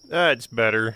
That's better.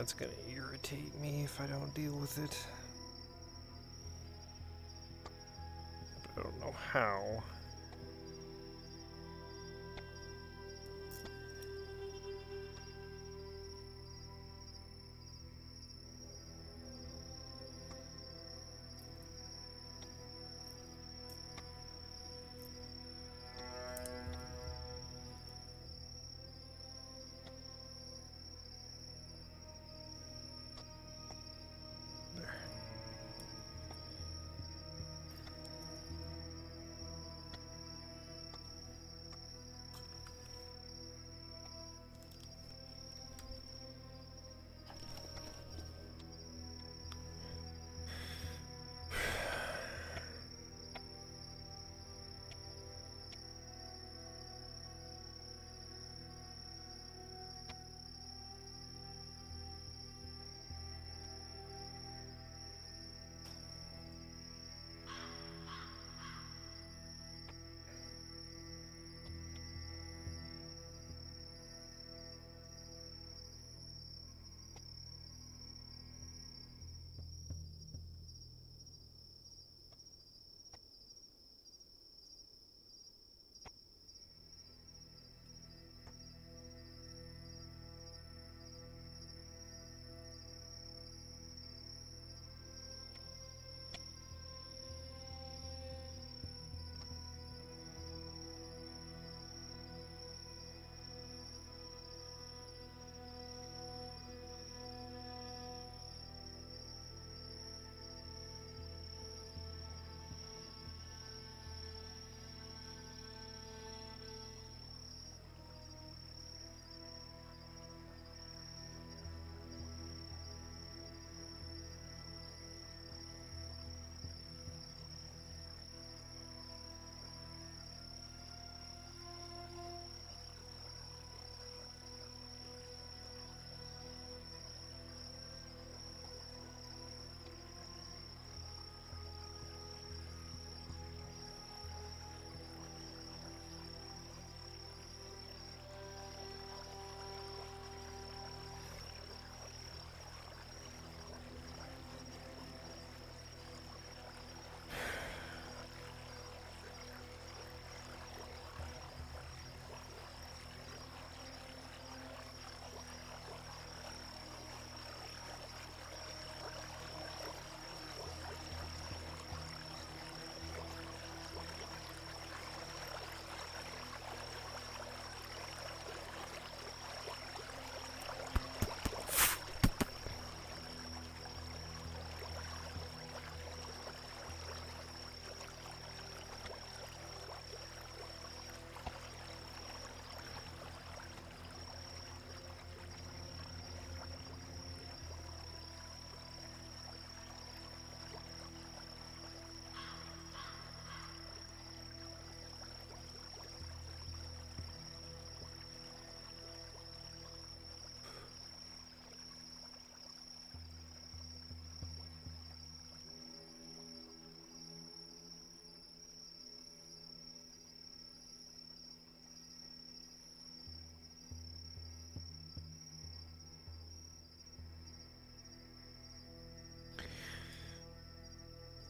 That's gonna irritate me if I don't deal with it. know how.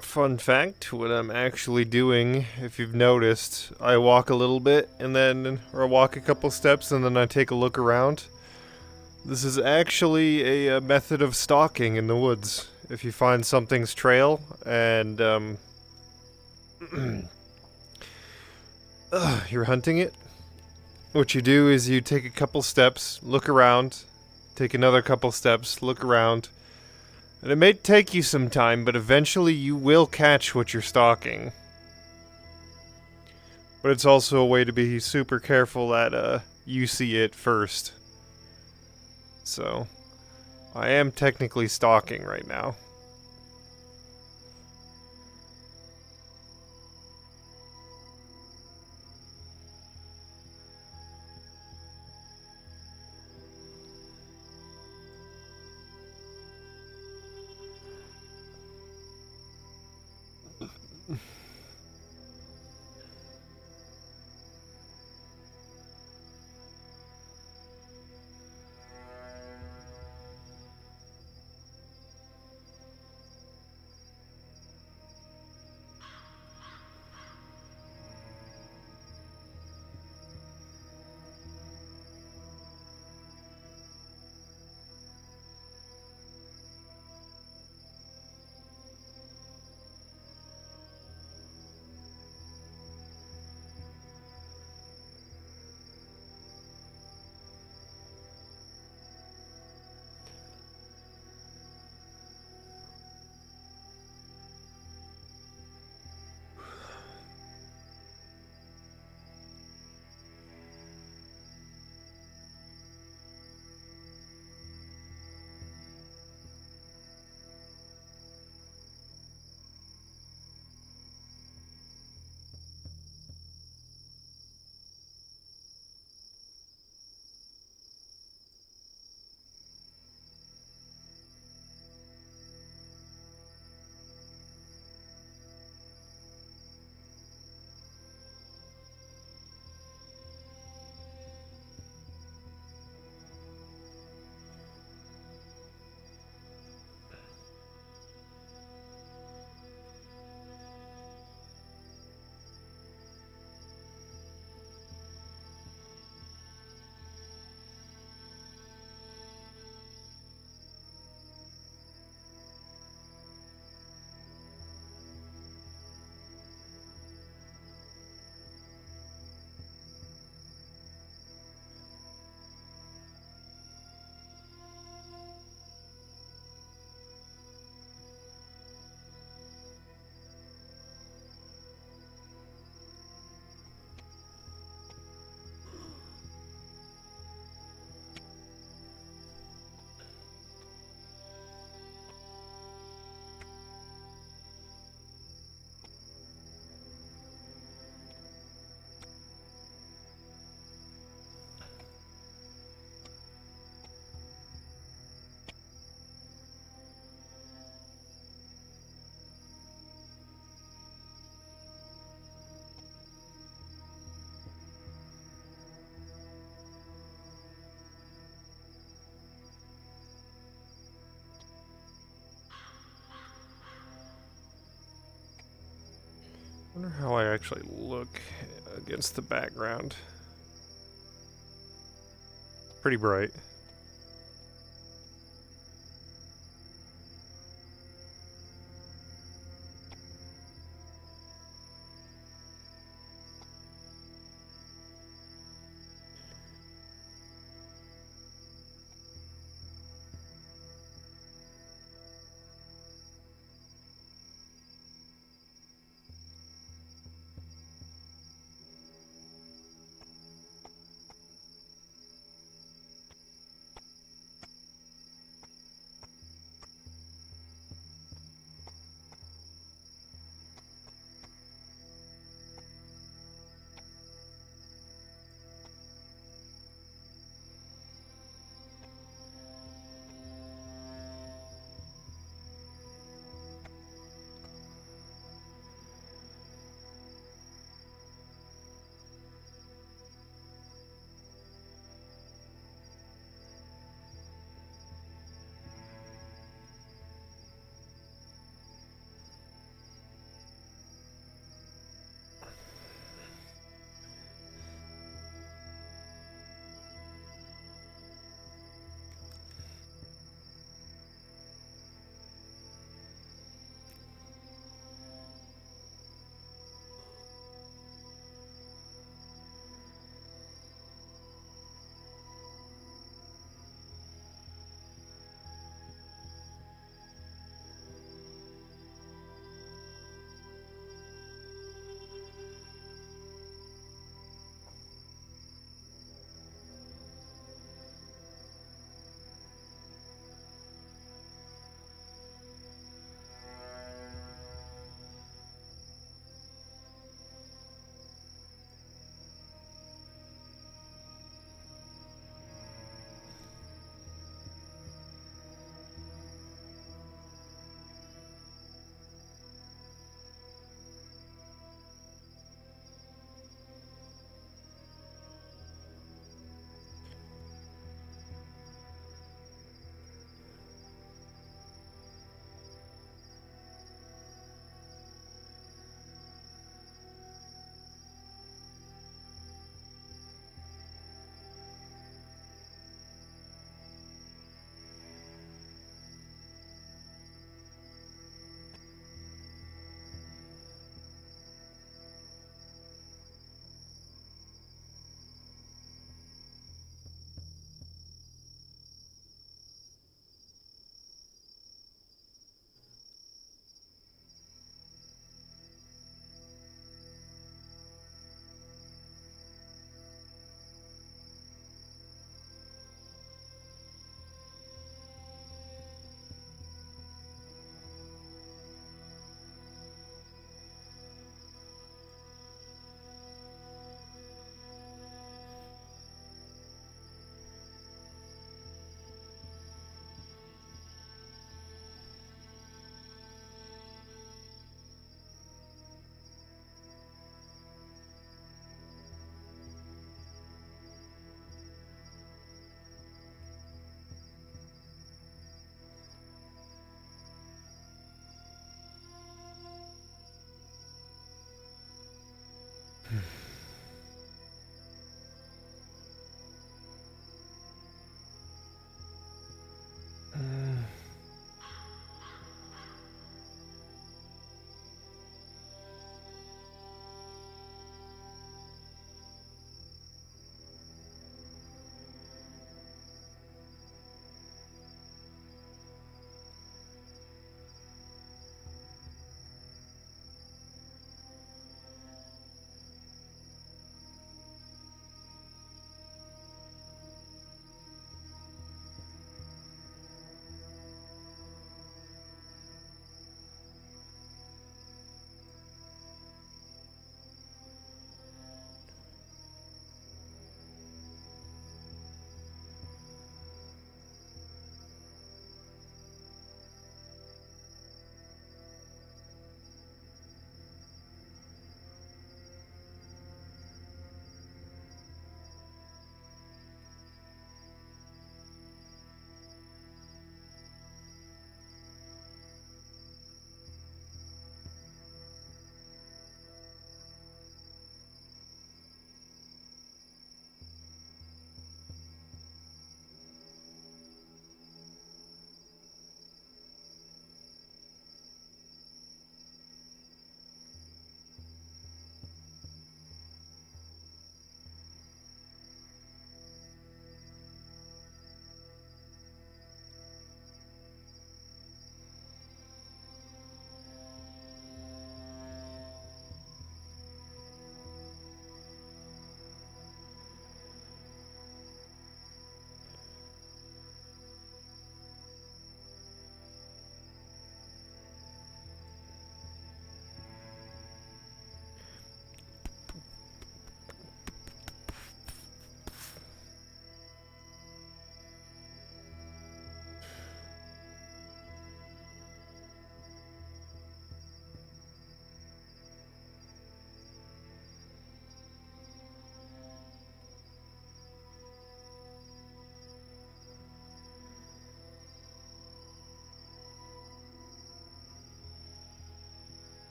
Fun fact, what I'm actually doing, if you've noticed, I walk a little bit and then, or I walk a couple steps and then I take a look around. This is actually a method of stalking in the woods. If you find something's trail and you're hunting it, what you do is you take a couple steps, look around, take another couple steps, look around, and it may take you some time, but eventually you will catch what you're stalking. But it's also a way to be super careful that you see it first. So, I am technically stalking right now. wonder how I actually look against the background. Pretty bright.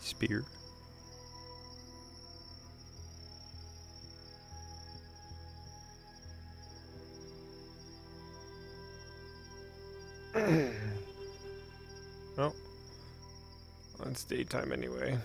Spear. Oh, it's daytime anyway.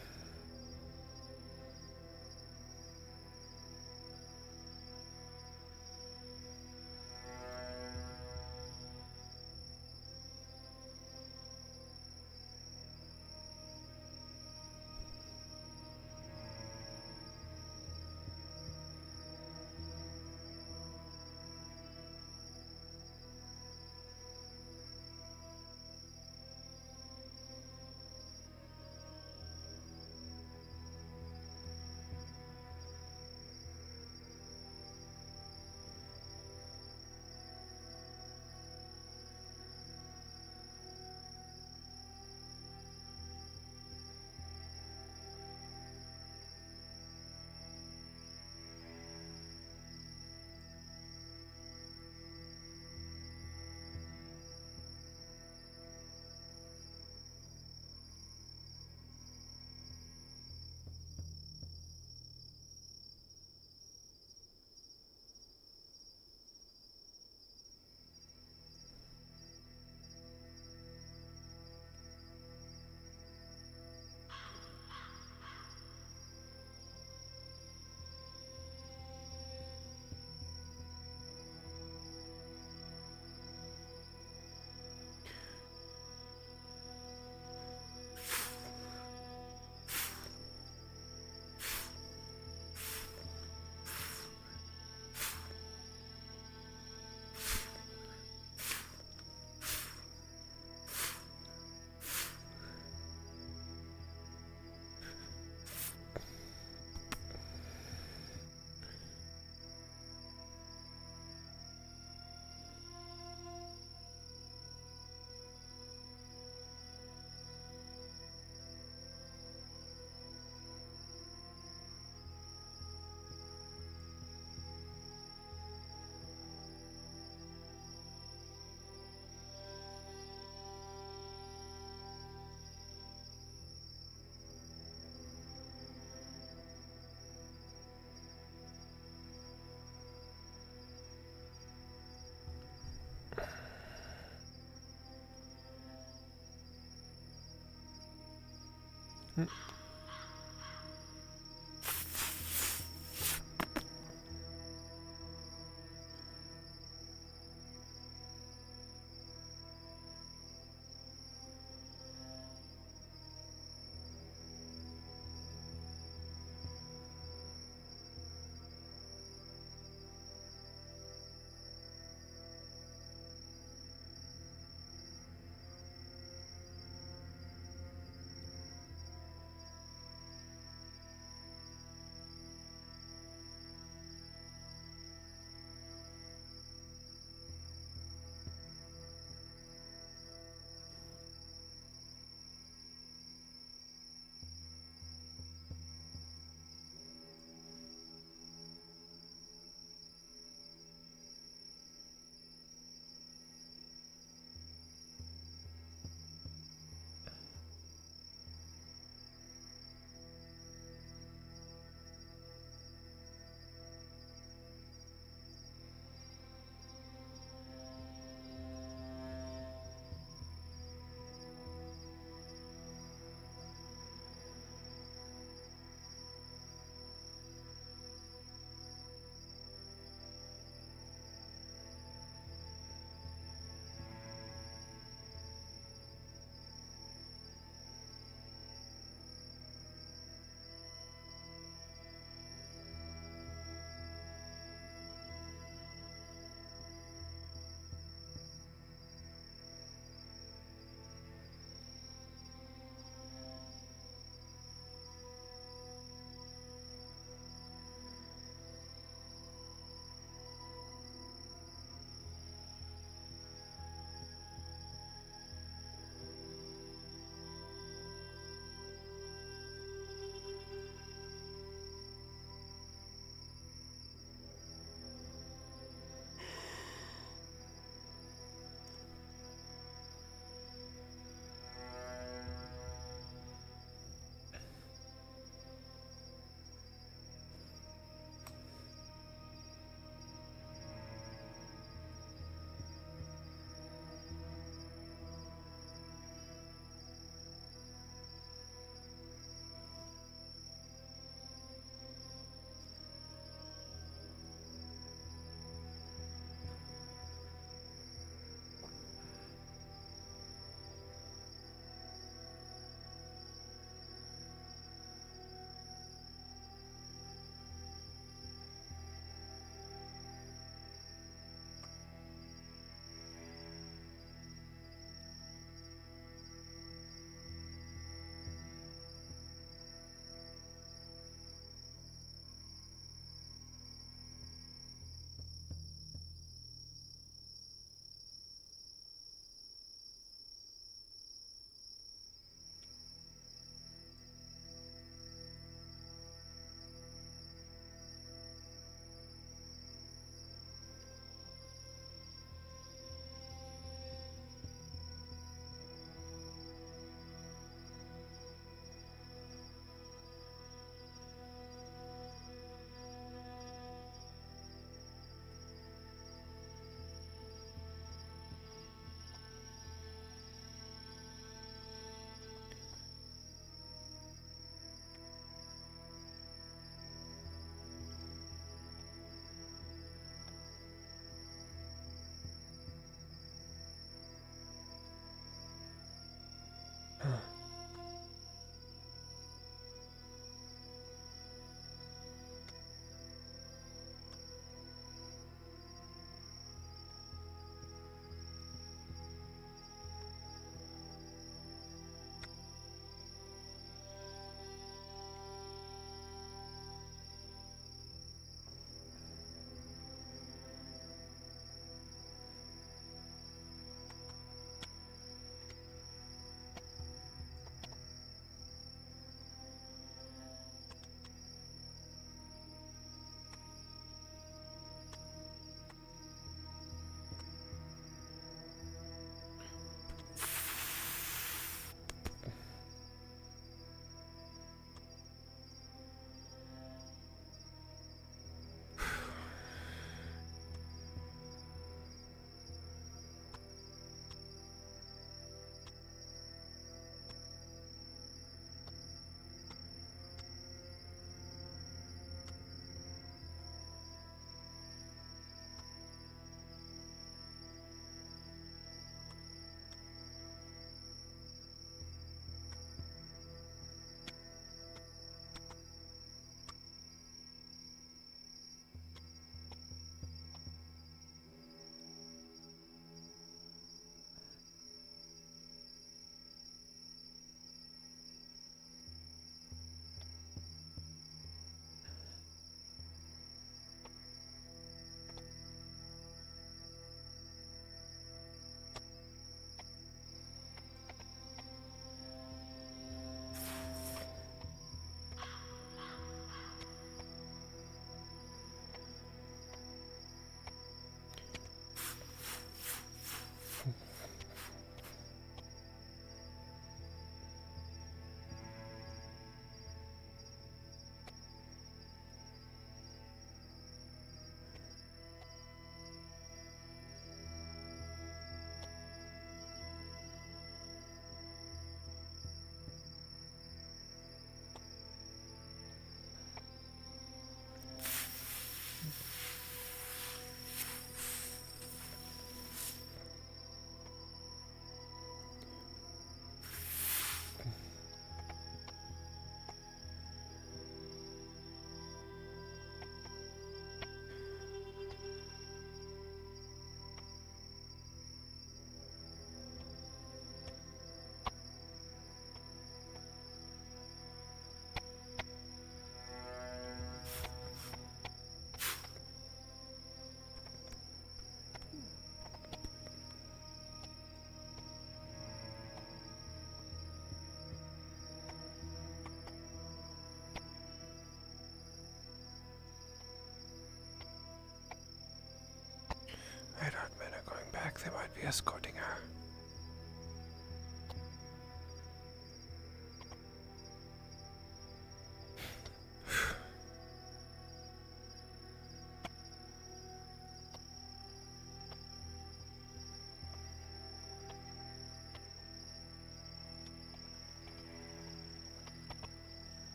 back, they might be escorting her.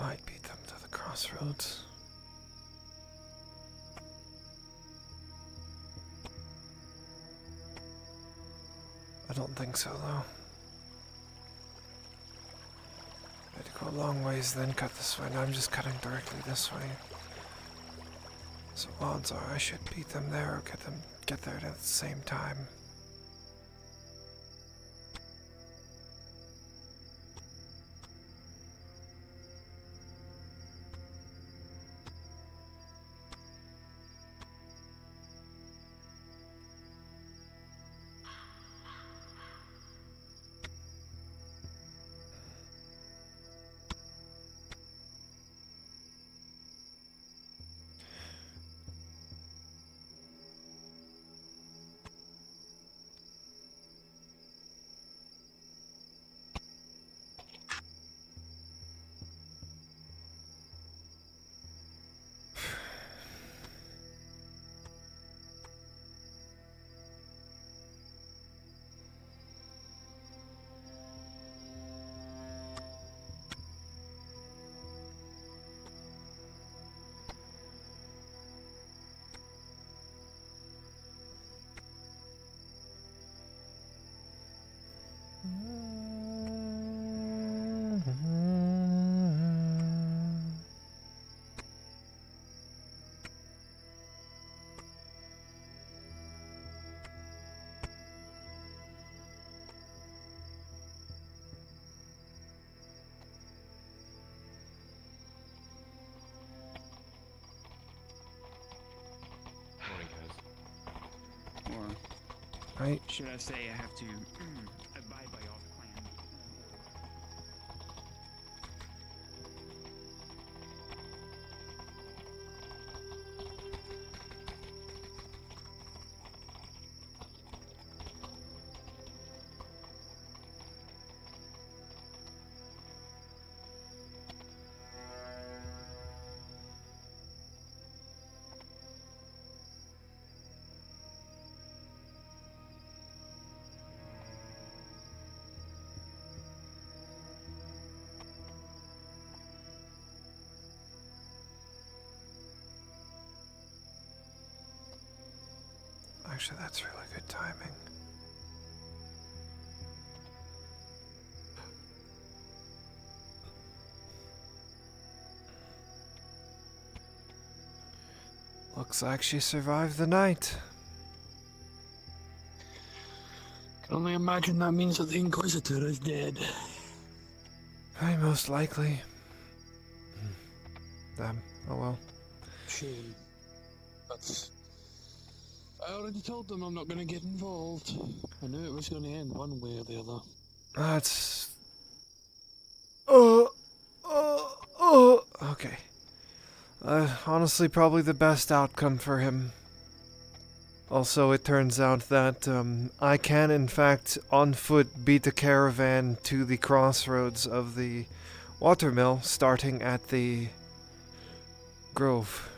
Might beat them to the crossroads. I don't think so, though. I had to go a long ways, then cut this way. Now I'm just cutting directly this way. So odds are I should beat them there or get there at the same time. Right. Should I say I have to abide by your plan? Actually, that's really good timing. Looks like she survived the night. Can only imagine that means that the Inquisitor is dead. Most likely. Oh well. Shame. But I already told them I'm not going to get involved. I knew it was going to end one way or the other. That's... Okay. Honestly, probably the best outcome for him. Also, it turns out that I can, in fact, on foot beat a caravan to the crossroads of the watermill, starting at the grove.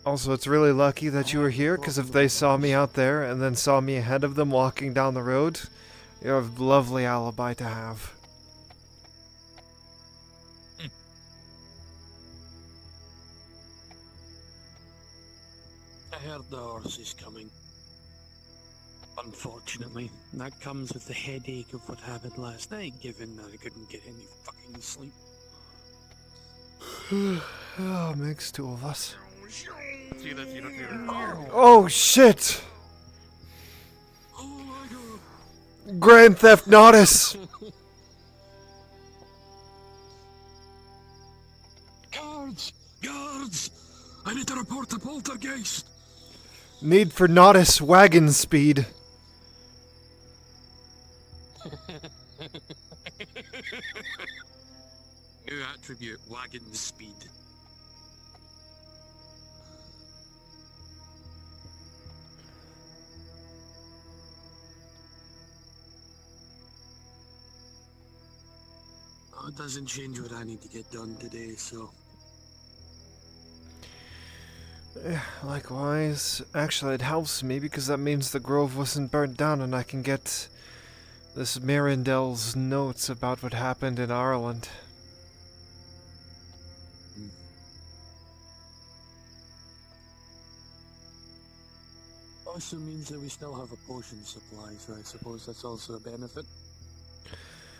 Also, it's really lucky that you were here, because if they saw me out there and then saw me ahead of them walking down the road, you're a lovely alibi to have. I heard the horse is coming. Unfortunately, that comes with the headache of what happened last night, given that I couldn't get any fucking sleep. Oh, makes two of us. See this? You don't see this? Oh, shit! Oh my god! Grand Theft Nautis! Guards! Guards! I need to report the poltergeist! Need for Nautis wagon speed. New attribute, wagon speed. Oh, it doesn't change what I need to get done today, so... Likewise. Actually, it helps me because that means the grove wasn't burnt down and I can get this Mirandel's notes about what happened in Ireland. Also means that we still have a potion supply, so I suppose that's also a benefit.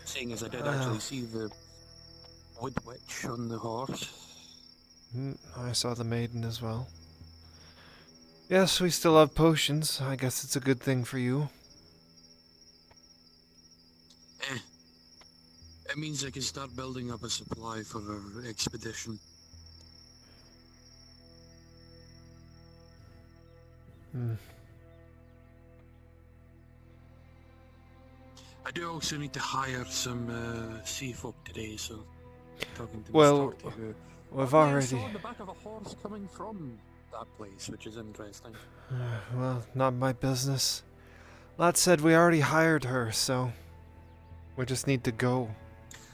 Seeing as I did actually see the wood witch on the horse. I saw the maiden as well. Yes, we still have potions. I guess it's a good thing for you. It means I can start building up a supply for our expedition. I do also need to hire some sea folk today, so talking to Well, Miss Torty, who we've I already... saw on the back of a horse coming from that place, which is interesting. Well, not my business. That said, we already hired her, so... we just need to go.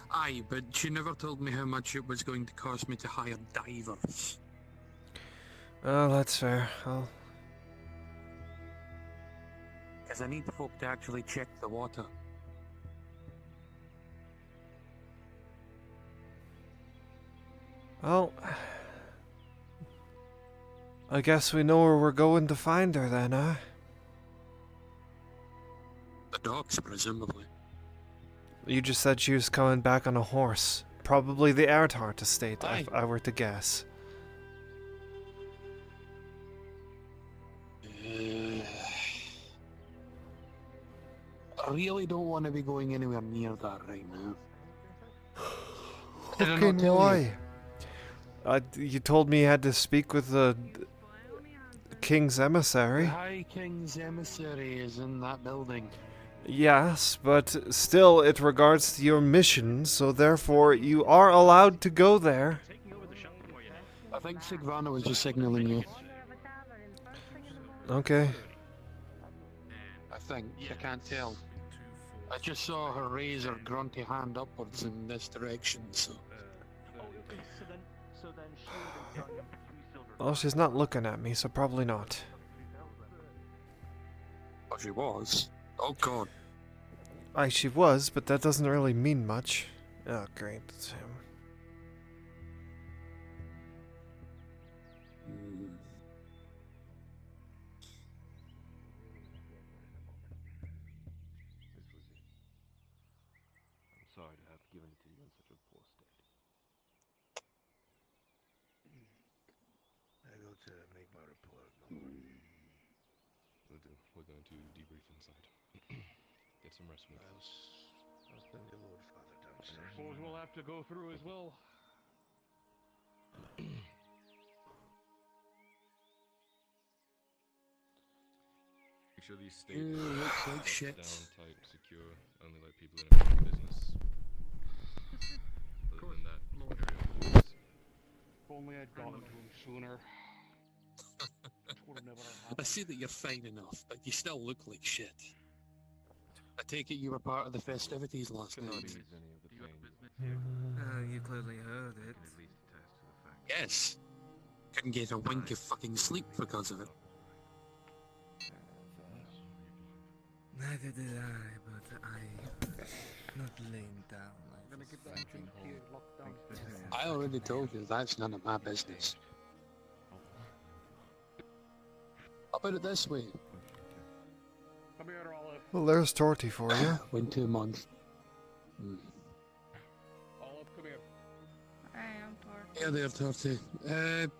Aye, but she never told me how much it was going to cost me to hire divers. Oh, that's fair. Because I need folk to actually check the water. Well... I guess we know where we're going to find her then, huh? The docks, presumably. You just said she was coming back on a horse. Probably the Erthart estate, if I were to guess. I really don't want to be going anywhere near that right now. Fucking why? You told me you had to speak with the King's emissary. The High King's emissary is in that building. Yes, but still it regards to your mission, so therefore you are allowed to go there. I think Sigvana was just signaling you. Okay. I think. I can't tell. I just saw her raise her grunty hand upwards in this direction, so... Well, she's not looking at me, so probably not. Oh, she was? Oh, God. She was, but that doesn't really mean much. Oh, great, it's him. I'm sorry to have given it to you in such a poor state. I go to make my report. We're going to debrief inside. Get some rest with us. I'll send your Lord Father downstairs. Suppose we'll have to go through his will. Make sure these stay looks like locked shit. down, tight, secure. Only let people in about your business. Other than that, carry on business. If only I'd gotten to him sooner. It would have never I happened. see that you're fine enough, but you still look like shit. I take it you were part of the festivities last Cannot night. ease any of the pain. You clearly heard it. Can at least attest to the fact. Yes. Couldn't get a wink of fucking sleep because of it. Neither did I, but I not laying down like I'm gonna a get that fucking drink hole. here locked down. I already told you that's none of my business. I'll put it this way. Come here, Olive. Well, there's Torty for you. Went 2 months. Olive, come here. I am Torty. Yeah, there, Torty.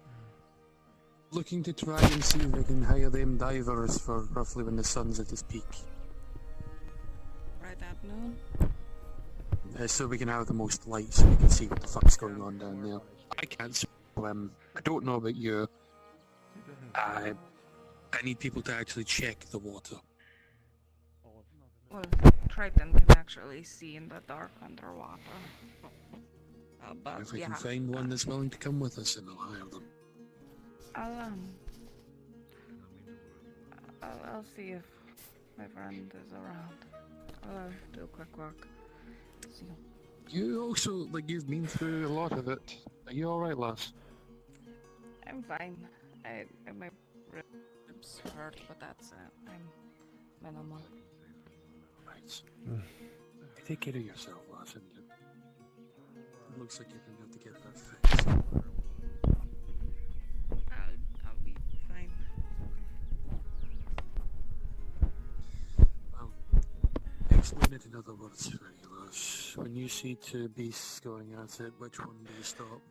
Looking to try and see if we can hire them divers for roughly when the sun's at its peak. Right at noon. So we can have the most light so we can see what the fuck's going on down there. I can't swim. I don't know about you. I need people to actually check the water. Well, Triton can actually see in the dark underwater. But If we yeah, can find one that's willing to come with us, then I'll hire them. I'll see if my friend is around. I'll do a quick walk. See you. You also, you've been through a lot of it. Are you alright, lass? I'm fine. My ribs hurt, but that's it. I'm minimal. Right. Take care of yourself, lass, and it looks like you're going to have to get that fixed. I'll be fine. Well, explain it in other words for you, lass. When you see two beasts going at it, which one do you stop?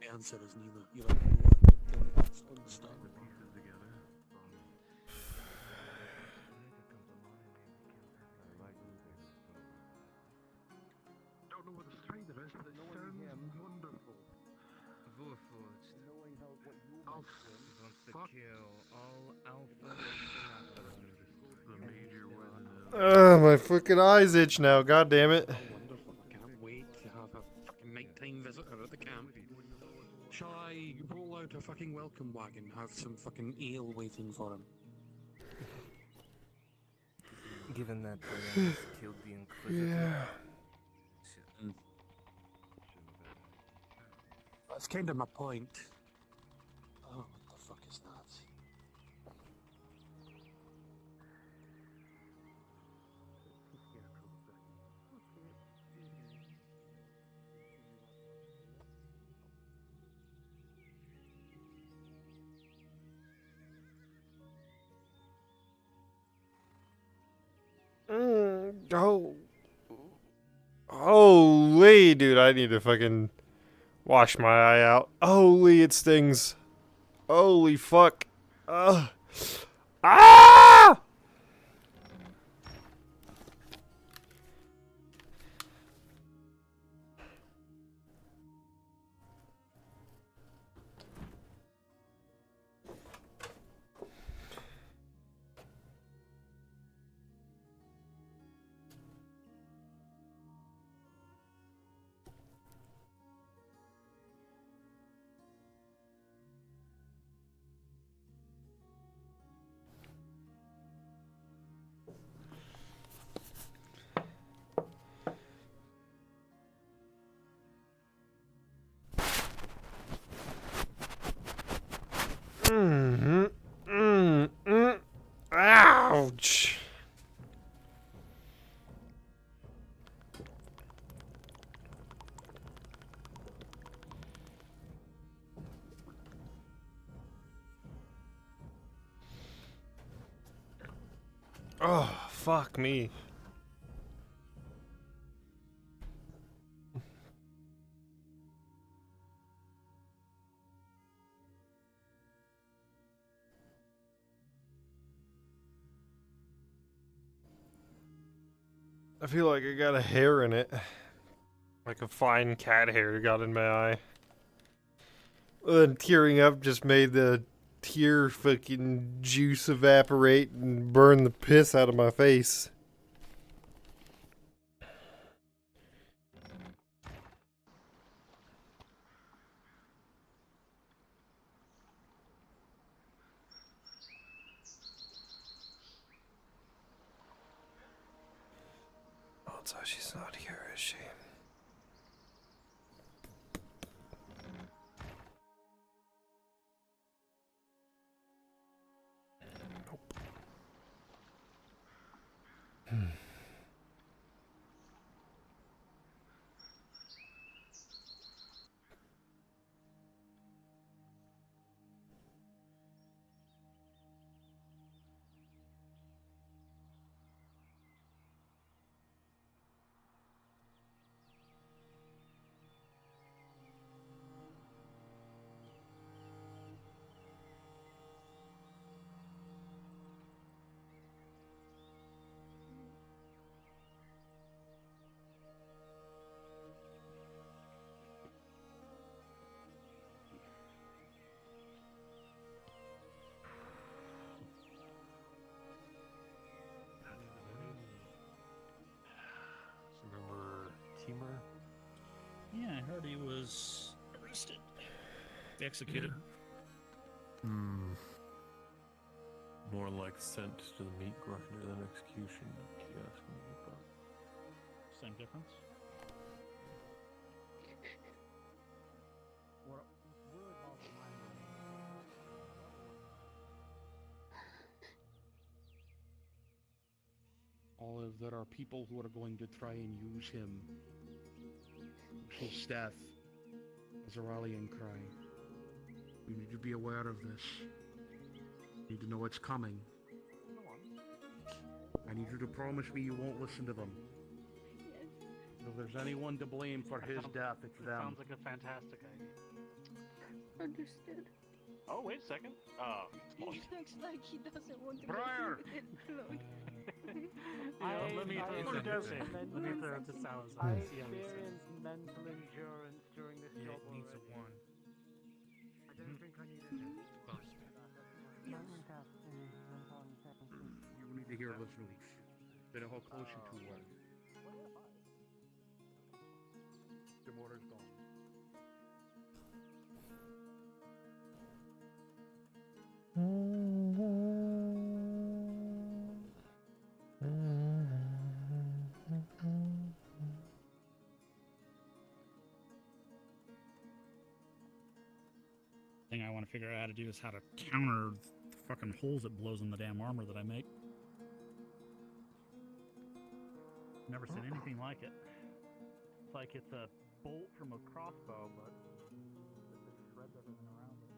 The answer is neither. You like the one that's unstoppable. Don't know what the strain is, but it sounds wonderful. Warforged Oh, wants to fuck. kill all alpha The major weapon. My fucking eyes itch now. God damn it. Oh, wonderful. I can't wait to have a fucking nighttime visitor at the camp. Shall I roll out a fucking welcome wagon and have some fucking ale waiting for him? Given that Brian has killed the Inquisitor. Yeah. That's kind of my point. Oh, what the fuck is that? Oh. Holy, dude, I need to fucking wash my eye out. Holy, it stings. Holy fuck. Ah! Ouch. Oh, fuck me. I feel like I got a hair in it. Like a fine cat hair got in my eye. Then tearing up just made the tear fucking juice evaporate and burn the piss out of my face. Oh, so she's not here, is she? Nope. Remember Timur? Yeah, I heard he was arrested. Executed. More like sent to the meat grinder than execution, if you ask me. But Same difference. Olive, there are people who are going to try and use him. His death as a rallying cry. You need to be aware of this. You need to know it's coming. I need you to promise me you won't listen to them. If there's anyone to blame for his death, it's them. Sounds like a fantastic idea. Understood. Oh, wait a second. He looks like he doesn't want to Briar! go through with it. let me throw to Salazar. I experienced mental endurance during this job It needs a already. one. I don't think I need a test. You need to hear this news. They know how close you two were. Timur is gone. Thing I want to figure out how to do is how to counter the fucking holes it blows in the damn armor that I make. Never seen anything like it. It's like it's a bolt from a crossbow, but it just shreds everything around it.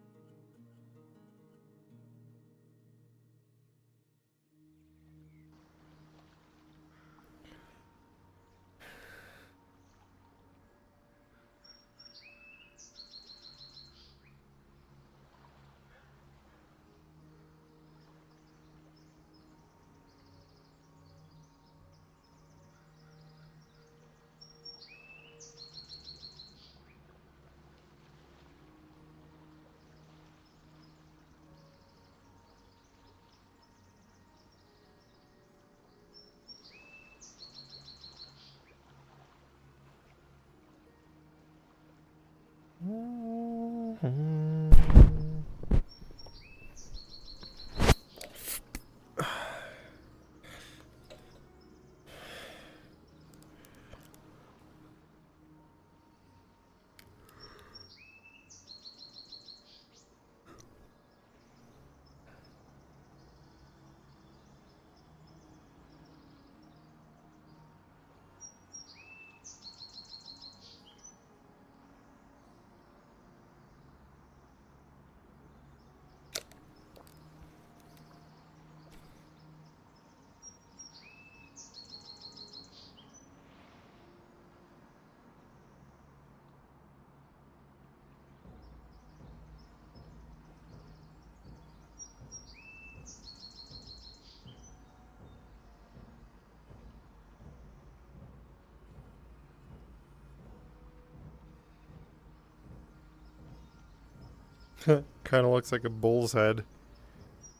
Kind of looks like a bull's head.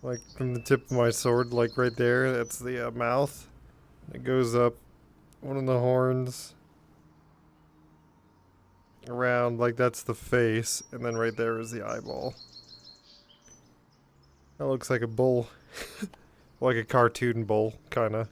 Like from the tip of my sword, like right there, that's the mouth. It goes up one of the horns. Around, like that's the face. And then right there is the eyeball. That looks like a bull. Like a cartoon bull, kinda.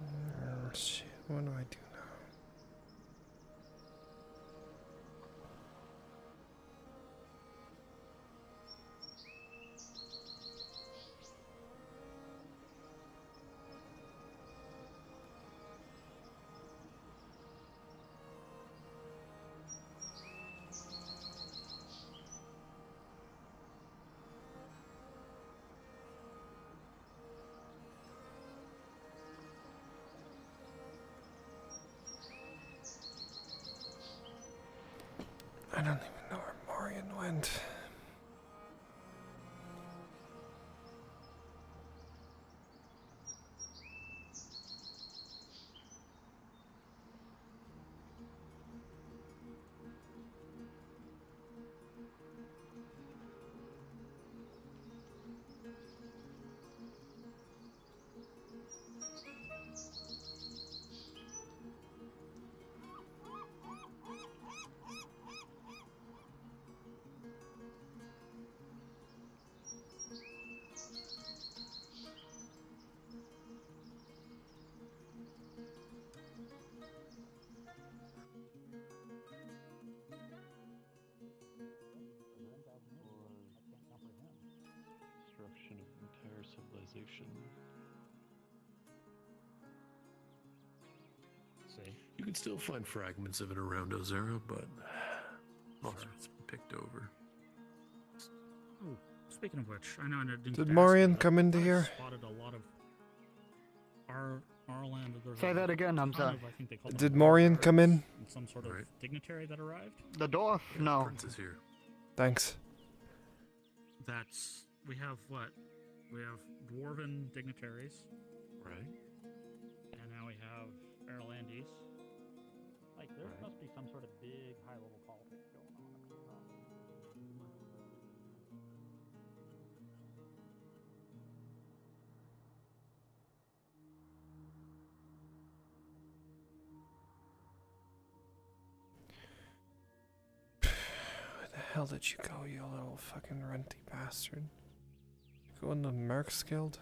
Oh, shit, what do I do now? I don't even know where Marion went. Destruction of entire civilization. See? You can still find fragments of it around Az'Rael, but most of it's been picked over. Oh, speaking of which, I know I didn't Did ask Marion you, come into I here? spotted a lot of our land. Say that again, I'm sorry. I think they call them Did war Marion guards come in? and some sort of dignitary that arrived. The door? Yeah, No. the prince is here. Thanks. We have what? We have dwarven dignitaries, Right? and now we have Irelandese. Like, there must be some sort of big high-level politics going on up here. Where the hell did you go, you little fucking renty bastard? You go in the Mercs Guild?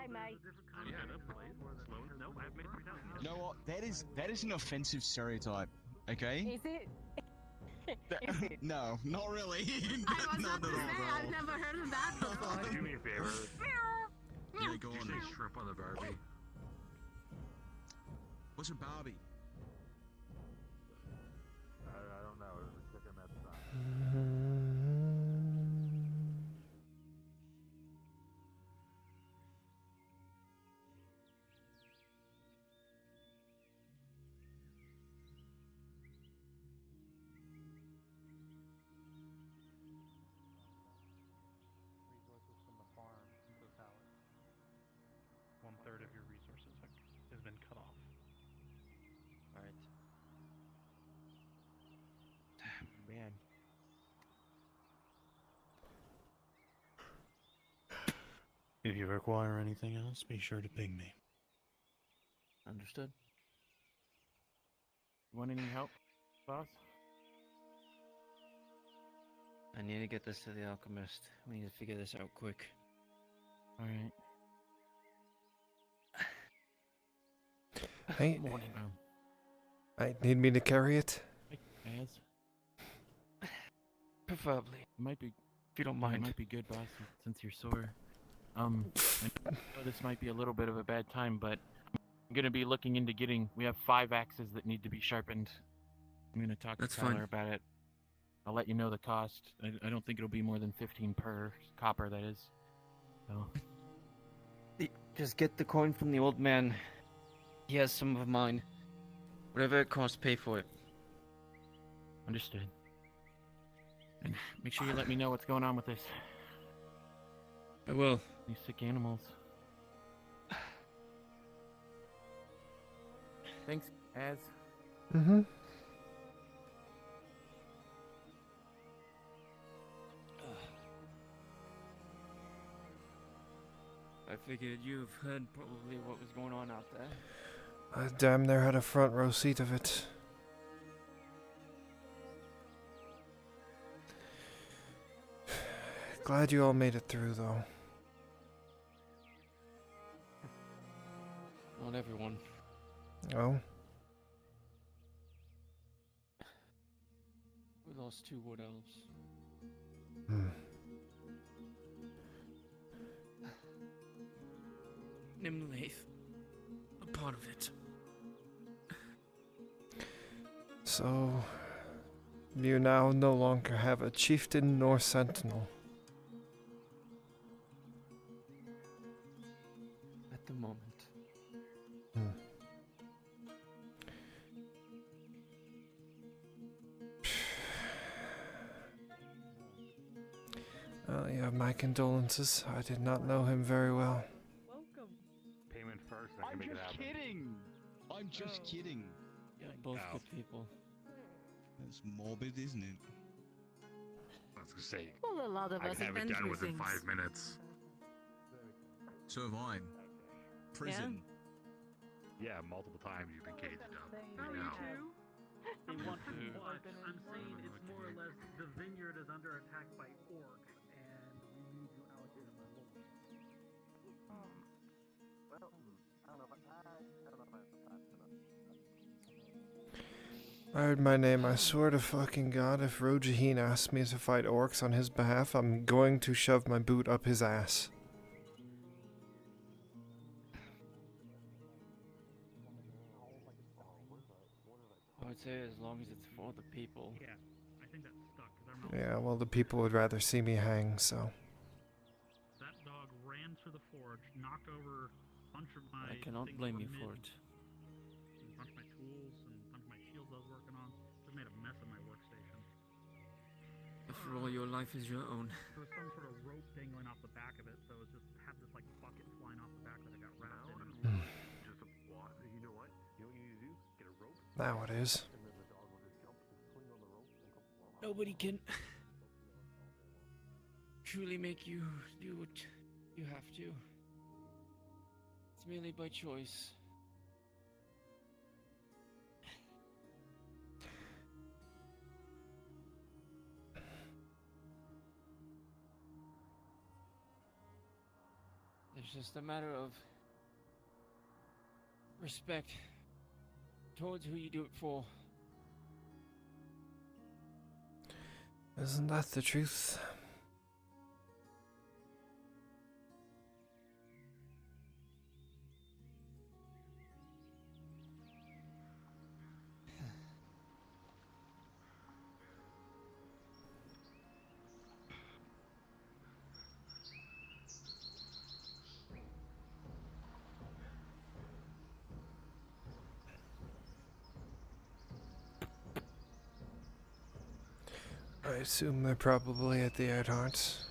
Hi, mate. Yeah, that place. No, I haven't made 3,000 yet. You know what? That is an offensive stereotype. Okay. Is it? Is it? No, not really. I was not about to at all, say, bro. I've never heard of that before. Do me a favor. Yeah, go You on. say shrimp on the Barbie. What's a Barbie? I don't know. It was a chicken that's not. Resources from the farm into the tower. 1/3 of your resources has been cut off. Alright. Man. If you require anything else, be sure to ping me. Understood. Want any help, boss? I need to get this to the alchemist. We need to figure this out quick. Alright. Hey, Morning. I need me to carry it? As? Preferably. It might be, If you don't it mind. might be good, boss, since you're sore. I know this might be a little bit of a bad time, but I'm gonna be looking into getting. We have 5 axes that need to be sharpened. I'm gonna talk That's to Tyler fine. about it. I'll let you know the cost. I don't think it'll be more than 15 per copper. That is. So. Just get the coin from the old man. He has some of mine. Whatever it costs, pay for it. Understood. And make sure you let me know what's going on with this. I will. These sick animals. Thanks, Az. Mm-hmm. I figured you've heard probably what was going on out there. I damn near had a front row seat of it. Glad you all made it through, though. Not everyone. Oh? We lost 2 wood elves. Hmm. Nimlaith. A part of it. So, you now no longer have a chieftain nor sentinel. At the moment. Hmm. Well, you have my condolences. I did not know him very well. Welcome. Payment first, I can I'm make it just happen. kidding. I'm just kidding. Yeah, both Ow. good people. That's morbid, isn't it? I was gonna say. Well, a lot of I us have it have been done through within things. 5 minutes. So have I. Prison. Yeah, multiple times you've been caged up. Oh, I you know. too? They want to. But I'm saying it's more or less the vineyard is under attack by orcs, and we need to allocate them resources. Well, I don't know if I don't know if I have the time for that. I heard my name. I swear to fucking God, if Rojaheen asks me to fight orcs on his behalf, I'm going to shove my boot up his ass. I would say as long as it's for the people. Yeah, I think that's stuck. 'Cause I remember Yeah, well, the people would rather see me hang, so. that dog ran through the forge, knocked over a bunch of my. I cannot things blame that you were for mid- it. A bunch of my tools and a bunch of my shields I was working on. Just made a mess of my workstation. After all, your life is your own. There was some sort of rope dangling off the back of it, so it just had this like bucket flying off the back that I got wrapped in. Just a walk. You know what? You know what you need to do? Get a rope. Now it is. And then the dog will just jump, just swing on the rope and come along. Nobody can truly make you do what you have to. It's merely by choice. There's just a matter of respect towards who you do it for. Isn't that the truth? I assume they're probably at the Red Hearts.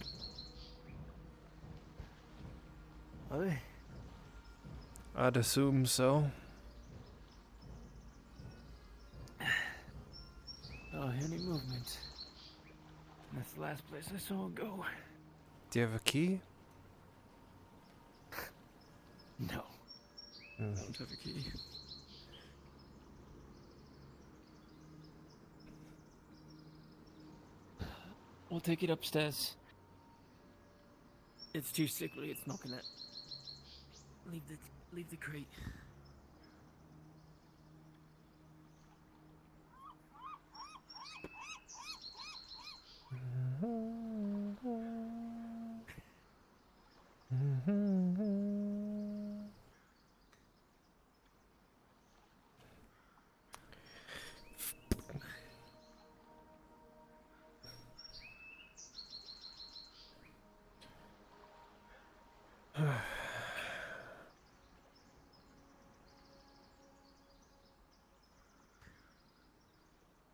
Are they? I'd assume so. Oh, any movement. That's the last place I saw him go. Do you have a key? No. I don't have a key. We'll take it upstairs. It's too sickly, it's not gonna... Leave the crate.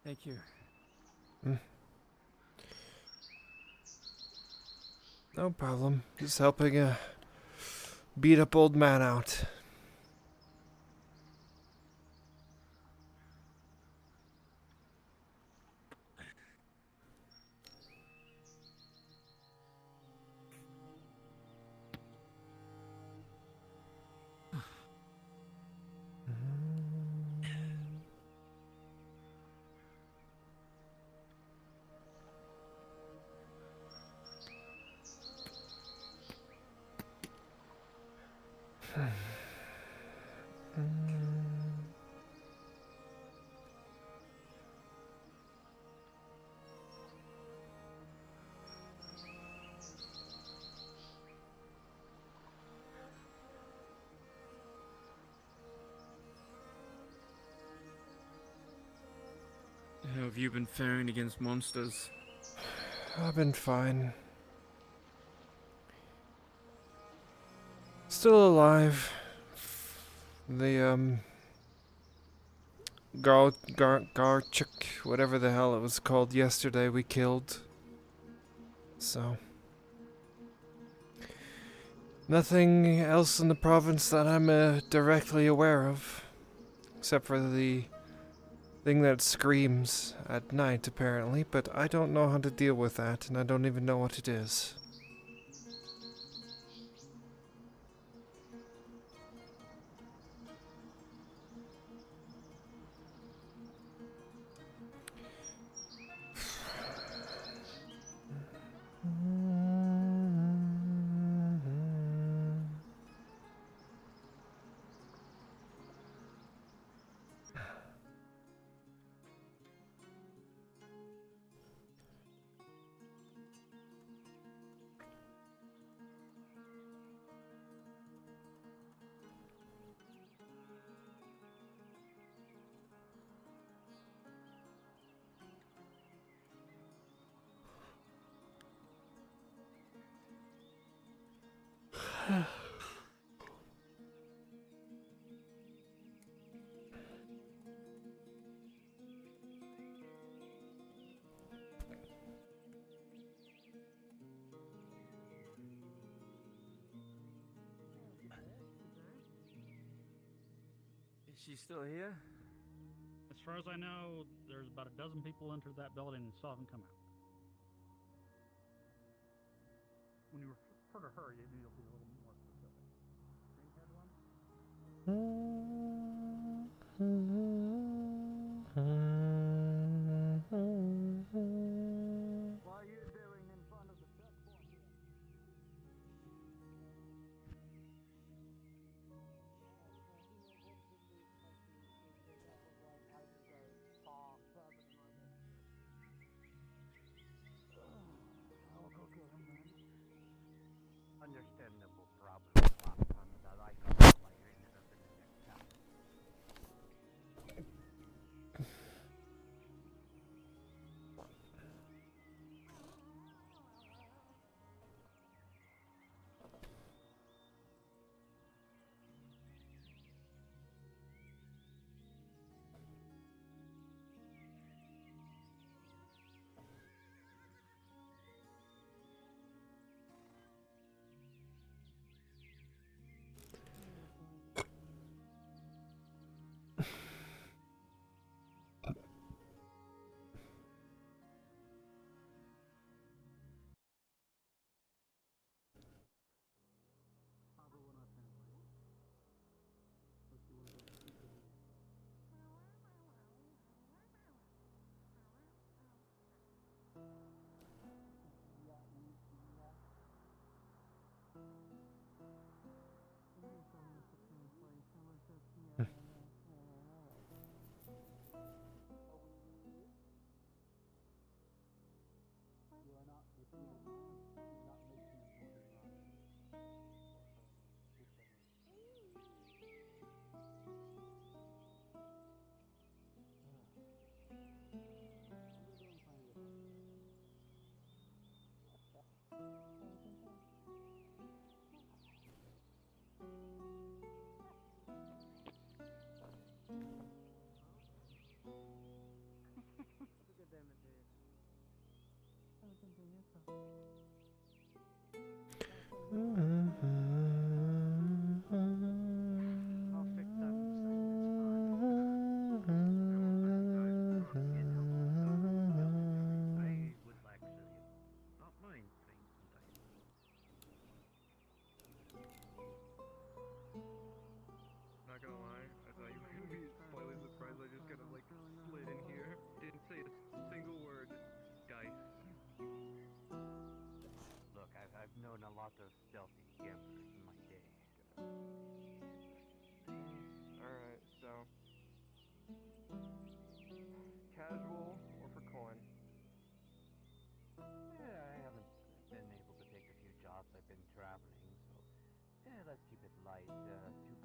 Thank you. No problem. Just helping a beat up old man out. How have you been faring against monsters? I've been fine. Still alive. The, Garchuk, whatever the hell it was called yesterday, we killed. So. Nothing else in the province that I'm directly aware of. Except for the thing that screams at night, apparently, but I don't know how to deal with that, and I don't even know what it is. Is she still here? As far as I know, there's about a dozen people entered that building and saw them come out. When you refer to her, you'll be a little more specific. Green-haired one? What are you doing in front of the checkpoint?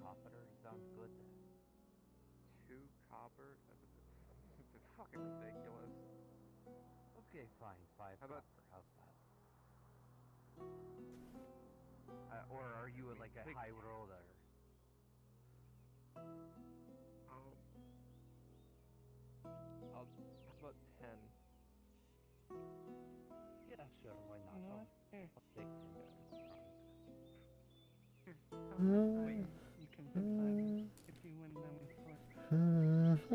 copper sound good? 2 copper? That's a bit fucking ridiculous. Okay, fine. 5 How about- copper. How's that? Or are you like a Big- high roller? How about 10? Yeah, sure. Why not? No, I'll here. take 10. Here. Wait, you can put 5. If you win, then we split.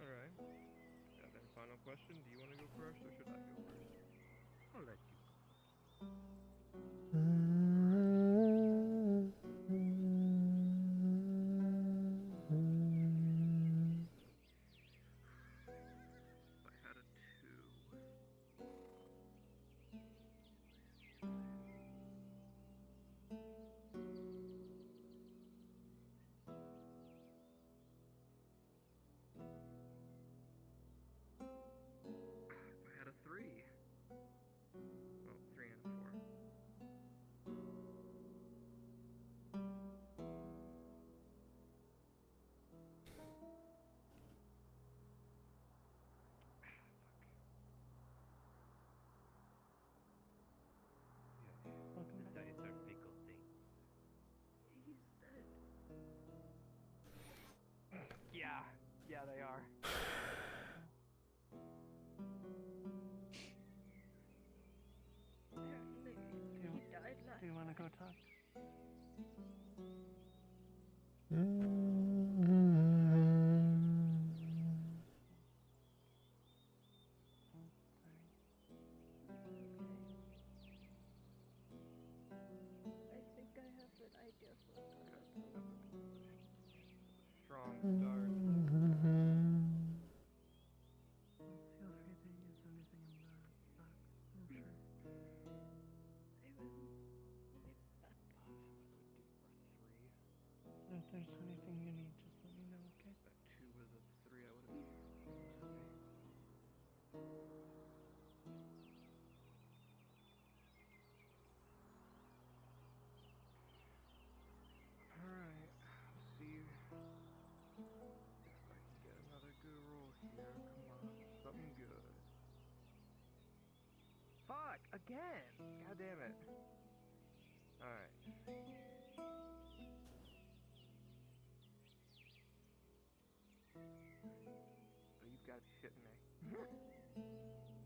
Alright. And then final question, do you want to go first or should I go first? I'll let you go. If I had a 2. If I had a 3. Well, 3 and a 4. Welcome The back. dice are fickle things. He's dead. Yeah, they are. Apparently, he died last Do you want to go night. talk? I think I have an idea for a cartel. Strong start. Feel free to use anything in the box. I'm sure. I will be back. If there's anything you need, just let me know, okay? That 2 with a 3, I would have used. Alright, let's see if I can get another good roll here. Come on, something good. Fuck! Again! God damn it. Alright. Oh, you've got to be shitting me. Let's see.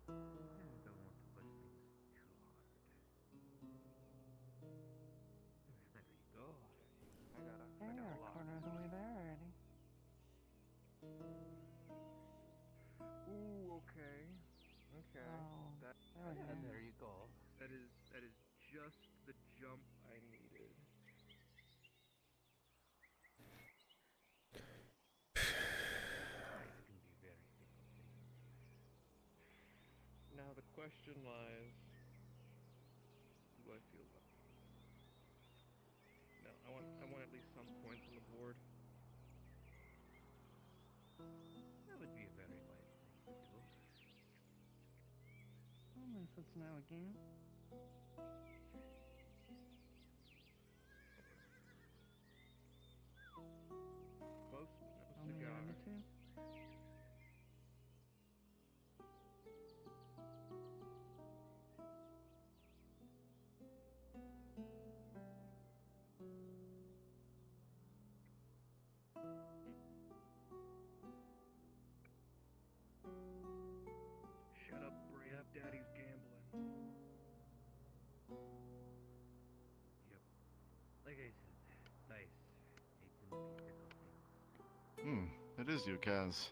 I don't want to push things too hard. There you go. I got You're a a lot. quarter of the way there already. Ooh, okay. Okay. Oh, That, there we go. And there you go. that is just the jump I needed. Dice can be very fickle things. Now the question lies, do I feel lucky? No, I want at least some points on the board. That would be a very wise thing to do. Unless it's now a game. Close, but no Only cigar. on the 2. Shut up, Brave. Daddy's gambling. Yep. Like I said, dice. They tend to be fickle things. It is you, Kaz.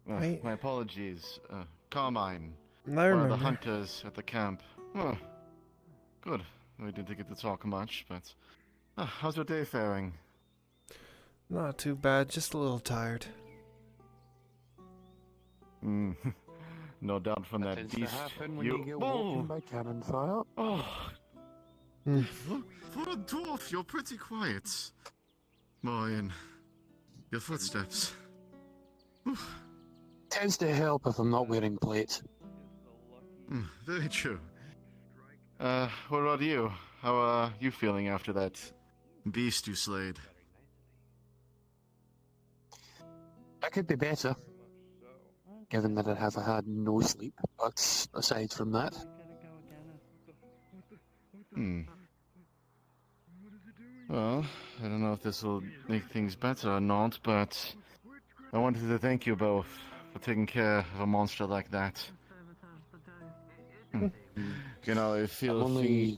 Right. My apologies. Carmine. I One of the remember. hunters at the camp. Oh, good. We didn't get to talk much, but how's your day faring? Not too bad, just a little tired. No doubt from that Tends to beast. happen when you get woken by cannon fire. Oh, for a dwarf, you're pretty quiet. Marion, your footsteps. Tends to help if I'm not wearing plates. Very true. What about you? How are you feeling after that beast you slayed? I could be better, given that I have had no sleep, but aside from that... Well, I don't know if this will make things better or not, but I wanted to thank you both for taking care of a monster like that. You know, I feel... I'm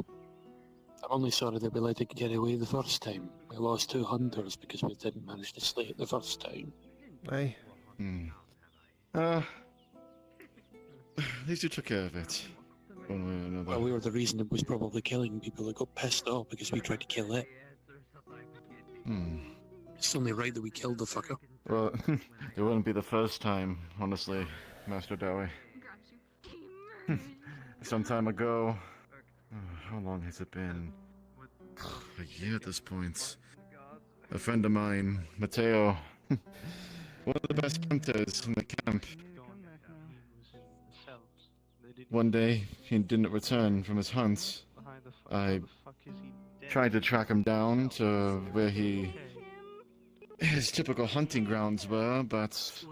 only sorry that we let it get away the first time. We lost 2 hunters because we didn't manage to slay it the first time. Aye. At least you took care of it. One way or another. Well, we were the reason it was probably killing people that got pissed off because we tried to kill it. It's only right that we killed the fucker. Well, it wouldn't be the first time, honestly, Master Dowie. Some time ago... how long has it been? A year at this point. A friend of mine, Matteo, one of the best hunters in the camp. One day, he didn't return from his hunt. I tried to track him down to where his typical hunting grounds were, but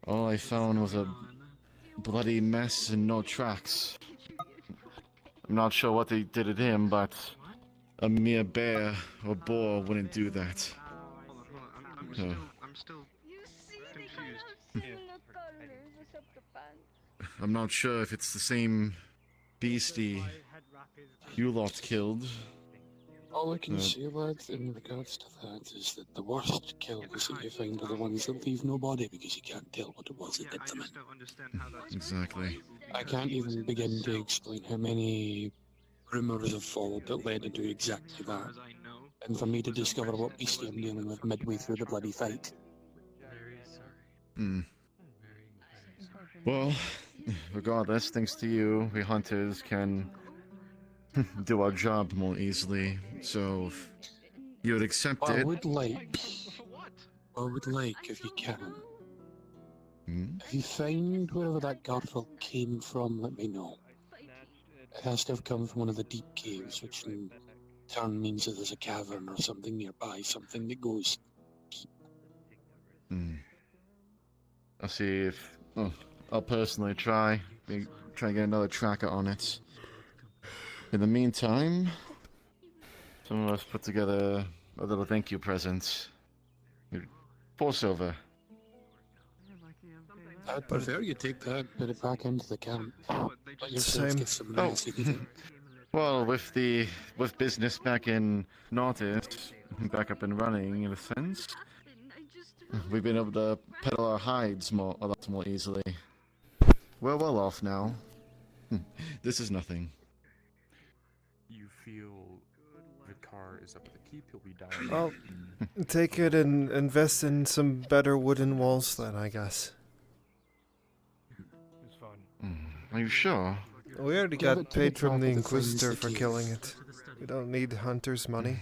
all I found was a bloody mess and no tracks. I'm not sure what they did to him, but a mere bear or boar wouldn't do that. I'm still confused. I'm not sure if it's the same beastie you lot killed. All I can say, lads, in regards to that, is that the worst kills that you find are the ones that leave no body because you can't tell what it was that did them in. Exactly. I can't even begin to explain how many rumours have followed that led to do exactly that. And for me to discover what beastie I'm dealing with midway through the bloody fight. Well, regardless, thanks to you, we hunters can do our job more easily. So, if you would accept it... I would like, if you can, if you find wherever that girl came from, let me know. It has to have come from one of the deep caves, which in turn means that there's a cavern or something nearby, something that goes deep. I'll see if... I'll personally try and get another tracker on it. In the meantime, some of us put together a little thank you present. For Silver. I'd prefer you take that, put it back into the camp. Let yourselves get some rest. Well, with business back in Nortis, back up and running in a sense, we've been able to peddle our hides a lot more easily. We're well off now. This is nothing. You feel the car is up at the keep, he'll be dying. I'll take it and invest in some better wooden walls then, I guess. It's fine. Are you sure? We already got paid from the Inquisitor for killing it. We don't need Hunter's money.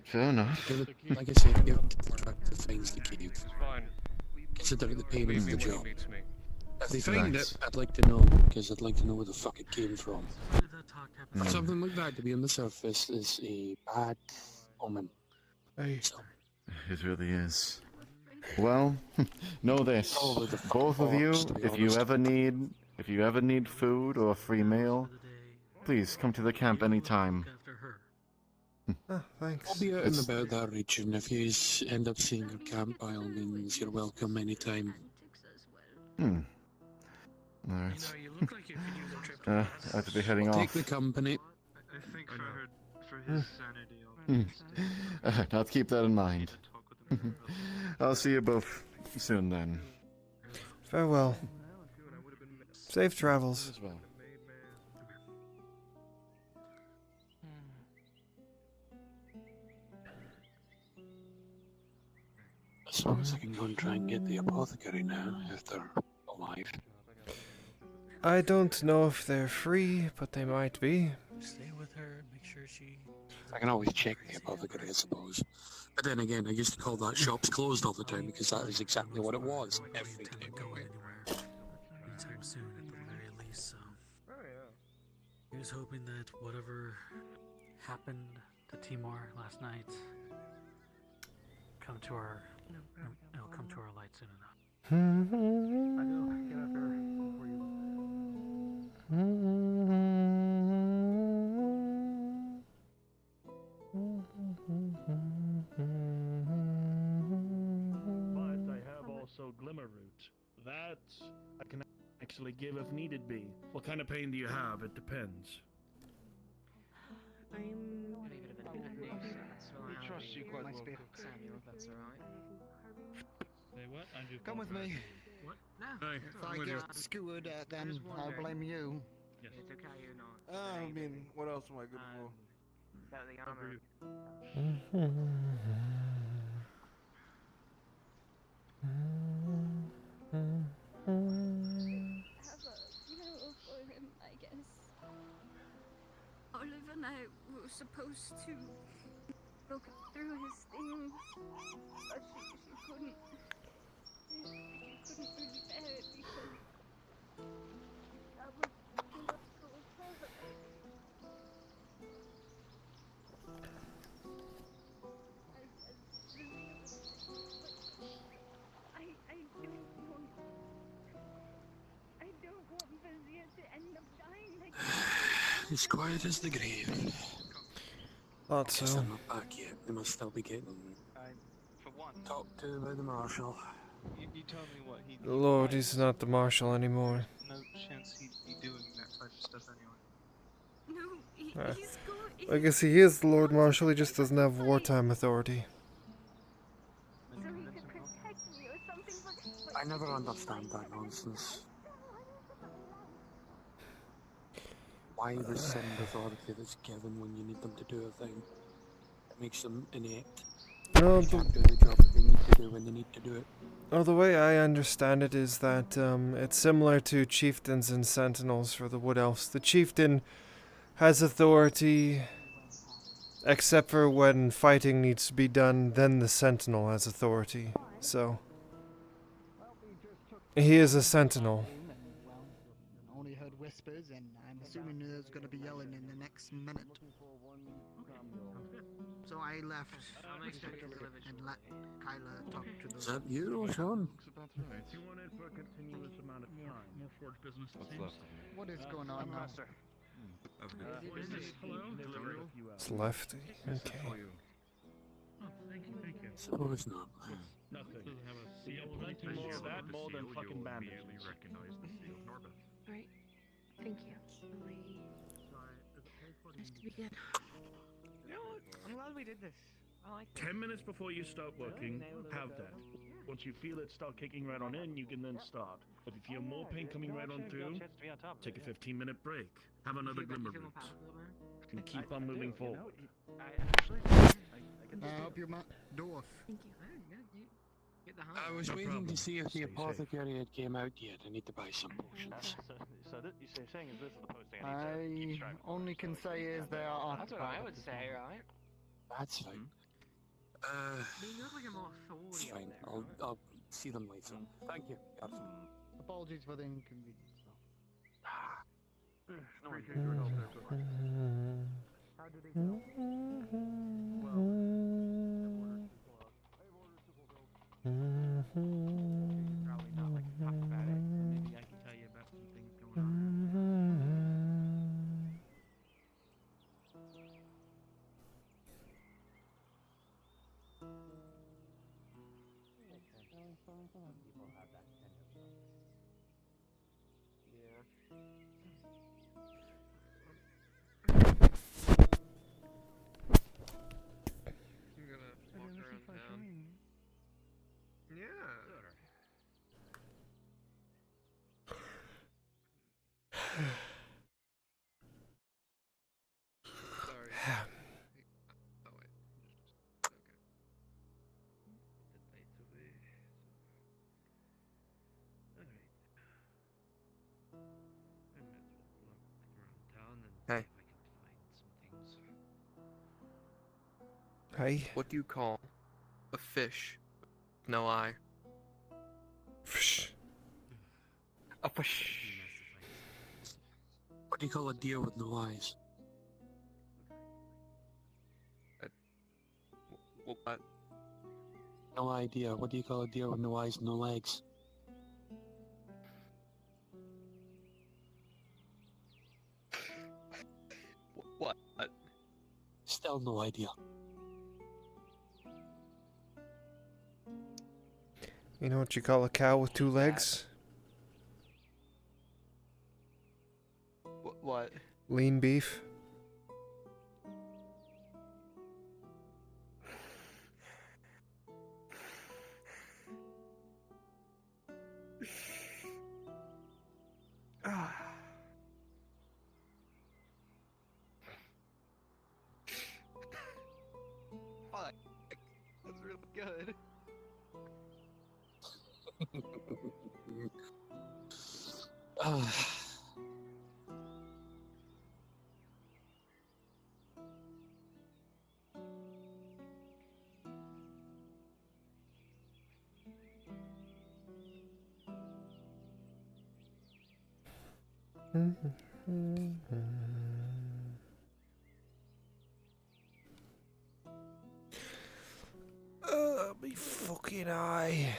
Fair enough. Like I said, give it to the truck that finds the cave. It's fine. Consider it the payment of the job. Beats me. If they find it, I'd like to know, because I'd like to know where the fuck it came from. For something like that to be on the surface is a bad omen. So. It really is. Well, know this. Both of you, if you ever need food or a free meal, please come to the camp anytime. Thanks. I'll be out and about that region. If you end up seeing your camp, by all means, you're welcome anytime. Alright. I have to be heading off. Take the company. I think for his sanity, I'll keep that in mind. I'll see you both soon then. Farewell. Safe travels. As well. As long as I can go and try and get the apothecary now, if they're alive. I don't know if they're free, but they might be. Stay with her, make sure she... I can always check the apothecary, I suppose. But then again, I used to call that shops closed all the time because that is exactly what it was. Every day going. Anytime soon, at the very least, so... Oh yeah. He was hoping that whatever happened to Timor last night come to our... it'll come to our light soon enough. I know. Get out there before you. But I have also Glimmerroot. That I can actually give if needed be. What kind of pain do you have? It depends. We trust you quite well. Samuel, if that's alright. Say what? Come with me. What? No. Hey, If I get skewered, then I'll blame you. Yes. It's okay, you're not. I mean, what else am I good for? About the armor. Have a funeral for him, I guess. Olive and I were supposed to look through his things, but she couldn't. She couldn't really bear it because that was too much for her. I don't want Vizia to end up dying like this. As quiet as the grave. Thought Guess so. they're not back yet. They must still be getting For one, talked to by the marshal. you told me what he. Lord, he's not the marshal anymore. No chance he'd be doing that type of stuff anyway. No, he's got. I guess he is the Lord Marshal, he just doesn't have wartime authority. So he could protect me or something, but I never understand that nonsense. Why rescind authority that's given when you need them to do a thing? It makes them inept. No, They can't do the job they need to do when they need to do it. Oh, the way I understand it is that it's similar to chieftains and sentinels for the Wood Elves. The chieftain has authority, except for when fighting needs to be done, then the sentinel has authority. So, he is a sentinel. Only heard whispers, and I'm assuming there's going to be yelling in the next minute. So I left and let Kyla talk to the... Is that you, Sean? You want it for a continuous amount of time. More forge business. What's left of me? What is going on now? Have a good day. It's lefty. Okay. Oh, thank you. So it's not. Nothing. You'll like more of that more than fucking bandages. Right. Thank you. Nice to begin. You know what? I'm glad we did this. I like this. 10 minutes before you start working, have that. Once you feel it start kicking right on in, you can then start. If you feel more pain coming right on through, take a 15-minute break. Have another glimmer root. And keep on moving forward. I hope you're not dwarf. Thank you. I was waiting to see if the apothecary had came out yet. I need to buy some potions. You're saying is this is the posting I only can say is they are That's what I would say, right? That's fine. You look like a more It's thorny fine. up there. I'll see them later. Thank you. Apologies for the inconvenience. Appreciate your help there, so much. How do they feel? Well, Probably not like to talk about it, so maybe I can tell you about some things going on. Some people have that tendency. Yeah. I'm gonna walk around town. Yeah. Sorry. Oh wait. Okay. Did they survey? Hi. What do you call a fish with no eye? Fish. A fish. What do you call a deer with no eyes? What? No idea. What do you call a deer with no eyes, no legs? What? Still no idea. You know what you call a cow with two legs? What? Lean beef. Fuck. That's really good. Me fucking eye.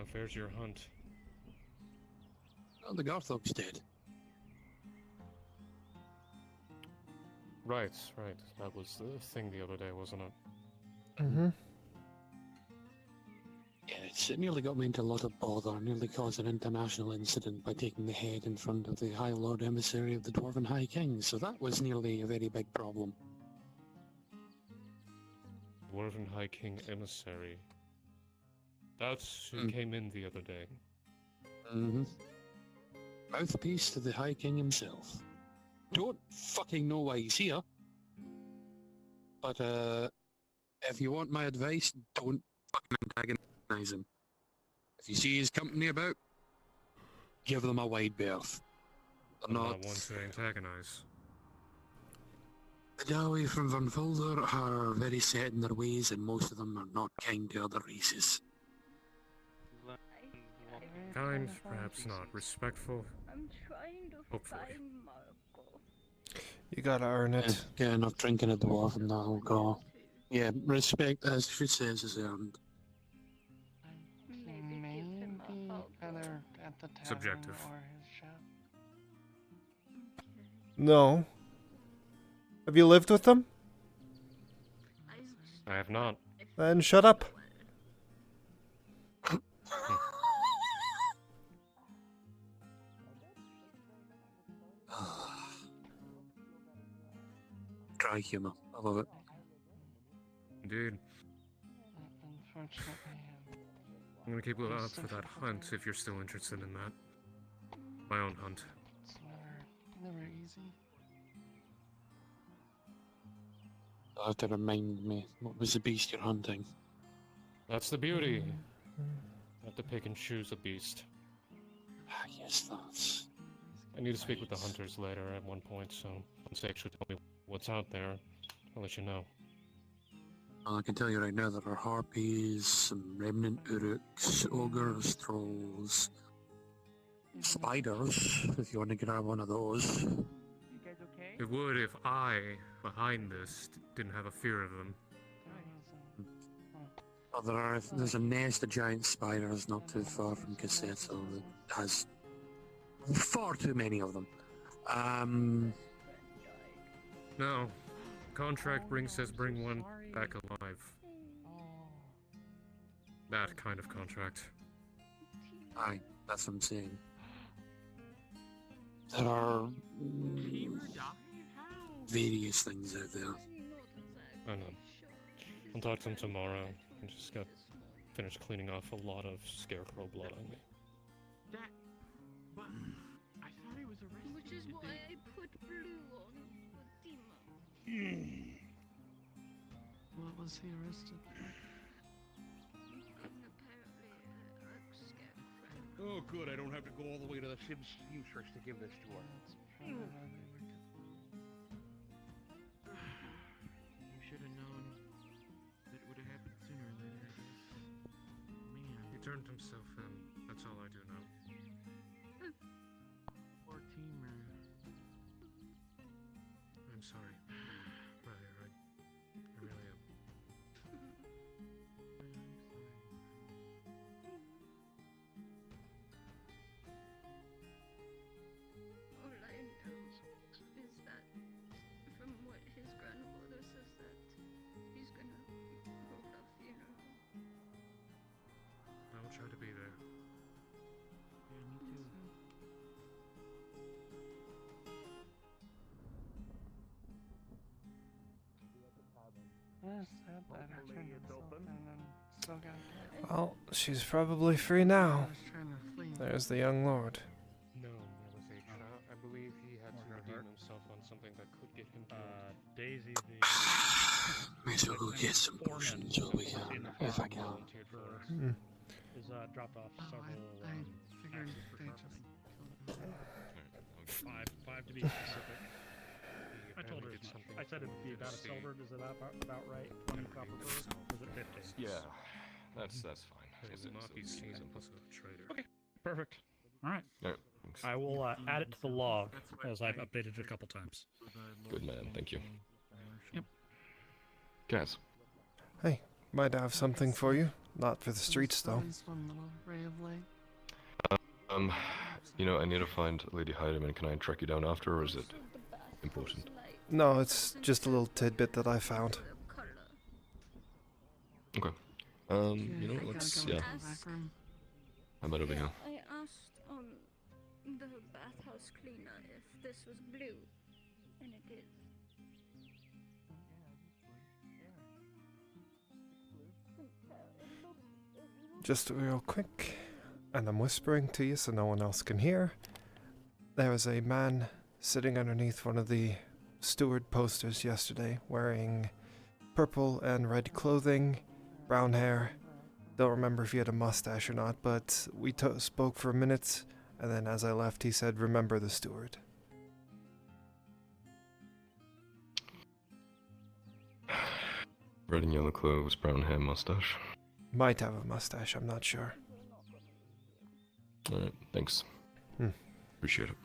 enough. There's your hunt. Oh, the Garthog's dead. Right. That was the thing the other day, wasn't it? Mm-hmm. Yes, it nearly got me into a lot of bother, nearly caused an international incident by taking the head in front of the High Lord Emissary of the Dwarven High King, so that was nearly a very big problem. Dwarven High King Emissary. That's who came in the other day. Mm-hmm. Mouthpiece to the High King himself. Don't fucking know why he's here. But, if you want my advice, don't fucking antagonize him. If you see his company about, give them a wide berth. I'm not one to antagonize. The Dawi from Van Fulder are very set in their ways, and most of them are not kind to other races. Kind, perhaps not. Respectful. I'm trying to Hopefully. find Marco. You gotta earn it. Get enough drinking at the wharf and that'll go. Yeah, respect, as she says, is earned. Maybe either at the tavern Subjective. or his shop. No. Have you lived with them? I have not. Then shut up. Dry humor. I love it. Indeed. Unfortunately, I'm gonna keep looking out for that hunt if you're still interested in that. My own hunt. it's never easy. You'll have to remind me, what was the beast you're hunting? That's the beauty. You have to pick and choose a beast. Ah, yes, that's... I need to speak with the hunters later at one point, so once they actually tell me what's out there, I'll let you know. Well, I can tell you right now there are harpies, some remnant uruks, ogres, trolls, spiders, if you want to grab one of those. You guys okay? It would if I, behind this, didn't have a fear of them. Well, there's a nest of giant spiders not too far from Cassetto that has far too many of them. No. Contract says bring one back alive. That kind of contract. Aye, that's what I'm saying. There are various things out there. I know. I'll talk to them tomorrow. I just got finished cleaning off a lot of scarecrow blood on me. That... But... I thought he was arrested. Which is why I put blue on Fatima. What was he arrested? Oh, good. I don't have to go all the way to the seamstress to give this to her. You should have known that it would have happened sooner or later. Man. He turned himself in. That's all I do know. Poor teamer. I'm sorry. Brother, I really am. All I know is that from what his grandmother says that he's gonna hold a funeral. I will try to be there. Yeah, me too. Yes, that I turned myself in and still got... Well, she's probably free now. I was trying to flee. There's the young lord. No, there was a trap. I believe he had to redeem himself on something that could get him killed. Daisy, May as well go get some potions so we can, if I can. is dropped off several. I figured they just... Five to be specific. I told her, I said it'd be about a silver. Is it about right? 20 copper per? Or is it 50? Yeah, that's fine. It will not be seen as a traitor. Okay, perfect. All right. Yeah, I will add it to the log as I've updated it a couple times. good man, thank you. Yep. Guys. Hey, might have something for you. Not for the streets, though. One little ray of I need to find Lady Heidemann. Can I track you down after, or is it important? No, it's just a little tidbit that I found. Okay. Let's, yeah. How about over here? I asked the bathhouse cleaner if this was blue, and it is. Just real quick, and I'm whispering to you so no one else can hear. There was a man sitting underneath one of the steward posters yesterday, wearing purple and red clothing, brown hair. Don't remember if he had a mustache or not, but we spoke for a minute, and then as I left, he said, "Remember the steward." Red and yellow clothes, brown hair, mustache. Might have a mustache, I'm not sure. Alright, thanks. Appreciate it.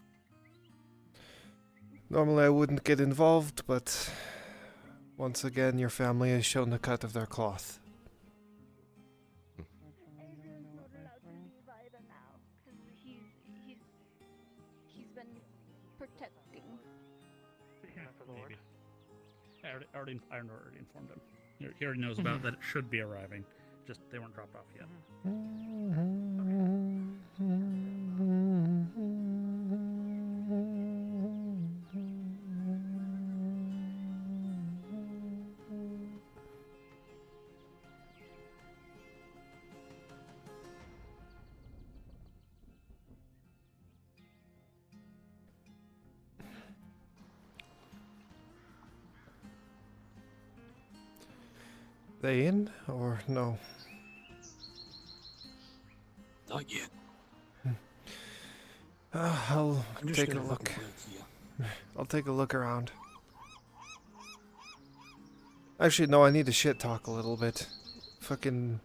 Normally I wouldn't get involved, but once again your family has shown the cut of their cloth. He's been protecting. Maybe. I already informed him. He already knows about that it should be arriving. Just they weren't dropped off yet. They in or no? Not yet. I'll I'm just take a gonna look. fucking wait here. I'll take a look around. Actually, no, I need to shit talk a little bit. Fucking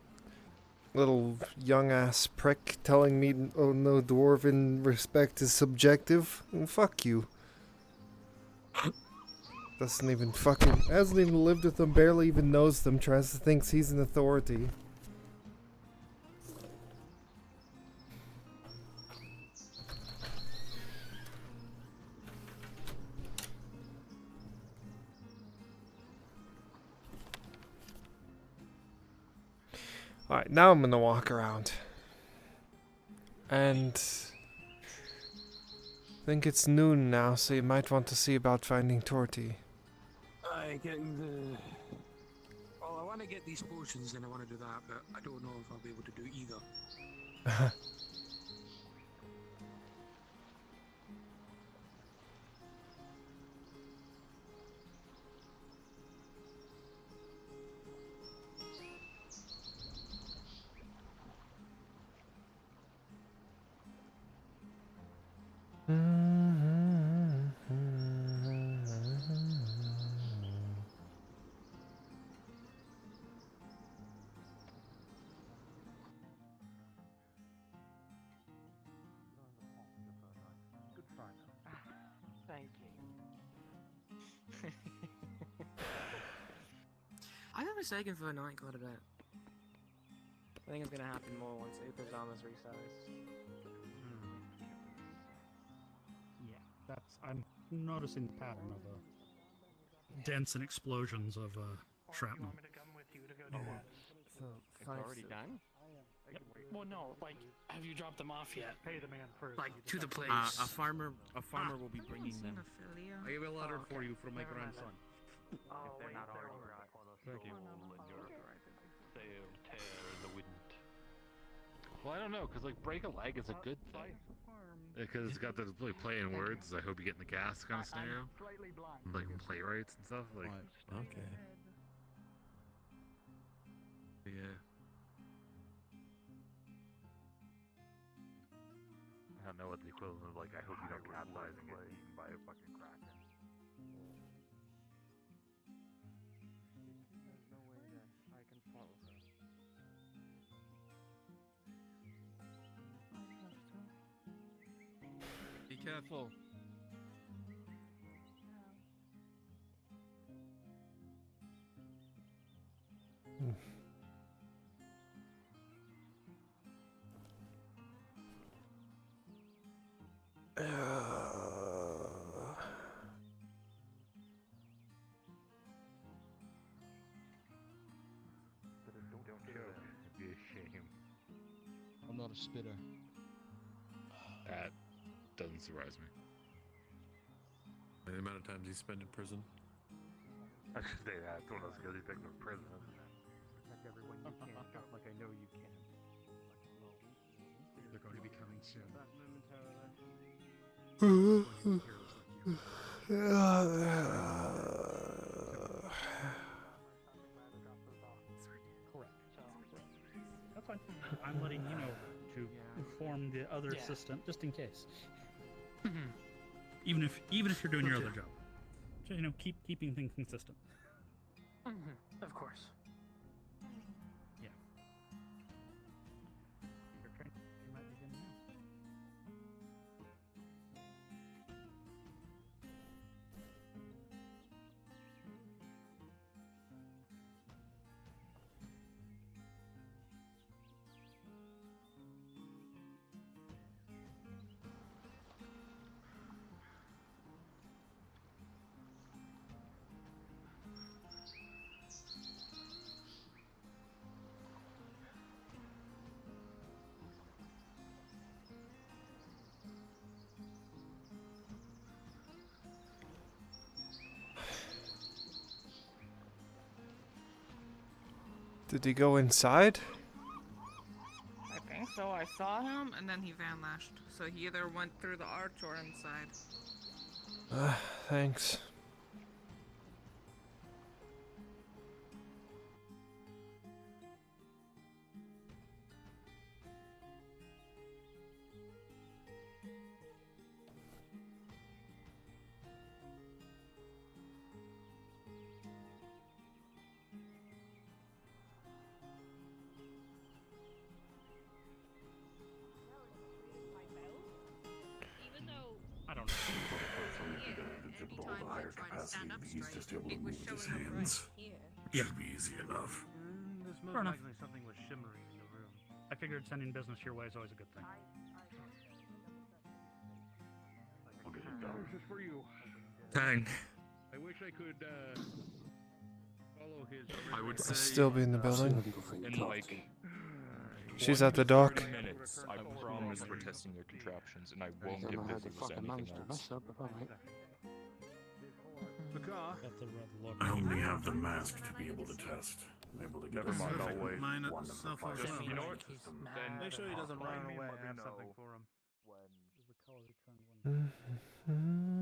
little young ass prick telling me, oh no, dwarven respect is subjective. Well, fuck you. Doesn't even fucking, hasn't even lived with them, barely even knows them, thinks he's an authority. Alright, now I'm gonna walk around. And I think it's noon now, so you might want to see about finding Torty. Getting the... Well, I want to get these potions and I want to do that, but I don't know if I'll be able to do either. Thank you. I've been mistaken for a night quite a bit. I think it's gonna happen more once Uber's armor's resized. Yeah, I'm noticing the pattern of dents and explosions of shrapnel. It's already done? Yep. Well, no, like, have you dropped them off yet? Pay the man first. Like to the place. A farmer will be bringing them. I have a letter for you from my grandson. If they're not already right. Thank you. Well, I don't know, because, like, break a leg is a good thing. Because it's got the like play in words. I hope you get in the gas kind of scenario. Like playwrights and stuff. Like, okay. Yeah. I don't know what the equivalent of, like, I hope you don't capsize and get eaten by a fucking kraken. There's no way that I can follow her. Be careful. shame. I'm not a spitter. That doesn't surprise me. The amount of times he spent in prison. I should say that. It's one of those guilty things in prison. Protect everyone you can, just like I know you can. They're going to be coming soon. That momentarily. Correct. That's fine. I'm letting you know to inform the other assistant, just in case. even if you're doing your other job, so, keeping things consistent. Of course. Yeah. Your turn. You might begin now. Did he go inside? I think so. I saw him and then he vanished. So he either went through the arch or inside. Thanks. I don't know. Anytime I try to stand up straight, it was showing up right here. Should be easy enough. There's Fair most enough. likely something was shimmering in the room. I figured sending business your way is always a good thing. This is for you. Dang. I wish I could follow his. I would I'll say still be in the building. In like She's at the dock. 30 minutes, I promise we're testing your contraptions, and I won't give business anything else. I only have the mask to be able to test. I'm able to get Never mind, I'll perfect wait. one of the Self five Just, you know what? systems. Then Make sure he doesn't run let me away. I have know something for him. when The color returned one.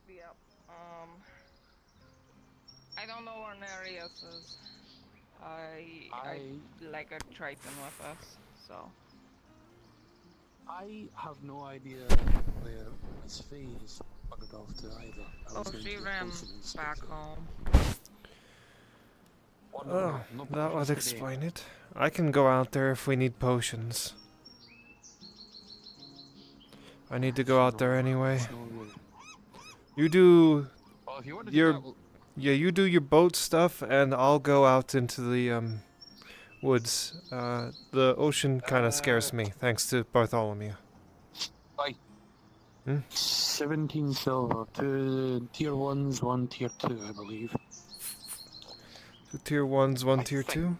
Yep. I don't know where Nereus is. I like a Triton with us, so. I have no idea where Miss Faye is buggered off to either. I Oh, was going she to ran potion and stuff, back so- home. Oh, no that would potions today. explain it. I can go out there if we need potions. I need to go out there anyway. You do Well, if you want to do your that, we'll- yeah, you do your boat stuff, and I'll go out into the woods. The ocean kind of scares me, thanks to Bartholomew. Bye. 17 Hmm? silver, 2 tier 1s, 1 tier 2, I believe. 2 tier 1s, 1 tier 2?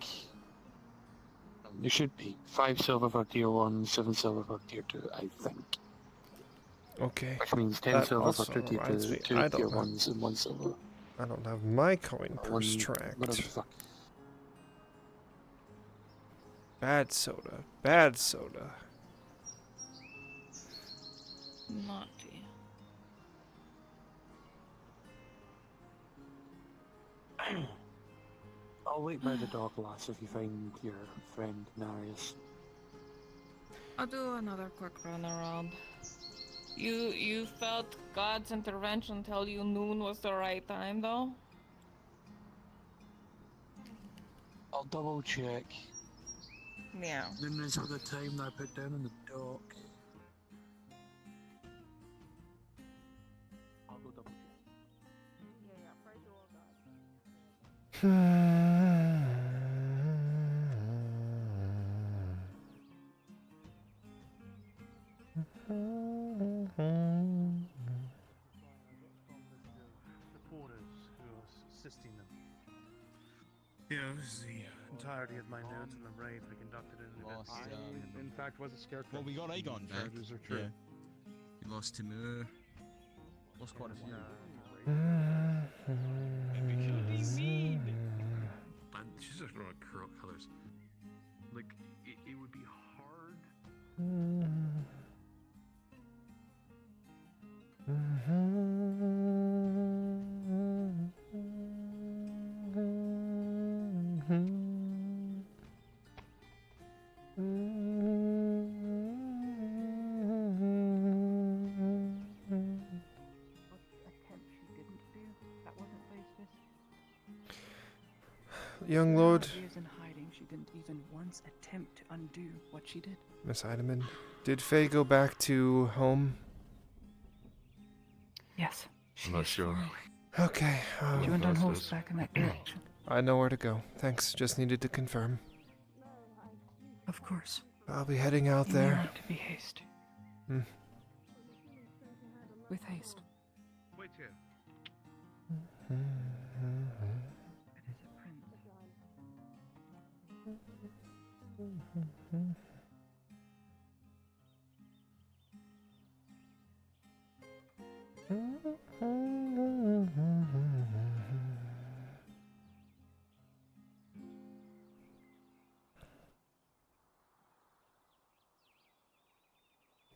There should be 5 silver for tier 1, 7 silver for tier 2, I think. Okay. Which means 10 That silver for also 2 tier reminds 2, me, 2 I tier don't have- 1s, and 1 silver. I don't have my coin Or purse one- tracked. whatever the fuck. Bad soda. Bad soda. Naughty. I'll wait by the dock, lass, if you find your friend Narius. I'll do another quick run around. You felt God's intervention tell you noon was the right time, though? I'll double check. Yeah. Noon is the time that I put down on the dock. I'll go double check. Supporters who are assisting them. Yes, the entirety of my notes on the raid we conducted in in fact, was a scarecrow. Well, we got Aegon back. Charges are true. Yeah. We lost Timur. Lost quite a few. But she's just throwing colors. Like, it would be hard. Attempt she didn't do. That wasn't racist. Young Lord, Years in hiding, she didn't even once attempt to undo what she did. Miss Heidemann, did Faye go back to home? Yes. I'm not sure. Okay. She went on horseback in that direction. I know where to go. Thanks. Just needed to confirm. Of course. I'll be heading out You may there. want to be hasty. With haste. Wait here. It is a prince.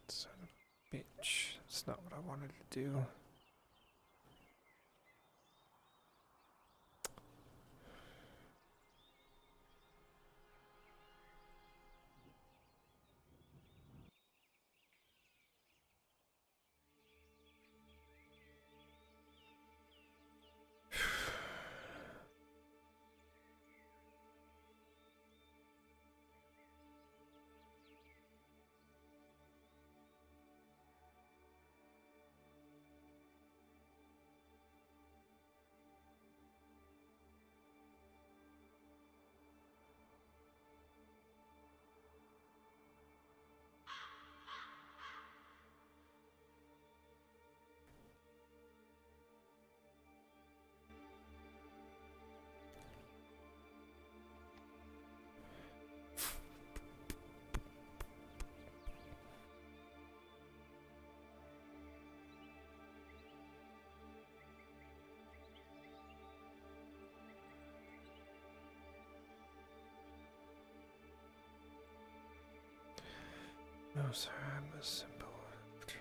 Son of a bitch. That's not what I wanted to do. No, sir, I'm a simple trader.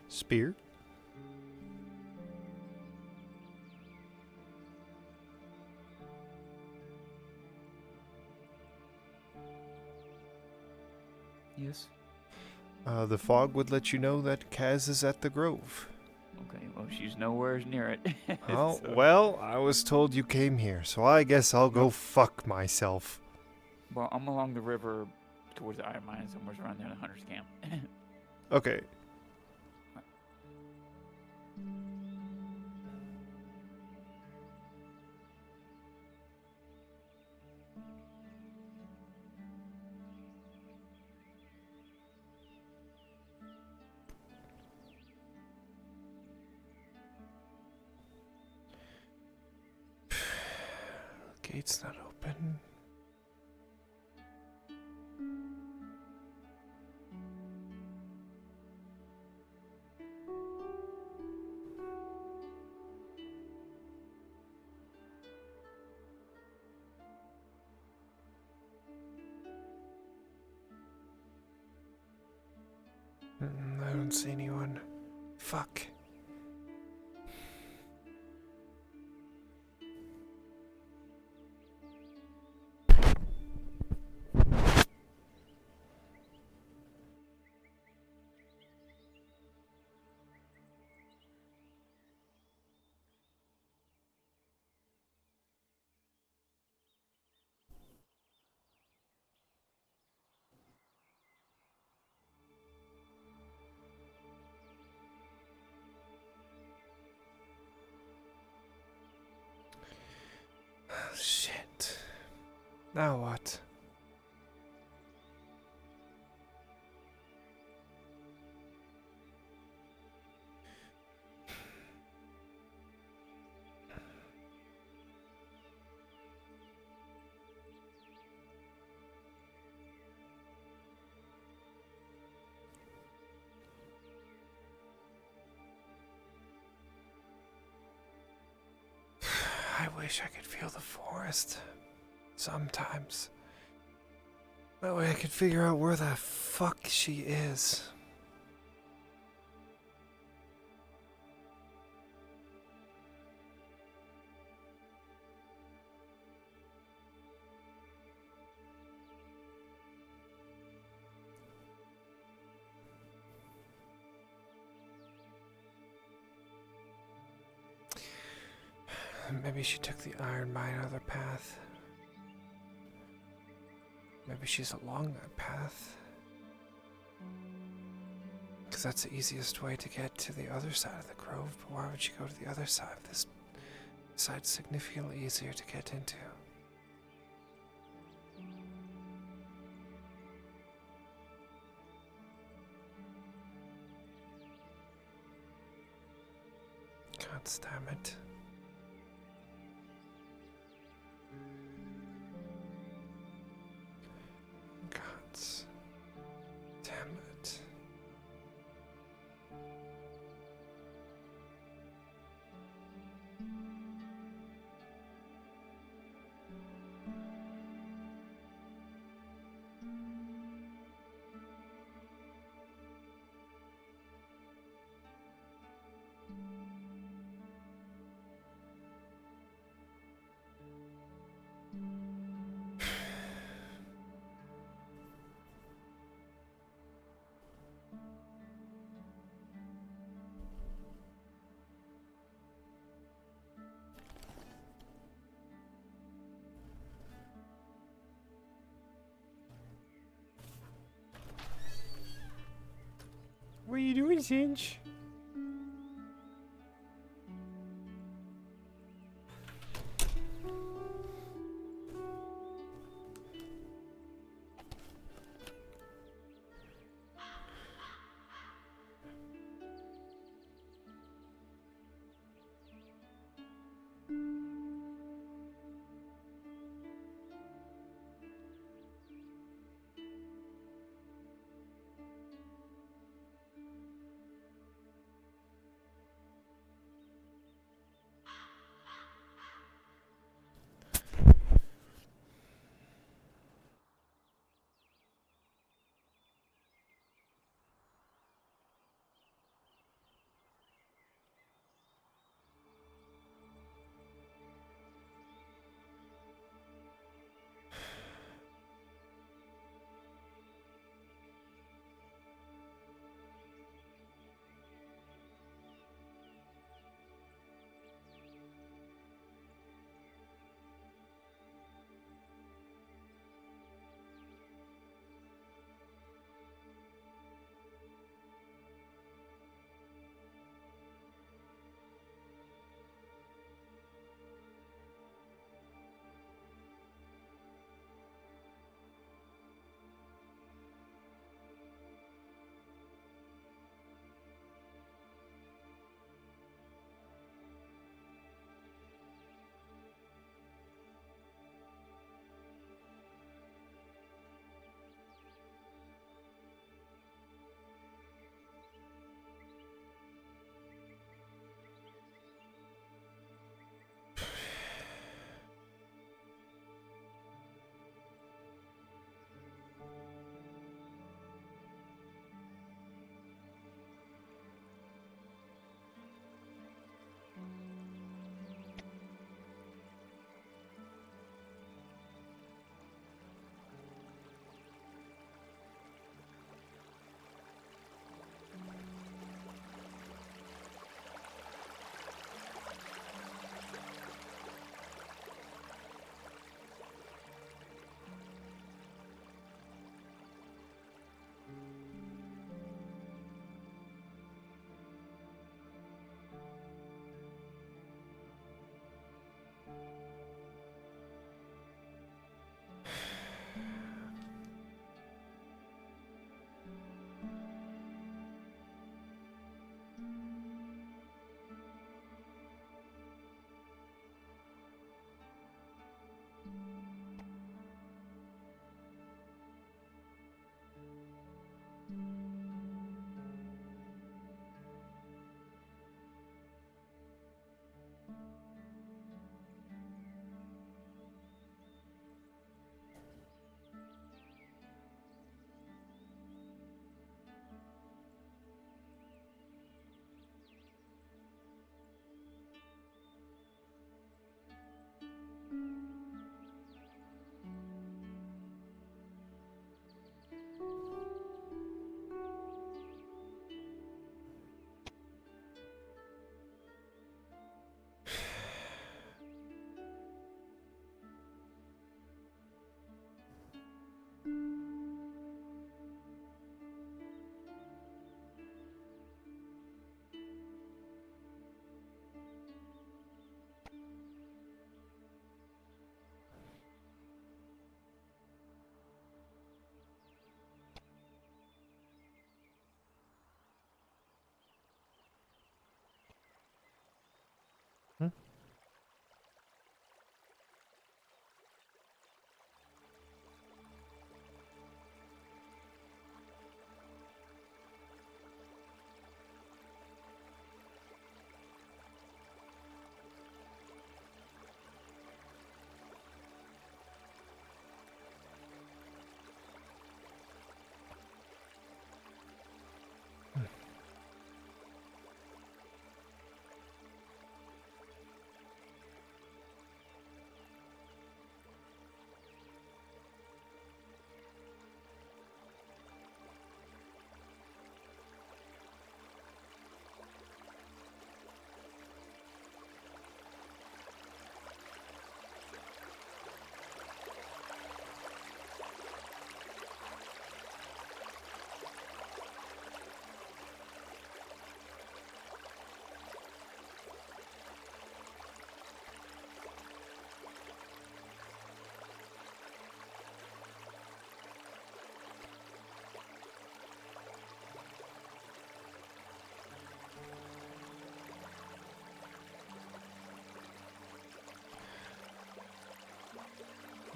Spear? Yes. The fog would let you know that Kaz is at the Grove. Okay, well, she's nowhere near it. Oh, So- well, I was told you came here, so I guess I'll go fuck myself. Well, I'm along the river towards the iron mine, somewhere around there in the hunter's camp. Okay. Gate's not open. I don't see anyone. Fuck. Shit. Now what? I wish I could feel the forest. Sometimes. That way I could figure out where the fuck she is. Maybe she took the iron mine other path. Maybe she's along that path. Because that's the easiest way to get to the other side of the grove, but why would she go to the other side? This side's significantly easier to get into. God damn it. Gods. Damn it. What are you doing, Singe?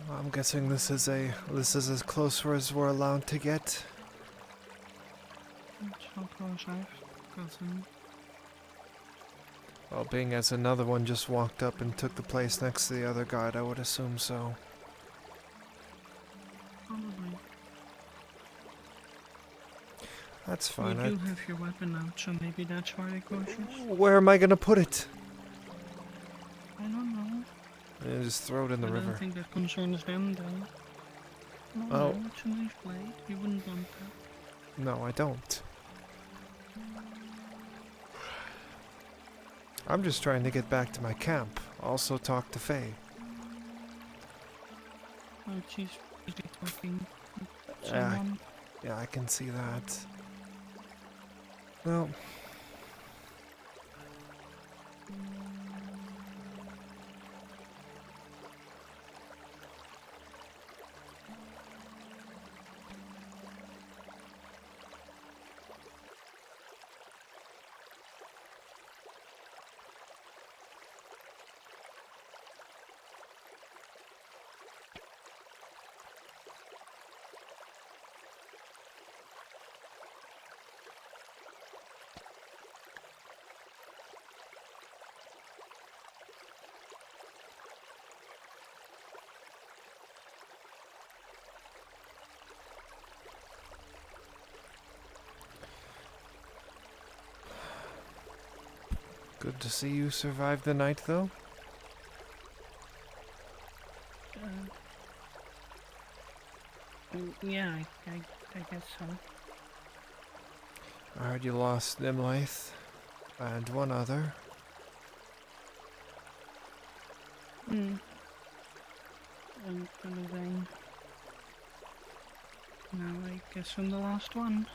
I'm guessing this is as close as we're allowed to get. That's how close I've gotten. Well, being as another one just walked up and took the place next to the other guard, I would assume so. Probably. That's fine. You do have your weapon out, so maybe that's why they're cautious. Where am I gonna put it? I don't know. Yeah, just throw it in the I river. don't think that concerns them, though. No, Oh. no, it's a nice blade. You wouldn't want that. No, I don't. I'm just trying to get back to my camp. Also talk to Faye. Oh, she's busy talking with Yeah, someone. yeah, I can see that. Well, good to see you survived the night, though. Yeah, I guess so. I heard you lost Nimlaith and one other. And then now I guess I'm the last one.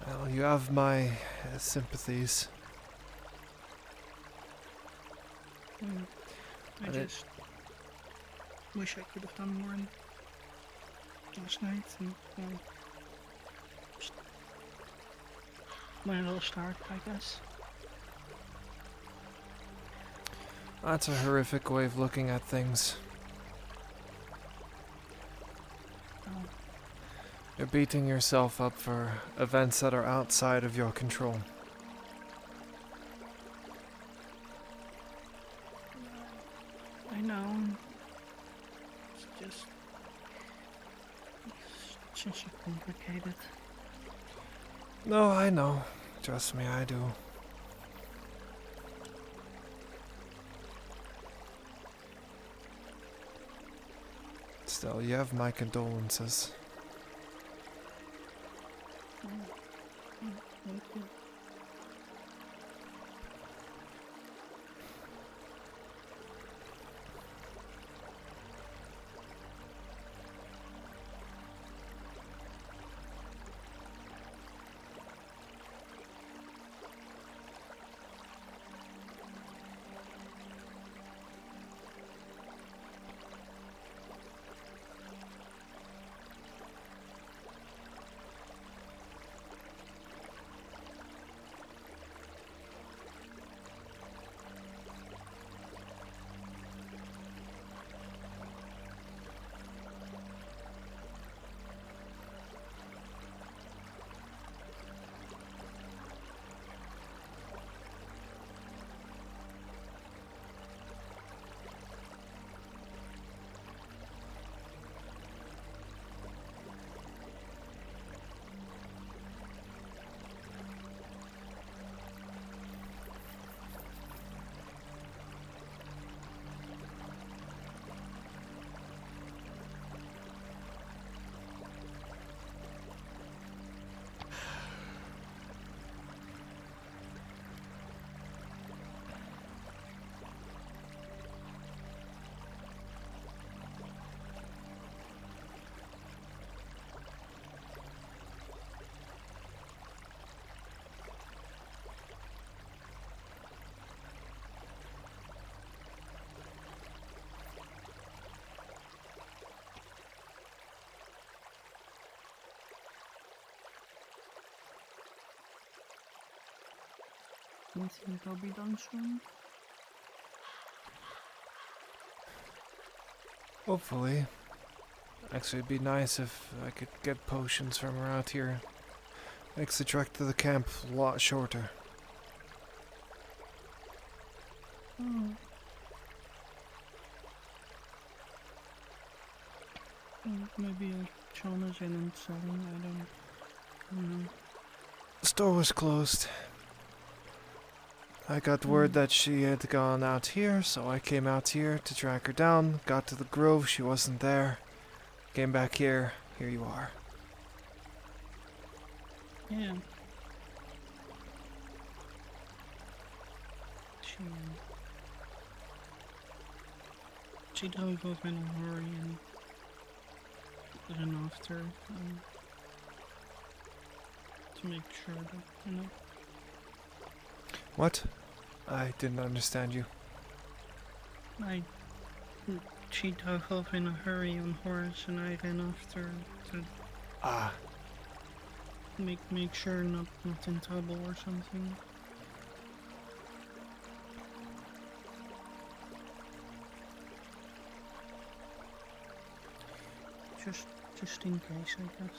Well, you have my sympathies. I But it- just wish I could have done more last night and just when it all started, I guess. That's a horrific way of looking at things. Oh. You're beating yourself up for events that are outside of your control. I know. It's just so complicated. No, I know. Trust me, I do. Still, you have my condolences. Thank you. you think they'll be done soon? Hopefully. Actually, it'd be nice if I could get potions from around here. Makes the trek to the camp a lot shorter. Oh. Well, maybe Shauna's in and selling. I don't know. The store was closed. I got word that she had gone out here, so I came out here to track her down. Got to the grove, she wasn't there. Came back here, here you are. Yeah. She drove off in a hurry and ran after to make sure that, you know. What? I didn't understand you. She drove off in a hurry on horse and I ran after to make sure not in trouble or something. Just in case, I guess.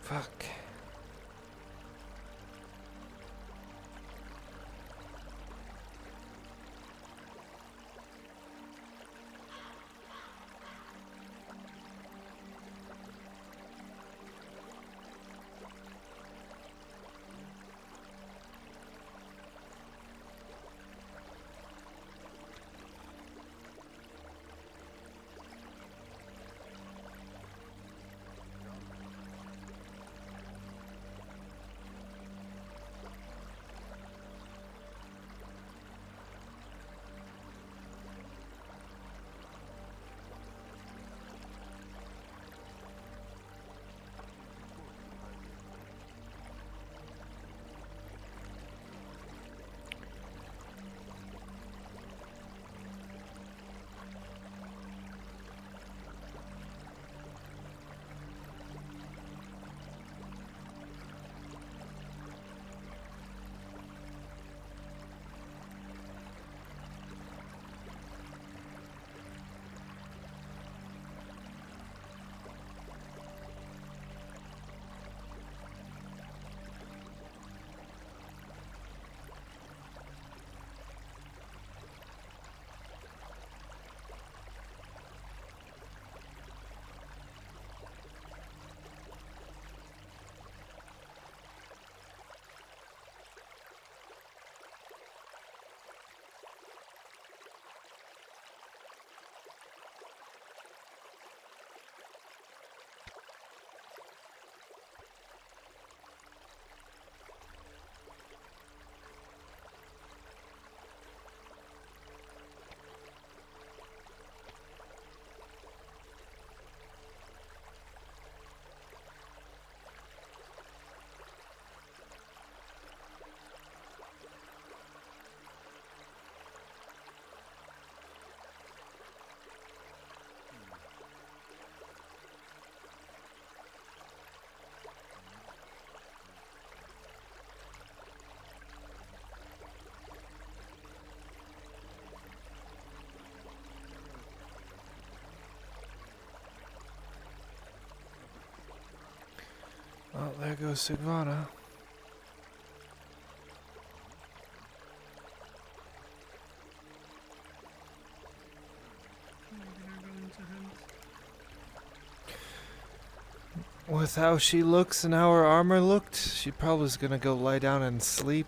Fuck. Well, there goes Sigvana. With how she looks and how her armor looked, she probably is gonna go lie down and sleep.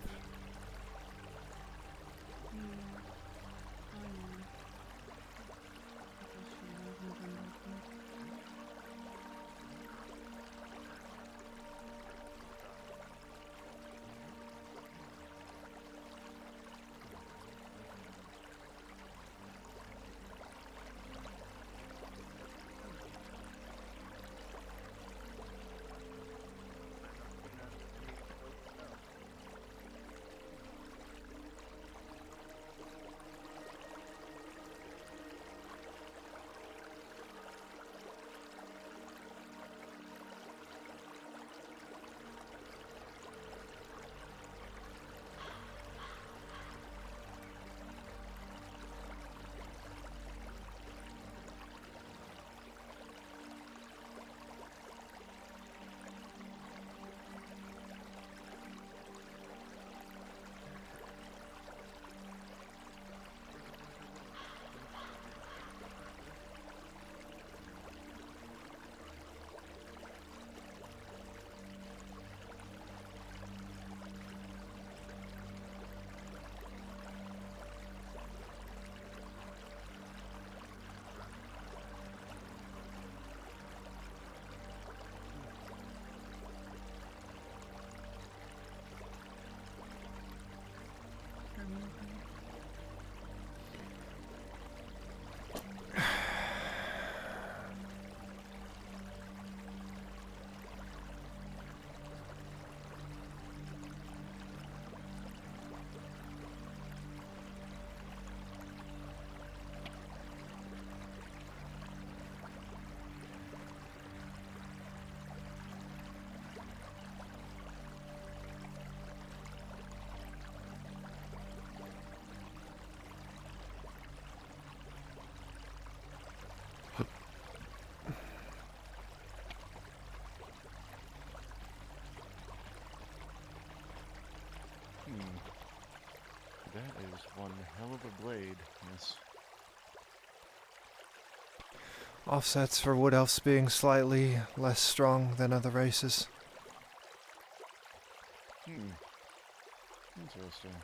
That is one hell of a blade, miss. Offsets for wood elves being slightly less strong than other races. Interesting.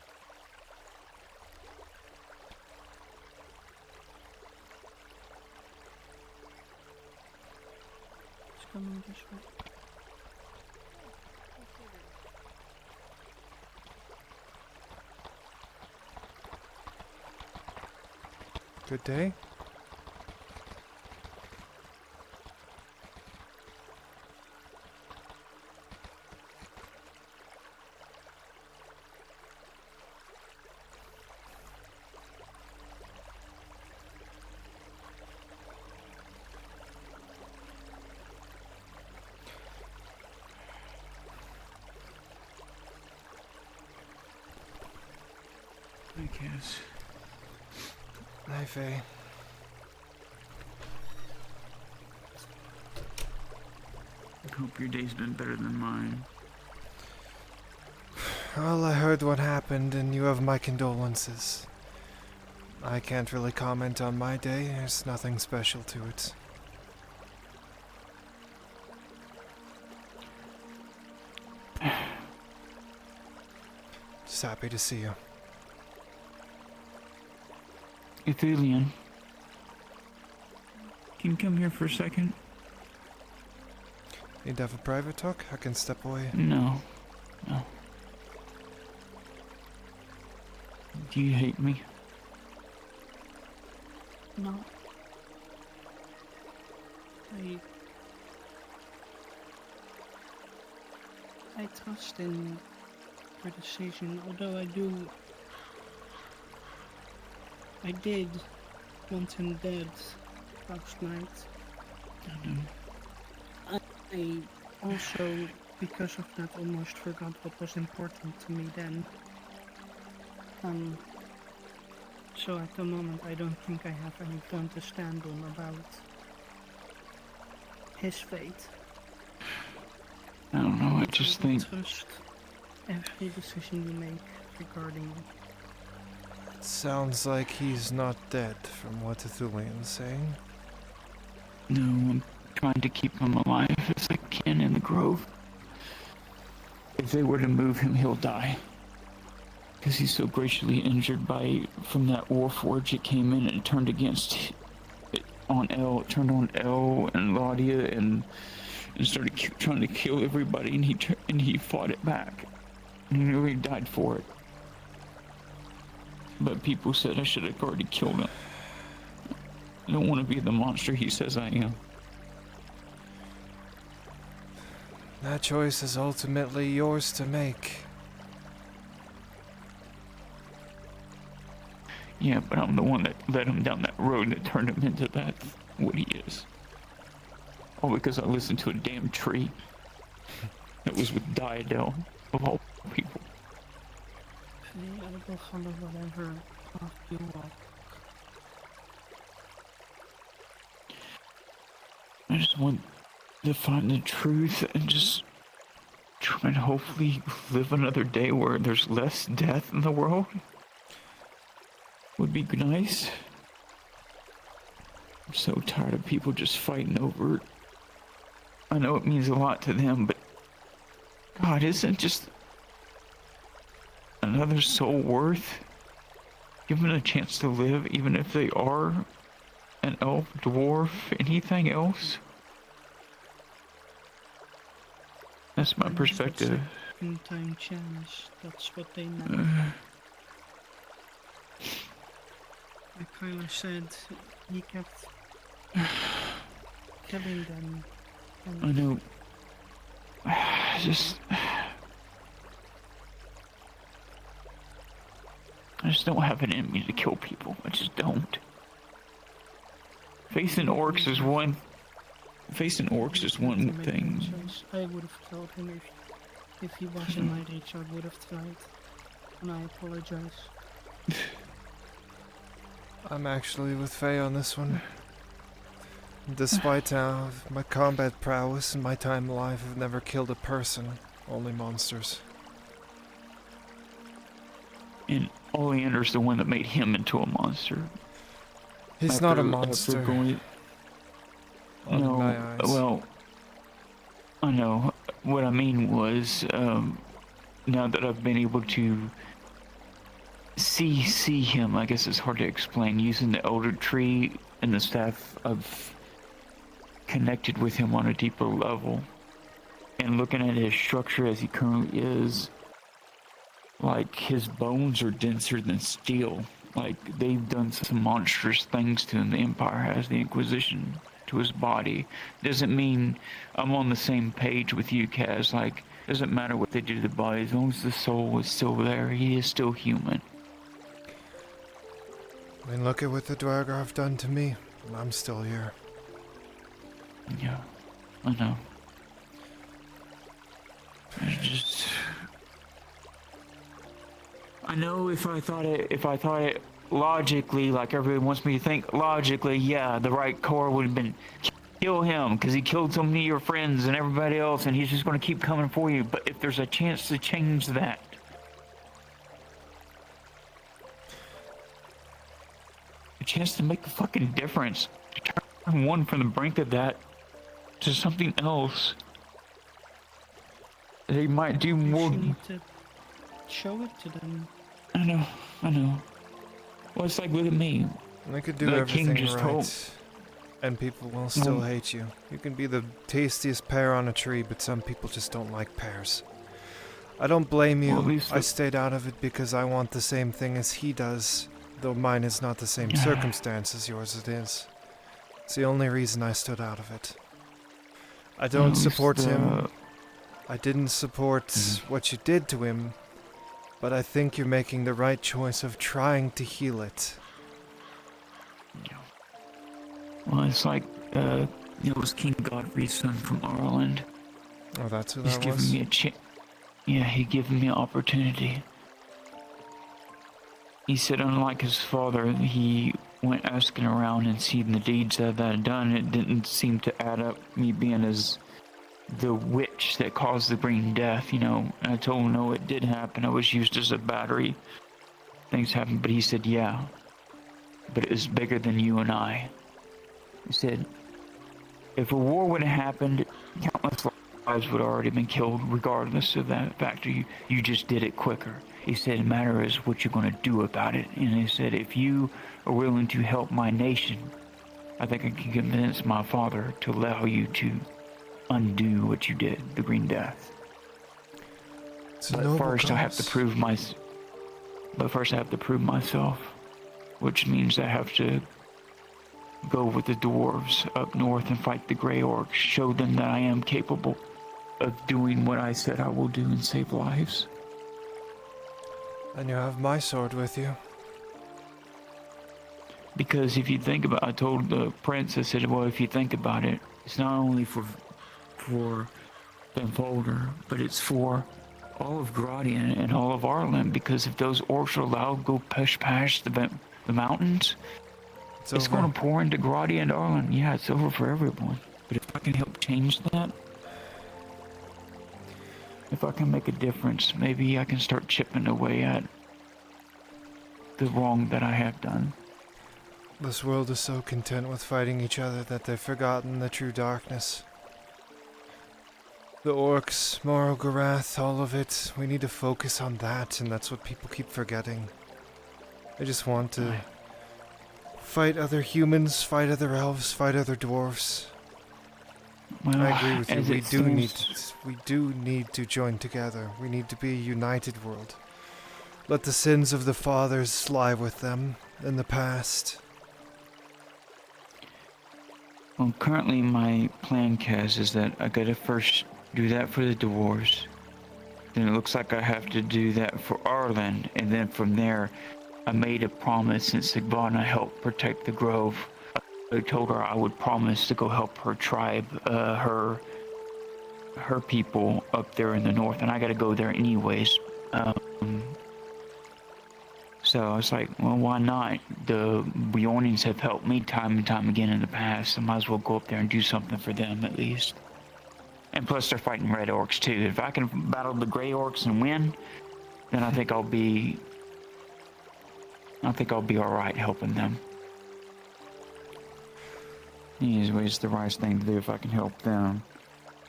It's coming this way. Good day. I guess. Hi, Faye. I hope your day's been better than mine. Well, I heard what happened, and you have my condolences. I can't really comment on my day. There's nothing special to it. Just happy to see you. Ethelian. Can you come here for a second? Need to have a private talk? I can step away. No. No. Do you hate me? No. I trust in your decision, although I did want him dead last night. I also, because of that, almost forgot what was important to me then. So at the moment I don't think I have any ground to stand on about his fate. I don't know, I just think... Trust every decision you make regarding me. It sounds like he's not dead, from what Ethelian's saying. No, I'm trying to keep him alive as I can in the grove. If they were to move him, he'll die. Because he's so graciously injured from that warforge. It came in and it turned against on El. It turned on El and Laudia and started trying to kill everybody. And he fought it back. And he nearly died for it. But people said I should have already killed him. I don't want to be the monster he says I am. That choice is ultimately yours to make. Yeah, but I'm the one that led him down that road that turned him into what he is. All because I listened to a damn tree that was with Diadel, of all people. I will follow whatever path you walk. I just want to find the truth and just try and hopefully live another day where there's less death in the world. Would be nice. I'm so tired of people just fighting over it. I know it means a lot to them, but God, isn't just another soul worth given a chance to live, even if they are an elf, dwarf, anything else? That's my perspective. Second time chance, that's what they meant. Like Kyla said, he kept killing them. I know. I just don't have it in me to kill people. I just don't. Facing orcs is one thing. I would have killed him if he was in my reach. I would have tried, and I apologize. I'm actually with Faye on this one. Despite my combat prowess and my time alive, I've never killed a person, only monsters. And Oleander's the one that made him into a monster. He's not a monster. Not in my eyes. Well, I know. What I mean was, now that I've been able to see him, I guess it's hard to explain, using the elder tree and the staff, I've connected with him on a deeper level. And looking at his structure as he currently is, like, his bones are denser than steel. Like, they've done some monstrous things to him. The Empire has, the Inquisition, to his body. Doesn't mean I'm on the same page with you, Kaz. Like, doesn't matter what they do to the body. As long as the soul is still there, he is still human. I mean, look at what the Dwargar have done to me. I'm still here. Yeah, I know. I know if I thought it logically, like everyone wants me to think logically, yeah, the right core would have been kill him because he killed so many of your friends and everybody else, and he's just going to keep coming for you. But if there's a chance to change that, a chance to make a fucking difference, to turn one from the brink of that to something else, they might do more. You need to show it to them. I know. Well, it's like, look at me. I could do The everything king just right, told- and people will still hate you. You can be the tastiest pear on a tree, but some people just don't like pears. I don't blame you. Well, at least I stayed out of it because I want the same thing as he does, though mine is not the same circumstance as yours it is. It's the only reason I stood out of it. I don't support him. I didn't support what you did to him, but I think you're making the right choice of trying to heal it. Well, it's like, it was King Godfrey's son from Ireland. Oh, that's who He's that given was? me a chance. Yeah, he given me an opportunity. He said, unlike his father, he went asking around and seeing the deeds that I'd done. It didn't seem to add up, me being as the witch that caused the Green Death, And I told him, no, it did happen. I was used as a battery. Things happened, but he said, yeah. But it was bigger than you and I. He said, if a war would have happened, countless lives would have already been killed, regardless of that factor. You just did it quicker. He said, the matter is what you're going to do about it. And he said, if you are willing to help my nation, I think I can convince my father to allow you to undo what you did, the Green Death. But first I have to prove myself, which means I have to go with the dwarves up north and fight the Grey Orcs, show them that I am capable of doing what I said I will do and save lives. And you have my sword with you. Because if you think about it, I told the prince, I said, well, if you think about it, it's not only for Benfolder, but it's for all of Gradian and all of Ireland, because if those orcs are allowed to go push past the mountains, it's going to pour into Gradian and Ireland. Yeah, it's over for everyone. But if I can help change that, if I can make a difference, maybe I can start chipping away at the wrong that I have done. This world is so content with fighting each other that they've forgotten the true darkness. The orcs, Morogarath, all of it, we need to focus on that, and that's what people keep forgetting. They just want to fight other humans, fight other elves, fight other dwarves. Well, I agree with you. as We it do need to join together. We need to be a united world. Let the sins of the fathers lie with them in the past. Well, currently my plan, Kaz, is that I gotta first do that for the dwarves. Then it looks like I have to do that for Ireland, and then from there, I made a promise since Sigvana helped protect the grove. I told her I would promise to go help her tribe, her people up there in the north, and I gotta go there anyways. So I was like, well, why not? The Bjornings have helped me time and time again in the past. I might as well go up there and do something for them at least. And plus they're fighting red orcs too. If I can battle the gray orcs and win, then I think I'll be I think I'll be alright helping them. Anyway, it's the right thing to do if I can help them.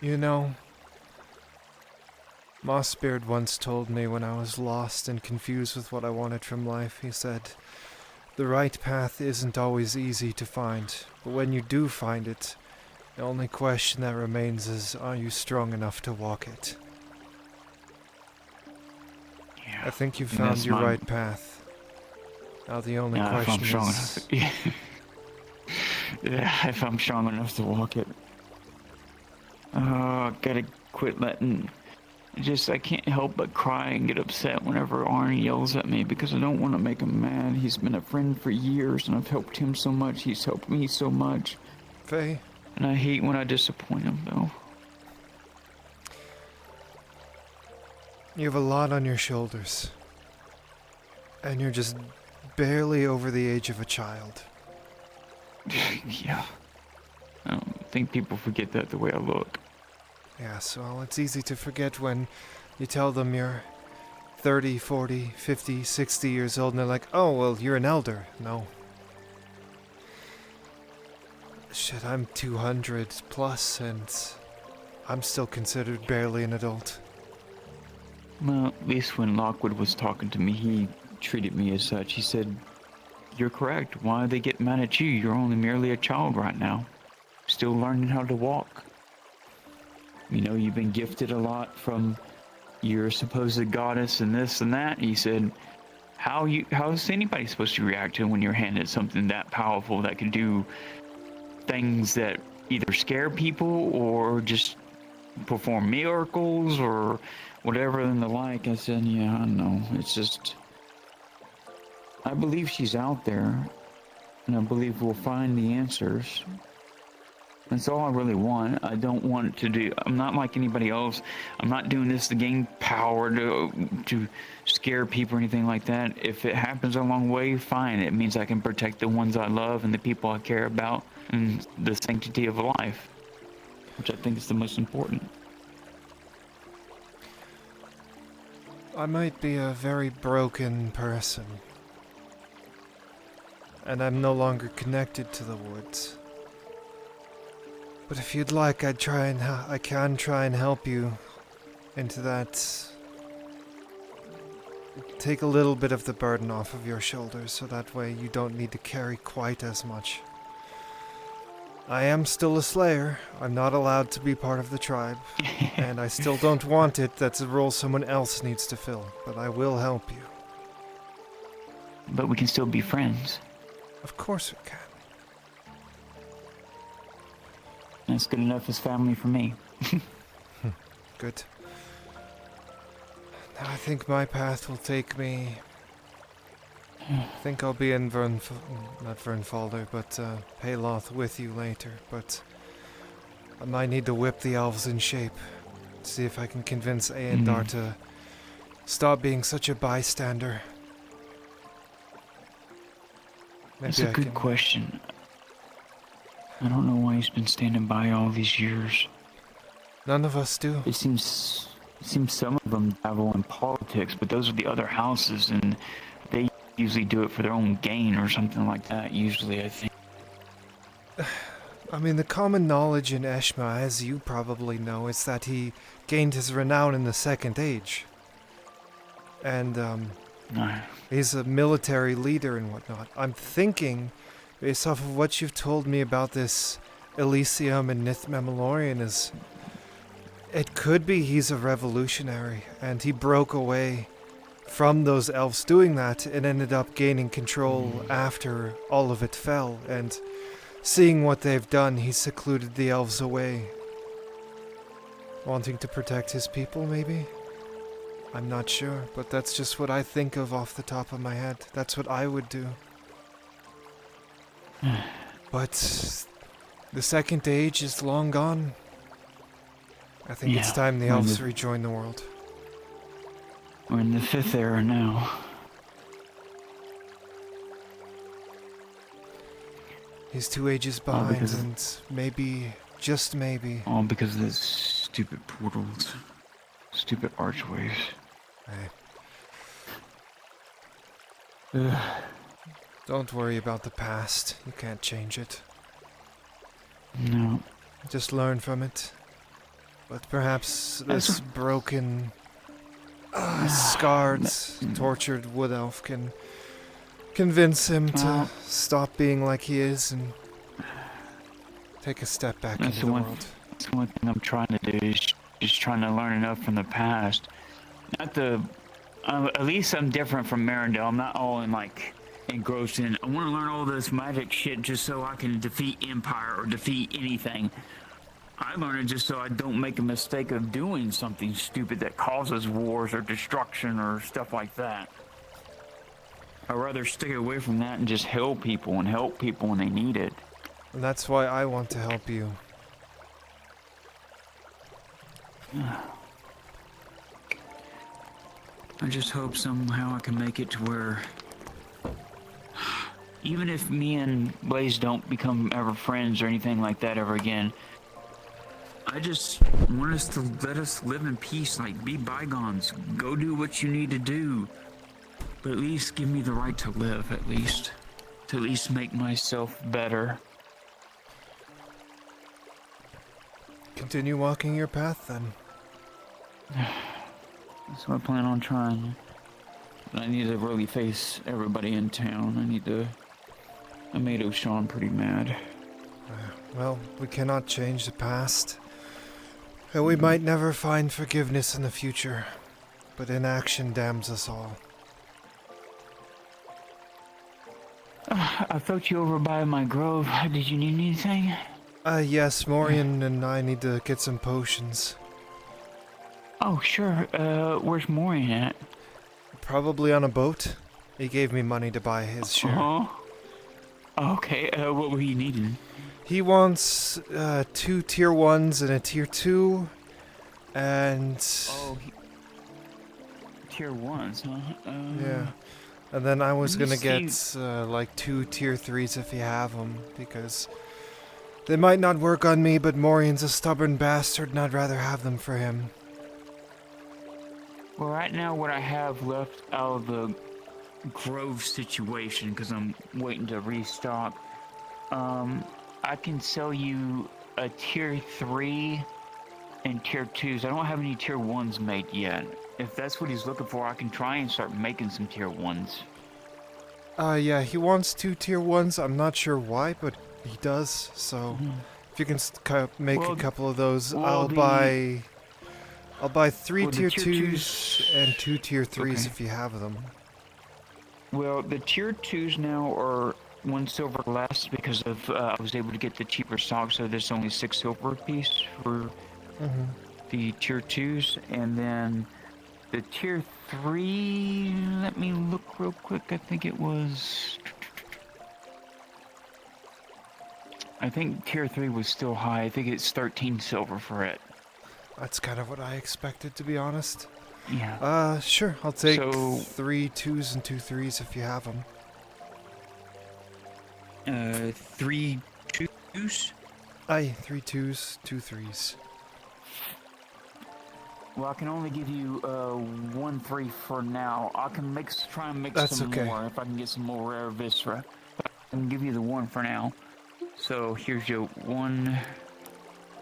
You know, Mossbeard once told me when I was lost and confused with what I wanted from life, he said, the right path isn't always easy to find, but when you do find it, the only question that remains is, are you strong enough to walk it? Yeah, I think you and found that's your my- right path. Now the only if I'm question strong is... enough. Yeah, if I'm strong enough to walk it. I gotta quit letting... I can't help but cry and get upset whenever Arnie yells at me because I don't want to make him mad. He's been a friend for years and I've helped him so much. He's helped me so much. Faye? And I hate when I disappoint him, though. You have a lot on your shoulders. And you're just barely over the age of a child. Yeah. I don't think people forget that the way I look. Yes, well, it's easy to forget when you tell them you're 30, 40, 50, 60 years old and they're like, oh, well, you're an elder. No. Shit, I'm 200 plus and I'm still considered barely an adult. Well, at least when Lockwood was talking to me, he treated me as such. He said, you're correct. Why they get mad at you? You're only merely a child right now. Still learning how to walk. You know, you've been gifted a lot from your supposed goddess and this and that. He said, how is anybody supposed to react to when you're handed something that powerful that can do things that either scare people or just perform miracles or whatever and the like? I said, yeah, I know. It's just... I believe she's out there, and I believe we'll find the answers. That's all I really want. I don't want to do... I'm not like anybody else. I'm not doing this to gain power, to scare people or anything like that. If it happens along the way, fine. It means I can protect the ones I love and the people I care about and the sanctity of life, which I think is the most important. I might be a very broken person. And I'm no longer connected to the woods. But if you'd like, I can try and help you into that. Take a little bit of the burden off of your shoulders, so that way you don't need to carry quite as much. I am still a slayer. I'm not allowed to be part of the tribe. And I still don't want it. That's a role someone else needs to fill. But I will help you. But we can still be friends. Of course we can. That's good enough as family for me. Good. Now I think my path will take me... I think I'll be in not Vernfalder, but Payloth with you later, but I might need to whip the elves in shape. See if I can convince Aendar to stop being such a bystander. That's a good question. I don't know why he's been standing by all these years. None of us do. It seems some of them dabble in politics, but those are the other houses, and they usually do it for their own gain or something like that, usually, I think. I mean, the common knowledge in Eshma, as you probably know, is that he gained his renown in the Second Age. And, he's a military leader and whatnot. I'm thinking, based off of what you've told me about this Elysium and Nith Memorian, is... It could be he's a revolutionary, and he broke away from those elves doing that and ended up gaining control after all of it fell, and seeing what they've done, he secluded the elves away. Wanting to protect his people, maybe? I'm not sure, but that's just what I think of off the top of my head. That's what I would do. But the Second Age is long gone. I think it's time the elves rejoin the world. We're in the 5th era now. He's 2 ages behind, and maybe, just maybe... All because of those stupid portals. Stupid archways. Hey. Don't worry about the past. You can't change it. No. Just learn from it. But perhaps this broken, scarred, tortured wood elf can convince him to stop being like he is and take a step back into the world. That's the one thing I'm trying to do is just trying to learn enough from the past. Not the... at least I'm different from Marindale. I'm not all engrossed in... I want to learn all this magic shit just so I can defeat Empire or defeat anything. I learn it just so I don't make a mistake of doing something stupid that causes wars or destruction or stuff like that. I'd rather stay away from that and just help people when they need it. And that's why I want to help you. I just hope somehow I can make it to where... Even if me and Blaze don't become ever friends or anything like that ever again, I just want us to let us live in peace, be bygones. Go do what you need to do. But at least give me the right to live, at least. To at least make myself better. Continue walking your path, then. That's what I plan on trying. But I need to really face everybody in town. I made O'Shawn pretty mad. Well, we cannot change the past. And we might never find forgiveness in the future. But inaction damns us all. I felt you over by my grove. Did you need anything? Yes, Morian and I need to get some potions. Oh, sure. Where's Morian at? Probably on a boat. He gave me money to buy his share. Okay, what were you needing? He wants 2 tier 1s and a tier 2, and... tier 1s, huh? Yeah. And then I was gonna get 2 tier 3s if you have them, because they might not work on me, but Morian's a stubborn bastard and I'd rather have them for him. Well, right now what I have left out of the grove situation, because I'm waiting to restock, I can sell you a tier 3 and tier 2s. I don't have any tier 1s made yet. If that's what he's looking for, I can try and start making some tier 1s. Yeah, he wants 2 tier 1s. I'm not sure why, but he does. So, if you can make a couple of those, I'll buy 3 tier 2s and 2 tier 3s if you have them. Well, the tier 2s now are 1 silver less because of I was able to get the cheaper stock, so there's only 6 silver a piece for the tier 2s, and then the tier 3, let me look real quick, I think tier 3 was still high. I think it's 13 silver for it. That's kind of what I expected, to be honest. Yeah. Sure, I'll take 3 2s and 2 3s if you have them. 3 2s? Aye, 3 2s, 2 3s. Well, I can only give you 1 3 for now. I can try and mix That's some okay. more if I can get some more rare viscera. But I can give you the 1 for now. So here's your 1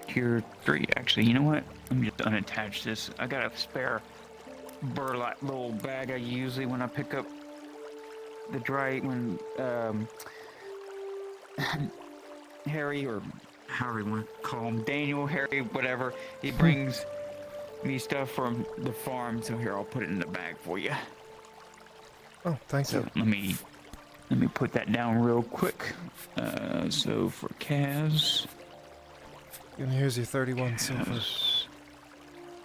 tier 3. Actually, you know what? Let me just unattach this. I got a spare burlap little bag I usually when I pick up the dry when Harry, or however you want to call him, Daniel, Harry, whatever, he brings me stuff from the farm. So here, I'll put it in the bag for you. Oh, thanks. So let me put that down real quick. So for Kaz. And here's your 31 silver.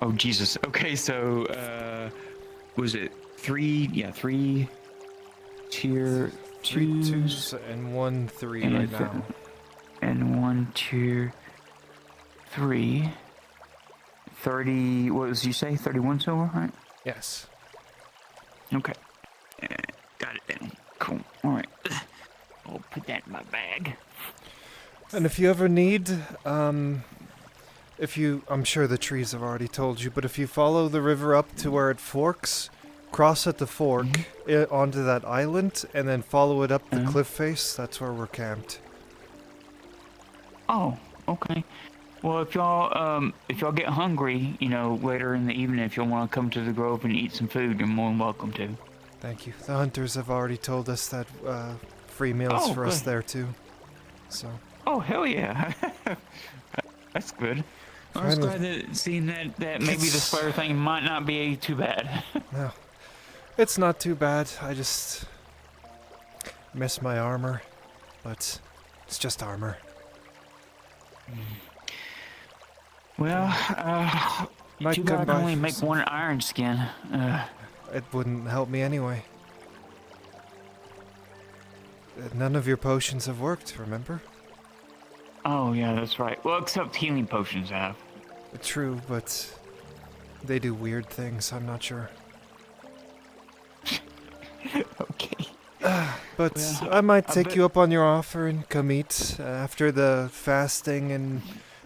Oh Jesus. Okay, so was it 3? Yeah, 3 tier 2s and 1 3 right now. And 1 tier 3. 30. What was you say? 31 silver, right? Yes. Okay. Got it down. Cool. All right. I'll put that in my bag. And if you ever need, I'm sure the trees have already told you, but if you follow the river up to where it forks, cross at the fork onto that island, and then follow it up the cliff face. That's where we're camped. Oh, okay. Well, if y'all get hungry, you know, later in the evening, if y'all want to come to the grove and eat some food, you're more than welcome to. Thank you. The hunters have already told us that free meals for us good. there too. So. Oh, hell yeah. That's good. I was glad that seeing that maybe the Slayer thing might not be too bad. No. It's not too bad. I just miss my armor. But it's just armor. Well, too bad I can only make one iron skin. It wouldn't help me anyway. None of your potions have worked, remember? Oh, yeah, that's right. Well, except healing potions have. True, but they do weird things, I'm not sure. Okay. But well, I might take you up on your offer and come eat after the fasting and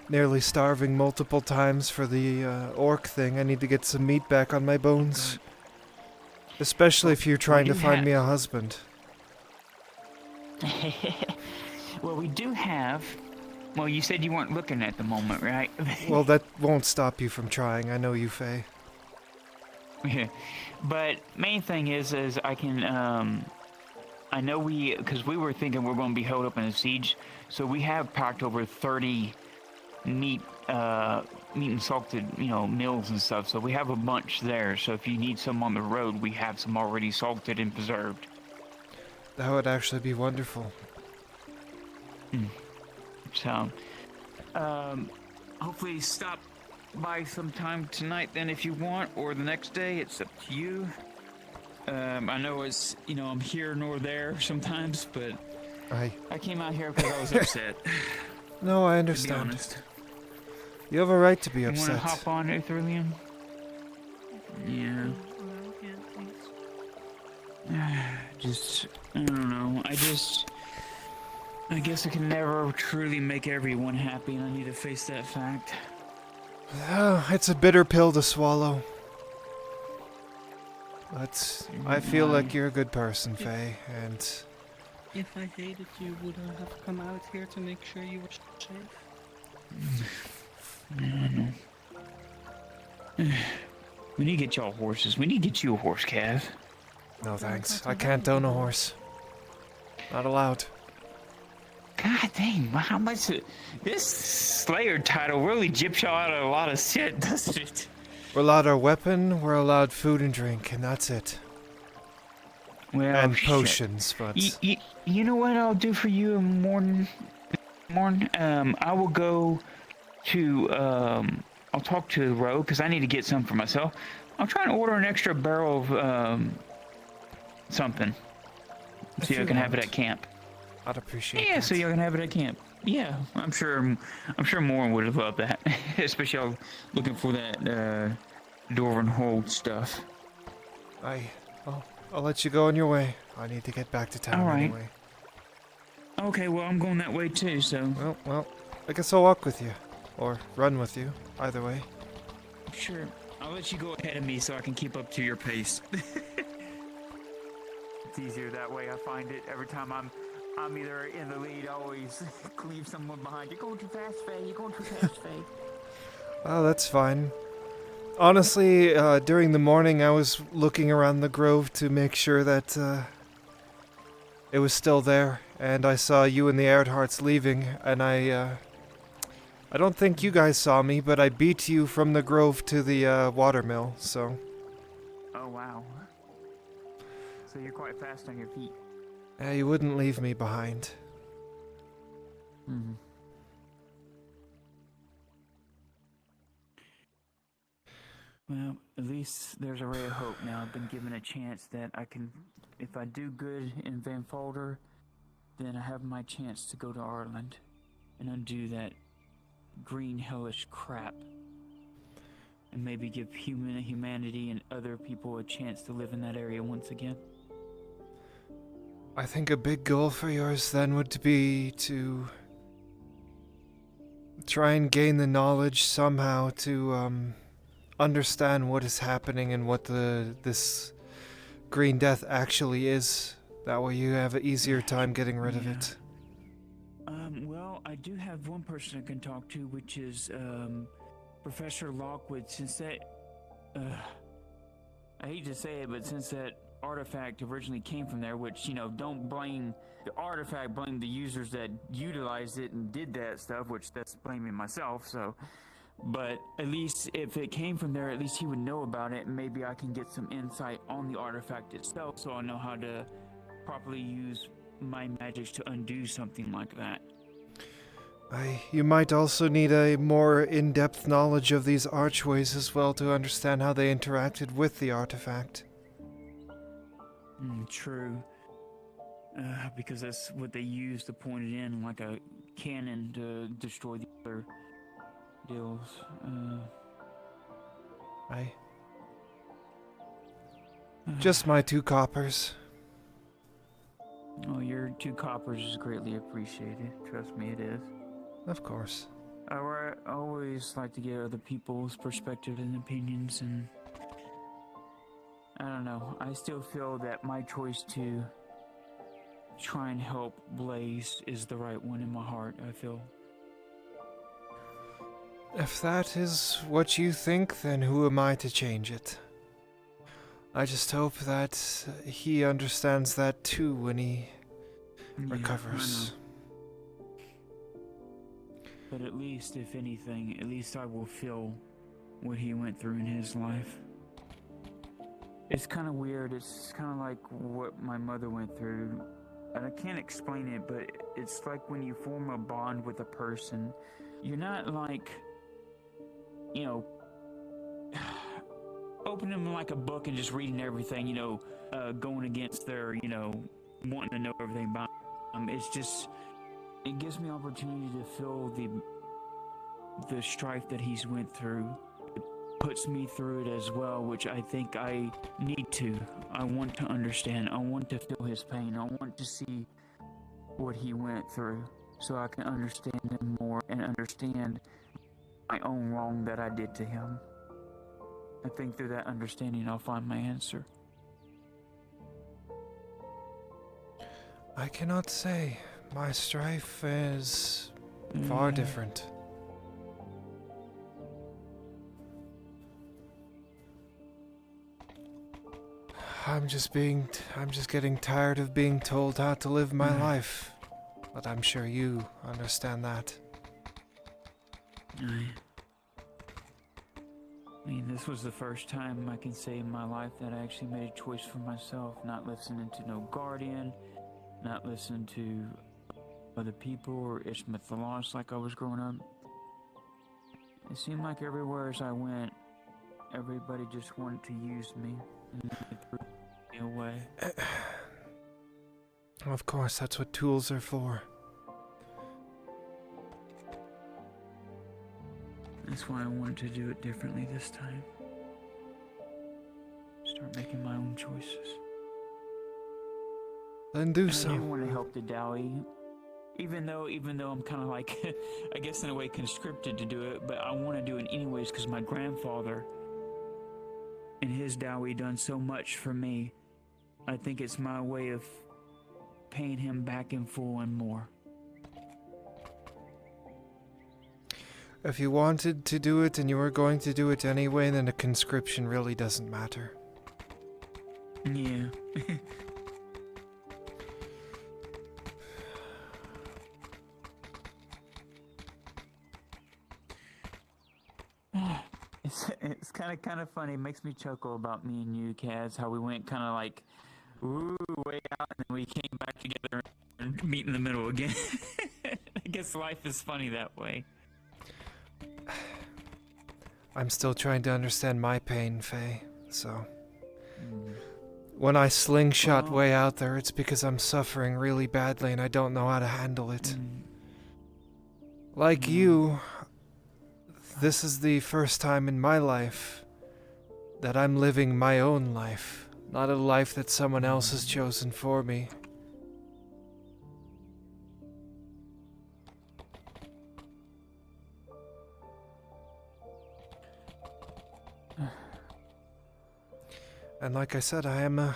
nearly starving multiple times for the orc thing. I need to get some meat back on my bones. Especially if you're trying to find me a husband. Well, we do have... Well, you said you weren't looking at the moment, right? Well, that won't stop you from trying. I know you, Faye. Yeah. But main thing is I can, I know because we were thinking we're going to be held up in a siege, so we have packed over 30 meat and salted, you know, meals and stuff, so we have a bunch there, so if you need some on the road, we have some already salted and preserved. That would actually be wonderful. So, hopefully stop by sometime tonight then if you want, or the next day, it's up to you. I know it's, you know, I'm here nor there sometimes, but I came out here because I was upset. No, I understand. To be honest. You have a right to be You upset. want to hop on, Az'Rael? Yeah. Just, I don't know. I guess I can never truly make everyone happy, and I need to face that fact. It's a bitter pill to swallow. But I feel like you're a good person, Faye, and... If I hated you, would I have come out here to make sure you were safe? We need to get y'all horses. We need to get you a horse, Cav. No thanks. I can't own a horse. Not allowed. God dang, how much... This Slayer title really gyps y'all out of a lot of shit, doesn't it? We're allowed our weapon, we're allowed food and drink, and that's it. Well, and potions, but... You know what I'll do for you in the morning? I will go to... I'll talk to the road, because I need to get some for myself. I'll try and order an extra barrel of something. So you can have it at camp. I'd appreciate that. Yeah, so you can have it at camp. Yeah, I'm sure Morin would have loved that. Especially y'all looking for that Dwarven Hold stuff. I'll let you go on your way. I need to get back to town anyway. Okay, well, I'm going that way too, so... Well, I guess I'll walk with you. Or run with you. Either way. Sure. I'll let you go ahead of me so I can keep up to your pace. It's easier that way, I find it. Every time I'm either in the lead, I always leave someone behind. You're going too fast, Faye. You're going too fast, Faye. Oh, that's fine. Honestly, during the morning, I was looking around the grove to make sure that it was still there, and I saw you and the Erdharts leaving, and I don't think you guys saw me, but I beat you from the grove to the watermill, so... Oh, wow. So you're quite fast on your feet. Yeah, you wouldn't leave me behind. Mm-hmm. Well, at least there's a ray of hope now. I've been given a chance that I can, if I do good in Van Folder, then I have my chance to go to Ireland and undo that green hellish crap. And maybe give humanity and other people a chance to live in that area once again. I think a big goal for yours then would be to try and gain the knowledge somehow to understand what is happening and what this Green Death actually is. That way you have an easier time getting rid of it. Well, I do have one person I can talk to, which is, Professor Lockwood, since that, I hate to say it, but since that artifact originally came from there, which, you know, don't blame the artifact, blame the users that utilized it and did that stuff, which that's blaming myself, so. But at least if it came from there, at least he would know about it, and maybe I can get some insight on the artifact itself, so I know how to properly use my magics to undo something like that. You might also need a more in-depth knowledge of these archways as well to understand how they interacted with the artifact. True. Because that's what they used to point it in, like a cannon to destroy the other deals. Just my 2 coppers. Oh, your 2 coppers is greatly appreciated. Trust me, it is. Of course. I always like to get other people's perspectives and opinions, and I don't know. I still feel that my choice to try and help Blaze is the right one in my heart, I feel. If that is what you think, then who am I to change it? I just hope that he understands that too when he recovers. But at least, if anything, at least I will feel what he went through in his life. It's kind of weird. It's kind of like what my mother went through. And I can't explain it, but it's like when you form a bond with a person, you're not like, you know, opening them like a book and just reading everything, you know, going against their, you know, wanting to know everything about them. It's just, it gives me opportunity to feel the strife that he's went through. It puts me through it as well, which I think I need to. I want to understand. I want to feel his pain. I want to see what he went through so I can understand him more and understand my own wrong that I did to him. I think through that understanding I'll find my answer. I cannot say. My strife is far different. I'm just getting tired of being told how to live my life. But I'm sure you understand that. I mean, this was the first time I can say in my life that I actually made a choice for myself, not listening to no guardian, not listening to other people or Ishmael the Lost like I was growing up. It seemed like everywhere as I went, everybody just wanted to use me and they threw me away. Of course, that's what tools are for. That's why I wanted to do it differently this time. Start making my own choices. Then do so. I do want to help the Dowie. Even though I'm kind of like, I guess in a way conscripted to do it, but I want to do it anyways because my grandfather and his Dowie done so much for me. I think it's my way of paying him back in full and more. If you wanted to do it and you were going to do it anyway, then a conscription really doesn't matter. Yeah. It's kind of funny. It makes me chuckle about me and you, Kaz, how we went kind of like, ooh, way out, and then we came back together and meet in the middle again. I guess life is funny that way. I'm still trying to understand my pain, Faye, so... When I slingshot way out there, it's because I'm suffering really badly and I don't know how to handle it. Like you, this is the first time in my life that I'm living my own life, not a life that someone else has chosen for me. And like I said, I am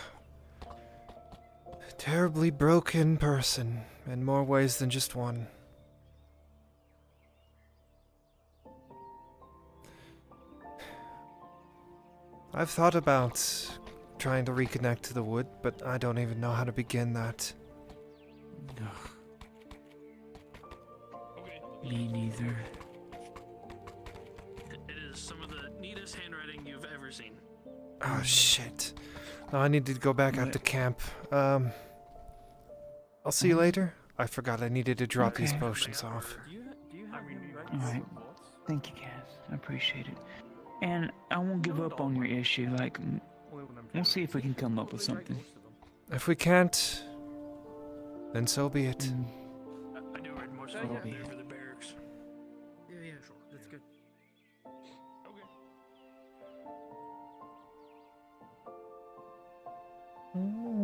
terribly broken person in more ways than just one. I've thought about trying to reconnect to the wood, but I don't even know how to begin that. Me neither. It is some of the neatest handwriting you've ever seen. Oh shit. No, I need to go back out to camp. I'll see you later. I forgot I needed to drop these Okay. potions off. Alright. Thank you, Cass. I appreciate it. And I won't give up on your issue. Like, we'll see if we can come up with something. If we can't, then so be it. I do read more So stuff be there it. for the barracks. Yeah, sure. That's good. Okay.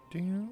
Do you?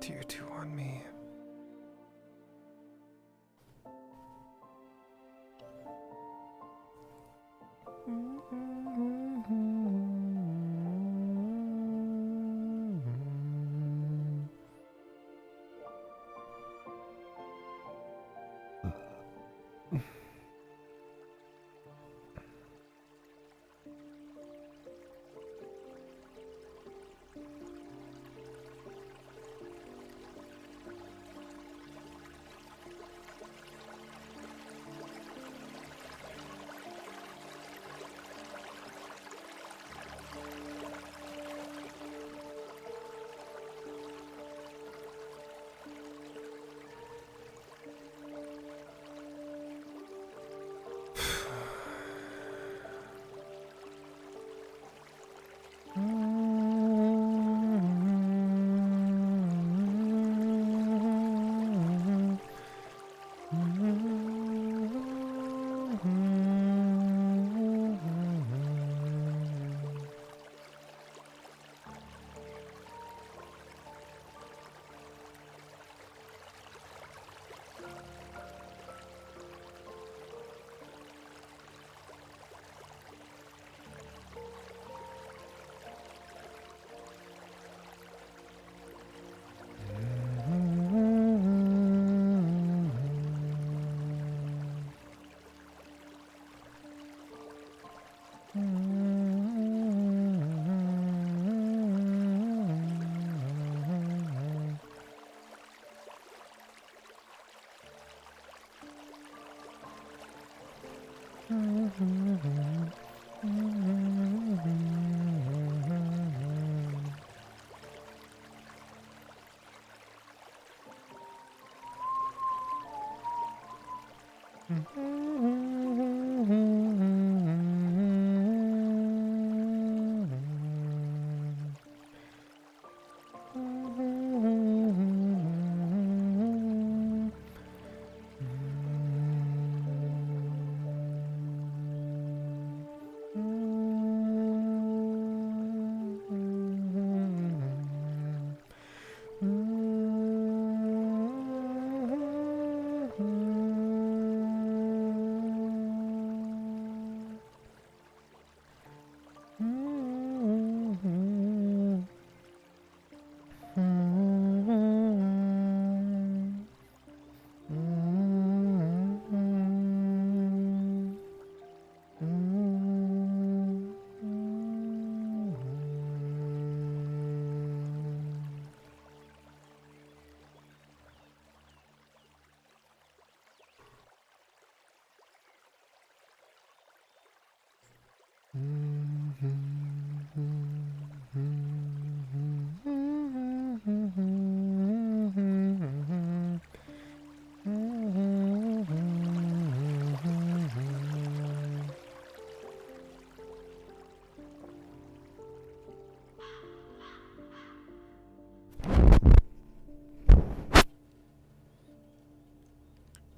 Tier 2 on me.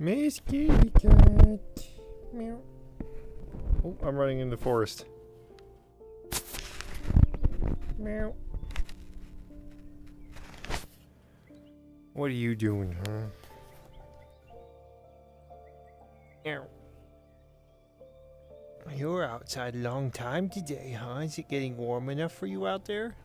Miss Kitty Cat. Meow. Oh, I'm running in the forest. Meow. What are you doing, huh? Meow. You're outside a long time today, huh? Is it getting warm enough for you out there?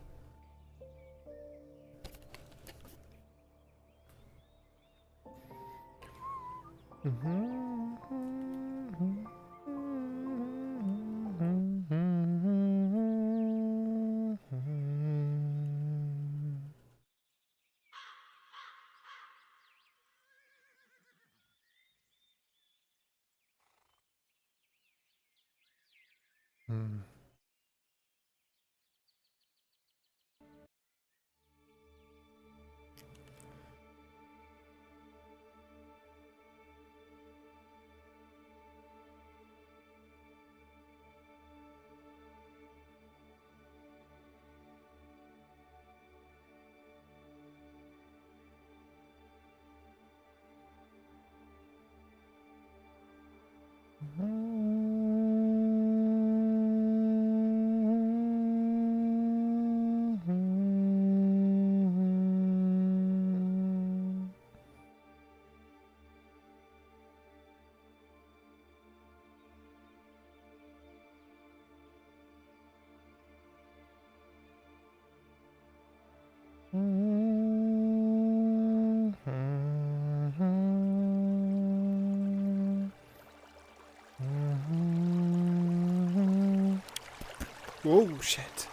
Whoa, shit.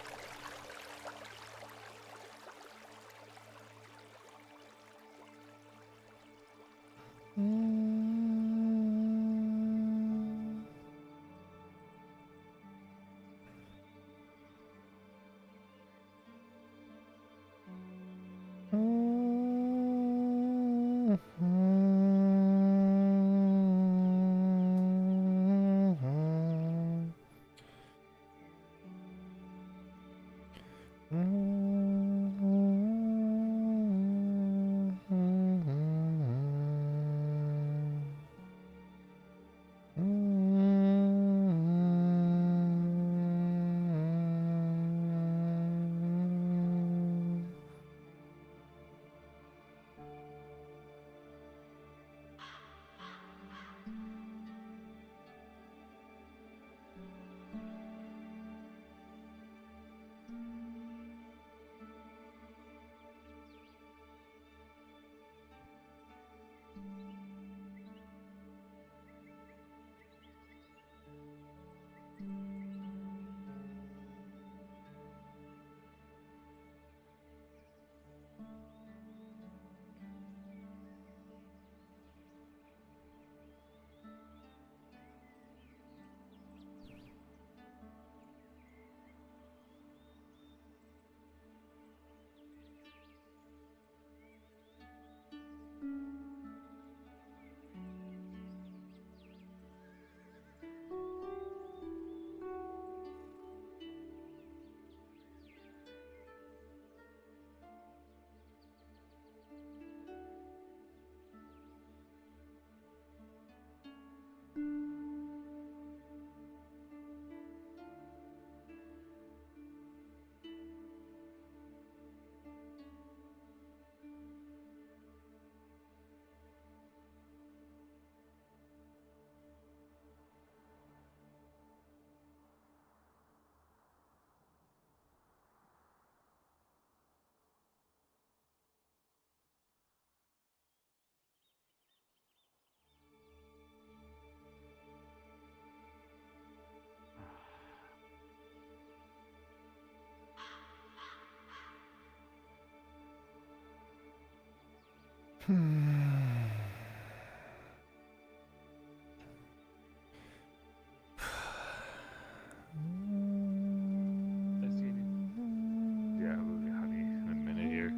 Yeah, honey, in a minute here.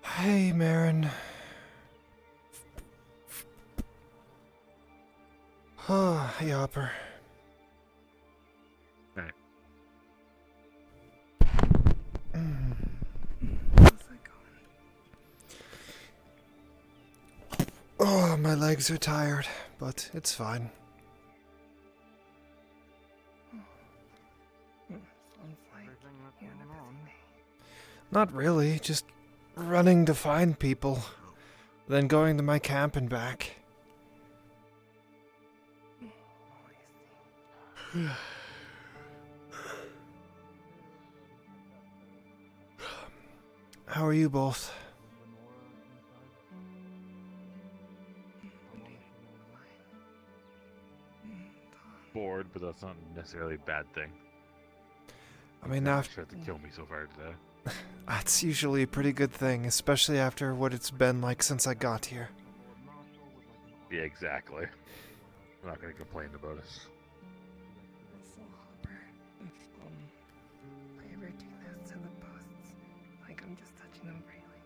Hey, Marin. Oh, hey, Hopper. Hey. Oh, my legs are tired, but it's fine. Not really, just running to find people, then going to my camp and back. How are you both? Bored, but that's not necessarily a bad thing. I mean, Tried to kill me so far today. That's usually a pretty good thing, especially after what it's been like since I got here. Yeah, exactly. I'm not gonna complain about it. So, Hopper, I ever do this to the posts, like I'm just touching them freely.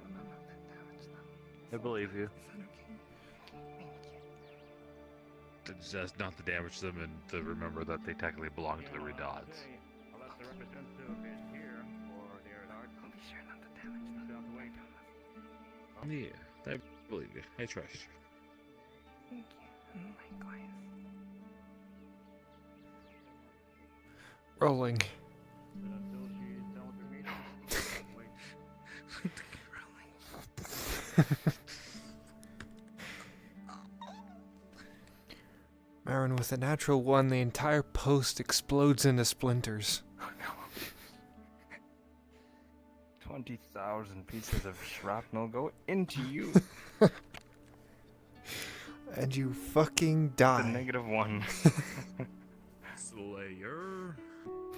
I'm not that damage them. I believe you. Is that okay? Thank you. It's just not to damage them and to remember that they technically belong to the Redods. Unless the representative is here, or they're at our... I'll be sure not to damage them. I promise. Yeah, I believe you. I trust you. Thank you, and likewise. Rolling. Marin, with a natural 1, the entire post explodes into splinters. Oh no. 20,000 pieces of shrapnel go into you. And you fucking die. The -1. Slayer.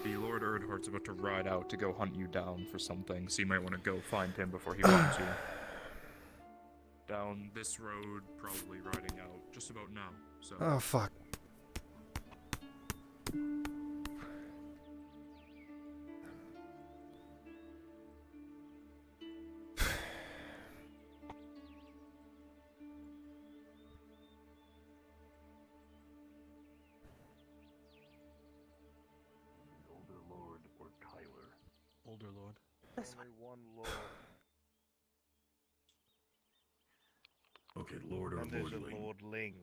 The Lord Earnhardt's about to ride out to go hunt you down for something, so you might want to go find him before he finds you. Down this road, probably riding out just about now. So. Oh, fuck. Older Lord or Kyler? Older Lord. Only one Lord. Okay, Lord or And there's Lordling? a Lordling.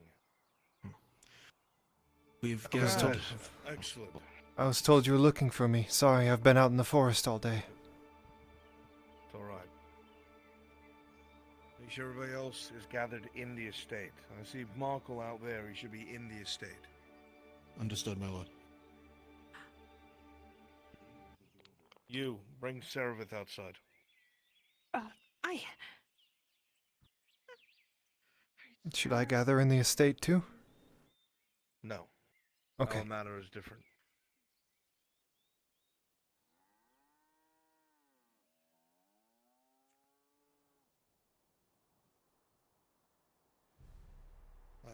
We've guessed guessed it. Excellent. I was told you were looking for me. Sorry, I've been out in the forest all day. It's alright. Make sure everybody else is gathered in the estate. I see Markle out there. He should be in the estate. Understood, my lord. You, bring Serevith outside. I... Should I gather in the estate too? No. Okay. Our matter is different.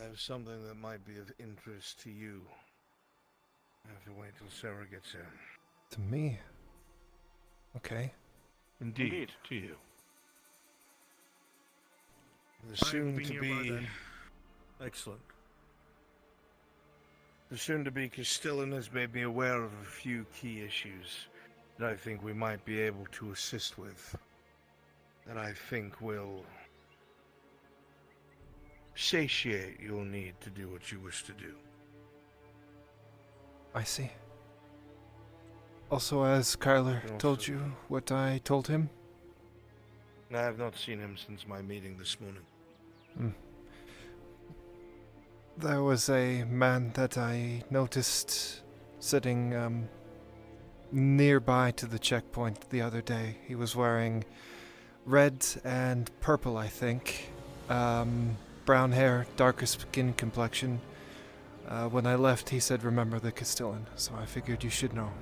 I have something that might be of interest to you. I have to wait till Sarah gets in. To me? Okay. Indeed, to you. The I will soon be to nearby be... then. Excellent. The soon to be Castellan has made me aware of a few key issues that I think we might be able to assist with. That I think will satiate your need to do what you wish to do. I see. Also, as Kyler told you what I told him? I have not seen him since my meeting this morning. There was a man that I noticed sitting nearby to the checkpoint the other day. He was wearing red and purple, I think. Brown hair, darker skin complexion. When I left, he said, "Remember the Castellan," so I figured you should know.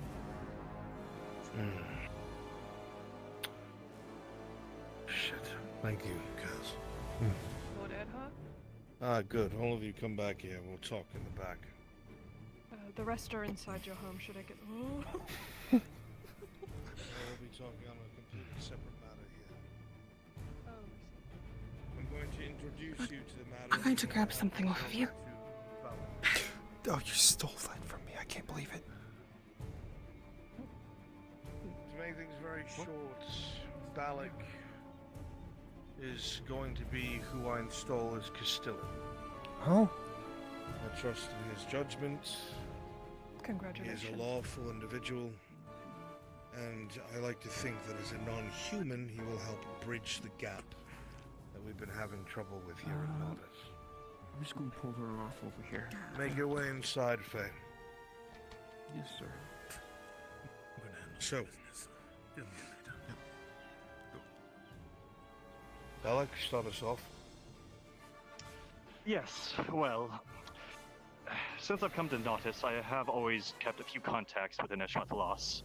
Shit. Thank you, Kaz. Lord Earnhardt? Ah, good. All of you come back here. We'll talk in the back. The rest are inside your home. Should I get... We'll be talking on a completely separate matter here. I'm going to introduce you to the matter. I'm going to grab something off of you. Oh, you stole that from me. I can't believe it. To make things very short, Balak is going to be who I install as Castellan. Oh? I trust in his judgment. Congratulations. He is a lawful individual, and I like to think that as a non-human, he will help bridge the gap that we've been having trouble with here at Nardis. I'm just gonna pull her off over here. Make your way inside, Faye. Yes, sir. So, Balak, start us off. Yes, well, since I've come to Nautis, I have always kept a few contacts within Eshmathalos.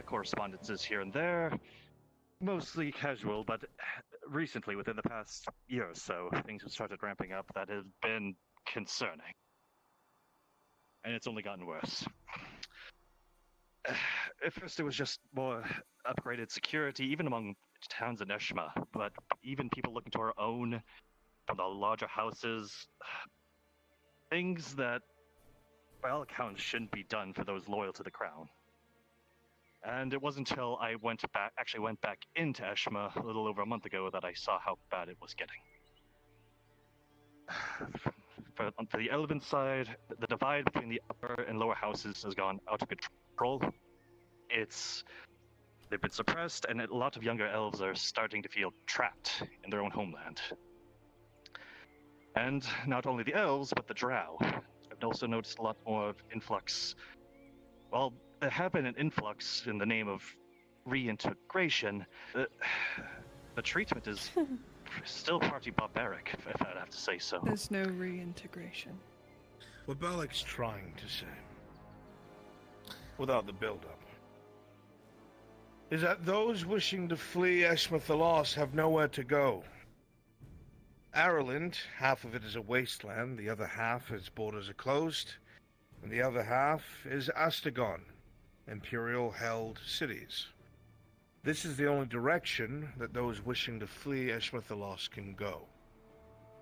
Correspondences here and there, mostly casual, but recently, within the past year or so, things have started ramping up that have been concerning. And it's only gotten worse. At first, it was just more upgraded security, even among towns in Eshma, but even people looking to our own from the larger houses. Things that, by all accounts, shouldn't be done for those loyal to the crown. And it wasn't until I went back into Eshma a little over a month ago that I saw how bad it was getting. For the Elven side, the divide between the upper and lower houses has gone out of control. They've been suppressed, and a lot of younger elves are starting to feel trapped in their own homeland. And not only the elves, but the drow. I've also noticed a lot more influx. Well, there have been an influx in the name of reintegration. The treatment is still pretty barbaric, if I'd have to say so. There's no reintegration. What Balak's trying to say without the build-up, is that those wishing to flee Eshma-Thalos have nowhere to go. Ireland, half of it is a wasteland, the other half its borders are closed, and the other half is Astagon, Imperial-held cities. This is the only direction that those wishing to flee Eshma-Thalos can go.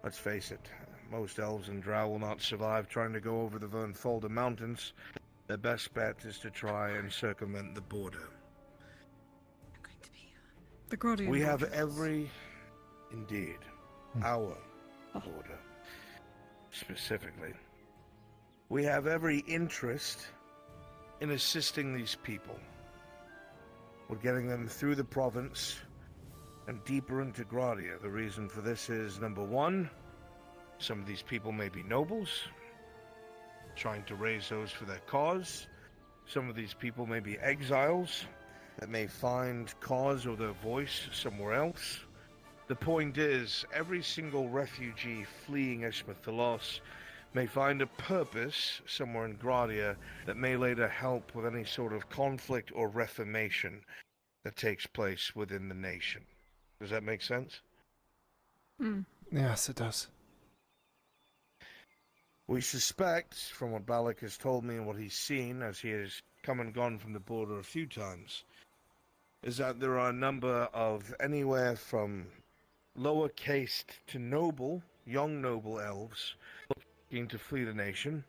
Let's face it, most elves and drow will not survive trying to go over the Vernfolder Mountains. Their best bet is to try and circumvent the border. The Grodian We have borders. every... Indeed. Our border. Specifically. We have every interest in assisting these people. We're getting them through the province and deeper into Gradia. The reason for this is, number one, some of these people may be nobles, trying to raise those for their cause. Some of these people may be exiles that may find cause or their voice somewhere else. The point is, every single refugee fleeing Eshma-Thalos may find a purpose somewhere in Gradia that may later help with any sort of conflict or reformation that takes place within the nation. Does that make sense? Yes, it does. We suspect, from what Balak has told me and what he's seen, as he has come and gone from the border a few times, is that there are a number of anywhere from lower caste to noble, young noble elves looking to flee the nation,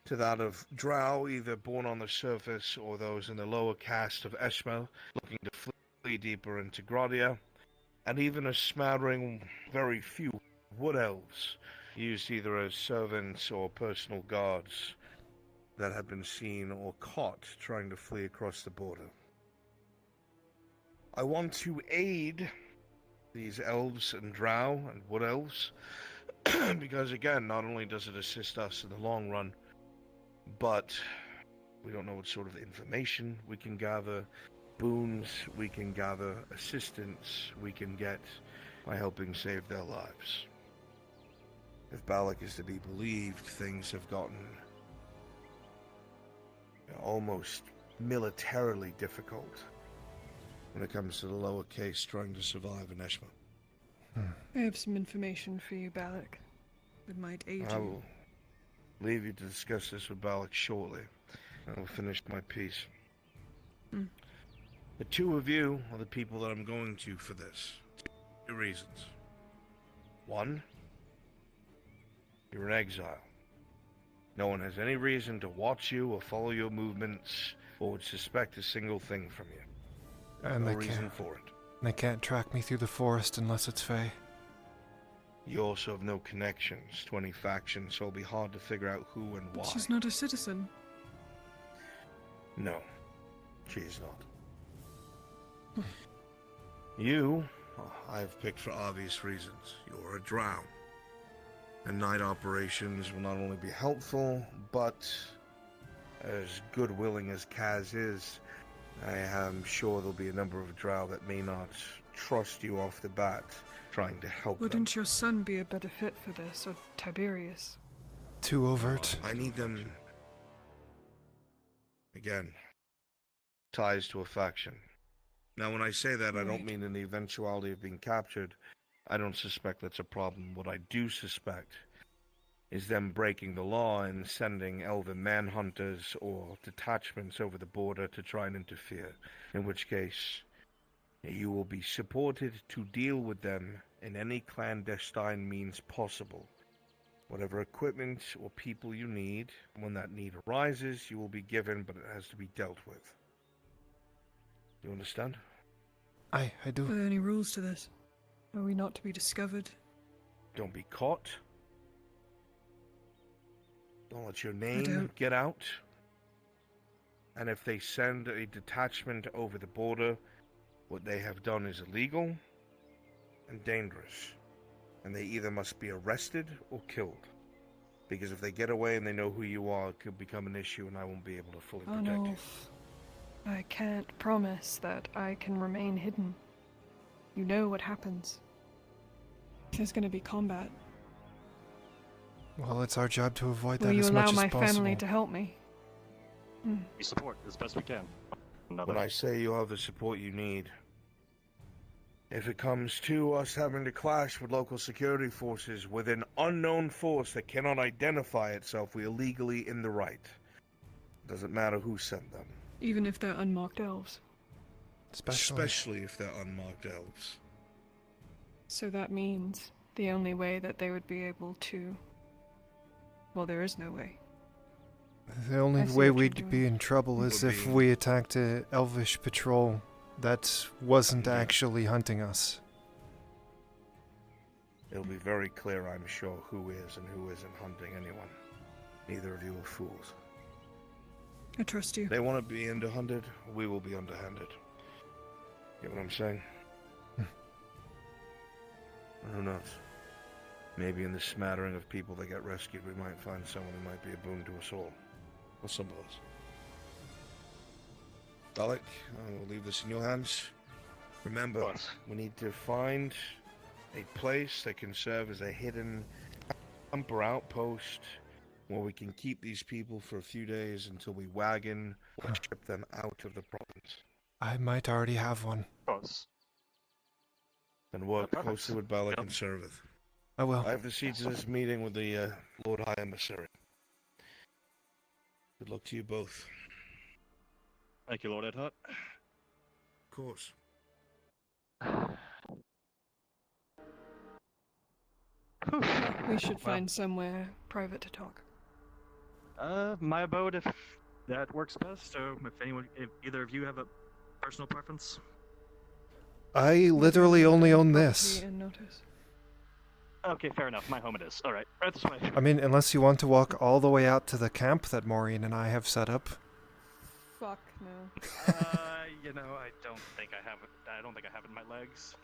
to that of drow, either born on the surface or those in the lower caste of Eshma looking to flee deeper into Gradia, and even a smattering, very few wood elves used either as servants or personal guards that have been seen or caught trying to flee across the border. I want to aid these elves and drow and wood elves because, again, not only does it assist us in the long run, but we don't know what sort of information we can gather, boons we can gather, assistance we can get by helping save their lives. If Balak is to be believed, things have gotten almost militarily difficult when it comes to the lower case trying to survive in Eshma. I have some information for you, Balak. That might aid I you. will leave you to discuss this with Balak shortly. I will finish my piece. The two of you are the people that I'm going to for this. Two reasons. One, you're an exile. No one has any reason to watch you or follow your movements or would suspect a single thing from you. There's And no they reason can't. for it. They can't track me through the forest unless it's Fae. You also have no connections to any factions, so it'll be hard to figure out who and why. But she's not a citizen. No, she is not. You, I've picked for obvious reasons. You're a drow. And night operations will not only be helpful, but as good-willing as Kaz is, I am sure there'll be a number of drow that may not trust you off the bat, trying to help them. Wouldn't your son be a better fit for this, or Tiberius? Too overt. I need them... Again, ties to a faction. Now, when I say that, I don't mean in the eventuality of being captured. I don't suspect that's a problem. What I do suspect is them breaking the law and sending elven manhunters or detachments over the border to try and interfere, in which case you will be supported to deal with them in any clandestine means possible. Whatever equipment or people you need, when that need arises, you will be given, but it has to be dealt with. You understand? I do. Are there any rules to this? Are we not to be discovered? Don't be caught. Don't let your name don't. get out. And if they send a detachment over the border, what they have done is illegal and dangerous. And they either must be arrested or killed. Because if they get away and they know who you are, it could become an issue and I won't be able to fully protect you. I can't promise that I can remain hidden. You know what happens. There's going to be combat. Well, it's our job to avoid that Will you as allow much as my possible. family to help me? We support as best we can. When I say you'll have the support you need, if it comes to us having to clash with local security forces with an unknown force that cannot identify itself, we are legally in the right. Doesn't matter who sent them. Even if they're unmarked elves. Especially if they're unmarked elves. So that means the only way that they would be able to... Well, there is no way. The only I see way what you're we'd doing. be in trouble is if we attacked a elvish patrol that wasn't actually hunting us. It'll be very clear, I'm sure, who is and who isn't hunting anyone. Neither of you are fools. I trust you. They want to be underhunted, we will be underhanded. Get what I'm saying? Who knows? Maybe in the smattering of people that get rescued, we might find someone who might be a boon to us all. Or some of us. Dalek, I will leave this in your hands. Remember, we need to find a place that can serve as a hidden camp or outpost where we can keep these people for a few days until we wagon or ship them out of the province. I might already have one. Then work closely with Balak and Servith. I will. I have the seeds of this meeting with the Lord High Emissary. Good luck to you both. Thank you, Lord Edhart. Of course. We should find somewhere private to talk. My abode, if that works best, or if either of you have a personal preference. I literally only own this. Okay, fair enough. My home it is. Alright, right this way. I mean, unless you want to walk all the way out to the camp that Maureen and I have set up. Fuck no. I don't think I have it. I don't think I have it in my legs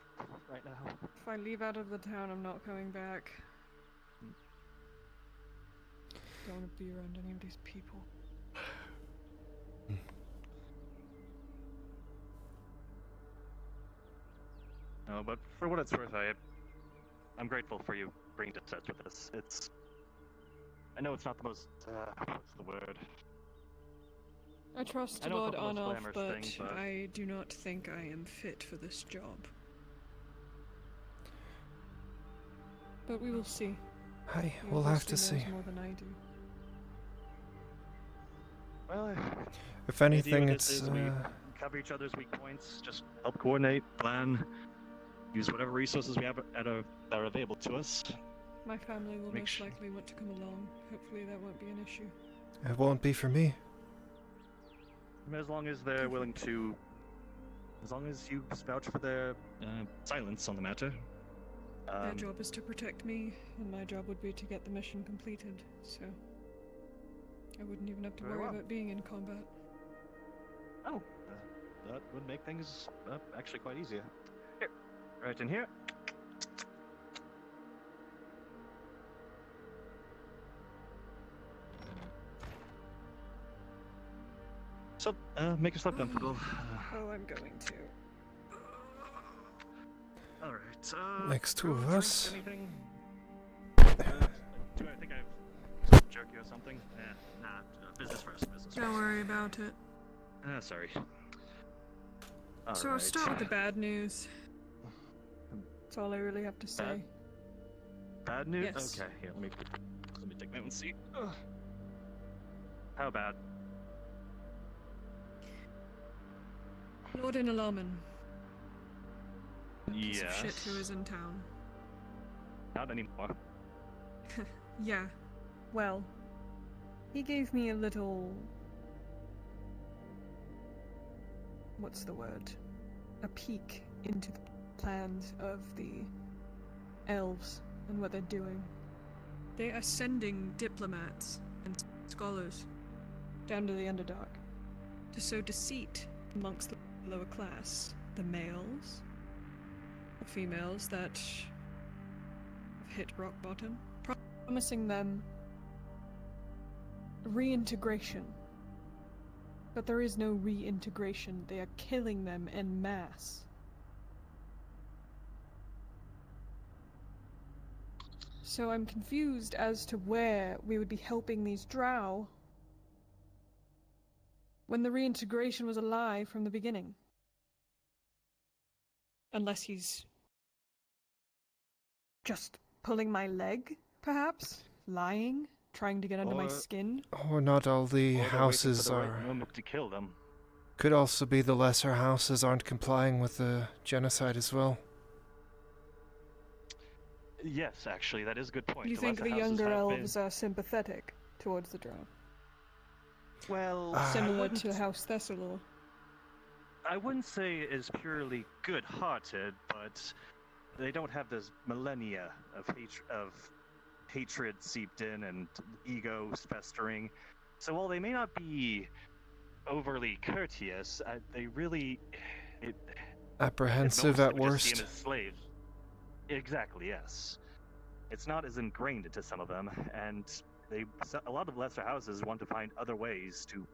right now. If I leave out of the town, I'm not coming back. Don't want to be around any of these people. No, but for what it's worth, I'm grateful for you bringing to sets with us. I know it's not the most, what's the word? I trust I know Lord it's not the most Arnulf, glamorous thing, but I do not think I am fit for this job. But we will see. Hey, He we'll have to obviously see. knows more than I do. Well, If the idea anything, with this it's, is we cover each other's weak points, just help coordinate, plan, use whatever resources we have that are available to us. My family will most likely want to come along. Hopefully that won't be an issue. It won't be for me. As long as they're willing to, as long as you vouch for their silence on the matter. Their job is to protect me, and my job would be to get the mission completed, so I wouldn't even have to Very worry well. about being in combat. Oh, that would make things actually quite easier. Here, right in here. So, make yourself comfortable. Oh, I'm going to. Alright, Next two of us. Anything? Do I think I've jerky or something? Nah, business first, business Don't first. worry about it. Sorry. So I'll start with the bad news. That's all I really have to say. Bad news? Yes. Okay, here, let me take my own seat. Ugh. How bad? Lord Inalaman. Piece of Yes. shit who is in town. Not anymore. Yeah. Well, he gave me a little... What's the word? A peek into the plans of the elves and what they're doing. They are sending diplomats and scholars down to the Underdark to sow deceit amongst the lower class, the males, the females that have hit rock bottom, promising them reintegration. But there is no reintegration. They are killing them en masse. So I'm confused as to where we would be helping these drow when the reintegration was a lie from the beginning. Unless he's just pulling my leg, perhaps? Lying? Trying to get under my Or- skin? Or not all the Or they're waiting for houses the right are... moment to kill them. Could also be the lesser houses aren't complying with the genocide as well. Yes, actually, that is a good point. You think lesser the houses younger have elves are sympathetic towards the drow? Well, I Similar wouldn't- to House Thessalor. I wouldn't say is purely good-hearted, but they don't have this millennia of hatred seeped in and egos festering. So while they may not be overly courteous, they really Apprehensive most at would just see worst. them as slaves. Exactly, yes. It's not as ingrained into some of them, and a lot of lesser houses want to find other ways to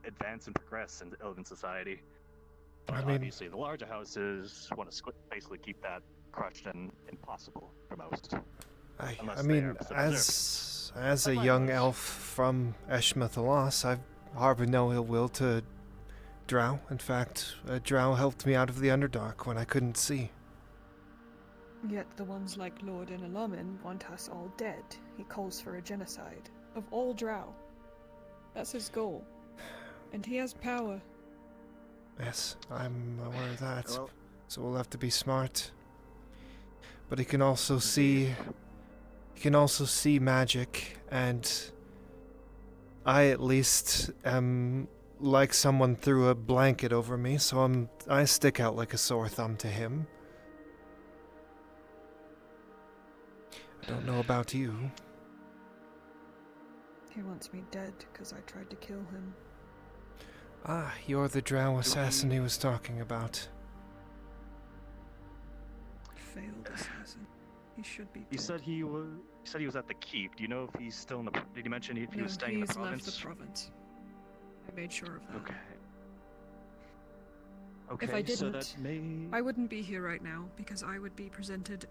advance and progress in Elven society. But I mean- obviously, the larger houses want to basically keep that crushed and impossible for most. I Unless they mean, are as a Like my young house. elf from Eshmethalos, I've harbored no ill will to drow. In fact, a drow helped me out of the Underdark when I couldn't see. Yet the ones like Lord Inalamin want us all dead. He calls for a genocide of all drow. That's his goal. And he has power. Yes, I'm aware of that. Well- So we'll have to be smart. But he can also see... He can also see magic, and... I at least am like someone threw a blanket over me, so I stick out like a sore thumb to him. I don't know about you. He wants me dead because I tried to kill him. Ah, you're the drow assassin he was talking about. Failed assassin. He should be You dead. said he was at the keep. Do you know if he's still in the? Did you mention if he No, was staying in the he's province? left the province. I made sure of that. Okay. Okay. If I so didn't, that may. I wouldn't be here right now because I would be presented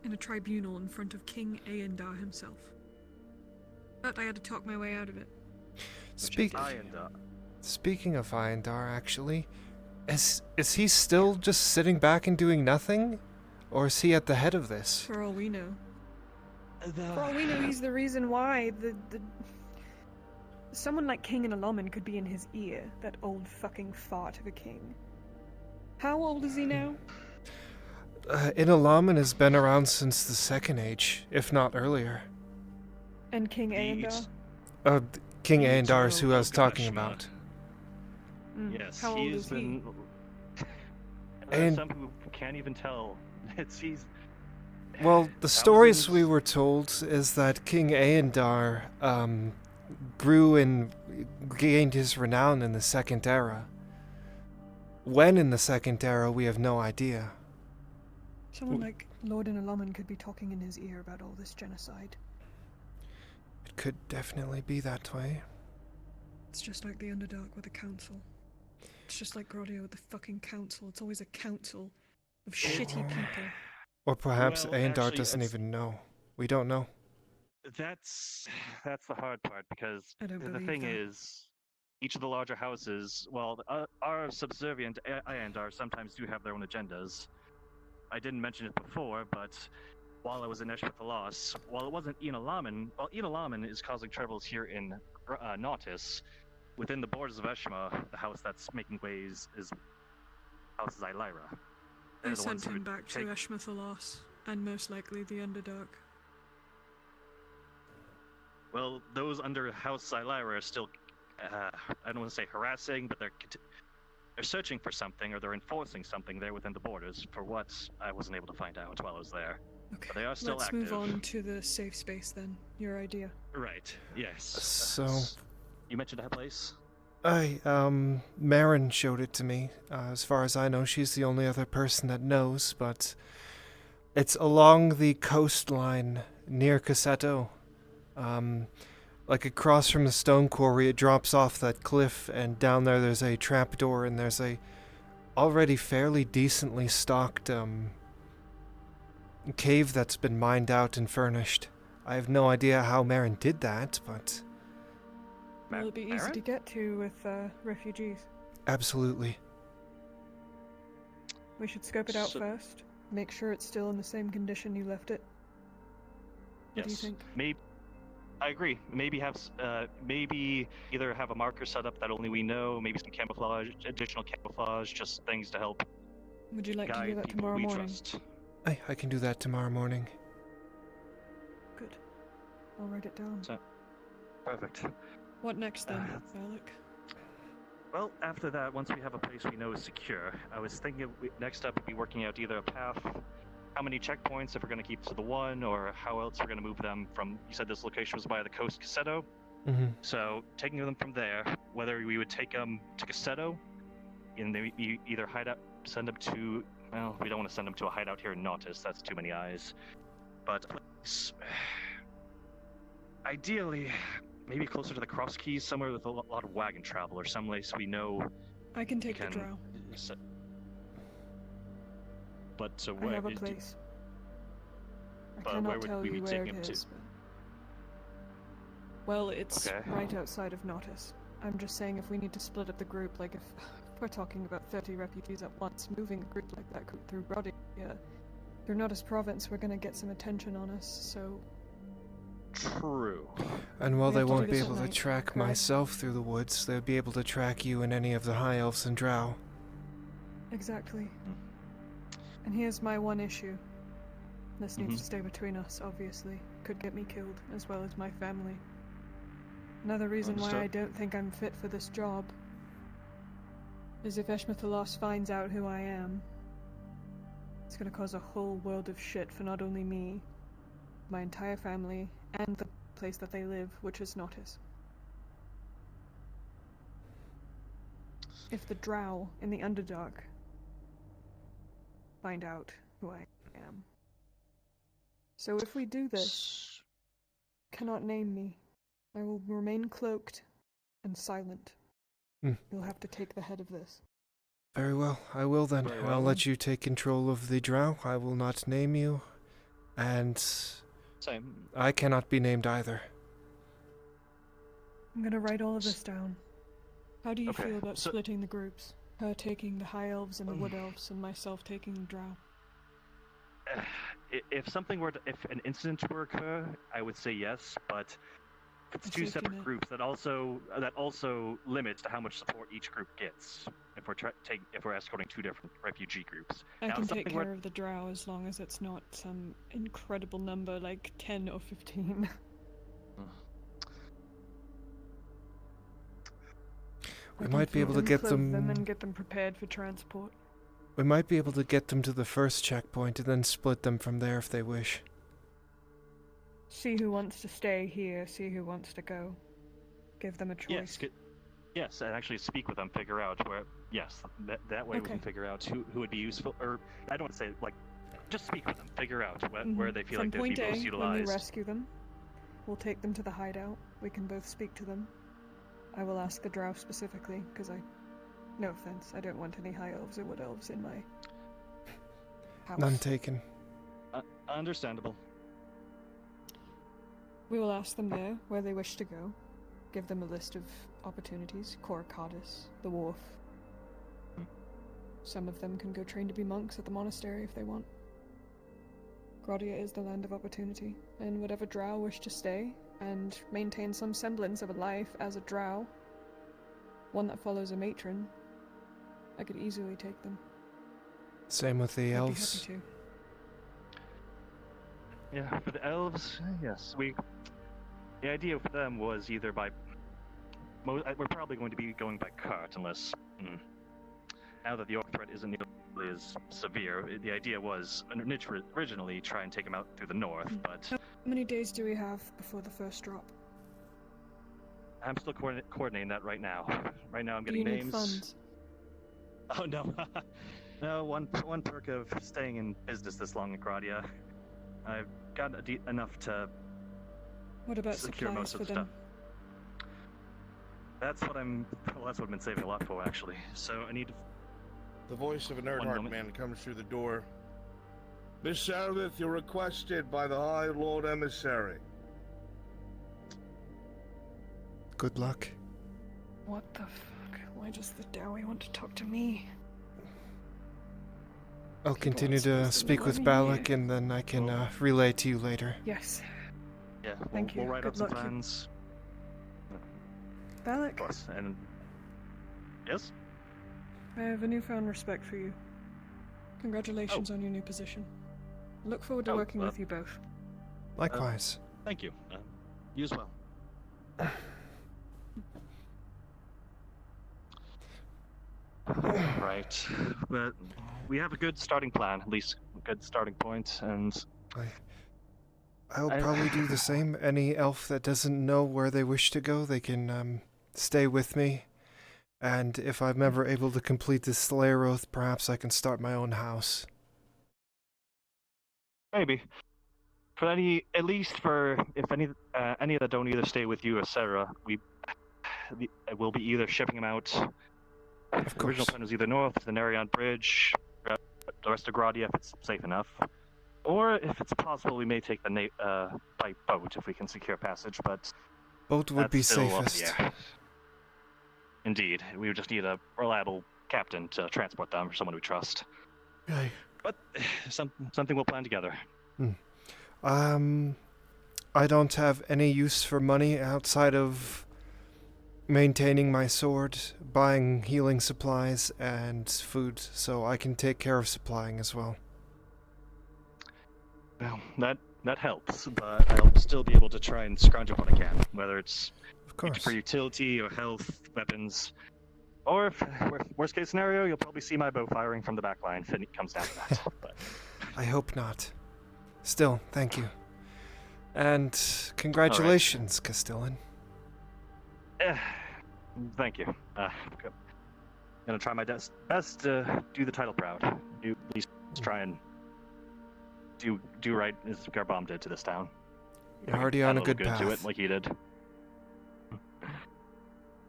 in a tribunal in front of King Aendar himself. But I had to talk my way out of it. Speaking of Aendar, actually, is he still just sitting back and doing nothing? Or is he at the head of this? For all we know. For all we know, he's the reason why the someone like King Inalamin could be in his ear. That old fucking fart of a king. How old is he now? Inalamin has been around since the Second Age, if not earlier. And King Aendar? King The Aendar is who I was eternal talking Gilgamesh about. Yes, How old he has is he? been. And- There's some who can't even tell. He's. Well, the stories we were told is that King Aendar grew and gained his renown in the Second Era. When in the Second Era, we have no idea. Someone like Lord Inalamin could be talking in his ear about all this genocide. It could definitely be that way. It's just like the Underdark with the council. It's just like Grodio with the fucking council. It's always a council of shitty people. Or perhaps Well, Aendar actually, doesn't it's- even know. We don't know. That's the hard part because I don't the believe thing that. is, each of the larger houses, well, are subservient Aendar sometimes do have their own agendas. I didn't mention it before, but while I was in Eshmethalos, while it wasn't Inalamin, well, Inalamin is causing troubles here in Nautis. Within the borders of Eshma, the house that's making waves is House Az'Rael. They They're the sent ones who him would back to take- Eshmethalos, and most likely the Underdark. Well, those under House Az'Rael are still, I don't want to say harassing, but they're searching for something or they're enforcing something there within the borders. For what, I wasn't able to find out while I was there. Okay, But they are still let's active. move on to the safe space then. Your idea. Right. Yes. So, You mentioned that place. Marin showed it to me. As far as I know, she's the only other person that knows, but it's along the coastline near Cassetto. Like across from the stone quarry, it drops off that cliff, and down there's a trapdoor, and there's a already fairly decently stocked, cave that's been mined out and furnished. I have no idea how Marin did that, but... Will it be easy Baron? to get to with refugees? Absolutely. We should scope it out So- first. Make sure it's still in the same condition you left it. What do you think? Maybe. I agree. Maybe maybe either have a marker set up that only we know. Maybe some camouflage, additional camouflage, just things to help. Would you like to do guide that people tomorrow we morning? trust. I can do that tomorrow morning. Good. I'll write it down. Perfect. What next then, Alec? Well, after that, once we have a place we know is secure, I was thinking next up would be working out either a path, how many checkpoints, if we're going to keep to the one, or how else we're going to move them from. You said this location was by the coast Cassetto, so taking them from there, whether we would take them to Cassetto, and they either send them to. Well, we don't want to send them to a hideout here in Nautis. That's too many eyes. But ideally, maybe closer to the Cross Keys, somewhere with a lot of wagon travel, or someplace we know. I can take the drow. But so I where? have a place. I But cannot where would tell we you be where taking it him to? is. But... Well, it's Okay. right outside of Nautis. I'm just saying if we need to split up the group, like if we're talking about 30 refugees at once, moving a group like that through Brody, through Nautis province, we're gonna get some attention on us, so... True. And while We they have to do won't be this at able to night, track correct? myself through the woods, they'll be able to track you and any of the high elves and drow. Exactly. And here's my one issue. This needs to stay between us, obviously. Could get me killed, as well as my family. Another reason why I don't think I'm fit for this job is if Eshmethalos finds out who I am, it's gonna cause a whole world of shit for not only me, my entire family, and the place that they live, which is Nautis. If the drow in the Underdark find out who I am. So if we do this, cannot name me. I will remain cloaked and silent. You'll have to take the head of this. Very well, I will then. Very I'll well. let you take control of the drow. I will not name you. And Same. I cannot be named either. I'm gonna write all of this down. How do you Okay, feel about so- splitting the groups? Her taking the High Elves and the Wood Elves, and myself taking the Drow. If an incident were to occur, I would say yes, but it's A two safety separate net. groups that also limits to how much support each group gets. If we're escorting two different refugee groups. I Now, can if take something were- care of the Drow as long as it's not some incredible number like 10 or 15. We I might can be able to feed get clothe them them. and get them prepared for transport. We might be able to get them to the first checkpoint and then split them from there if they wish. See who wants to stay here, see who wants to go. Give them a choice. Yes, and actually speak with them, figure out where. Yes, that way we can Okay. figure out who would be useful. Or I don't want to say just speak with them, figure out where they feel From like they'd point be A, most when we utilized. rescue them, we'll take them to the hideout. We can both speak to them. I will ask the Drow specifically, because no offense, I don't want any High Elves or Wood Elves in my house. None taken. Understandable. We will ask them there where they wish to go. Give them a list of opportunities. Coracadis, the Wharf. Some of them can go train to be monks at the monastery if they want. Grodia is the land of opportunity, and whatever drow wish to stay and maintain some semblance of a life as a drow, one that follows a matron, I could easily take them. Same with the I'd elves. be happy to. Yeah, for the elves, yes, the idea for them was either by. We're probably going to be going by cart unless. Now that the orc threat isn't nearly as severe, the idea was originally try and take them out through the north, but How many days do we have before the first drop? I'm still coordinating that right now. Right now I'm Do getting you need names. funds? Oh no, no. One perk of staying in business this long in Gradia, I've got enough to What about secure supplies most for of the them? stuff. That's what I've been saving a lot for actually. So I need. The voice of an One Earnhardt moment. man comes through the door. Miss Sarvith, you're requested by the High Lord Emissary. Good luck. What the fuck? Why does the Dowie want to talk to me? I'll continue to speak with Balak, and then I can relay to you later. Yes. Yeah, Thank we'll you. write Good up some luck. plans. Balak, And yes, I have a newfound respect for you. Congratulations on your new position. Look forward to working with you both. Likewise. Thank you. You as well. Right, but we have a good starting plan, at least a good starting point, and I'll probably do the same. Any elf that doesn't know where they wish to go, they can stay with me. And if I'm ever able to complete this Slayer Oath, perhaps I can start my own house. maybe for at least for if any that don't either stay with you or Sarah, we'll be either shipping them out. The original plan was either north to the Narion Bridge, the rest of Gradia if it's safe enough, or if it's possible, we may take the by boat if we can secure passage. But Boat would be that's still safest. Up in the air. Indeed, we would just need a reliable captain to transport them, or someone we trust. Okay. But something we'll plan together. I don't have any use for money outside of maintaining my sword, buying healing supplies, and food, so I can take care of supplying as well. Well, that helps, but I'll still be able to try and scrounge up what I can, whether it's for utility or health, weapons, or if worst case scenario, you'll probably see my bow firing from the back line if it comes down to that. But I hope not. Still, thank you. And congratulations, Castellan. Thank you. Gonna try my best to do the title proud. At least try and do right as Garbom did to this town. You're already on a good path. To it like he did.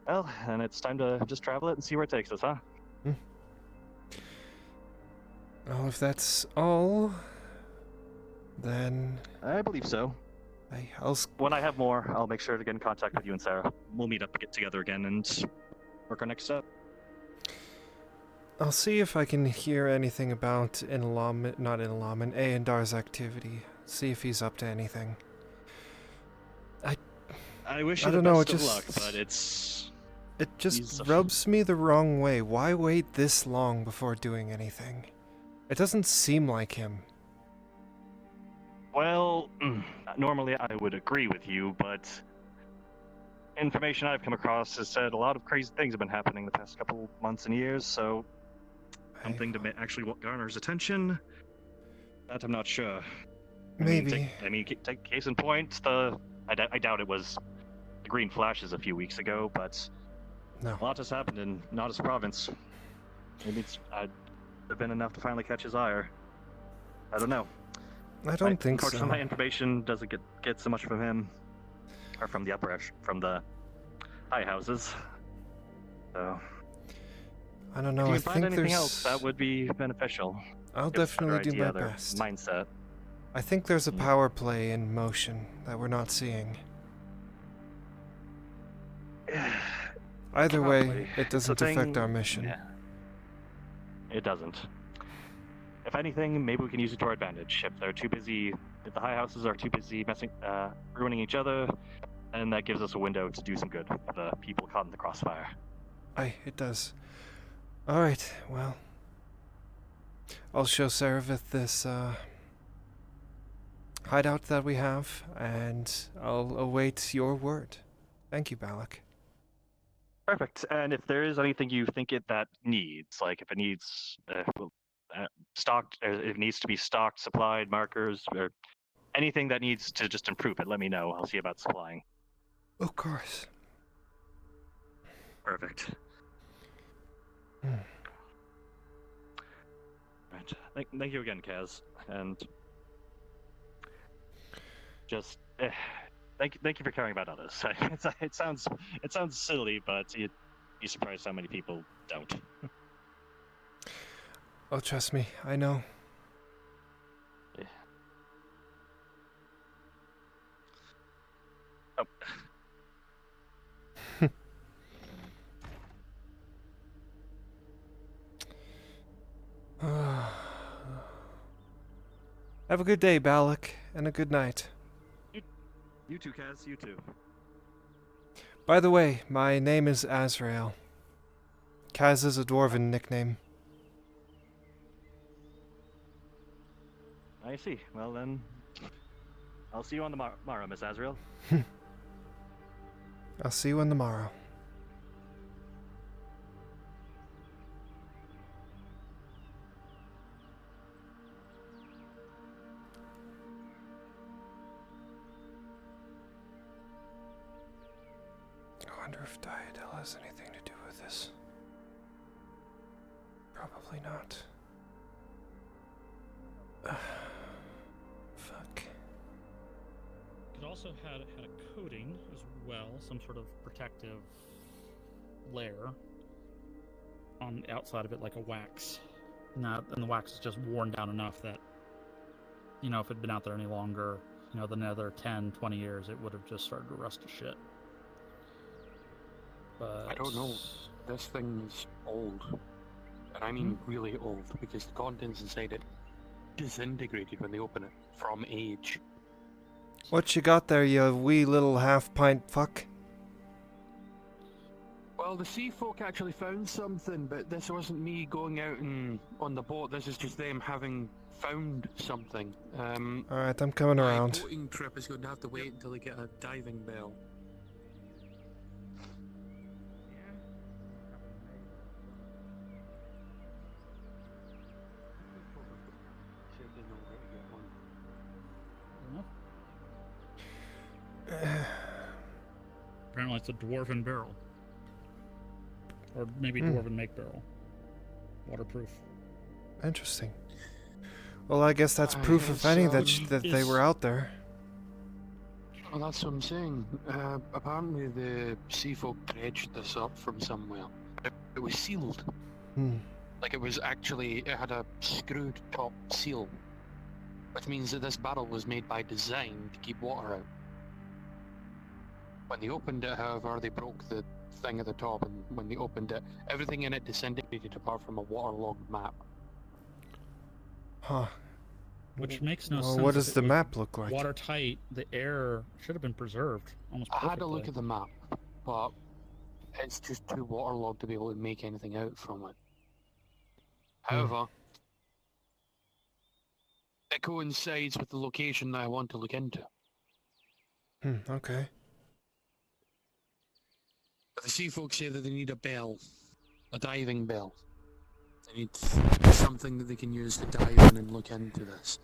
Well, and it's time to just travel it and see where it takes us, huh? Well, if that's all, then I believe so. When I have more, I'll make sure to get in contact with you and Sarah. We'll meet up, get together again, and work our next step. I'll see if I can hear anything about Aendar's activity. See if he's up to anything. I wish you I the don't know, best of luck, but it just rubs me the wrong way. Why wait this long before doing anything? It doesn't seem like him. Well, normally I would agree with you, but information I've come across has said a lot of crazy things have been happening the past couple months and years, so something to actually garner his attention, that I'm not sure. Maybe. Take case in point, I doubt it was the green flashes a few weeks ago, but no. A lot has happened in Nodus province. Maybe it's have been enough to finally catch his ire. I don't know. I don't think so. Unfortunately, my information doesn't get so much from him, or from the from the high houses. So I don't know. If you I can find think anything else, that would be beneficial. I'll Give us a better definitely do idea my of their best. Mindset. I think there's a power play in motion that we're not seeing. Either way, it doesn't affect our mission. Yeah. It doesn't. If anything, maybe we can use it to our advantage. If they're too busy, if the high houses are too busy ruining each other, and that gives us a window to do some good for the people caught in the crossfire. It does. Alright, well. I'll show Saravith this hideout that we have, and I'll await your word. Thank you, Balak. Perfect. And if there is anything you think that needs, like if it needs stocked, or it needs to be stocked, supplied, markers, or anything that needs to just improve it, let me know. I'll see about supplying. Of course. Perfect. Right. Thank you again, Kaz, and just thank you for caring about others. It sounds silly, but you'd be surprised how many people don't. Oh, trust me, I know. Yeah. Oh. Have a good day, Balak, and a good night. You too, Kaz. You too. By the way, my name is Az'Rael. Kaz is a dwarven nickname. I see. Well then, I'll see you on the morrow, Miss Az'Rael. I'll see you on the morrow. I wonder if Diadel has anything to do with this. Probably not. Fuck. It also had a coating as well, some sort of protective layer on the outside of it, like a wax. And the wax is just worn down enough that, you know, if it'd been out there any longer, you know, than another 10, 20 years, it would have just started to rust to shit. But I don't know. This thing's old. And I mean really old, because the contents inside it disintegrated when they open it from age. What you got there, you wee little half-pint fuck? Well, the sea folk actually found something, but this wasn't me going out and on the boat. This is just them having found something. Alright, I'm coming around. My boating trip is going to have to wait until they get a diving bell. Apparently it's a dwarven barrel. Or maybe dwarven make barrel. Waterproof. Interesting. Well, I guess that's proof, if any, that they were out there. Well, that's what I'm saying. Apparently the sea folk dredged this up from somewhere. It was sealed. Like it had a screwed top seal. Which means that this barrel was made by design to keep water out. When they opened it, however, they broke the thing at the top, and when they opened it, everything in it disintegrated apart from a waterlogged map. Huh. Which makes no Well, sense. what does the map look like? Watertight, the air should have been preserved almost perfectly. I had a look at the map, but it's just too waterlogged to be able to make anything out from it. However, it coincides with the location that I want to look into. Okay. But the sea folk say that they need a bell. A diving bell. They need something that they can use to dive in and look into this.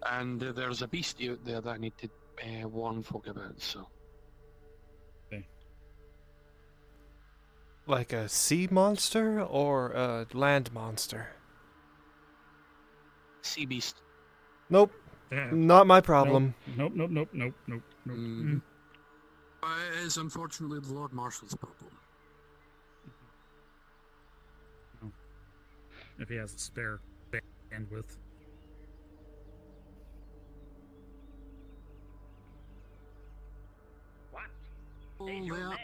And there's a beast out there that I need to warn folk about, so... Like a sea monster or a land monster? Sea beast. Nope. Not my problem. Nope. It is unfortunately the Lord Marshal's problem. If he has a spare bandwidth. What is your name?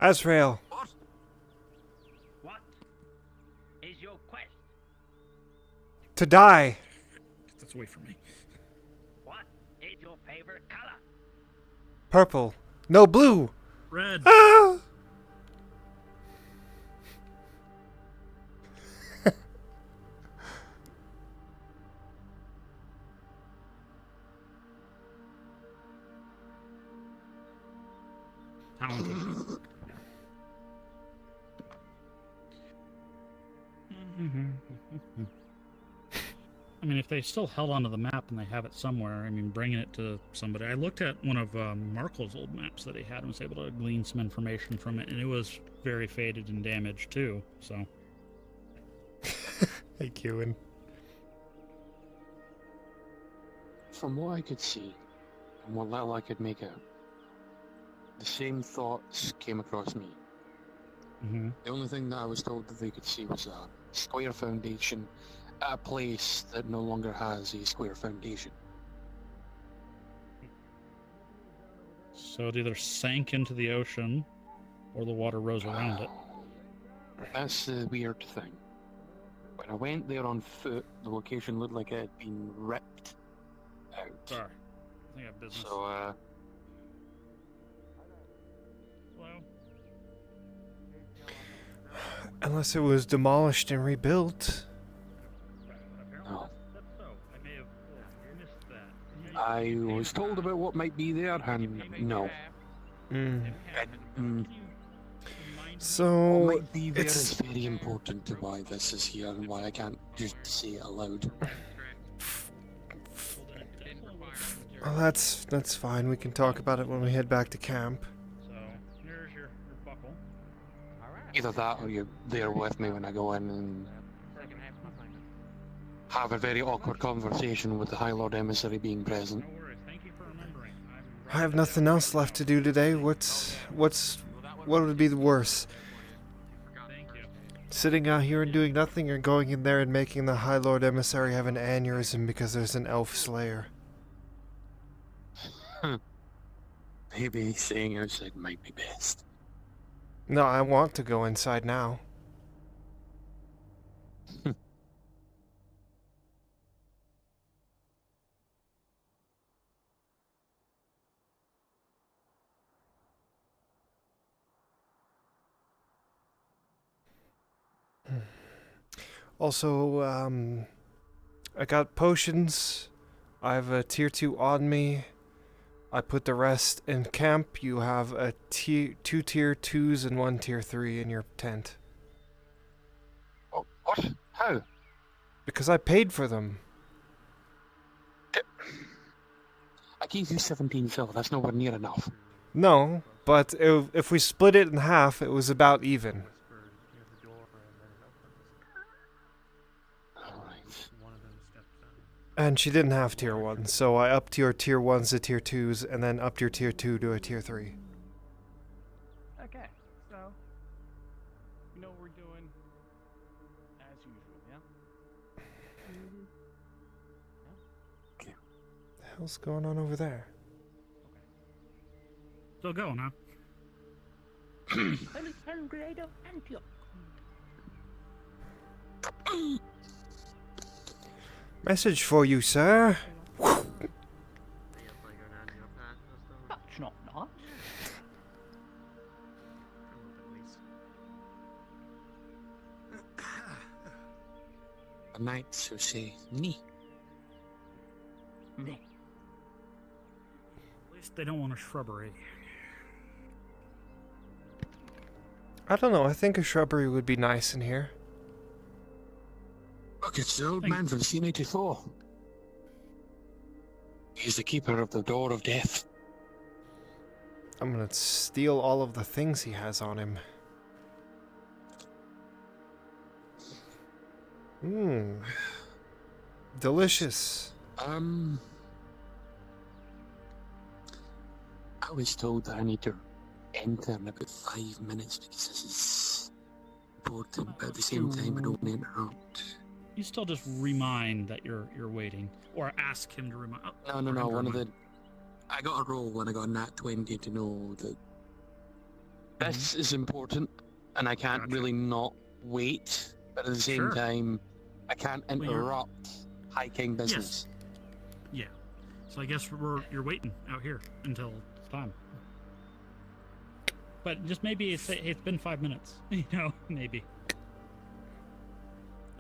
Az'Rael. What is your quest? To die. That's away from me. What is your favorite color? Purple. No, blue. Red. Ah! Talented. I mean, if they still held onto the map and they have it somewhere, I mean, bringing it to somebody. I looked at one of Marco's old maps that he had and was able to glean some information from it, and it was very faded and damaged too, so. Hey, Ewan. From what I could see, and what little I could make out, the same thoughts came across me. The only thing that I was told that they could see was a square foundation at a place that no longer has a square foundation. So it either sank into the ocean, or the water rose around it. That's the weird thing. When I went there on foot, the location looked like it had been ripped out. Sorry. I think I have business. So, Hello? Unless it was demolished and rebuilt. no. That's so. I may have missed that. I was told about what might be there, and no. So what might be there it's is very important to why this is here and why I can't just say it aloud. well, that's fine. We can talk about it when we head back to camp. So, here's your buckle. Either that or you're there with me when I go in and have a very awkward conversation with the High Lord Emissary being present. I have nothing else left to do today. What would be the worst? Sitting out here and doing nothing, or going in there and making the High Lord Emissary have an aneurysm because there's an elf slayer? Maybe staying outside might be best. No, I want to go inside now. Also, I got potions. I have a tier 2 on me. I put the rest in camp. You have a two tier 2s and 1 tier 3 in your tent. Oh, what? How? Because I paid for them. I gave you 17 silver, that's nowhere near enough. No, but if we split it in half, it was about even. And she didn't have tier 1, so I upped your tier 1s to tier 2s, and then upped your tier 2 to a tier 3. Okay, so we know what we're doing as usual, yeah? What the hell's going on over there? Still going, huh? Grade of Antioch. Message for you, sir. That's not nice. A knight who say me. At least they don't want a shrubbery. I don't know, I think a shrubbery would be nice in here. Look, it's the old man from C-84. He's the keeper of the door of death. I'm gonna steal all of the things he has on him. Mmm. Delicious. I was told that I need to enter in about 5 minutes because this is important, but at the same time I don't want to interrupt. You still just remind that you're waiting, or ask him to remind. Oh, No. I got a roll and I got a nat 20 to know that this is important, and I can't really not wait. But at the same time, I can't interrupt High King business. Yes. Yeah. So I guess you're waiting out here until it's time. But just maybe it's been 5 minutes. You know, maybe.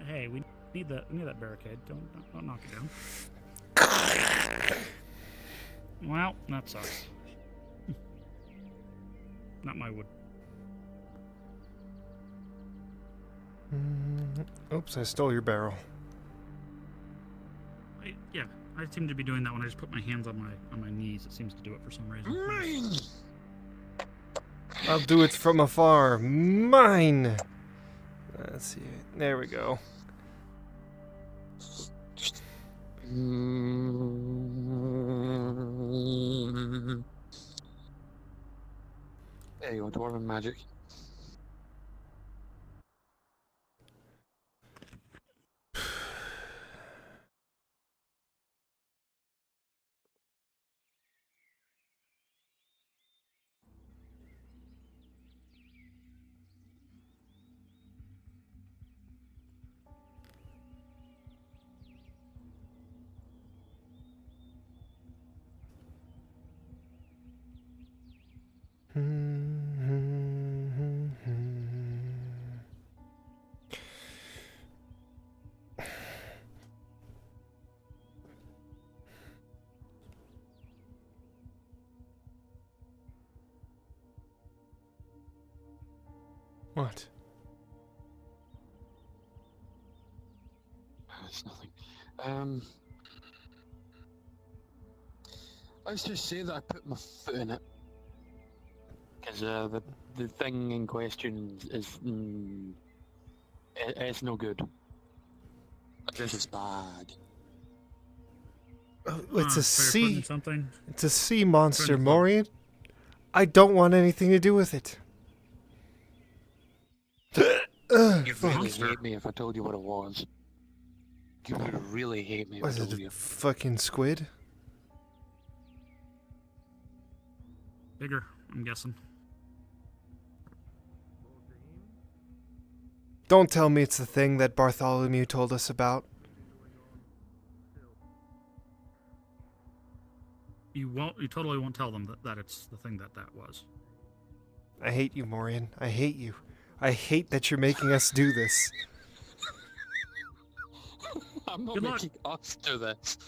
Hey, we need that barricade. Don't knock it down. Well, that sucks. Not my wood. Oops, I stole your barrel. Yeah, I seem to be doing that when I just put my hands on my knees. It seems to do it for some reason. Mine! I'll do it from afar. Mine! Let's see. There we go. There you go, Dwarven magic. What? It's nothing. Let's just say that I put my foot in it. Because the thing in question is it's no good. This is bad. It's a so you're sea. putting something? It's a sea monster, Putting Maureen. I don't want anything to do with it. You'd really hate me if I told you what it was. You would really hate me if I Was told it you. a fucking squid? Bigger, I'm guessing. Don't tell me it's the thing that Bartholomew told us about. You totally won't tell them that it's the thing that was. I hate you, Maureen. I hate you. I hate that you're making us do this. I'm not making us do this.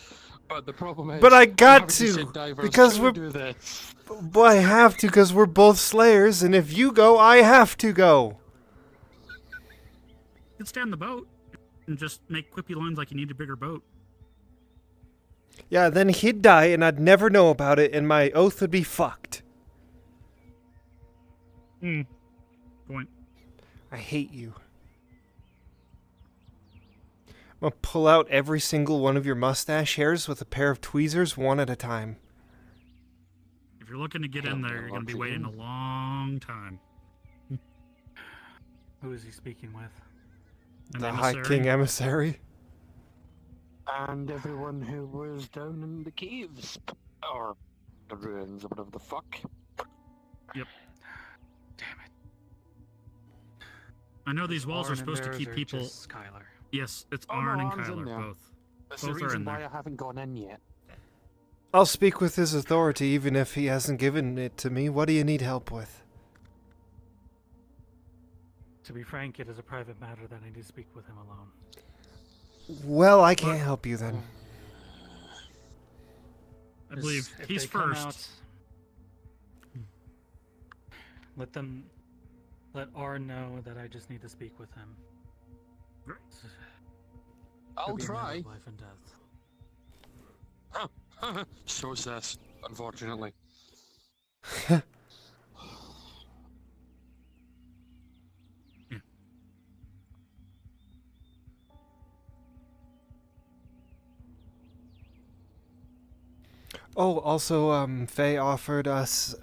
But the problem is... But I got having to, sit divers because to we're... do this. Well, I have to because we're both slayers, and if you go, I have to go. You can stay on the boat and just make quippy lines like you need a bigger boat. Yeah, then he'd die, and I'd never know about it, and my oath would be fucked. Point. I hate you. I'm gonna pull out every single one of your mustache hairs with a pair of tweezers, one at a time. If you're looking to get in there, you're going to be waiting a long time. Who is he speaking with? The High King Emissary. And everyone who was down in the caves. Or the ruins, or whatever the fuck. Yep. I know these walls are supposed to keep people... Skylar. Yes, it's Oh, Arn no, and Arn's in Kyler, there. both. That's the Both are reason in why there. I haven't gone in yet. I'll speak with his authority even if he hasn't given it to me. What do you need help with? To be frank, it is a private matter that I need to speak with him alone. Well, I can't help you then. I believe If he's they come first. out, let Arn know that I just need to speak with him. Great. I'll Could be a matter try. of life and death. So says, unfortunately. Oh, also, Faye offered us,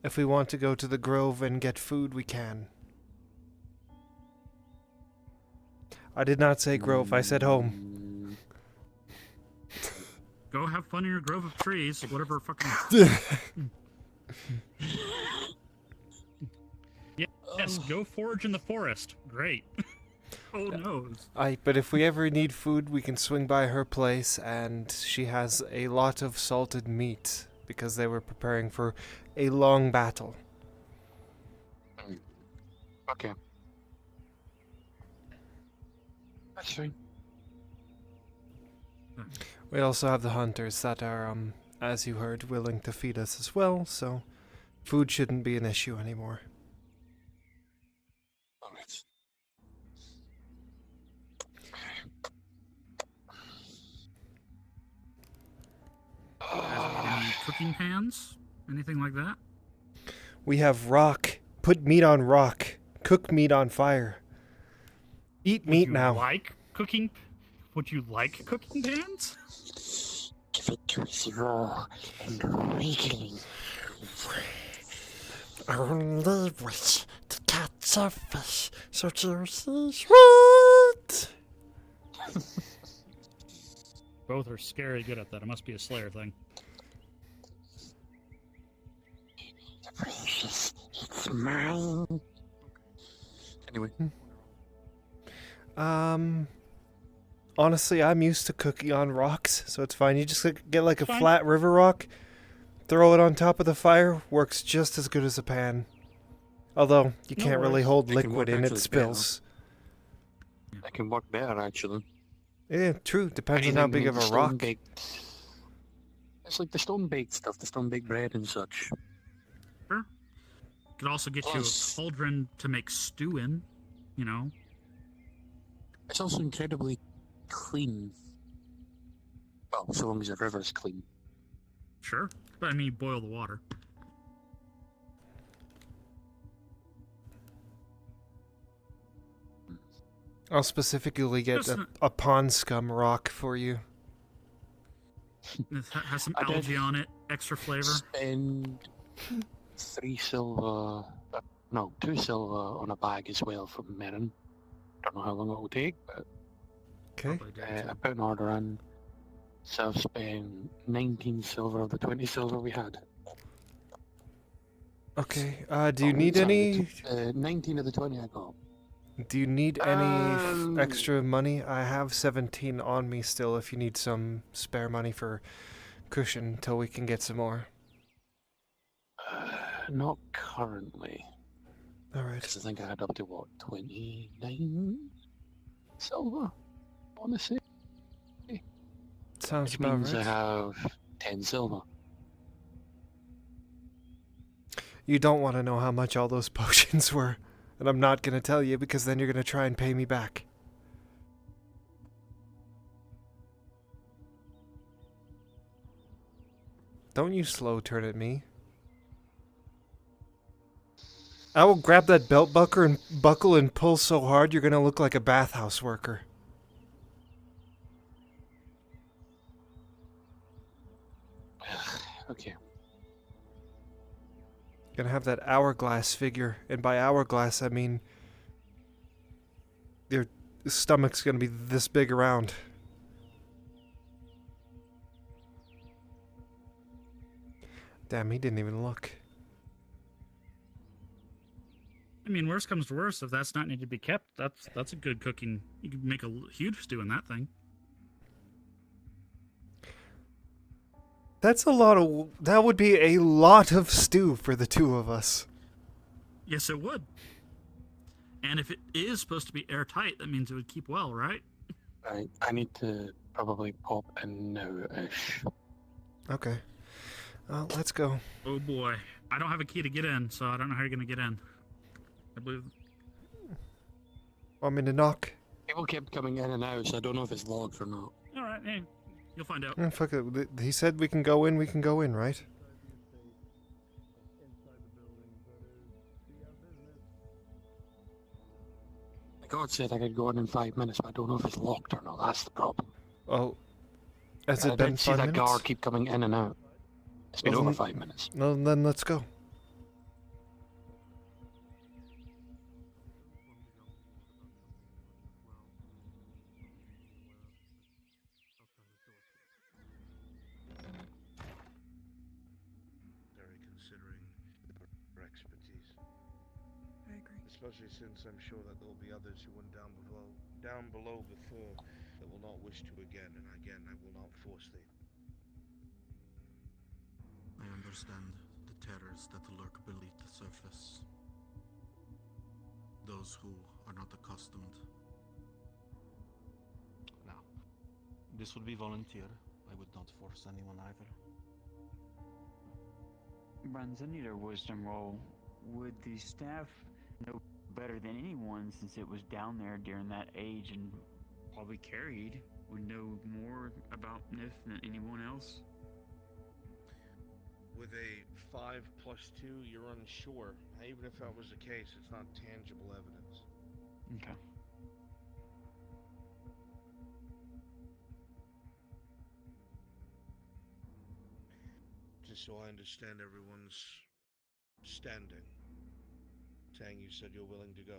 if we want to go to the Grove and get food, we can. I did not say Grove, I said home. Go have fun in your grove of trees, whatever fucking... Yes, go forage in the forest. Great. Oh no. But if we ever need food, we can swing by her place, and she has a lot of salted meat, because they were preparing for a long battle. Okay. That's fine. We also have the hunters that are, as you heard, willing to feed us as well, so food shouldn't be an issue anymore. Alright. Any cooking pans? Anything like that? We have rock. Put meat on rock. Cook meat on fire. Eat meat now. Would you like cooking pans? Give it to us raw and wriggling. Only wish to catch a fish so juicy sweet. Both are scary good at that. It must be a Slayer thing. Precious, it's mine. Anyway. Honestly, I'm used to cooking on rocks, so it's fine. You just get like a Fine. flat river rock, throw it on top of the fire, works just as good as a pan. Although, you No can't really worries. hold It can liquid work in, it actually spills. It can work better, actually. Yeah, true. Depends on how Anything big made of a stone rock. baked. It's like the stone baked stuff, the stone baked bread and such. Sure. Could also get Plus- you a cauldron to make stew in, you know. It's also incredibly clean. Well, so long as the river's clean. Sure. But I mean, boil the water. I'll specifically get Just a pond scum rock for you. It has some I did algae on it, extra flavor. Spend 3 silver. No, 2 silver on a bag as well from Merrin. Don't know how long it will take, but. Okay. I put an order in. So I've spent 19 silver of the 20 silver we had. Okay. Do you need any? 19 of the 20 I got. Do you need any Um, extra money? I have 17 on me still. If you need some spare money for cushion till we can get some more. Not currently. All right. Because I think I had up to what, 29 silver? I want to say. Sounds Which about means right. I have 10 silver. You don't want to know how much all those potions were, and I'm not gonna tell you because then you're gonna try and pay me back. Don't you slow turn at me. I will grab that belt buckle and pull so hard you're gonna look like a bathhouse worker. Okay. Gonna have that hourglass figure, and by hourglass I mean your stomach's gonna be this big around. Damn, he didn't even look. I mean, worst comes to worst, if that's not needed to be kept, that's a good cooking. You could make a huge stew in that thing. That would be a lot of stew for the two of us. Yes, it would. And if it is supposed to be airtight, that means it would keep well, right? Right. I need to probably pop in now-ish. Okay. Let's go. Oh boy. I don't have a key to get in, so I don't know how you're going to get in. I believe... Want me to knock? People kept coming in and out, so I don't know if it's locked or not. Alright, hey, you'll find out. Fuck it. He said we can go in, right? God said I could go in 5 minutes, but I don't know if it's locked or not. That's the problem. Oh. Has I it been did see 5 that minutes? guard keep coming in and out. It's been Well, over then- 5 minutes. Well, then let's go. Necessary considering their expertise. I agree. Especially since I'm sure that there will be others who went down below before that will not wish to again, and again I will not force thee. I understand the terrors that lurk beneath the surface. Those who are not accustomed. Now, this would be volunteer. I would not force anyone either. Bruns, I need a wisdom roll. Would the staff know better than anyone, since it was down there during that age and probably carried, would know more about Nith than anyone else? With a 5 + 2, you're unsure. Even if that was the case, it's not tangible evidence. Okay. Just so I understand everyone's standing. Tang, you said you're willing to go.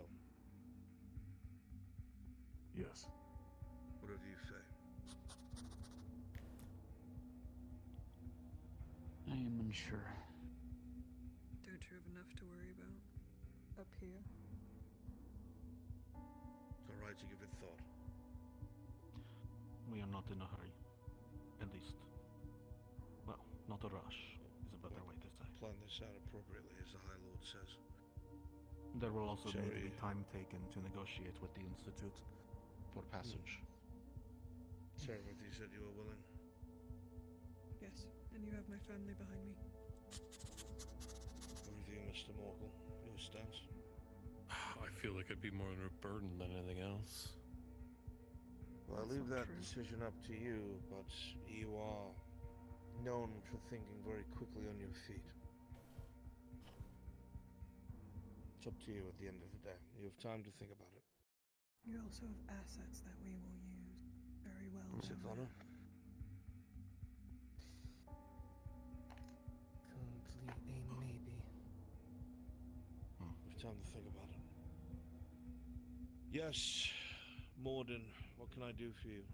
Yes. Whatever you say. I am unsure. Don't you have enough to worry about up here? It's alright to give it thought. We are not in a hurry. At least. Well, not a rush is a better plan this out appropriately, as the High Lord says. There will also need to Sorry. be time taken to negotiate with the Institute for passage. Servant, you said you were willing. Yes, and you have my family behind me. What do you think, Mr. Morgul? Your stance? I feel like I'd be more of a burden than anything else. Well, I leave that decision up to you, but you are known for thinking very quickly on your feet. It's up to you at the end of the day. You have time to think about it. You also have assets that we will use very well. Silvana? Complete a maybe. You have time to think about it. Yes, Morden, what can I do for you?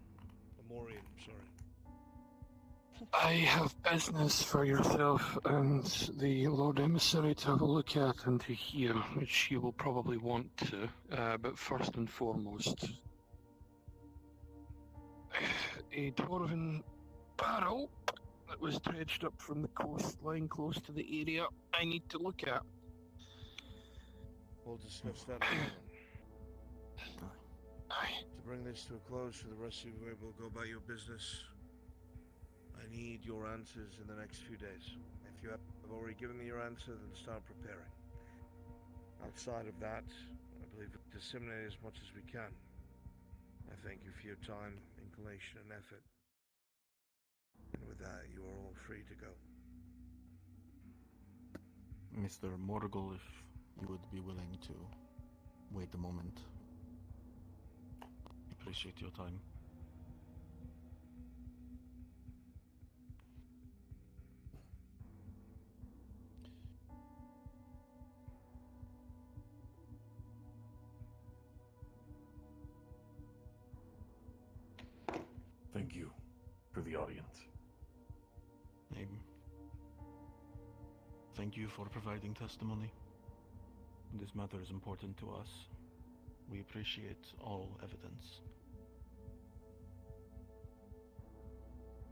Maureen, sorry. I have business for yourself and the Lord Emissary to have a look at and to hear, which you will probably want to. But first and foremost, a dwarven barrel that was dredged up from the coastline close to the area I need to look at. We'll discuss that in a moment. To bring this to a close for the rest of you able to go about your business, I need your answers in the next few days. If you have already given me your answer, then start preparing. Outside of that, I believe we disseminate as much as we can. I thank you for your time, inclination, and effort. And with that, you are all free to go. Mr. Morgul, if you would be willing to wait a moment. Appreciate your time. Thank you for the audience. Thank you for providing testimony. This matter is important to us. We appreciate all evidence.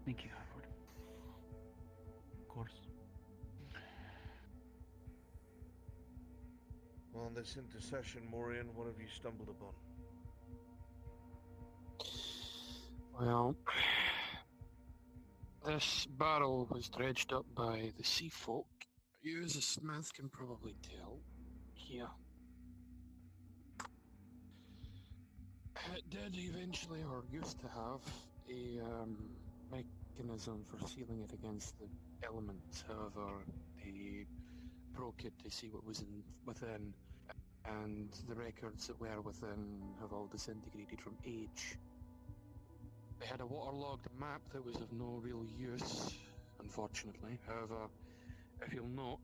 Thank you, Howard. Of course. Well, in this intercession, Maureen, what have you stumbled upon? Well, this barrel was dredged up by the sea folk. You as a smith can probably tell. Here. It did eventually, or used to have, a mechanism for sealing it against the elements. However, they broke it to see what was within, and the records that were within have all disintegrated from age. They had a waterlogged map that was of no real use, unfortunately. However, if you'll note,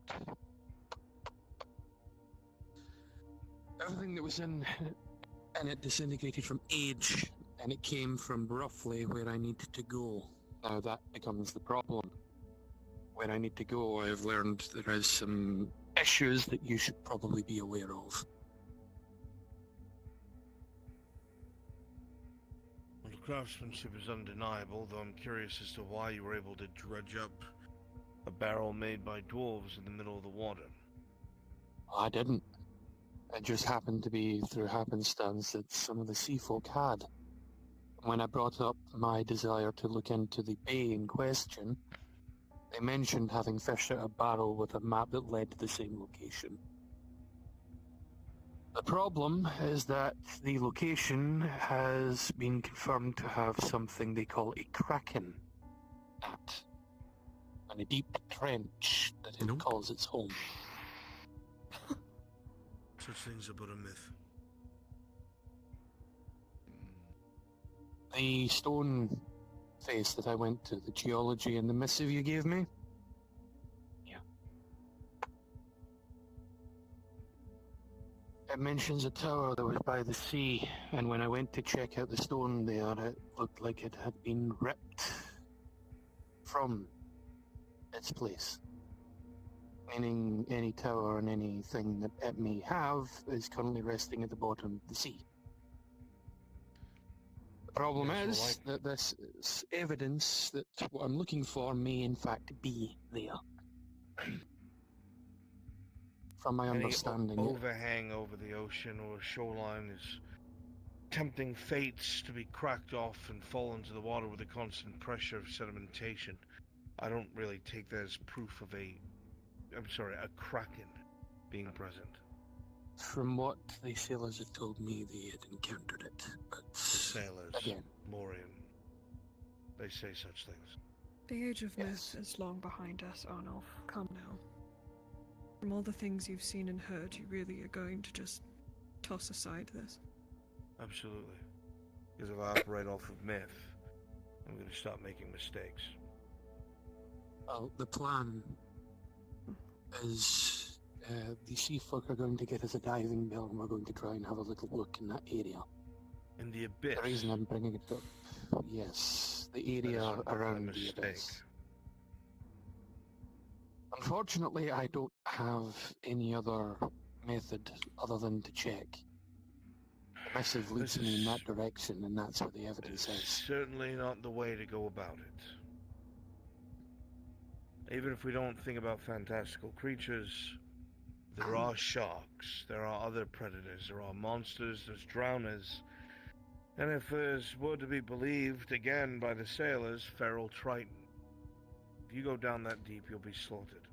everything that was in it disintegrated from age, and it came from roughly where I need to go. Now that becomes the problem. Where I need to go, I've learned there is some issues that you should probably be aware of. Well, the craftsmanship is undeniable, though I'm curious as to why you were able to dredge up a barrel made by dwarves in the middle of the water. I didn't. It just happened to be through happenstance that some of the sea folk had. When I brought up my desire to look into the bay in question, they mentioned having fished out a barrel with a map that led to the same location. The problem is that the location has been confirmed to have something they call a kraken at, and a deep trench that it calls its home. Such things are but a myth. The stone face that I went to, the geology and the missive you gave me? Yeah. It mentions a tower that was by the sea, and when I went to check out the stone there, it looked like it had been ripped from its place. Meaning any tower and anything that it may have is currently resting at the bottom of the sea. The problem is that this is evidence that what I'm looking for may in fact be there. From my understanding, Any overhang over the ocean or shoreline is tempting fates to be cracked off and fall into the water with the constant pressure of sedimentation. I don't really take that as proof of a kraken being present. from what the sailors had told me, they had encountered it, but Sailors, again, Morian, they say such things. The age of myth is long behind us, Arnulf. Come now. From all the things you've seen and heard, you really are going to just toss aside this? Absolutely. Because if I operate off of myth, I'm going to start making mistakes. well, the plan is the sea folk are going to get us a diving bell and we're going to try and have a little look in that area. In the abyss? The reason I'm bringing it up, yes, the area around the abyss. Unfortunately, I don't have any other method other than to check. The missive leads me in that direction, and that's what the evidence says. Certainly not the way to go about it. Even if we don't think about fantastical creatures, there are sharks, there are other predators, there are monsters, there's drowners, and if there's were to be believed, again, by the sailors, feral triton. If you go down that deep, you'll be slaughtered.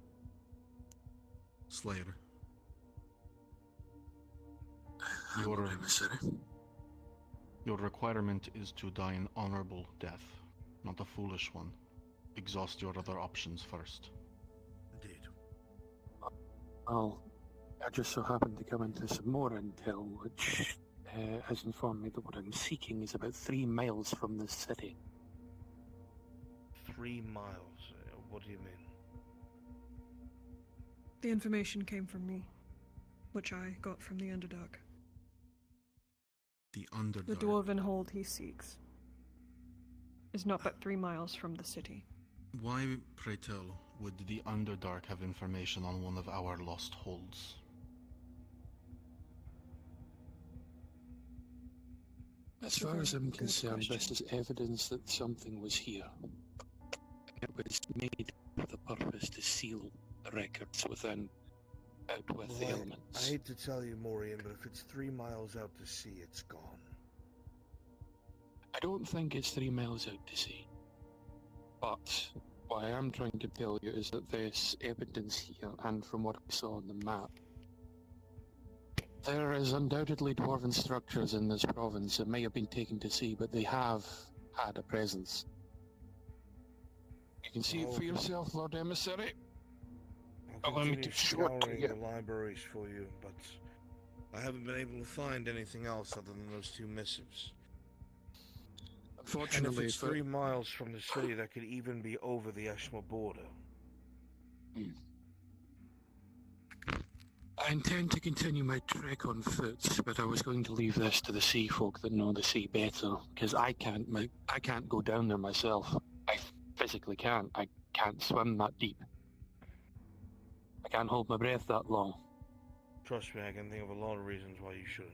Slayer. Your requirement is to die an honorable death, not a foolish one. Exhaust your other options first. Indeed. Well, I just so happened to come into some more intel, which has informed me that what I'm seeking is about 3 miles from the city. 3 miles? What do you mean? The information came from me, which I got from the Underdark. The Underdark? The dwarven hold he seeks is not but 3 miles from the city. Why, pray tell, would the Underdark have information on one of our lost holds? As far as I'm concerned, this is evidence that something was here. It was made for the purpose to seal the records within, out with the elements. I hate to tell you, Morian, but if it's 3 miles out to sea, it's gone. I don't think it's 3 miles out to sea. But what I am trying to tell you is that there's evidence here, and from what I saw on the map, there is undoubtedly dwarven structures in this province that may have been taken to sea, but they have had a presence. You can see it for yourself, Lord Emissary. I'll Allow me continue to show it to scouring you. the libraries for you, but I haven't been able to find anything else other than those 2 missives. Unfortunately, and if it's 3 miles from the city, that could even be over the Eshma border. I intend to continue my trek on foot, but I was going to leave this to the sea folk that know the sea better, because I can't go down there myself. I physically can't. I can't swim that deep. I can't hold my breath that long. Trust me, I can think of a lot of reasons why you shouldn't.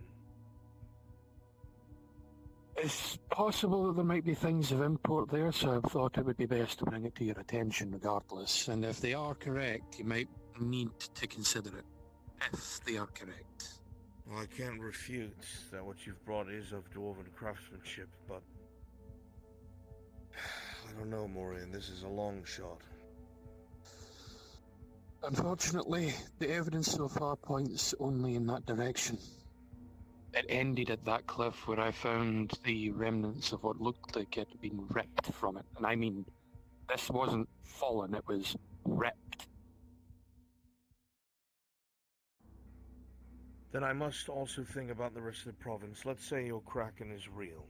It's possible that there might be things of import there, so I thought it would be best to bring it to your attention regardless. And if they are correct, you might need to consider it. If they are correct. Well, I can't refute that what you've brought is of dwarven craftsmanship, but I don't know, Morian. This is a long shot. Unfortunately, the evidence so far points only in that direction. It ended at that cliff where I found the remnants of what looked like it had been ripped from it. And I mean, this wasn't fallen, it was ripped. Then I must also think about the rest of the province. Let's say your Kraken is real.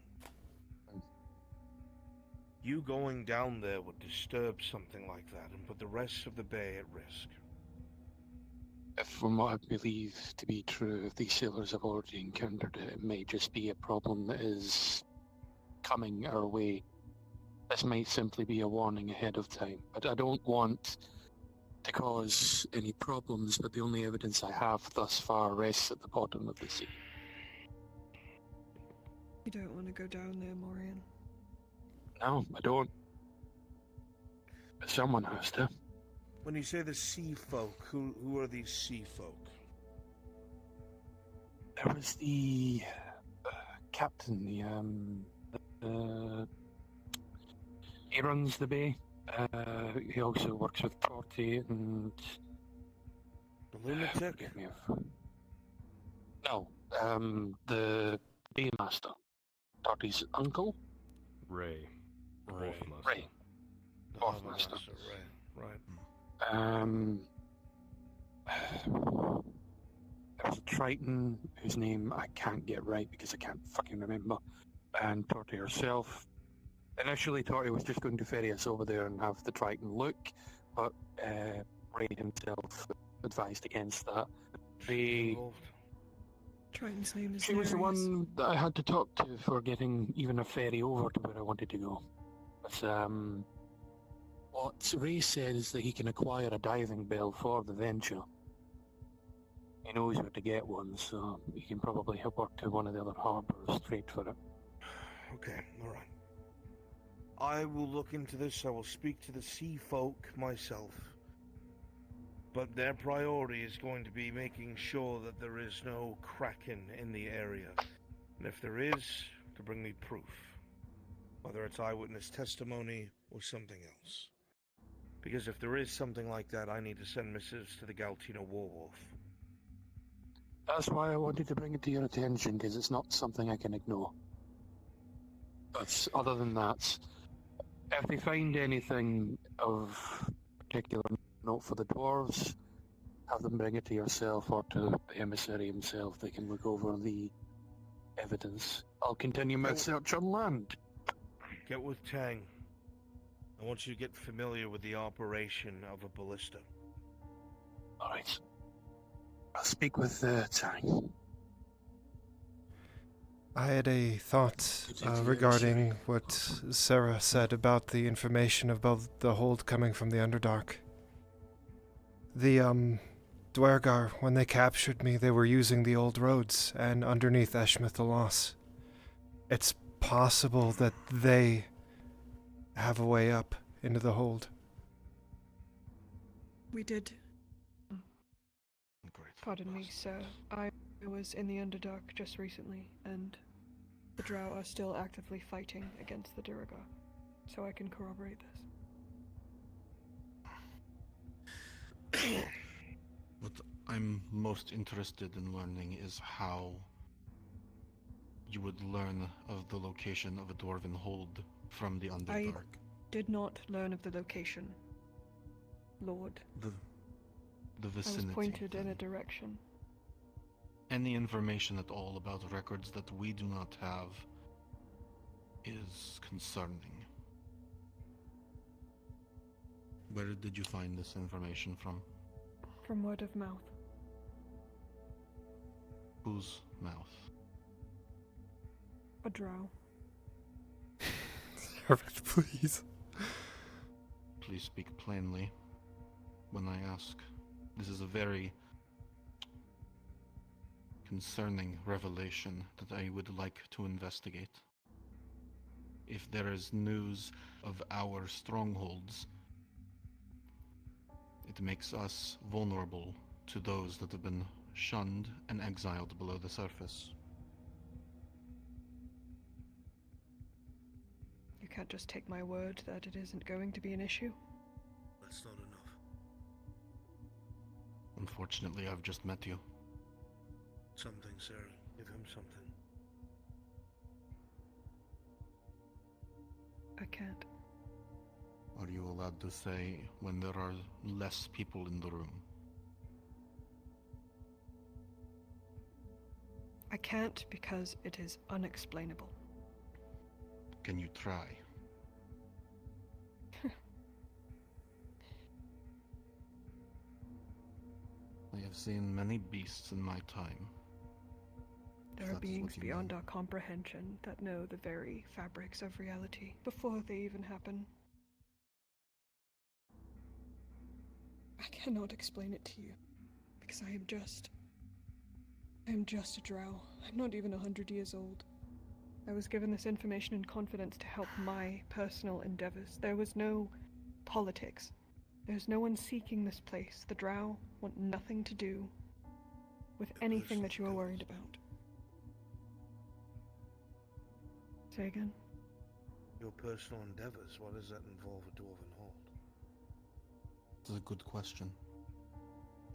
You going down there would disturb something like that and put the rest of the bay at risk. If from what I believe to be true, if these sailors have already encountered it, it may just be a problem that is coming our way. This might simply be a warning ahead of time, but I don't want to cause any problems, but the only evidence I have thus far rests at the bottom of the sea. You don't want to go down there, Morian. No, I don't. But someone has to. When you say the sea folk, who are these sea folk? There was the captain, he runs the bay. He also works with Torty and... The lunatic? Forgive me if... No, the Baymaster. Torty's uncle? Ray. Ray. Ray. Master. Ray. Right. There was a Triton whose name I can't get right because I can't fucking remember. And Torty herself. Initially, Torty was just going to ferry us over there and have the Triton look, but Ray himself advised against that. Triton's name is She was the Darius. one that I had to talk to for getting even a ferry over to where I wanted to go. But what Ray said is that he can acquire a diving bell for the venture. He knows where to get one, so he can probably help her to one of the other harbours trade for it. Okay, alright. I will look into this. I will speak to the sea folk myself. But their priority is going to be making sure that there is no kraken in the area. And if there is, to bring me proof. Whether it's eyewitness testimony or something else. Because if there is something like that, I need to send missives to the Galtino Warwolf. That's why I wanted to bring it to your attention, because it's not something I can ignore. But other than that, if they find anything of particular note for the dwarves, have them bring it to yourself or to the emissary himself. They can look over the evidence. I'll continue my search on land. Get with Tang. I want you to get familiar with the operation of a ballista. Alright. I'll speak with Tang. I had a thought regarding what Sarah said about the information about the hold coming from the Underdark. The, Dwergar, when they captured me, they were using the old roads, and underneath Eshmith the Loss. It's possible that they have a way up into the hold. We did. Pardon me, sir. I was in the Underdark just recently, and the Drow are still actively fighting against the Duragar, so I can corroborate this. What I'm most interested in learning is how you would learn of the location of a dwarven hold from the Underdark. I did not learn of the location, Lord. The vicinity. I was pointed in a direction. Any information at all about records that we do not have is concerning. Where did you find this information from? From word of mouth. Whose mouth? A drow. Perfect, please. Please speak plainly when I ask. This is a very concerning revelation that I would like to investigate. If there is news of our strongholds, it makes us vulnerable to those that have been shunned and exiled below the surface. You can't just take my word that it isn't going to be an issue. That's not enough. Unfortunately, I've just met you. Something, Sarah. Give him something. I can't. Are you allowed to say when there are less people in the room? I can't because it is unexplainable. Can you try? I have seen many beasts in my time. There are beings beyond our comprehension that know the very fabrics of reality before they even happen. I cannot explain it to you, because I am just a drow. I'm not even 100 years old. I was given this information in confidence to help my personal endeavors. There was no politics. There's no one seeking this place. The drow want nothing to do with anything that you are worried about. Say again? Your personal endeavors, what does that involve a dwarven hold? That's a good question.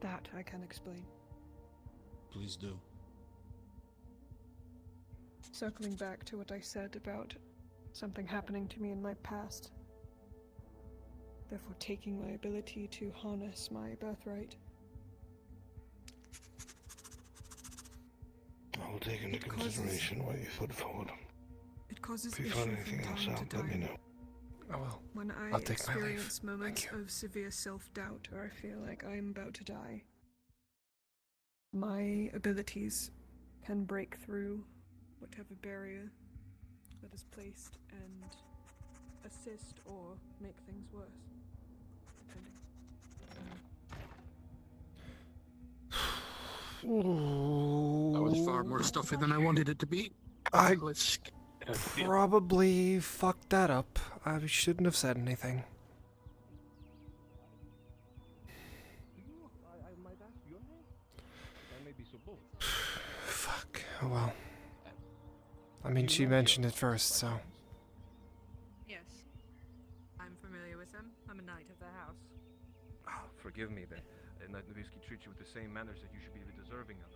That I can explain. Please do. Circling back to what I said about something happening to me in my past, therefore taking my ability to harness my birthright. I will take into consideration what you put forward. It causes If you issue find from anything else time out, to let me time. know. I will. When I I'll take my leave. experience moments Thank you. of severe self-doubt or I feel like I'm about to die, my abilities can break through whatever barrier that is placed and assist or make things worse, depending. That was far more stuffy than I wanted it to be. I Let's probably fucked that up. I shouldn't have said anything. I might ask your name? I may be so bold. Fuck. Oh well. I mean, she mentioned it first, so. Yes. I'm familiar with them. I'm a knight of their house. Oh, forgive me then. Knight Novisky treats you with the same manners that you should be deserving of.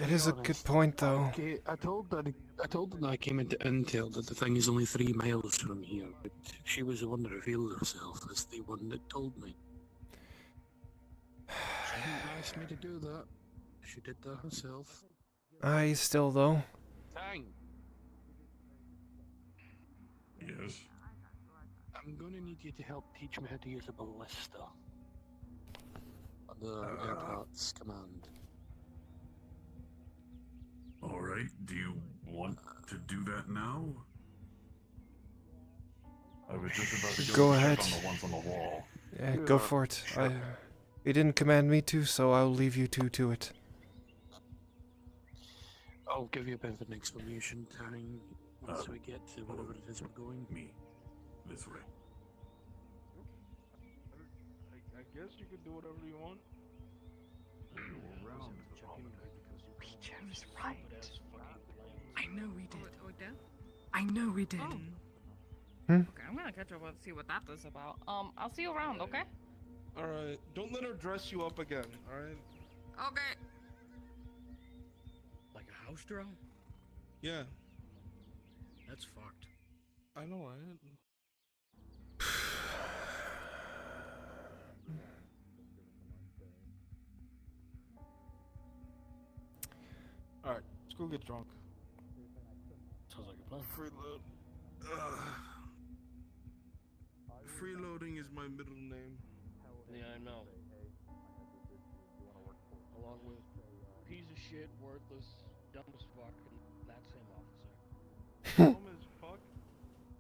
It is a good point, though. Okay, I told them I came into intel that the thing is only 3 miles from here, but she was the one that revealed herself as the one that told me. She didn't ask me to do that. She did that herself. I still, though. Dang. Yes. I'm gonna need you to help teach me how to use a ballista. Under Earhart's command. Alright, do you want to do that now? I was just about to Go check ahead. on the ones on the wall. Yeah, go for it. You didn't command me to, so I'll leave you two to it. I'll give you a bit of an explanation time once we get to wherever it is we're going. Me. This way. I guess you could do whatever you want. We chose right. I know we did. I know we did. Hmm? Okay, I'm gonna catch up and see what that is about. I'll see you around, okay? Alright, don't let her dress you up again, alright? Okay. Like a house drone? Yeah. That's fucked. I know, right? Alright, let's go get drunk. Sounds like a plan. Freeload. Freeloading is my middle name. Yeah, I know. Along with piece of shit, worthless, dumb as fuck, and that's him, officer. Dumb as fuck.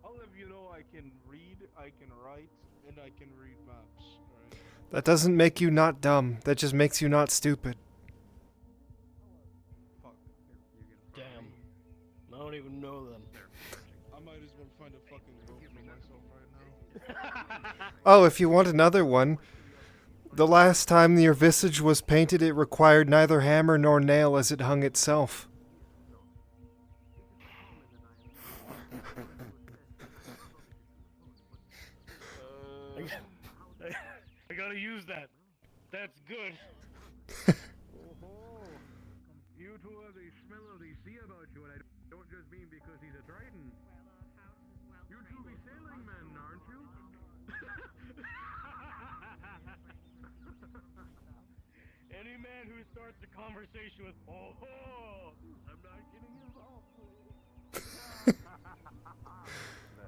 I'll have you know I can read, I can write, and I can read maps. Alright? That doesn't make you not dumb. That just makes you not stupid. Fuck. Damn. I don't even know them. I might as well find a fucking rope for myself right now. Oh, if you want another one, the last time your visage was painted, it required neither hammer nor nail as it hung itself. I gotta use that. That's good. You two have the smell of the sea about you, and I don't just mean because he's a Triton. You two be sailing men, aren't you? Any man who starts a conversation with "oh ho," I'm not getting involved. That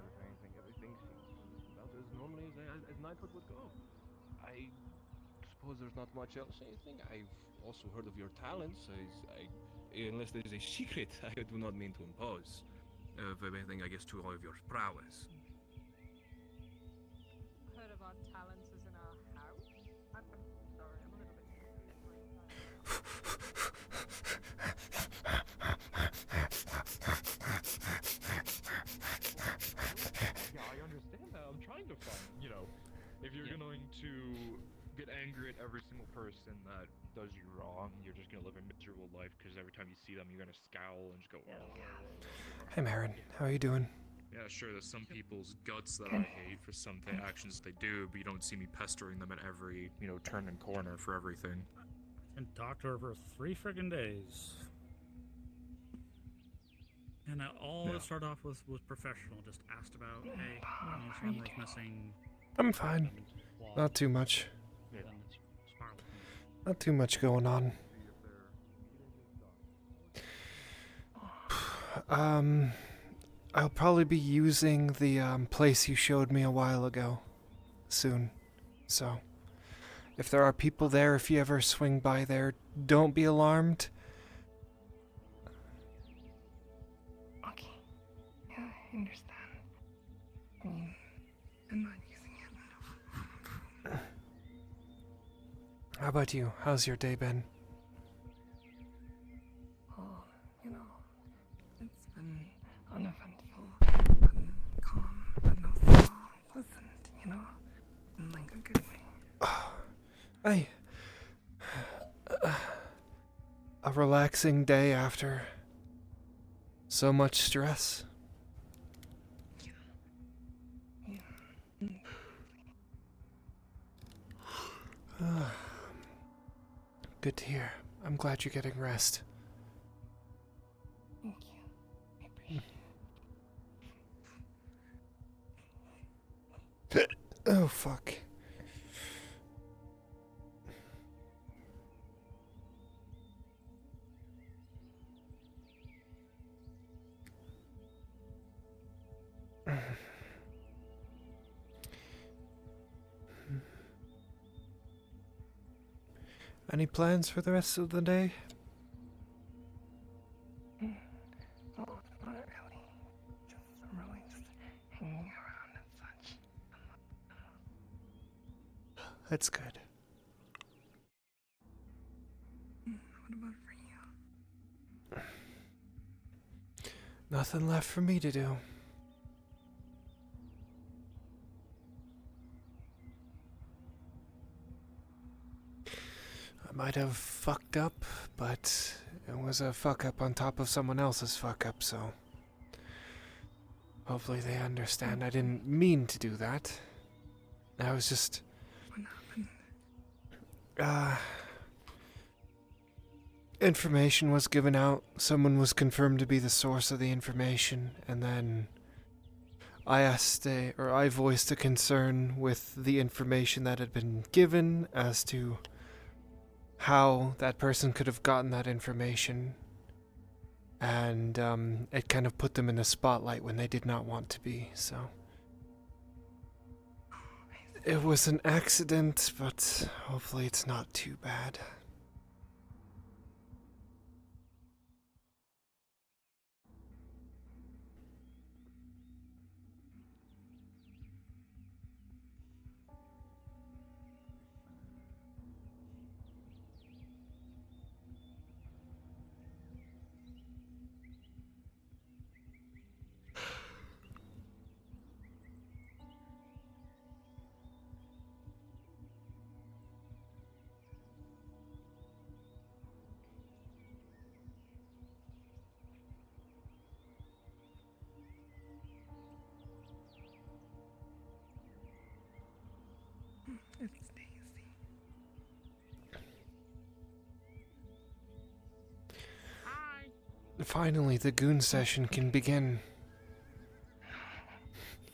is anything. Everything seems about as normally as knighthood would go. I suppose there's not much else. Anything? I've also heard of your talents. Unless there's a secret, I do not mean to impose. Of anything, I guess, to all of your prowess. Heard of our talents is in our house? I'm sorry, I'm a little bit. Yeah, I understand that. I'm trying to find, if you're going to get angry at every single person that does you wrong, you're just gonna live a miserable life because every time you see them, you're gonna scowl and just go, oh. Hey, Marin. How are you doing? Yeah, sure, there's some people's guts that I hate for some actions they do, but you don't see me pestering them at every, turn and corner for everything. And talked to her for 3 friggin' days. And all it started off was professional. Just asked about, hey, camera's missing. I'm fine. Not too much. Not too much going on. I'll probably be using the place you showed me a while ago soon. So, if there are people there, if you ever swing by there, don't be alarmed. Okay. Yeah, I understand. I mean, I'm not using it. How about you? How's your day been? Oh, it's been uneventful, but calm, but also pleasant, in like a good way. A relaxing day after so much stress. Good to hear. I'm glad you're getting rest. Thank you. I appreciate it. Oh, fuck. Any plans for the rest of the day? Oh, not really. Just hanging around and such. That's good. What about for you? Nothing left for me to do. I might have fucked up, but it was a fuck up on top of someone else's fuck up, so hopefully they understand I didn't mean to do that. I was just... What happened? Information was given out, someone was confirmed to be the source of the information, and then I voiced a concern with the information that had been given as to how that person could have gotten that information, and it kind of put them in the spotlight when they did not want to be, so it was an accident, but hopefully it's not too bad. It's Daisy. Finally, the goon session can begin.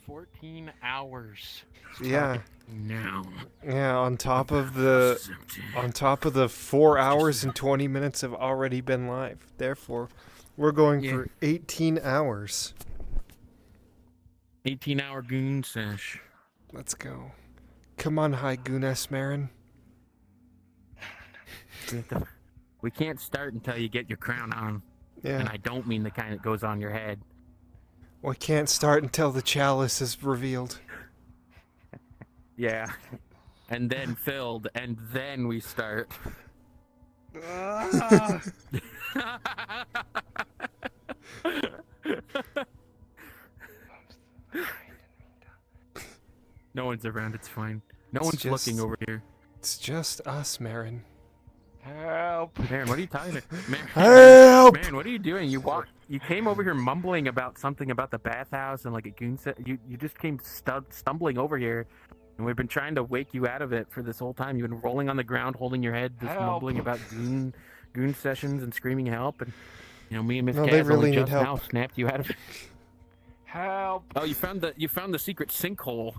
14 hours. Yeah. Now. Yeah, on top of the 4 hours and 20 minutes have already been live. Therefore, we're going for 18 hours. 18-hour goon sesh. Let's go. Come on, High Gooness Marin. We can't start until you get your crown on. Yeah. And I don't mean the kind that goes on your head. We can't start until the chalice is revealed. Yeah. And then filled, and then we start. No one's around, it's fine. No one's looking over here. It's just us, Marin. Help! Help! Man, what are you talking about? Man, Help! Man, what are you doing? You came over here mumbling about something about the bathhouse and like a goon set. You just came stumbling over here, and we've been trying to wake you out of it for this whole time. You've been rolling on the ground, holding your head, just Help. mumbling about goon sessions and screaming help. And me and Miss No, they Kaz really only need just help. now snapped you out of it. Help! Oh, you found the secret sinkhole.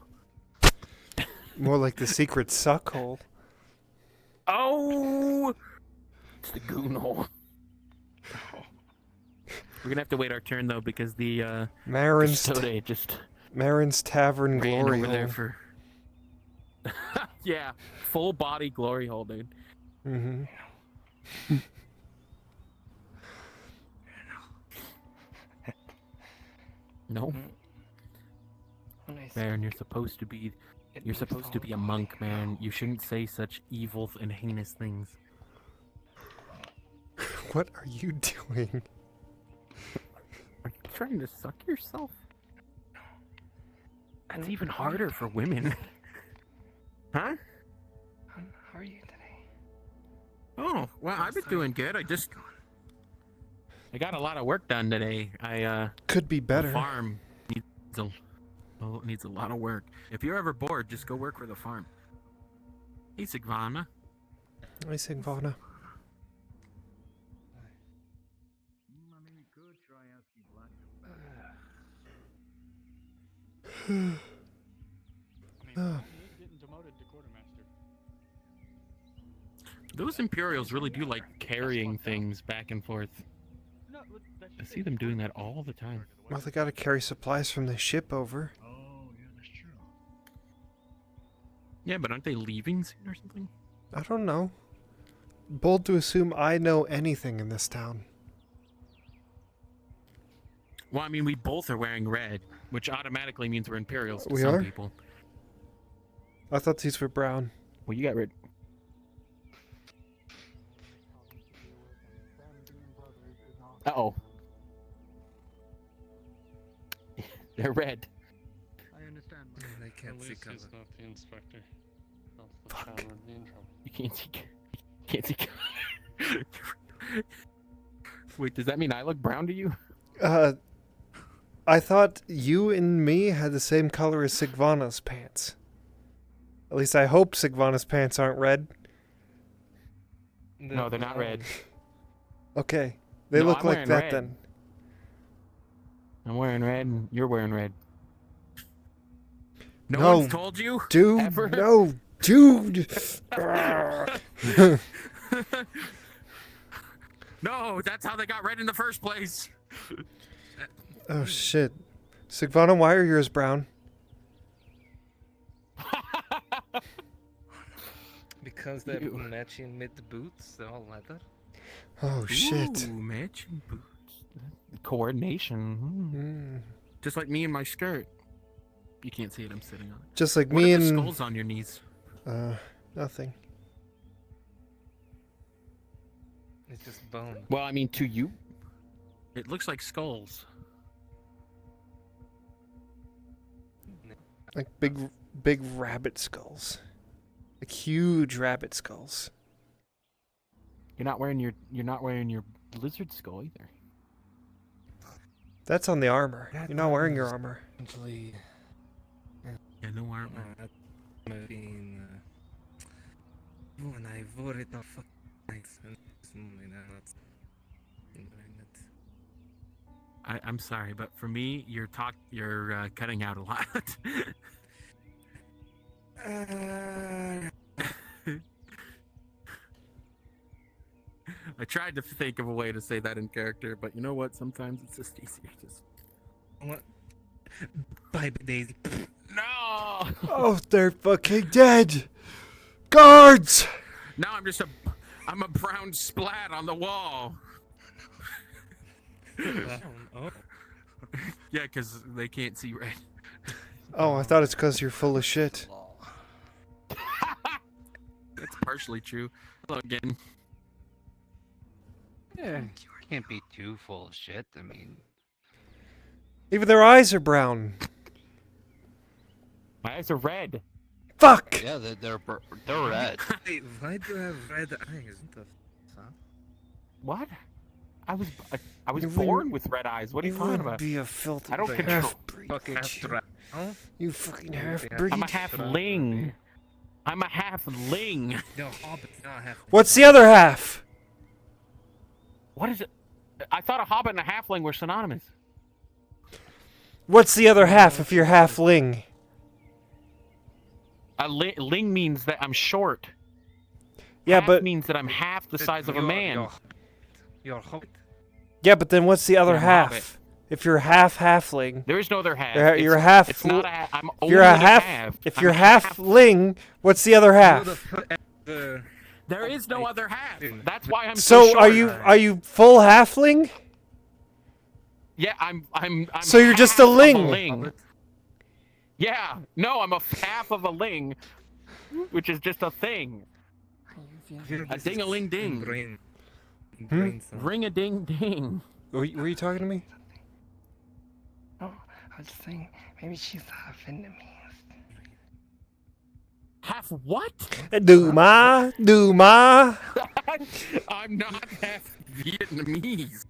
More like the secret suck hole. Oh, it's the goon hole. We're gonna have to wait our turn though because the Marin's custode just Marin's Tavern ran glory over there hole. for yeah, full body glory hole, dude. Mm-hmm. No. Baron, you're supposed to be a monk, man. You shouldn't say such evil and heinous things. What are you doing? Are you trying to suck yourself? That's even harder for women. Huh? How are you today? Oh, well, I've been doing good. I got a lot of work done today. Could be better. The farm needs a lot of work. If you're ever bored, just go work for the farm. Hey, Sigvana. Hi, Sigvana. Oh. Getting demoted to quartermaster. Those Imperials really do like carrying things back and forth. I see them doing that all the time. Well, they gotta carry supplies from the ship over. Oh, yeah, that's true. Yeah, but aren't they leaving soon or something? I don't know. Bold to assume I know anything in this town. Well, I mean, we both are wearing red, which automatically means we're Imperials to We some are? people. I thought these were brown. Well, you got red. Uh-oh. They're red. I understand. I can't see color. He's not the inspector. That's the town would be in trouble. You can't see color. Wait, does that mean I look brown to you? I thought you and me had the same color as Sigvana's pants. At least I hope Sigvana's pants aren't red. No, they're not red. Okay. They No, look I'm like wearing that red. then. I'm wearing red and you're wearing red. No, No, one's told you? Dude, Ever? no, dude. No, that's how they got red in the first place. Oh, shit. Sigvana, why are yours brown? Because they're matching with the boots, they're all leather. Oh, shit. Ooh, matching boots. Coordination. Just like me and my skirt. You can't see it, I'm sitting on it. Just like What me are the and... skulls on your knees? Nothing. It's just bone. Well, I mean, to you, it looks like skulls. Like big rabbit skulls. Like huge rabbit skulls. You're not wearing your lizard skull either. That's on the armor. You're not wearing your armor. Actually, yeah, no armor. When I wore it off fucking nice and this morning, that's wearing it. I'm sorry, but for me, you're cutting out a lot. I tried to think of a way to say that in character, but you know what? Sometimes it's just easier. Just what? Bye, Daisy. No! Oh, they're fucking dead! Guards! Now I'm a brown splat on the wall. Oh. Yeah, because they can't see red. Oh, I thought it's because you're full of shit. That's partially true. Hello again. Yeah, you can't be too full of shit. I mean, Even their eyes are brown. My eyes are red. Fuck! Yeah, they're red. wait, why do you have red eyes? What the fuck? What? I was You born wouldn't- with red eyes. What are you you talking wouldn't about? be a filthy I don't control. half-breed. You fucking half-breed. I'm a halfling. I'm a halfling. No, hobbit's not half. What's the other half? What is it? I thought a hobbit and a halfling were synonymous. What's the other half if you're halfling? A ling means that I'm short. Yeah, Half but means that I'm half the size of a man. You're a hobbit. yeah, but then what's the other Yeah, I'm a half? hobbit. If you're halfling, There is no other half. you're It's- half. It's not a. I'm if only you're a a half. half. If I'm you're a half. halfling, what's the other half? There is no other half. That's why I'm So short. are you full halfling? Yeah, I'm So you're just a half of ling. Yeah, no, I'm a half of a ling, which is just a thing. A ding-a-ling-ding. Ring-a-ding-ding. Were you talking to me? Oh, I was just saying, maybe she's half Vietnamese. Half what? Duma. I'm not half Vietnamese.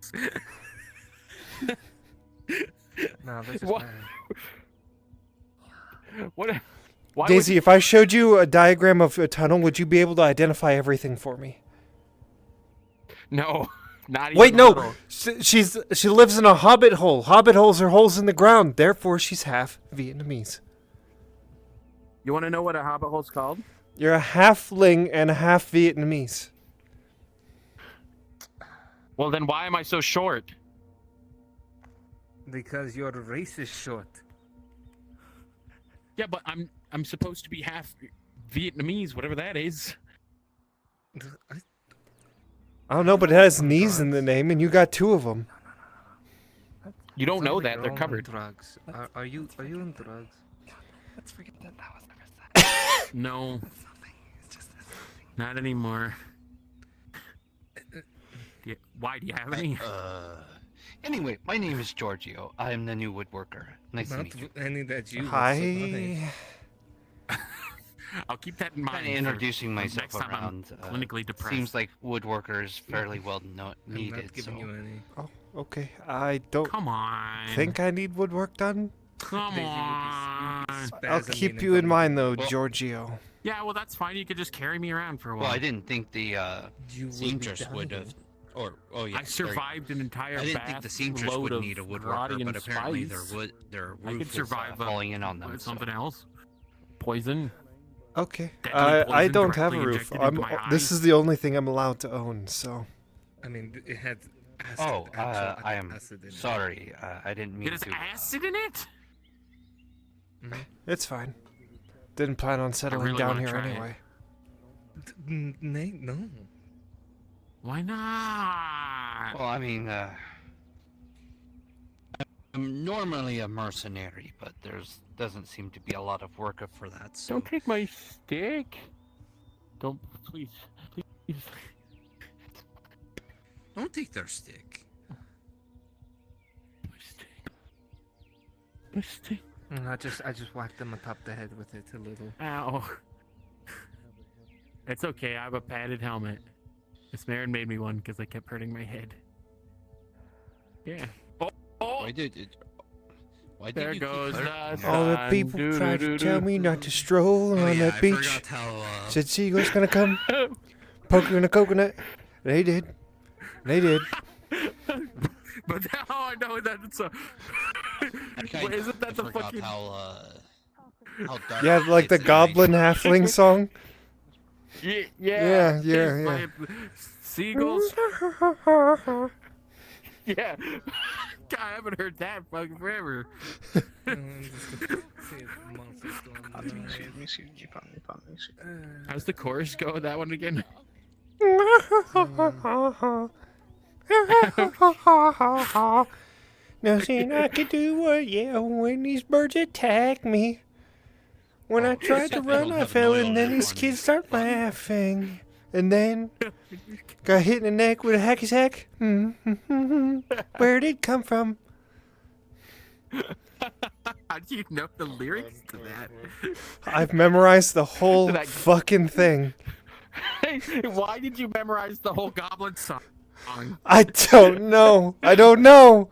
No, this is What? bad. What? Why Daisy, would... if I showed you a diagram of a tunnel, would you be able to identify everything for me? No, not even Wait, a no. little. She lives in a hobbit hole. Hobbit holes are holes in the ground. Therefore, she's half Vietnamese. You want to know what a hobbit hole's called? You're a halfling and a half Vietnamese. Well, then why am I so short? Because your race is short. Yeah, but I'm supposed to be half Vietnamese, whatever that is. I don't know, but it has knees in the name, and you got two of them. You don't know Sounds like that. you're They're on covered. Drugs. Are you on drugs? Let's forget that was ever said. No. Not anymore. Why? Do you have any? Anyway, my name is Giorgio. I am the new woodworker. Nice to meet you. Any that you. Hi. I'll keep that in mind. Kind of introducing for myself next time around. I'm clinically depressed. Seems like woodworker is fairly well needed. I'm not giving you any. Oh, okay. I don't Come on. think I need woodwork done. Come on. I'll keep you in mind, though, Giorgio. Yeah, well, that's fine. You could just carry me around for a while. Well, I didn't think the seamstress would have. Or yeah, I survived an entire I didn't think the seamstress load would of need a karate woodworker, and but apparently spice. their I roof could is survive falling in on them. with something else. Poison. Okay. Deadly I poison don't have a directly roof. injected into my This eyes. is the only thing I'm allowed to own, so. I mean, it had acid. Oh, actual I am acid in it. sorry. I didn't mean It has to. acid in it? It's fine. Didn't plan on settling really down wanna here try it. anyway. Nate, no. Why not? Well, I mean, I'm normally a mercenary, but doesn't seem to be a lot of work for that. So Don't take my stick. Don't, please. don't take their stick. My stick. I just whacked them atop the head with it a little. Ow. It's okay. I have a padded helmet. Miss Marin made me one because I kept hurting my head. Yeah. Oh! Why did There you goes keep the All the sun. people tried to tell me not to stroll on that beach. forgot how, Said Seagull's gonna come, poke you in a coconut. They did. They did. But now I know that it's a. Wait, isn't that the forgot fucking? how dark Yeah, like the it's at night. goblin halfling song. Yeah. Yeah. Seagulls. Yeah. God, I haven't heard that fucking forever. How's the chorus go with that one again? Nothing I can do but yell when these birds attack me. When I tried to run, I fell, and then these kids start laughing. And then got hit in the neck with a hacky sack. Where did it come from? How do you know the lyrics to that? I've memorized the whole That- fucking thing. Why did you memorize the whole Goblin song? I don't know. I don't know.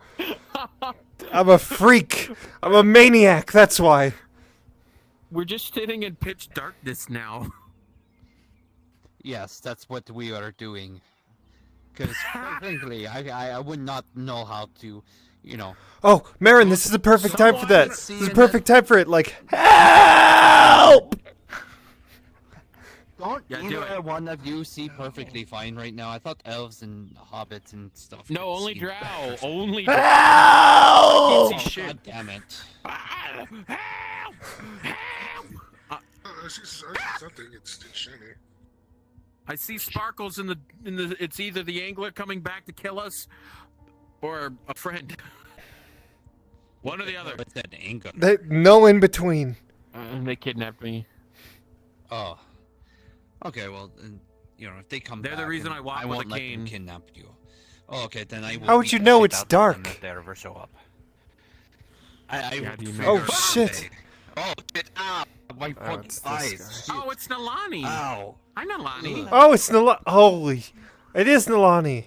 I'm a freak. I'm a maniac. That's why. We're just sitting in pitch darkness now. Yes, that's what we are doing. Because, frankly, I would not know how to, you know. Oh, Marin, this is the perfect time for that. This is the perfect time for it. Like, help! Don't Yeah, do either it. one of you see perfectly fine right now. I thought elves and hobbits and stuff. No, could only see drow. perfectly. Only drow. Help! I can't see shit. God damn it. I see something. It's shiny. I see sparkles in the. It's either the angler coming back to kill us, or a friend. One or the other. What's that angler? No in between. They kidnapped me. Oh. Okay, well, you know, if they come They're back, the reason and I walk I with won't a let cane. them kidnap you. Oh, okay, then I will. How would beat you the know shit it's out of dark? them if they ever show up. I How will do you know? figure Oh, out shit. Oh, get out! My fucking it's this eyes. Oh, it's Nalani. Ow. Hi, Nalani. Oh, it's Nalani. Holy. It is Nalani.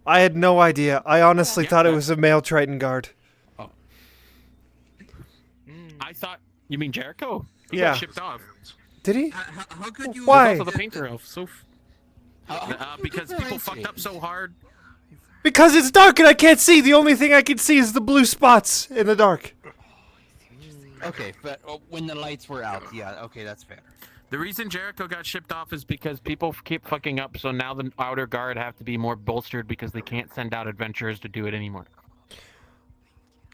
I had no idea. I honestly thought it was a male Triton guard. I thought. You mean Jericho? He Yeah. got shipped off. Did he? How could you? Why? Also the painter elf. So. Because people fucked up so hard. Because it's dark and I can't see. The only thing I can see is the blue spots in the dark. Okay, but when the lights were out, yeah, okay, that's fair. The reason Jericho got shipped off is because people keep fucking up, so now the outer guard have to be more bolstered because they can't send out adventurers to do it anymore.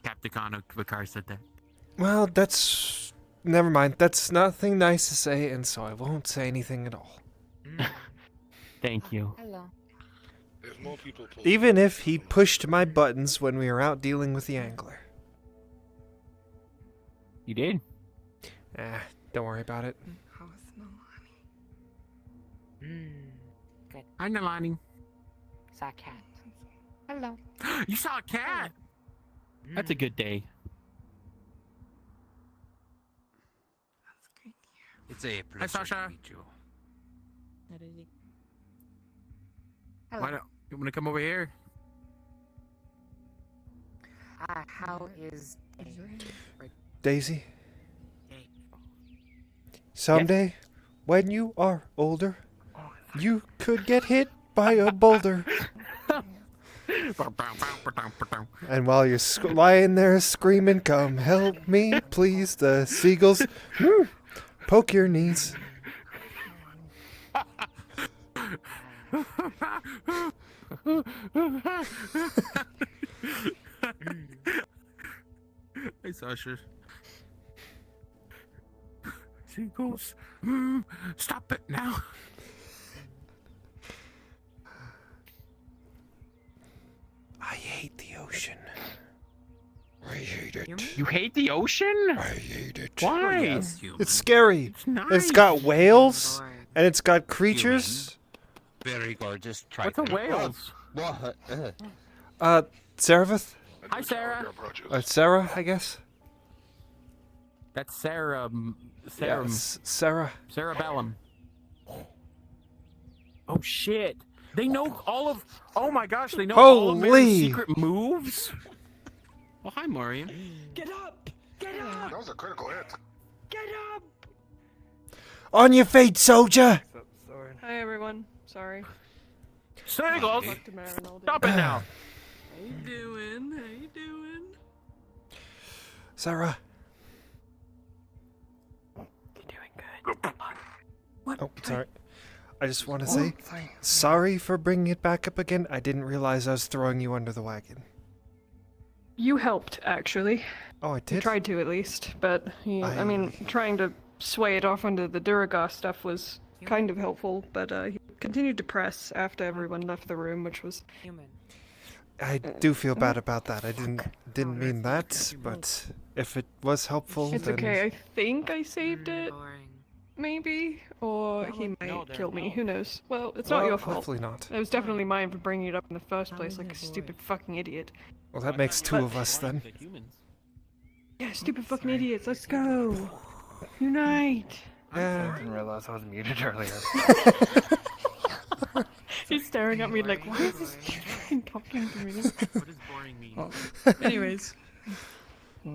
Captain Vakar said that. Well, that's... Never mind. That's nothing nice to say, and so I won't say anything at all. Thank you. Hello. There's more people. Even if he pushed my buttons when we were out dealing with the angler. You did? Don't worry about it. Good. Hi, Nalani. Saw a cat. Hello. You saw a cat? That's a good day. It's a Hi, Sasha. Why don't you want to come over here? How is Daisy? Someday, when you are older, you could get hit by a boulder. And while you're lying there screaming, come help me, please, the seagulls poke your knees. Hey, Sasha. Seagulls, stop it now. I hate the ocean. I hate it. You hate the ocean? I hate it. Why? It's scary. It's nice. It's got whales, and it's got creatures. Very gorgeous. What's a whales? Seraph? Hi, Sarah. Sarah, I guess. That's Sarah. Yeah, Sarah. Cerebellum. Oh shit! They know all of. Oh my gosh! They know all of Mary's Holy! secret moves. Oh hi, Marion. Get up! Get up! That was a critical hit. Get up! On your feet, soldier! Hi everyone. Sorry. Seagulls, Talked to Marin all day. stop it now. How you doing? How you doing? Sarah. Oh, sorry. I just want to say, sorry for bringing it back up again. I didn't realize I was throwing you under the wagon. You helped, actually. Oh, I You did? tried to, at least. But, I mean, trying to sway it off onto the Duragar stuff was kind of helpful, but he continued to press after everyone left the room, which was... I do feel bad about that. I didn't mean that, but if it was helpful, It's then... okay, I think I saved it. Maybe? Or he might kill me, who knows. Well, it's not Well, your fault. hopefully not. It was definitely mine for bringing it up in the first place like a stupid fucking idiot. Well, that makes two of us then. Yeah, stupid fucking idiots, let's go! Unite! Yeah. I didn't realize I was muted earlier. He's staring at me like, why is this kid talking to me? What does boring mean? Oh. Anyways. How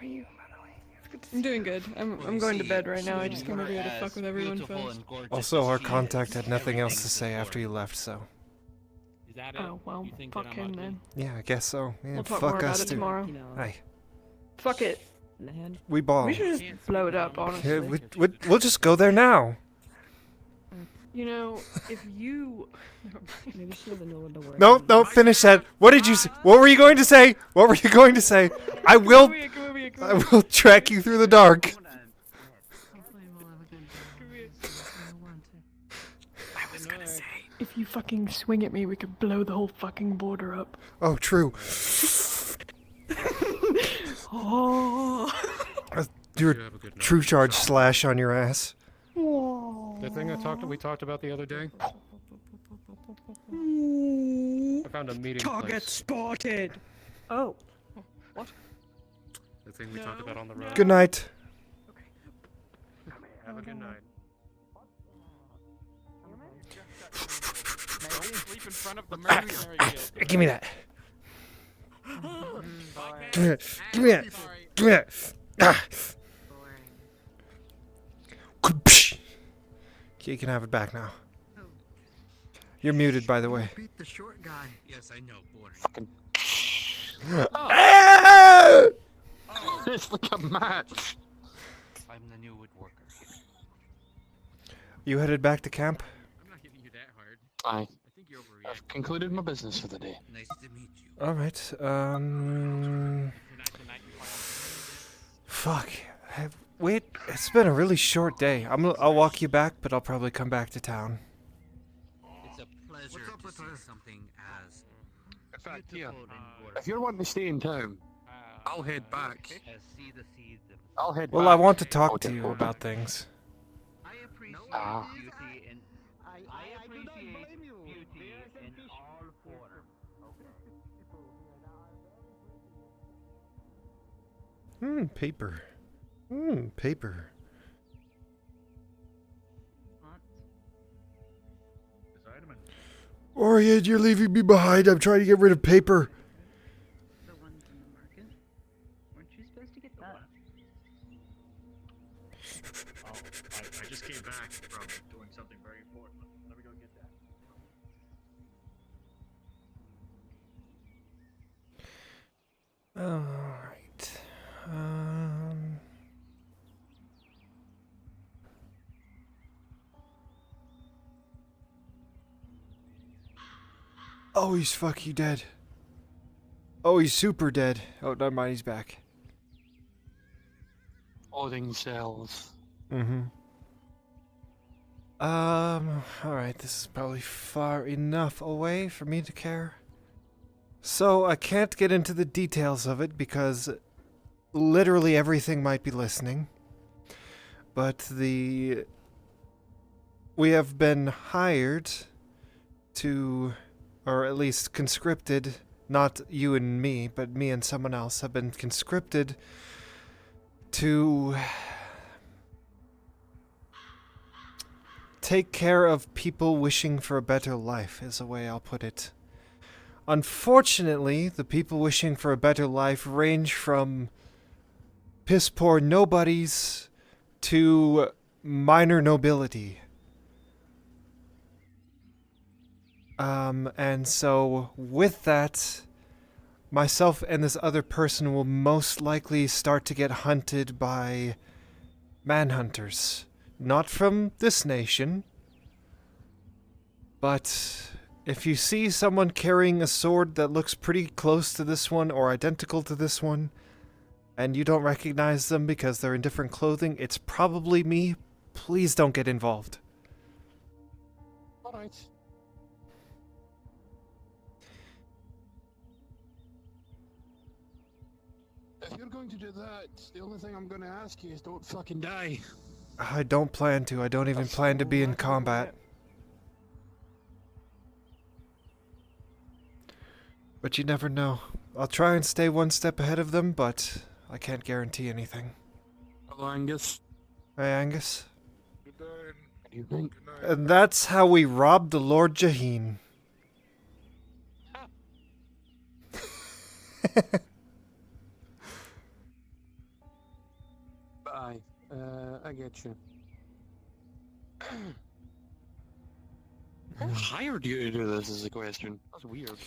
are you, Madeline? It's good to see I'm doing good. I'm going to bed right now. I just came over here to fuck with everyone first. Also, our contact had nothing else to say after you left, so. Is that Oh, well, fuck him then. Yeah, I guess so. Yeah, We'll talk fuck more about us it too. tomorrow. Hey, Fuck it. we ball. We should just blow it up, honestly. Yeah, we'll just go there now. You know, if you... Maybe she doesn't know what the word No, no, finish that. What did you say? What were you going to say? What were you going to say? I will track you through the dark. I was gonna say, if you fucking swing at me, we could blow the whole fucking border up. Oh, true. Oh. Do a true charge slash on your ass. The thing we talked about the other day. I found a meeting Target place. spotted. Oh. What? The thing we talked about on the road. Good night. Have a good night. Sleep in front of the mercenary guild. Give me that. Give me that. Give me that. Give me that. Ah. You can have it back now. You're muted, by the way. Beat the short guy. Yes, I know. Boring. Fucking. Ah! It's like a match. I'm the new woodworker. You headed back to camp? I'm not hitting you that hard. Aye. I think you're overreacting. I've concluded my business for the day. Nice to meet you. All right. Fuck. Wait. It's been a really short day. I'll walk you back, but I'll probably come back to town. It's a pleasure to see something as In fact, here, if you're wanting to stay in town, I'll head back. as see the seeds of I'll head Well, back. I want to talk to you about things. I appreciate Ah. beauty in I appreciate beauty in all forms. Paper. Paper. Orient, you're leaving me behind. I'm trying to get rid of paper. The ones in the market? Weren't you supposed to get that? I just came back from doing something very important. Let me go get that. Alright. Oh, he's fucking dead. Oh, he's super dead. Oh, never mind, he's back. Holding cells. Alright, this is probably far enough away for me to care. So, I can't get into the details of it because literally everything might be listening. But we have been hired to, or at least conscripted, not you and me, but me and someone else have been conscripted to take care of people wishing for a better life, is the way I'll put it. Unfortunately, the people wishing for a better life range from piss-poor nobodies to minor nobility. And so, with that, myself and this other person will most likely start to get hunted by manhunters. Not from this nation, but if you see someone carrying a sword that looks pretty close to this one or identical to this one, and you don't recognize them because they're in different clothing, it's probably me. Please don't get involved. Alright. If you're going to do that, the only thing I'm going to ask you is don't fucking die. I don't plan to. I don't even plan to be in combat. But you never know. I'll try and stay one step ahead of them, but I can't guarantee anything. Hello, Angus. Hey, Angus. Good day. evening. And that's how we robbed the Lord Jaheen. Bye. I get you. Who hired you to do this is a question. That's weird.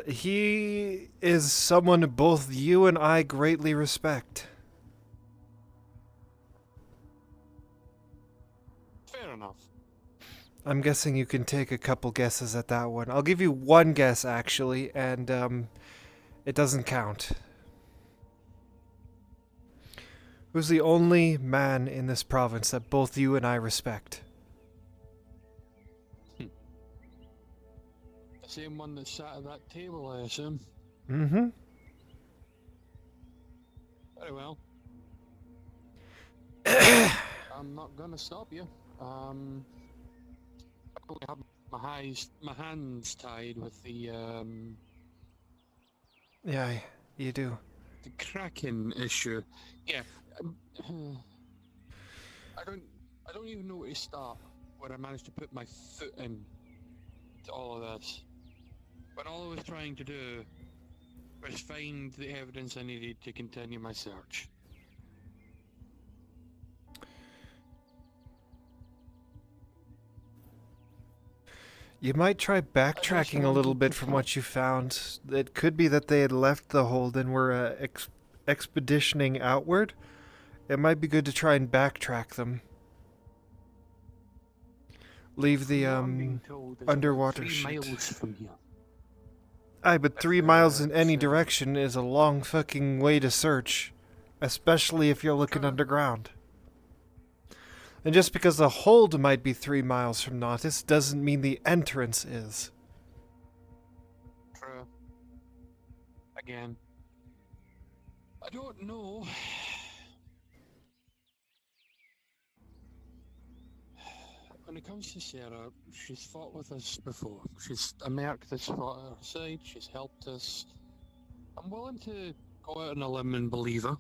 He is someone both you and I greatly respect. Fair enough. I'm guessing you can take a couple guesses at that one. I'll give you one guess, actually, and, it doesn't count. Who's the only man in this province that both you and I respect? The same one that sat at that table, I assume. Mm-hmm. Very well. I'm not gonna stop you. I only have my hands tied with the Yeah, you do. the Kraken issue. Yeah. I don't even know where to start when I managed to put my foot in to all of this. When all I was trying to do was find the evidence I needed to continue my search. You might try backtracking a little bit from what you found. It could be that they had left the hold and were expeditioning outward. It might be good to try and backtrack them. Leave the underwater 3 shit. miles from here. Aye, but 3 miles in any direction is a long fucking way to search, especially if you're looking underground. And just because the hold might be 3 miles from Nautis doesn't mean the entrance is. True. Again. I don't know. When it comes to Sarah, she's fought with us before. She's a merc that's fought at our side, she's helped us. I'm willing to go out on a limb and believe her.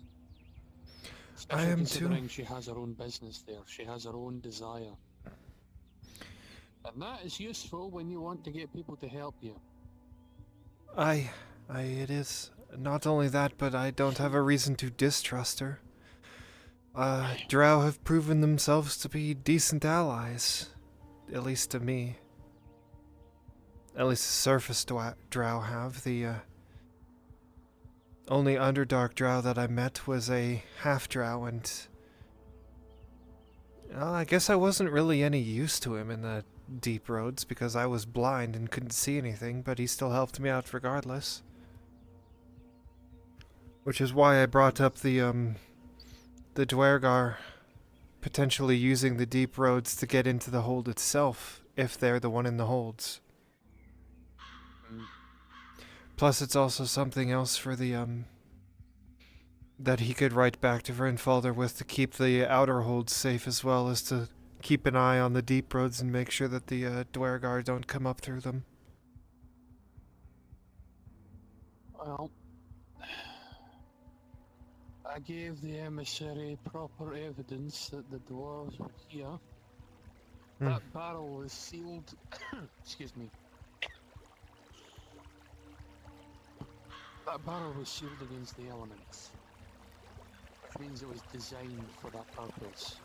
Especially considering she has her own business there. She has her own desire. And that is useful when you want to get people to help you. Aye, it is. Not only that, but I don't have a reason to distrust her. Drow have proven themselves to be decent allies. At least to me. At least the surface drow have. The only Underdark drow that I met was a half-drow, and I guess I wasn't really any use to him in the deep roads because I was blind and couldn't see anything, but he still helped me out regardless. Which is why I brought up the Dwergar potentially using the deep roads to get into the hold itself, if they're the one in the holds. Plus, it's also something else for the, that he could write back to Vrinfalder with to keep the outer holds safe, as well as to keep an eye on the deep roads and make sure that the Dwergar don't come up through them. Well, I gave the emissary proper evidence that the dwarves were here. That barrel was sealed. Excuse me. That barrel was sealed against the elements, which means it was designed for that purpose.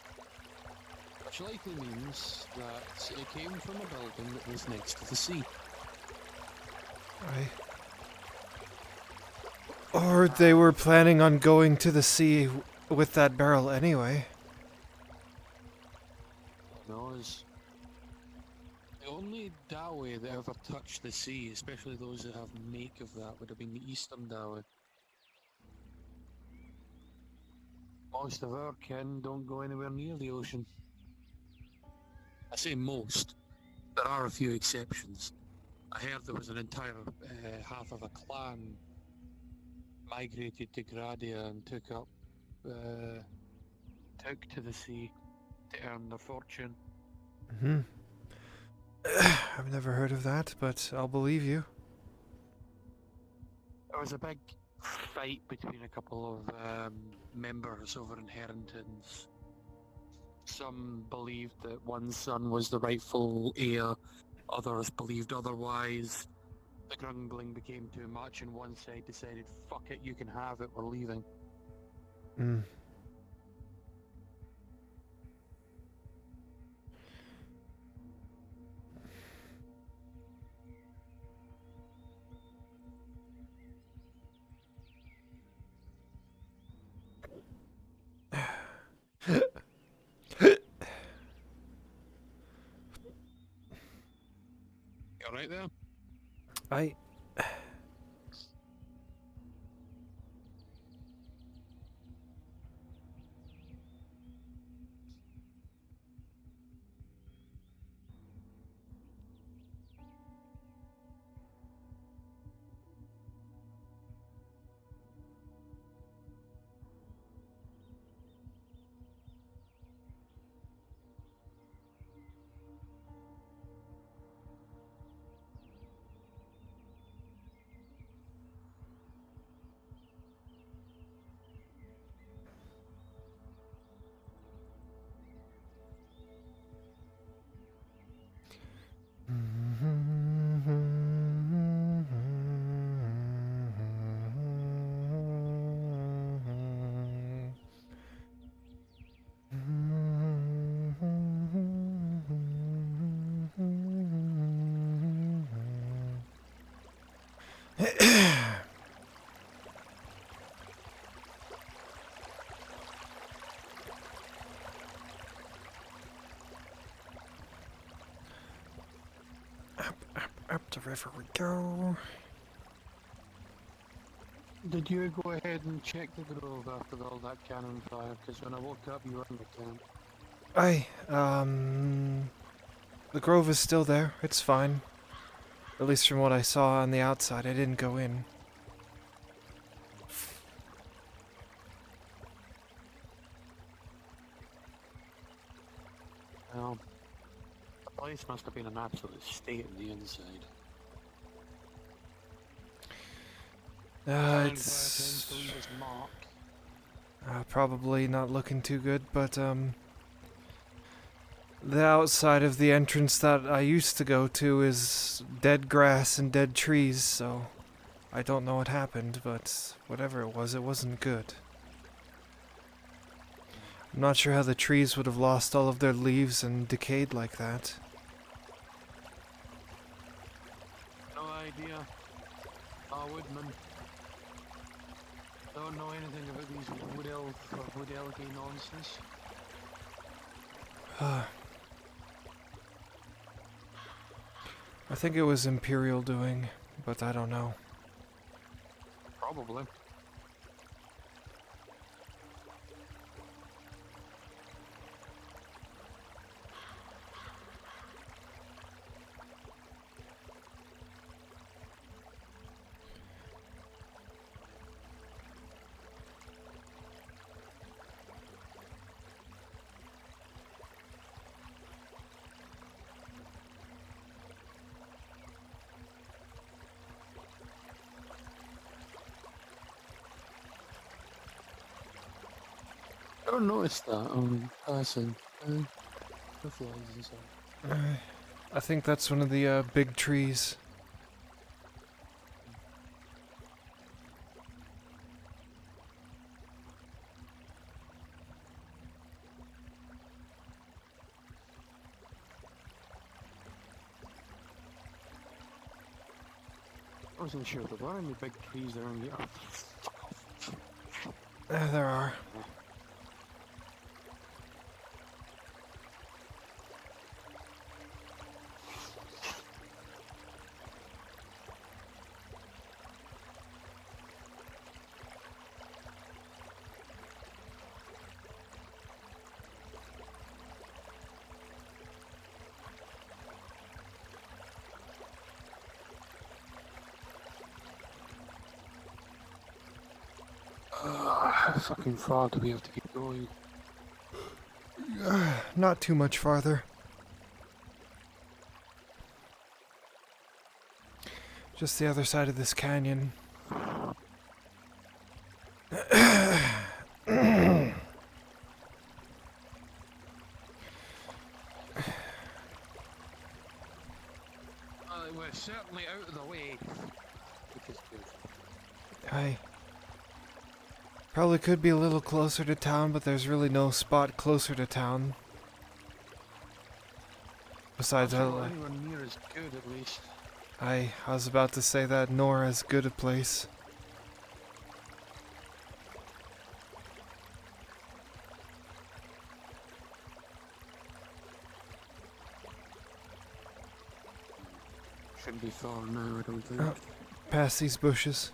Which likely means that it came from a building that was next to the sea. Aye. Or they were planning on going to the sea with that barrel anyway. Who knows? The only Dawi that ever touched the sea, especially those that have make of that, would have been the Eastern Dawi. Most of our kin don't go anywhere near the ocean. I say most. There are a few exceptions. I heard there was an entire half of a clan migrated to Gradia and took to the sea to earn their fortune. I've never heard of that, but I'll believe you. There was a big fight between a couple of members over in Harrington's Some believed that one son was the rightful heir, others believed otherwise. The grumbling became too much, and one side decided, fuck it, you can have it, we're leaving. Mm. You alright there? I... Up the river we go. Did you go ahead and check the grove after all that cannon fire? Because when I woke up, you were in the camp. The grove is still there. It's fine. At least from what I saw on the outside, I didn't go in. Well, the place must have been an absolute state on the inside. It's probably not looking too good, but the outside of the entrance that I used to go to is dead grass and dead trees, so I don't know what happened, but whatever it wasn't good. I'm not sure how the trees would have lost all of their leaves and decayed like that. No idea. Woodman. Don't know anything about these wood elf or wood elky nonsense. I think it was Imperial doing, but I don't know. Probably. I never noticed that on passing. The flies and stuff. I think that's one of the big trees. I wasn't sure if there were any big trees around here. There are. How fucking far do we have to keep going? Not too much farther. Just the other side of this canyon. certainly out of the way. Which is good. I probably could be a little closer to town, but there's really no spot closer to town. Besides, Anywhere near is good, at least. I was about to say that, nor as good a place. Shouldn't be far now, I don't think. Past these bushes.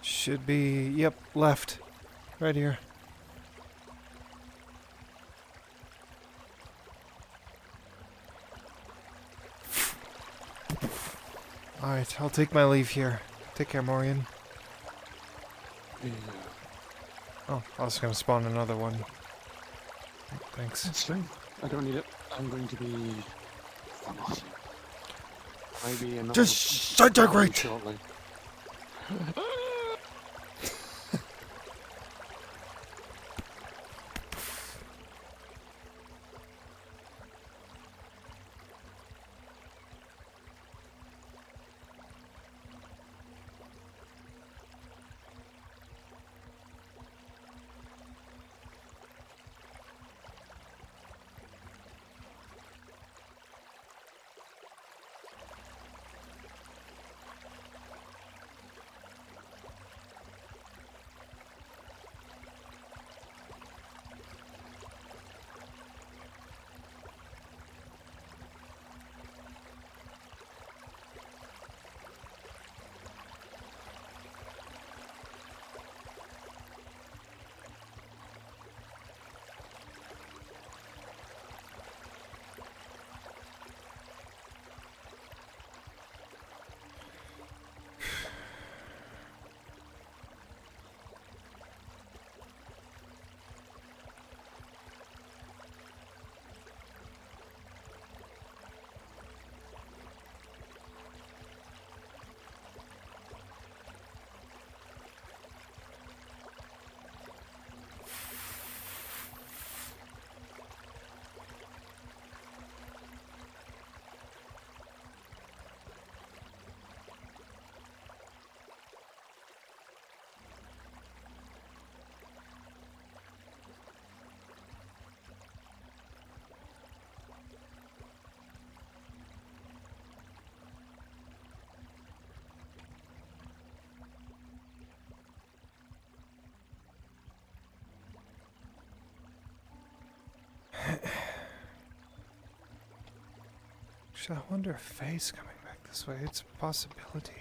Should be, yep, left. Right here. Alright, I'll take my leave here. Take care, Morian. Yeah. Oh, I was gonna spawn another one. Thanks. That's fine. I don't need it. I'm going to be... awesome. Maybe another... Disintegrate! Shortly. Actually, I wonder if Faye's coming back this way. It's a possibility.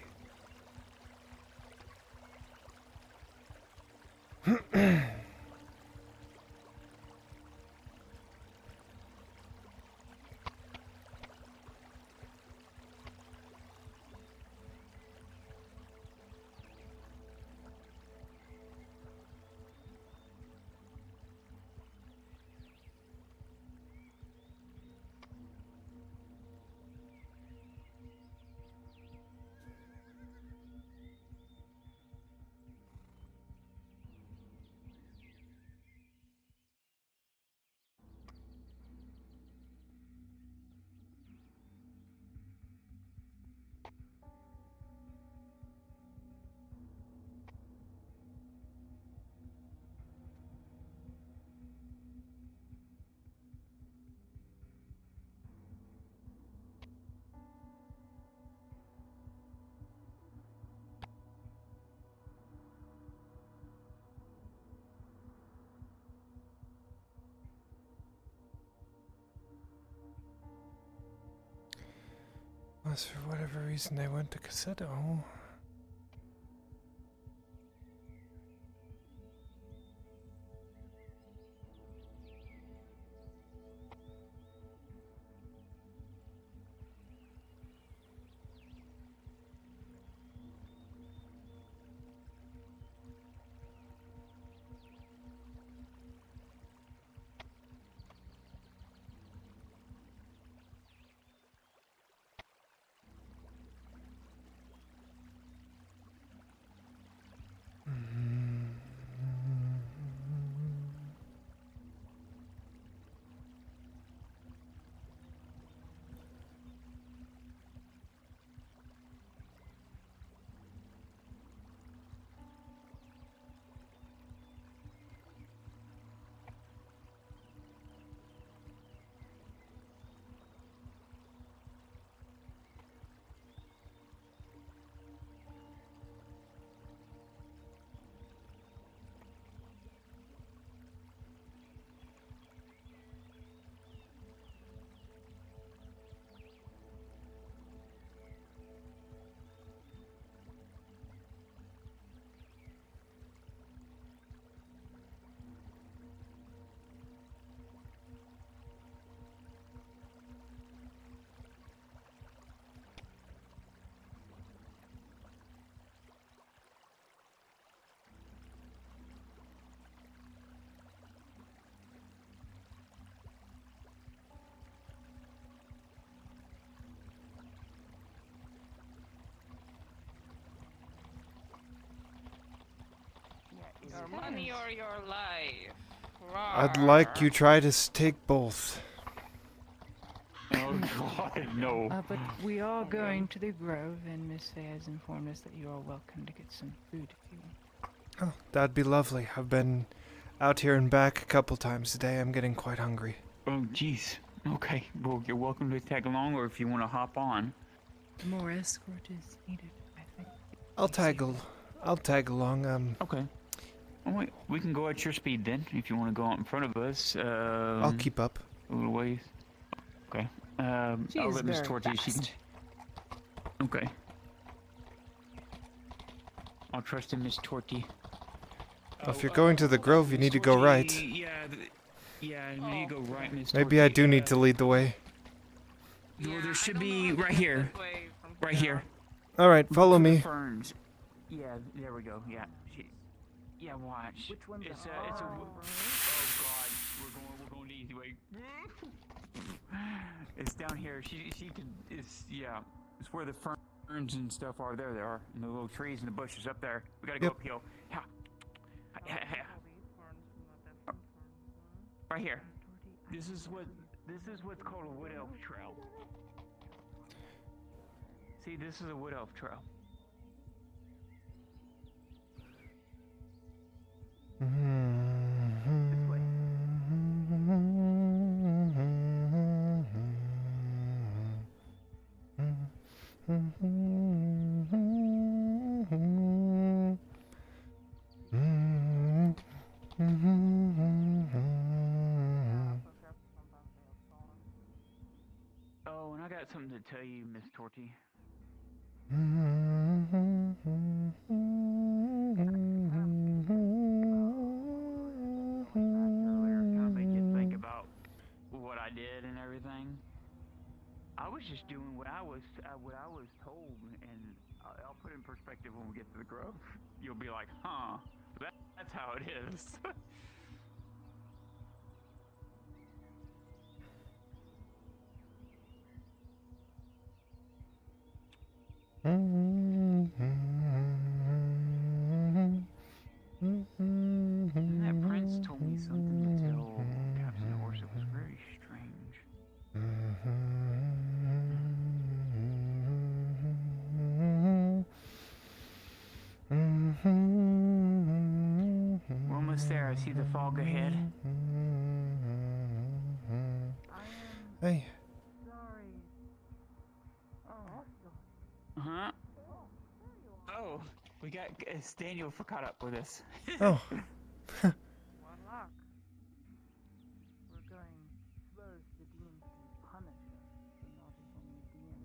Unless for whatever reason they went to Cassetto. Your money or your life? I'd like you try to take both. Oh God, no. But we are going to the grove, and Miss Faye has informed us that you are welcome to get some food if you want. Oh, that'd be lovely. I've been out here and back a couple times today. I'm getting quite hungry. Oh, jeez. Okay, well, you're welcome to tag along, or if you want to hop on. More escort is needed, I think. I'll tag along. Okay. Oh, wait, we can go at your speed then, if you want to go out in front of us. I'll keep up. A little ways. Okay. I'll let Miss Torty. She can. Okay. I'll trust in Miss Torty. If you're going to the grove, you need to go right. Yeah, you need to go right, Miss Torty. Maybe I do need to lead the way. No, there should be right here. Right here. All right, follow me. Ferns. Yeah, there we go. Yeah. Yeah, watch. Which one? It's a. Oh God, we're going the easy way. It's down here. She can. It's It's where the ferns and stuff are. There they are. And the little trees and the bushes up there. We gotta go uphill. Yeah. Right here. This is what's called a wood elf trail. See, this is a wood elf trail. This way. Oh, and I got something to tell you, Miss Torty. Kind of make you think about what I did and everything. I was just doing what I was told, and I'll put it in perspective when we get to the grove. You'll be like, huh? That's how it is. And that prince told me something to tell Captain Horse. It was very strange. We're almost there. I see the fog ahead. Hey. Uh-huh. Oh, we got Daniel for caught up with us. Oh. What luck. We're going slow as the demons can punish us, so not even when we begin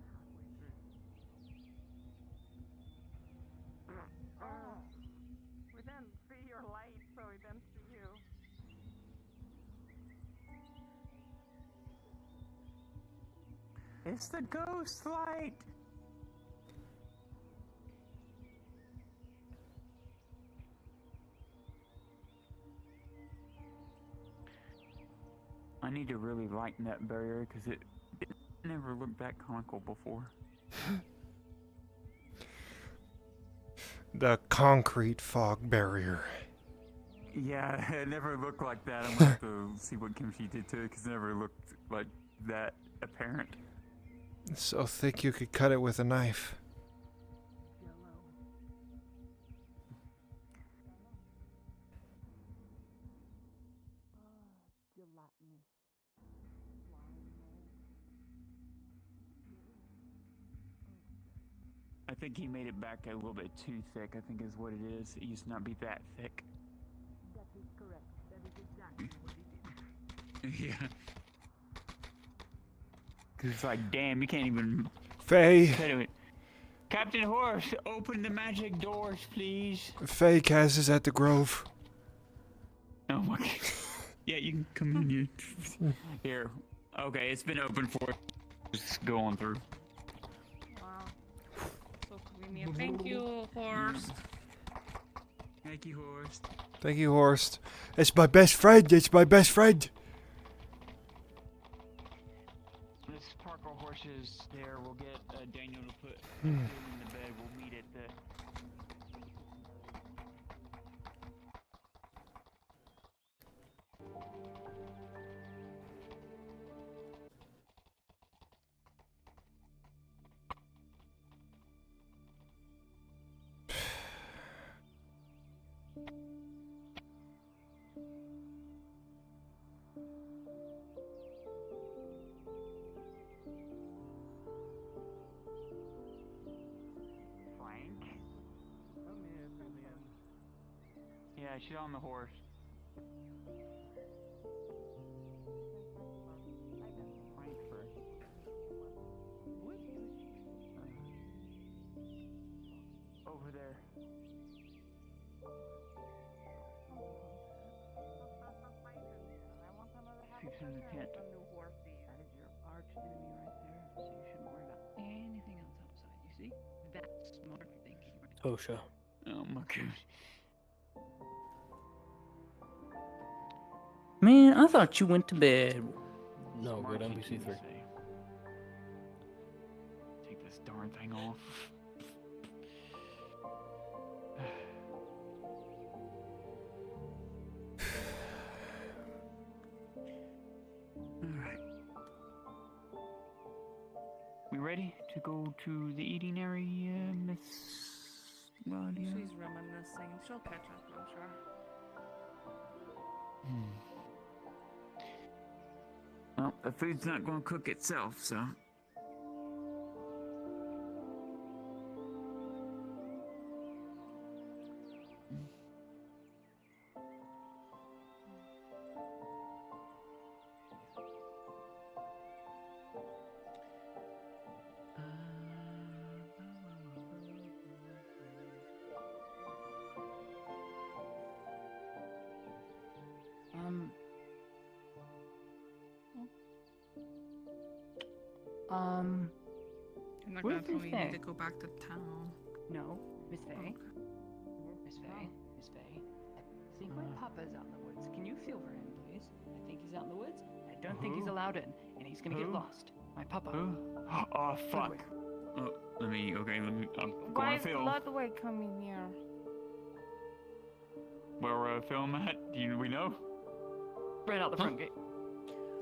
halfway through. We didn't see your light, so we didn't see you. It's the ghost light. I need to really lighten that barrier because it never looked that comical before. The concrete fog barrier. Yeah, it never looked like that. I'm gonna have to see what Kimchi did to it because it never looked like that apparent. So thick you could cut it with a knife. I think he made it back a little bit too thick, I think is what it is. It used to not be that thick. That is correct. That is exactly what he did. Yeah. Cause it's like, damn, you can't even... Faye! Captain Horse, open the magic doors, please. Faye Kaz is at the grove. Oh my god. Yeah, you can come in here. Here. Okay, it's been open for... Just go on through. Wow. So convenient. Thank you, Horst. Thank you, Horst. Thank you, Horst. It's my best friend. It's my best friend. Let's park our horses there. We'll get Daniel to put food in the bed. We'll meet at the... Yeah, she's on the horse. Frank first. Over there. She's in the tent. That is your arch enemy right there, so you shouldn't worry about anything else outside. You see? That's smart thinking right there. Osha. Oh my goodness. Man, I thought you went to bed. No, Smart good thinking, NPC 3. you say. Take this darn thing off. Alright. We ready to go to the eating area, Miss Claudia? She's reminiscing. She'll catch up, I'm sure. Well, the food's not going to cook itself, so. You're not What gonna did tell they me you say? need to go back to town. No, Miss Faye. Okay. Miss Faye. Miss Faye. I think my papa's out in the woods. Can you feel for him, please? I think he's out in the woods. I don't think he's allowed in, and he's gonna get lost. My papa. Oh, fuck. Let me. I'm Why is Ludwig coming here? Where film at? We know? Right out the front gate.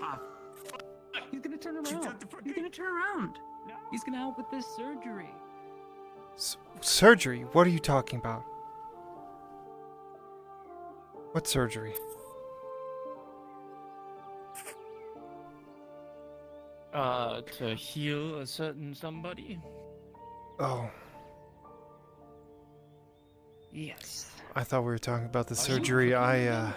Ah, fuck. He's gonna turn around. He's gonna turn around. No. He's gonna help with this surgery. Surgery? What are you talking about? What surgery? To heal a certain somebody. Oh, Yes. I thought we were talking about the surgery I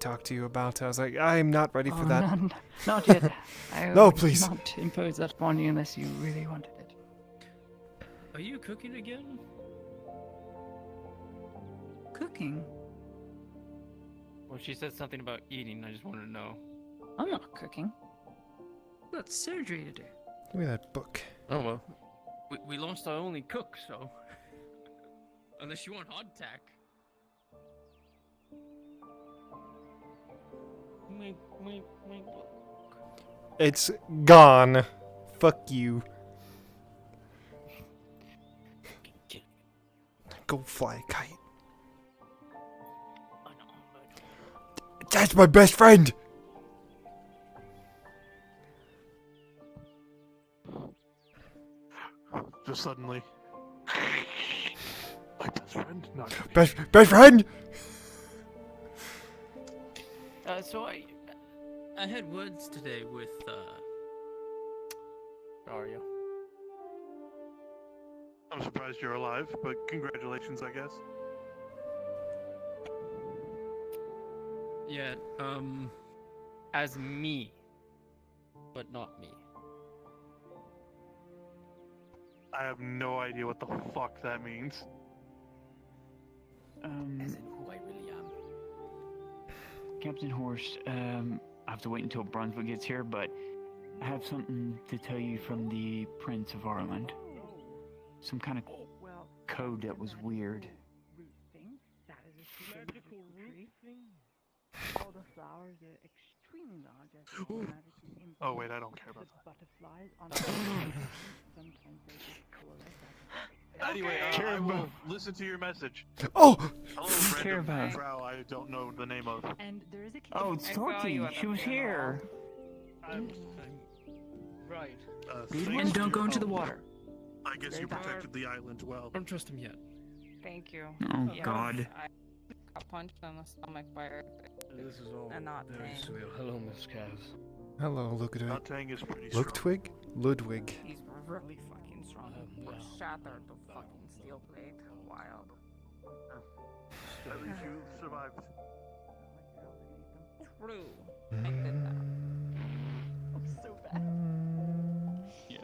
talked to you about. I was like, I'm not ready for that. Not yet. I No, would please. not impose that upon you unless you really wanted it. Are you cooking again? Cooking? Well, she said something about eating. I just wanted to know. I'm not cooking. I've got surgery to do. Give me that book. Oh well. We lost our only cook, so. Unless you want hardtack. It's gone. Fuck you. Go fly a kite. That's my best friend! Just suddenly. My best friend? Not Best friend! So I had words today with Dario. I'm surprised you're alive, but congratulations, I guess. Yeah, as me, but not me. I have no idea what the fuck that means. As in who I really am. Captain Horse, I have to wait until Brunswick gets here, but I have something to tell you from the Prince of Ireland. Some kind of code that was weird. Magical root thing? All the flowers are extremely large. As the majesty in Oh wait, I don't care about that. butterflies on sometimes they just coalesce. Anyway, I will listen to your message. Oh! Hello, Care random about. Frau I don't know the name of. And there is a kid. Oh, it's Torky. She was here. I'm right. And don't go into the water. I guess you protected the island well. Don't trust him yet. Thank you. Oh, Yeah, God. I got punched in the stomach by This is all and not very Tang. surreal. Hello, Miss Kaz. Hello, Ludwig. Tang is pretty strong. Ludwig? Ludwig. He's really fucking strong. Shattered the fucking steel plate. Wild. At least you survived. True. I did that. I'm so bad. Yes.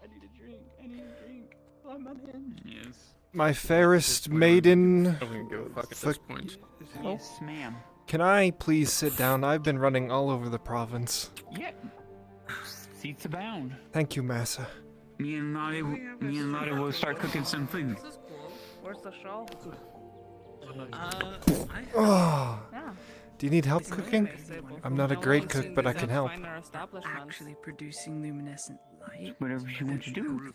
I need a drink. I'm unhinged. Yes. My fairest maiden. I'm gonna go fuck at this point. Yes, ma'am. Can I please sit down? I've been running all over the province. Yep. Seats abound. Thank you, Massa. Me and Lottie will start cooking some food. This is cool. Where's the show? Oh. Yeah. Do you need help cooking? I'm not a great cook, but I can help. Actually producing luminescent light. Whatever you want to do.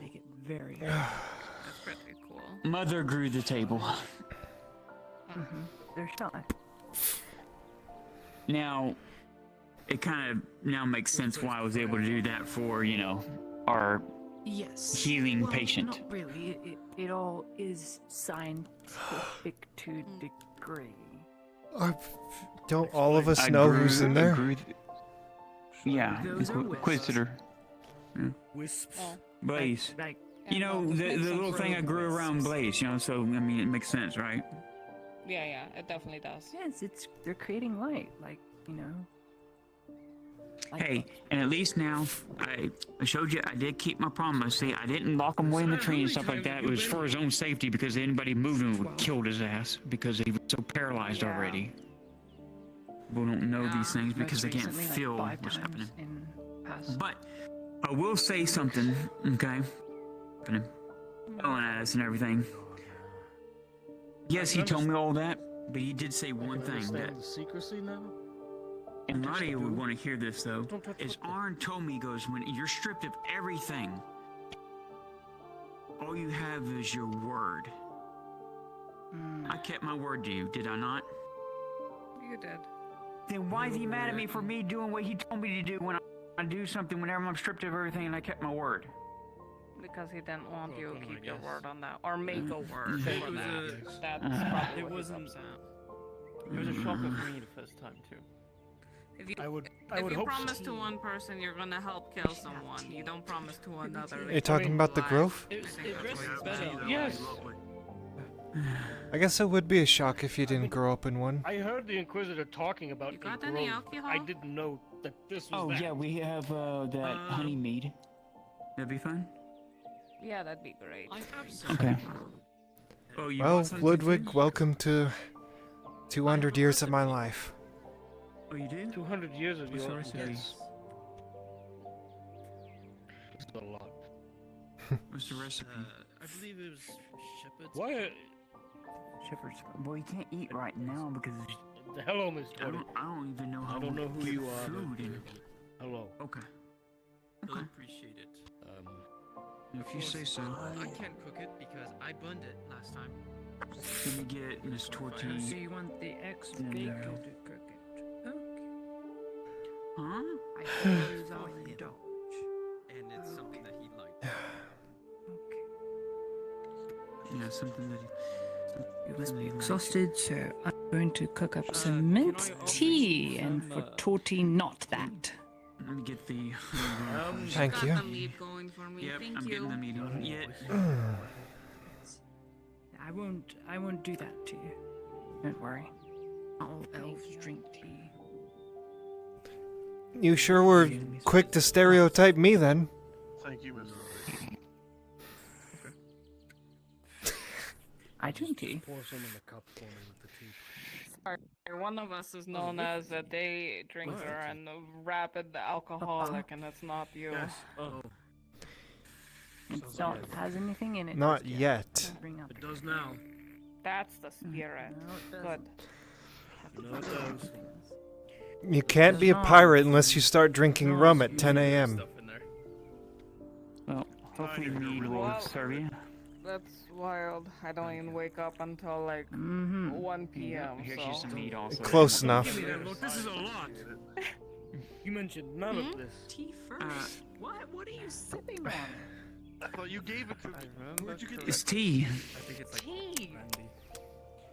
Make it very. That's pretty cool. Mother grew the table. They're shy. Now, it kind of now makes sense why I was able to do that for, you know, our healing patient. Not really. It all is scientific to degree. Don't all of us know who's in there? Yeah, Those are Inquisitor. Yeah. Wisps. Blaze. Like, You know, the little thing I grew around Blaze, you know, so, I mean, it makes sense, right? Yeah, it definitely does. yes, they're creating light. Like, you know. Hey, and at least now, I showed you I did keep my promise. See, I didn't lock him away in the tree and stuff like that. It was for his own safety because anybody moving would killed his ass because he was so paralyzed already. People don't know these things because they can't feel what's happening. But I will say something, okay? Happening, yelling at us and everything. Yes, he told me all that, but he did say one thing that. The secrecy now? And Lottie would want to hear this though. Is Arn told me, he goes, when you're stripped of everything, all you have is your word. I kept my word to you, did I not? You did. Then why is he mad at me for me doing what he told me to do when I do something whenever I'm stripped of everything and I kept my word? Because he didn't want you to keep your word on that. Or make a word It for was that. That's probably it what he's wasn't. upset. It was a shocker for me the first time too. If you, I would if you hope promise so. to one person you're gonna help kill someone, you don't promise to another. Are you talking about the growth? It dresses better. Yes. I guess it would be a shock if you didn't grow up in one. I heard the Inquisitor talking about You got a any grove. alcohol? I didn't know that this was Oh that. yeah, we have that honey mead. That'd be fun. Yeah, that'd be great. I have some. Okay. Oh, you Well, bought something Ludwig, too? welcome to 200 years of my life. Oh, you did? 200 years of What's your the recipe? Yes. This is a lot. What's the recipe? I believe it was shepherd's. Why? Shepherd's. Well, you can't eat right now because Hello, Miss I Woody. don't even know how. I don't know to who get you are. Food but- in. Hello. Okay. I appreciate it. If you say so. I can't cook it because I burned it last time. Let me get Miss So Tortini. you want the ex-baker No. to cook it? Okay. Huh? I can use our indulge. And it's something that he liked. Yeah, something that. You must be exhausted, so I'm going to cook up some mint tea, and for Torty, not that. Let me get the. Thank got you. the meat going for me. Yep, Thank I'm you. getting the meeting. Yeah. I won't do that to you. Don't worry. All elves drink tea. You sure were quick to stereotype me then. Thank you, Miss. I drink tea. Pour some in the cup for me with the tea. Sorry, one of us is known as a day drinker and a rapid alcoholic, and it's not you. Oh. It's not has anything in it. Not just yet. Don't bring up. It does now. That's the spirit. Good. No, it does. You can't be a pirate unless you start drinking rum at 10 a.m. Well, hopefully mead will serve you. That's wild. I don't even wake up until like 1 p.m. Here's you So. some meat also. Close enough. Give me that look. This is a lot. You mentioned none of this. Tea first. What are you sipping on? Well, you gave it to me. Where'd you get It's tea. I think it's like Tea. brandy.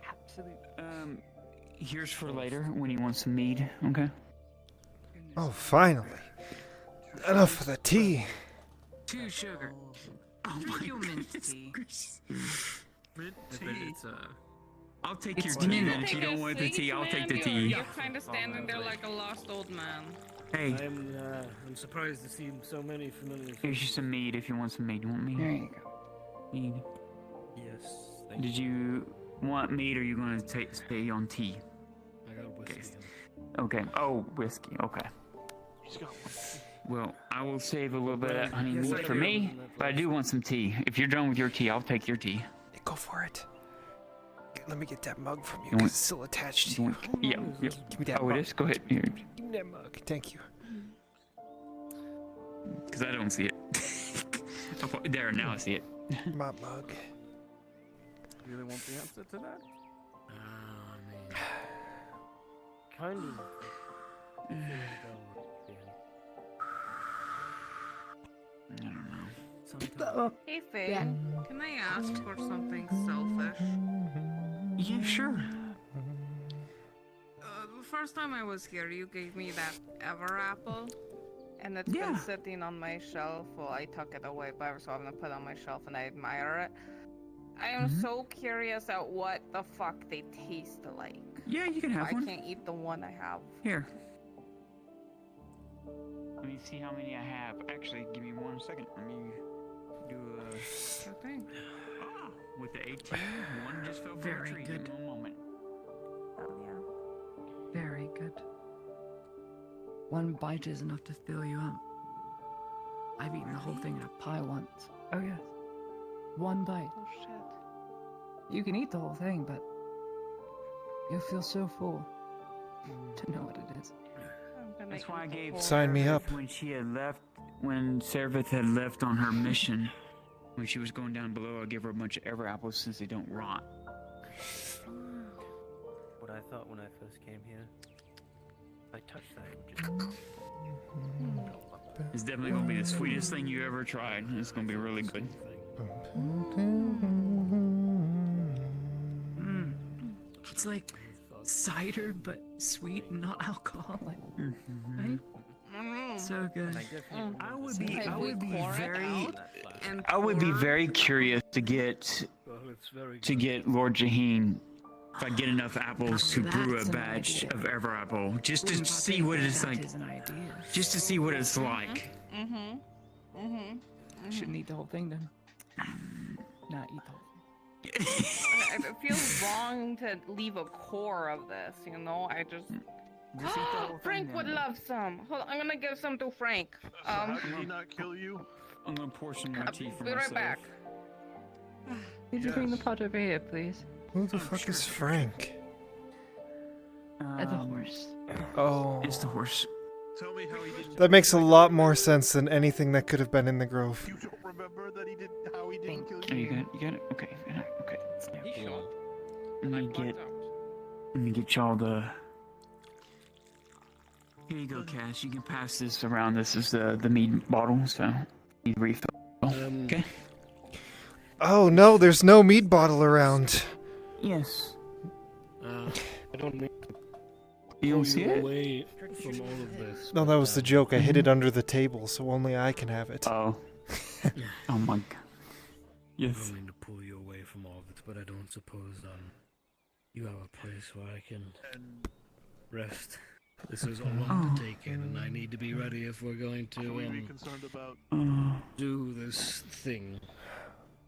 Absolutely. Here's for later when you want some mead. Okay. Oh, finally. Enough of the tea. 2 sugar. Oh Drink my your mint goodness tea. Mint tea. It's I'll take It's your the tea new- then. If you don't want the tea, I'll take the tea. You're kind of standing there like a lost old man. Hey. I'm surprised to see so many familiar faces. Here's you some mead if you want some mead. You want mead? There you go. Mead. Yes. Did you want mead or are you going to stay on tea? I got whiskey. Okay. Oh, whiskey. Okay. She's got one. Well, I will save a little bit of that honey Yes, mead I for do. me, but I do want some tea. If you're done with your tea, I'll take your tea. Go for it. Let me get that mug from you, You 'cause want- it's still attached to you. Yeah. Give me that Oh, mug. it is? Go ahead. Here. Give me that mug. Thank you. Because I don't see it. Oh, there, now I see it. My mug. You really want the answer to that? Kind of. I don't know. Hey, Faye. Can I ask for something selfish? Yeah, sure. The first time I was here, you gave me that ever apple. And it's been sitting on my shelf. Well, I took it away, but so I'm gonna put it on my shelf and I admire it. I am so curious at what the fuck they taste like. Yeah, you can have I one. can't eat the one I have. Here. Let me see how many I have. Actually, give me 1 second. Let me do a... Sure thing. Ah, with the 18, one just fell from Very a tree. good. Give me 1 moment. Oh, yeah. Very good. One bite is enough to fill you up. I've eaten the whole thing in a pie once. Oh yes. One bite. Oh, shit. You can eat the whole thing, but you'll feel so full to know what it is. That's why I gave Sign me up. when she had left, when Serveth had left on her mission, when she was going down below, I gave her a bunch of ever apples since they don't rot. What I thought when I first came here, I touched that, it would just... It's definitely gonna be the sweetest thing you ever tried. It's gonna be really good. It's like cider, but sweet and not alcoholic. Right? So good. I would be And I would be very curious to get Lord Jaheen if I get enough apples to brew a That's an batch idea. of ever apple, just to see what it's like. That is an idea. Just to see what it's like. Shouldn't eat the whole thing then. Not eat the whole It feels wrong to leave a core of this, you know? I just... Just eat the whole thing Frank would then. love some. Hold on, I'm gonna give some to Frank. How did he not kill you? I'm gonna pour some more tea for Be right myself. back. Could you bring the pot over here, please? Who the fuck is Frank? The horse. Oh. It's the horse. Tell me how he didn't... That makes a lot more sense than anything that could have been in the grove. You don't remember that he did how he didn't kill Oh, you? you got it? Okay, okay. He shot. Let me get y'all the... Here you go, Cass. You can pass this around. This is the mead bottle, so you refill. Okay? Oh no, there's no mead bottle around. Yes. I don't need to You don't pull see you it? away from all of this. No, that was the joke. I hid it under the table, so only I can have it. Oh. Oh my god. I Yes. don't mean to pull you away from all of it, but I don't suppose you have a place where I can rest. This is a lot to take in, and I need to be ready if we're going What would you be to concerned about? do this thing.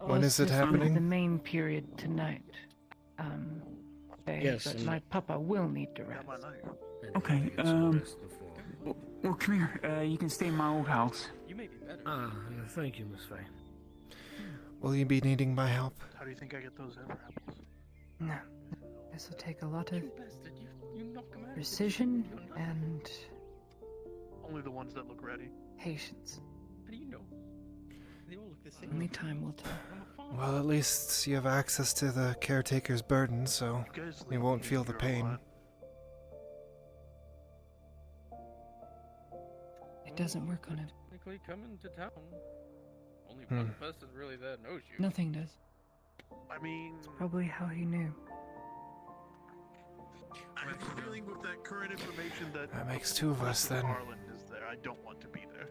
When is it Also, happening? The main period tonight. Yes, but and- my papa will need to rest. Okay, well, come here. You can stay in my old house. You may be better. Thank you, Miss Faye. Will you be needing my help? How do you think I get those ever apples? No, this will take a lot of Bastard, you knock him out. precision and Only the ones that look ready. patience. How do you know? They all look the same. Only time will tell. Well, at least you have access to the caretaker's burden, so You guys you leave won't me feel the here a pain. lot. It doesn't work on him. Technically coming to town. Only Hmm. one person really that knows you. Nothing does. I mean, Probably how he knew. I have a feeling with that current information that That makes two of us then. Harlan is there. I don't want to be there.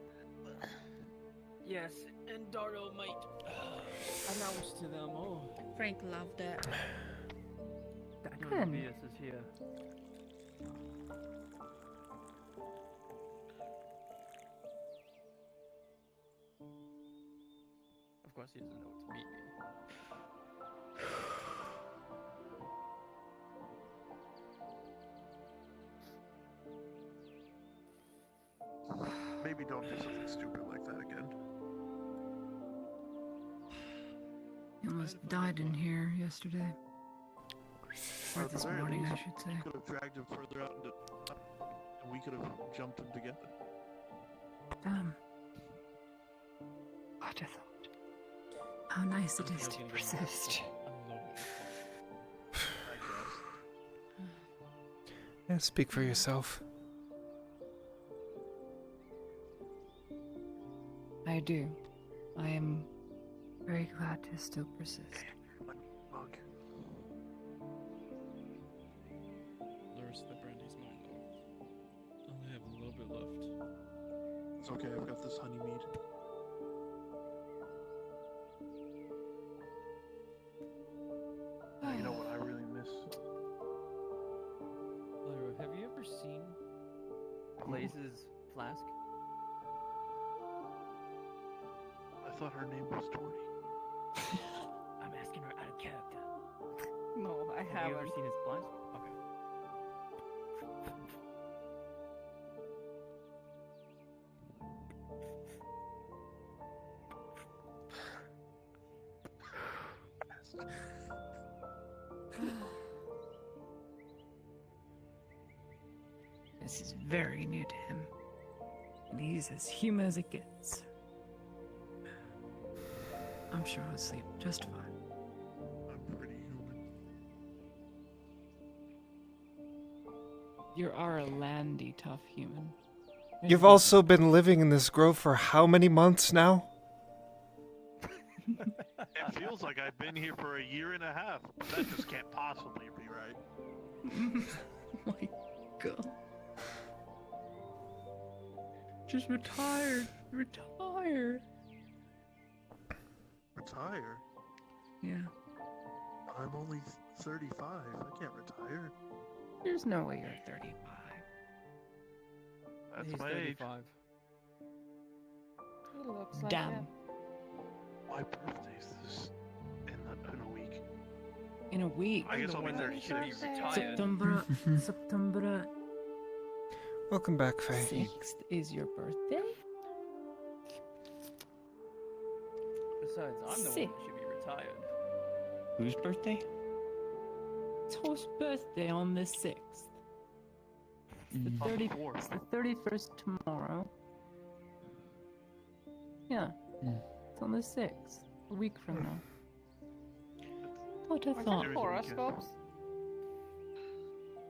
Yes, and Dardo might announce to them, oh, Frank loved it. in. Tobias is here. Of course, he doesn't know it's me. Maybe don't do something stupid like that again. You almost died in here yesterday. Or At the this very morning, I least, should say. you could have dragged him further out into, and we could have jumped him together. Damn. What a thought. How nice it is to persist. Yeah, speak for yourself. I do. I am very glad to still persist. Bug. The rest of the brandy's not gone. I only have a little bit left. It's okay, I've got this honey mead. You know what I really miss? Lyra, have you ever seen Blaze's flask? I thought her name was Tori. I'm asking her out of character. No, I Have you haven't. ever seen his flask? Okay. This is very new to him. And he's as human as it gets. I'm sure he'll sleep just fine. I'm pretty human. You are a landy, tough human. You've also been living in this grove for how many months now? It feels like I've been here for a year and a half. That just can't possibly be right. Oh my god. Just retire. Retire. Retire? Yeah. I'm only 35. I can't retire. There's no way you're 35. That's He's my age. 35. He looks like Damn. it. My birthday's this in a week. In a week. I guess I'll be 36. September. September Welcome back, Faye. 6th is your birthday? Besides, I'm the one that should be retired. Whose birthday? Toast's birthday on the 6th. The 30th. The 31st tomorrow. Yeah. It's on the 6th. A week from now. What a Are thought. there horoscopes?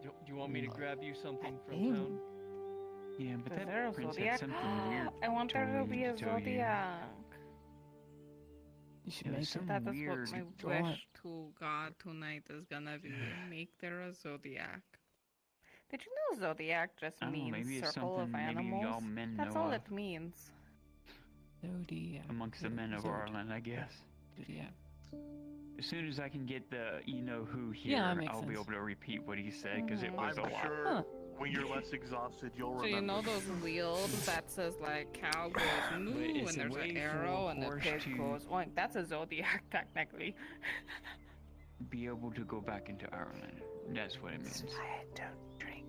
Do you want me to grab you something from think- town? Yeah, but Is that there a prince zodiac? had something weird. I want there to told be me a to tell you. zodiac. You should Yeah, make some it. That is weird. what my Draw it. wish to God tonight is gonna be. Make there a zodiac. Did you know zodiac just I don't know, means maybe it's circle of something maybe animals? y'all men That's know all of. it means. Zodiac. Amongst the men of Ireland, I guess. Zodiac. As soon as I can get the you know who here, Yeah, that makes I'll be sense. able to repeat what he said because it was I'm a lot. sure when you're less exhausted, you'll So remember. you know those wheels that says like cow goes moo it's and a there's way an for arrow a and the horse pig to- goes oink. That's a zodiac technically. Be able to go back into Ireland. That's what it means. I don't drink.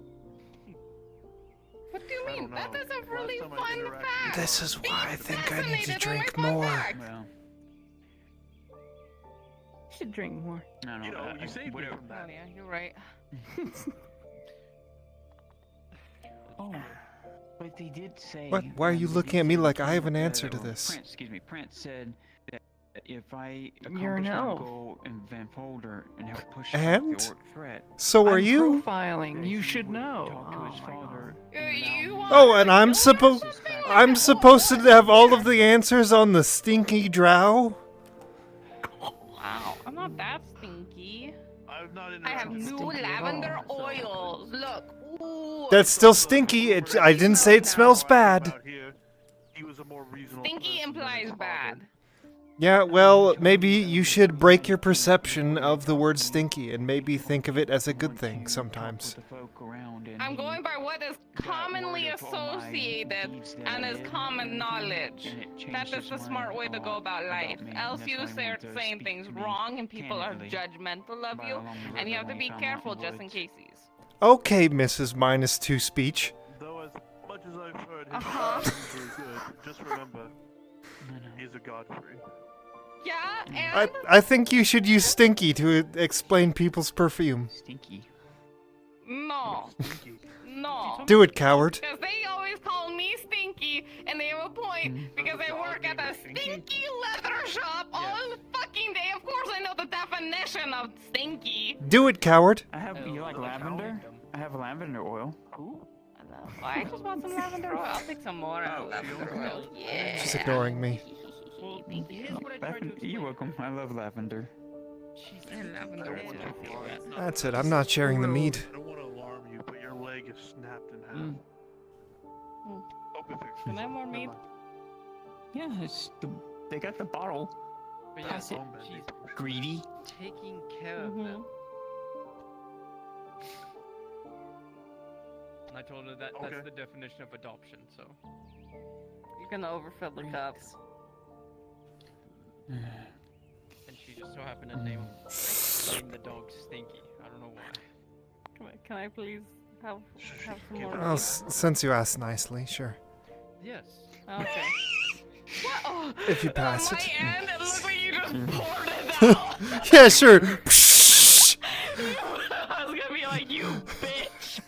What do you mean? That is a really time I fun interacted fact. This is why I think I need to Fascinated with drink my fun more. facts. Well, You should drink more. I don't You know, know. you saved me whatever. from Oh that. yeah, you're right. Oh, but they did say. What? Why are you they looking did at me say like I have an that, answer to or this? Prince, excuse me, Prince said that if I You're accomplish an my elf. goal in Van Folder and help push And? back the orc threat, So are I'm you? profiling. that You he should would know. talk to his Oh my father You and allow me want Oh, her and to I'm kill supposed her or something? I'm supposed to have all of the answers on the stinky drow? Wow, I'm not that stinky. I'm not I have interacting. new stinky at lavender all. oils. Look. Ooh. That's still stinky. I didn't say it smells bad. Out here, he was a more reasonable Stinky person than his implies father. bad. Yeah, well, maybe you should break your perception of the word stinky and maybe think of it as a good thing sometimes. I'm going by what is commonly associated and is common knowledge. That is the smart way to go about life. Else you start saying things wrong and people are judgmental of you, and you have to be careful just in cases. Okay, Mrs. Minus 2 speech. Though as much as I've heard, his Uh-huh. intentions are good. Just remember, he's a Godfrey. Yeah, and I think you should use stinky to explain people's perfume. Stinky. no. No. Do it, coward. Because they always call me Stinky, and they have a point, because I work at a stinky leather shop all fucking day. Of course I know the definition of stinky. Do it, coward. I have, you like lavender? I have lavender oil. Ooh. I just want some lavender oil. I'll take some more lavender oil. Yeah. She's ignoring me. You're welcome. I love lavender. Lavender is my favorite. That's it, I'm not sharing the mead. I don't want to alarm you, but your leg is snapped in half. Can I have more meat? Yeah, they got the bottle. But yeah, Pass it. she's Greedy. taking care of them. And I told her that that's the definition of adoption, so. You're gonna overfill the cups. And she just so happened to name the dog Stinky. I don't know why. Can I please have some more Well, meat? since you asked nicely, sure. Yes. Okay. What? Oh, If you pass on it. my end, it looked like you just poured it out. Yeah, sure. I was gonna be like, you bitch.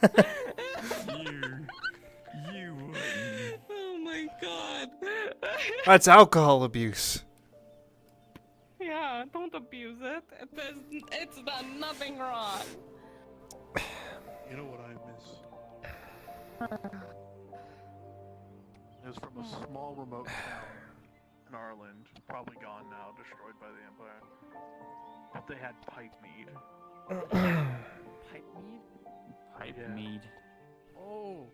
You. Oh my god. That's alcohol abuse. Yeah, don't abuse it. It's done nothing wrong. You know what I miss? It was from a small remote town in Ireland, probably gone now, destroyed by the Empire. But they had pipe mead. Pipe mead? Pipe Yeah. mead. Oh,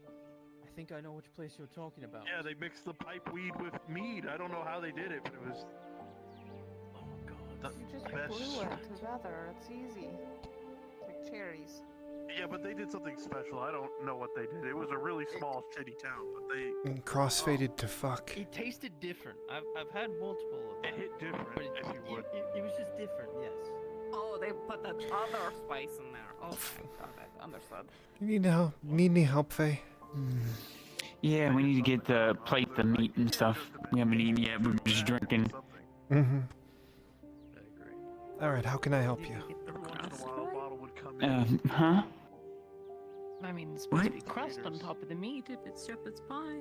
I think I know which place you're talking about. Yeah, they mixed the pipe weed with mead. I don't know how they did it, but it was. Oh god. You just The best. glue it together. It's easy. Like cherries. Yeah, but they did something special. I don't know what they did. It was a really small, shitty town, but they. And crossfaded to fuck. It tasted different. I've had multiple of them. It hit different, But if you would. It was just different, yes. Oh, they put that other spice in there. Okay, got it. Understood. You need any help, Faye? Yeah, we need to get the plate, the meat and stuff. We haven't eaten yet. We're just drinking. Mm-hmm. Alright, how can I help you? Every once in a while, a bottle would come in. Huh? I mean, it's supposed to be What? crust on top of the meat if it's shepherd's pie.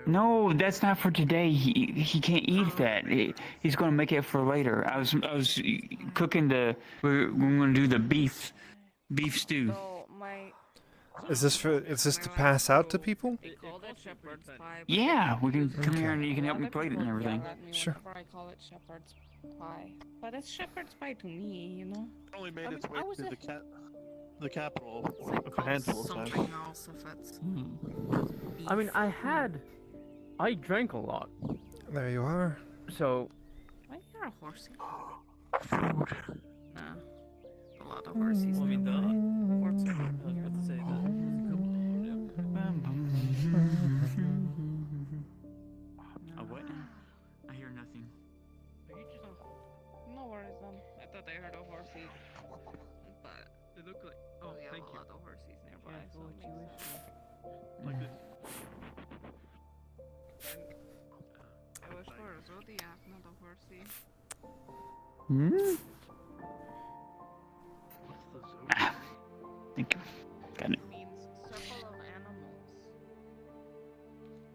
No, that's not for today. He can't eat that. He's gonna make it for later. I was cooking we're gonna do the beef stew. So my Is this to pass out to people? they called it shepherd's pie. but Yeah, we can come Okay. here and you can help me other plate it and people everything. yell at me Sure. whenever I call it shepherd's pie, but it's shepherd's pie to me, you know. Only made its way I was to a- the capital It's a handful of something times. else if it's I mean, I drank a lot, There you are. so Why you're a horsey? Nah, a lot of horsies. Well, I mean, Horses. I was about to say that. What? I hear nothing. No worries, I thought I heard a horsey, but It looked like. Oh, we have thank a you. lot of horsies nearby. Careful So what you wish for. Like this. I wish for a zodiac, not a horsey. Hmm? What's the zodiac? Thank you. Got it. It means circle of animals.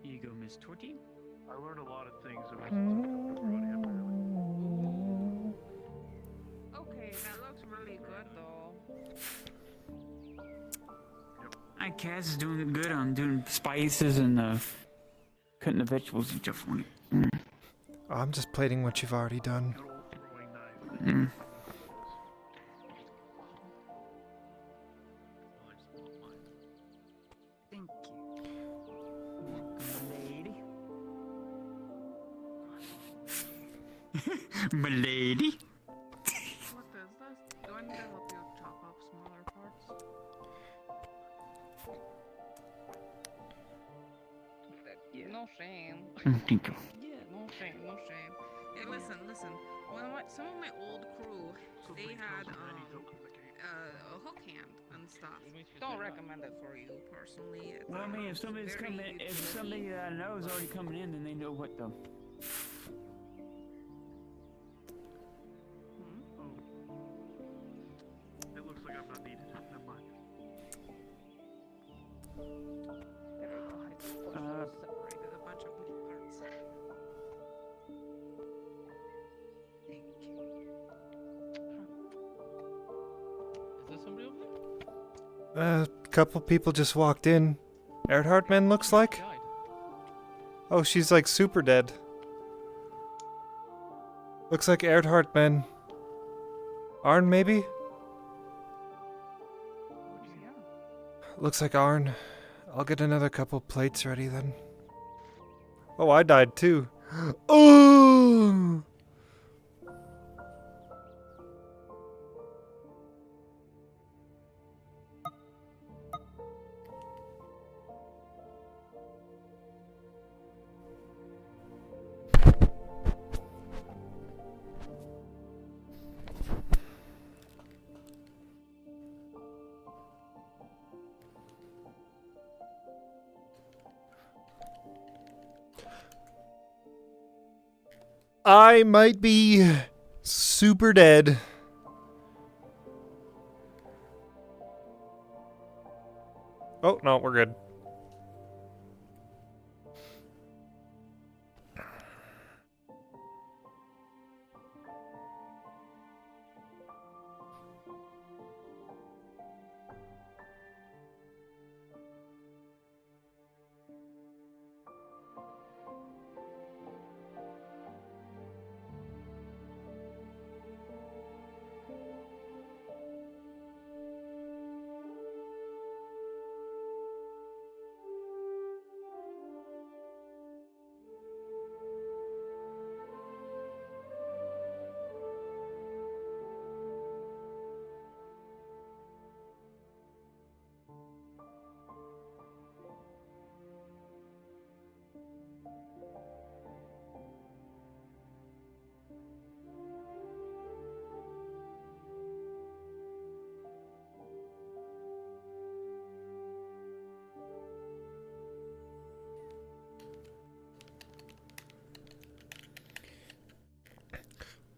Here you go, Miss Torty. I learned a lot of things ever since pepperoni, apparently. Okay, that looks really good though. Hi, Kaz is doing good on doing spices and cutting the vegetables and stuff for you. I'm just plating what you've already done. Good old throwing knife. Mm. Thank you. Lady. Milady. What is this? Do I need to help you chop up smaller parts? No shame. Thank you. Yeah, no shame, no shame. Hey, listen. Some of my old crew, they had a hook hand and stuff. Don't recommend it for you personally. Well, I mean, if somebody's very coming, if somebody that I know is already coming in, then they know what the. It looks like I'm not needed. Never mind. There we go. I separated a bunch of little parts. Thank you. Is there somebody over there? A couple people just walked in. Erdhartman looks like? Died. Oh, she's like super dead. Looks like Erdhartman. Arn, maybe? Looks like Arn. I'll get another couple plates ready then. Oh, I died too. Oh! I might be super dead. Oh, no, we're good.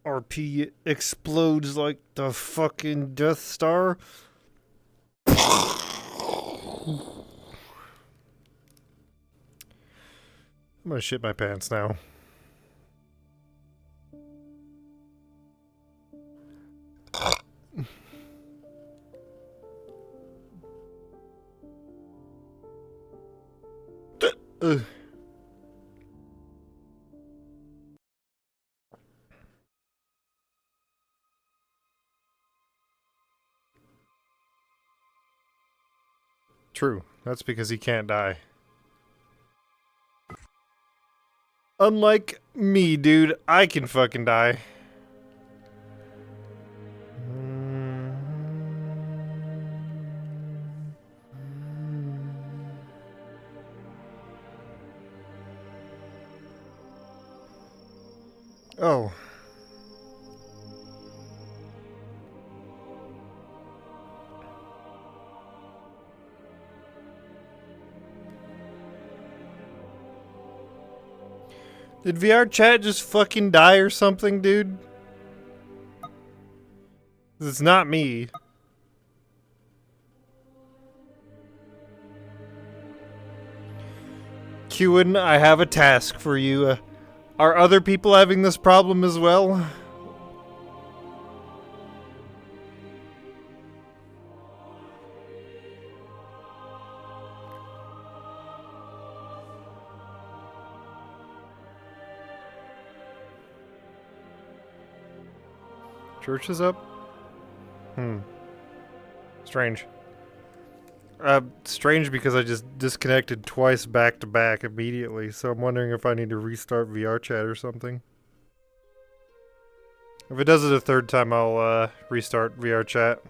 RP explodes like the fucking Death Star. I'm gonna shit my pants now. True. That's because he can't die. Unlike me, dude, I can fucking die. Oh. Did VR chat just fucking die or something, dude? It's not me. Qin, I have a task for you. Are other people having this problem as well? Church is up? Strange. Strange because I just disconnected twice back to back immediately, so I'm wondering if I need to restart VR chat or something. If it does it a third time, I'll restart VR chat.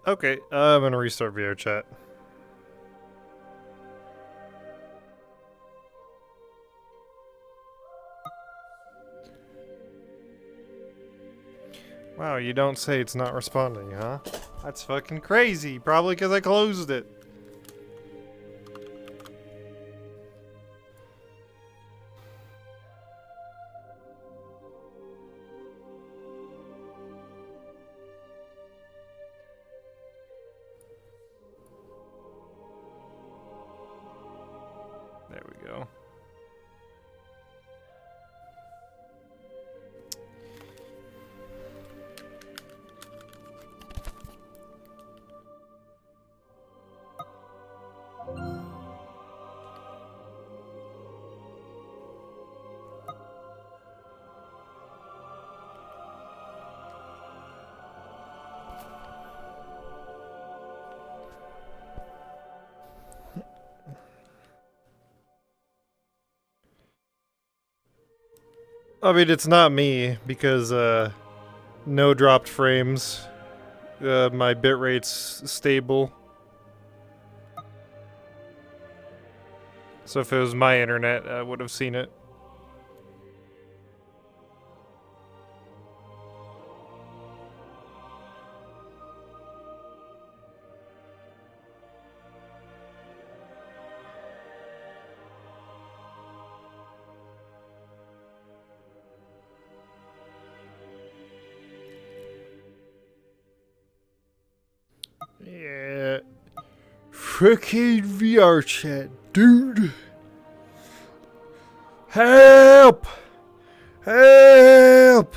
Okay, I'm gonna restart VR chat. Wow, you don't say it's not responding, huh? That's fucking crazy. Probably because I closed it. There we go. I mean, it's not me, because, no dropped frames. My bitrate's stable. So if it was my internet, I would have seen it. Yeah. Frickin' VR chat, dude. Help! Help!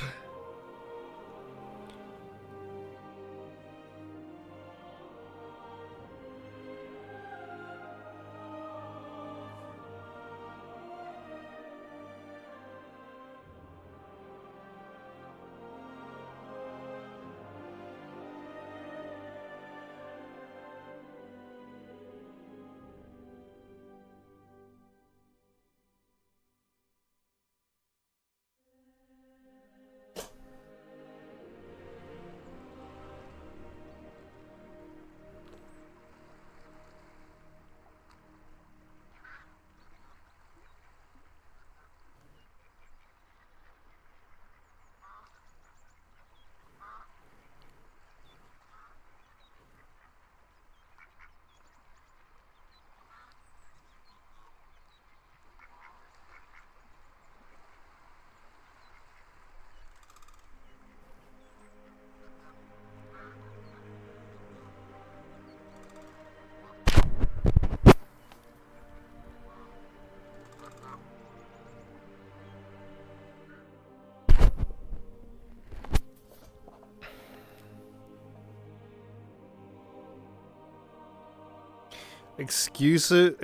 Exclusive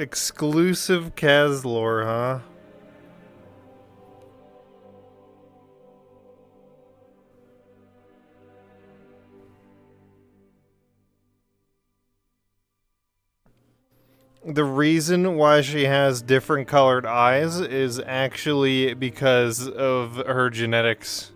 Kaz lore, huh? The reason why she has different colored eyes is actually because of her genetics.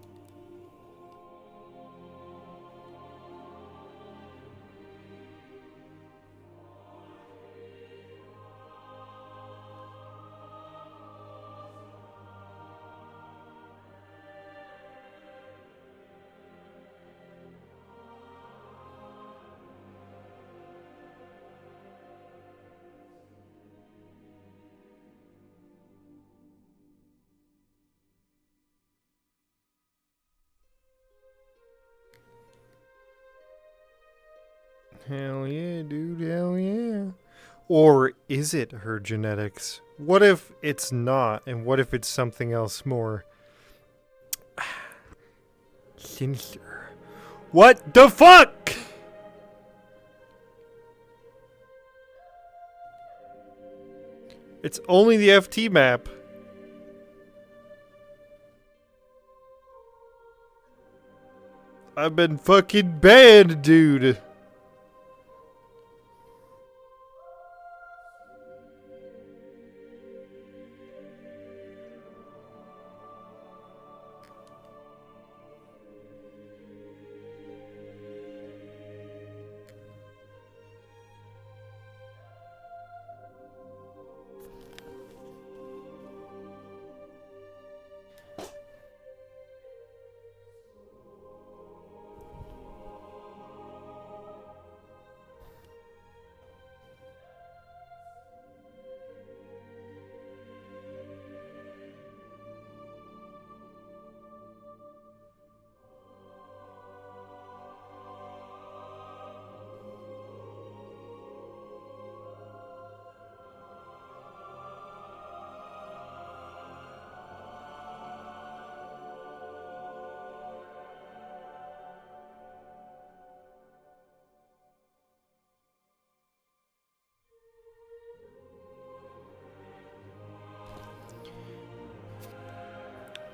Hell yeah, dude, hell yeah. Or is it her genetics? What if it's not, and what if it's something else more sinister? What the fuck? It's only the FT map. I've been fucking banned, dude.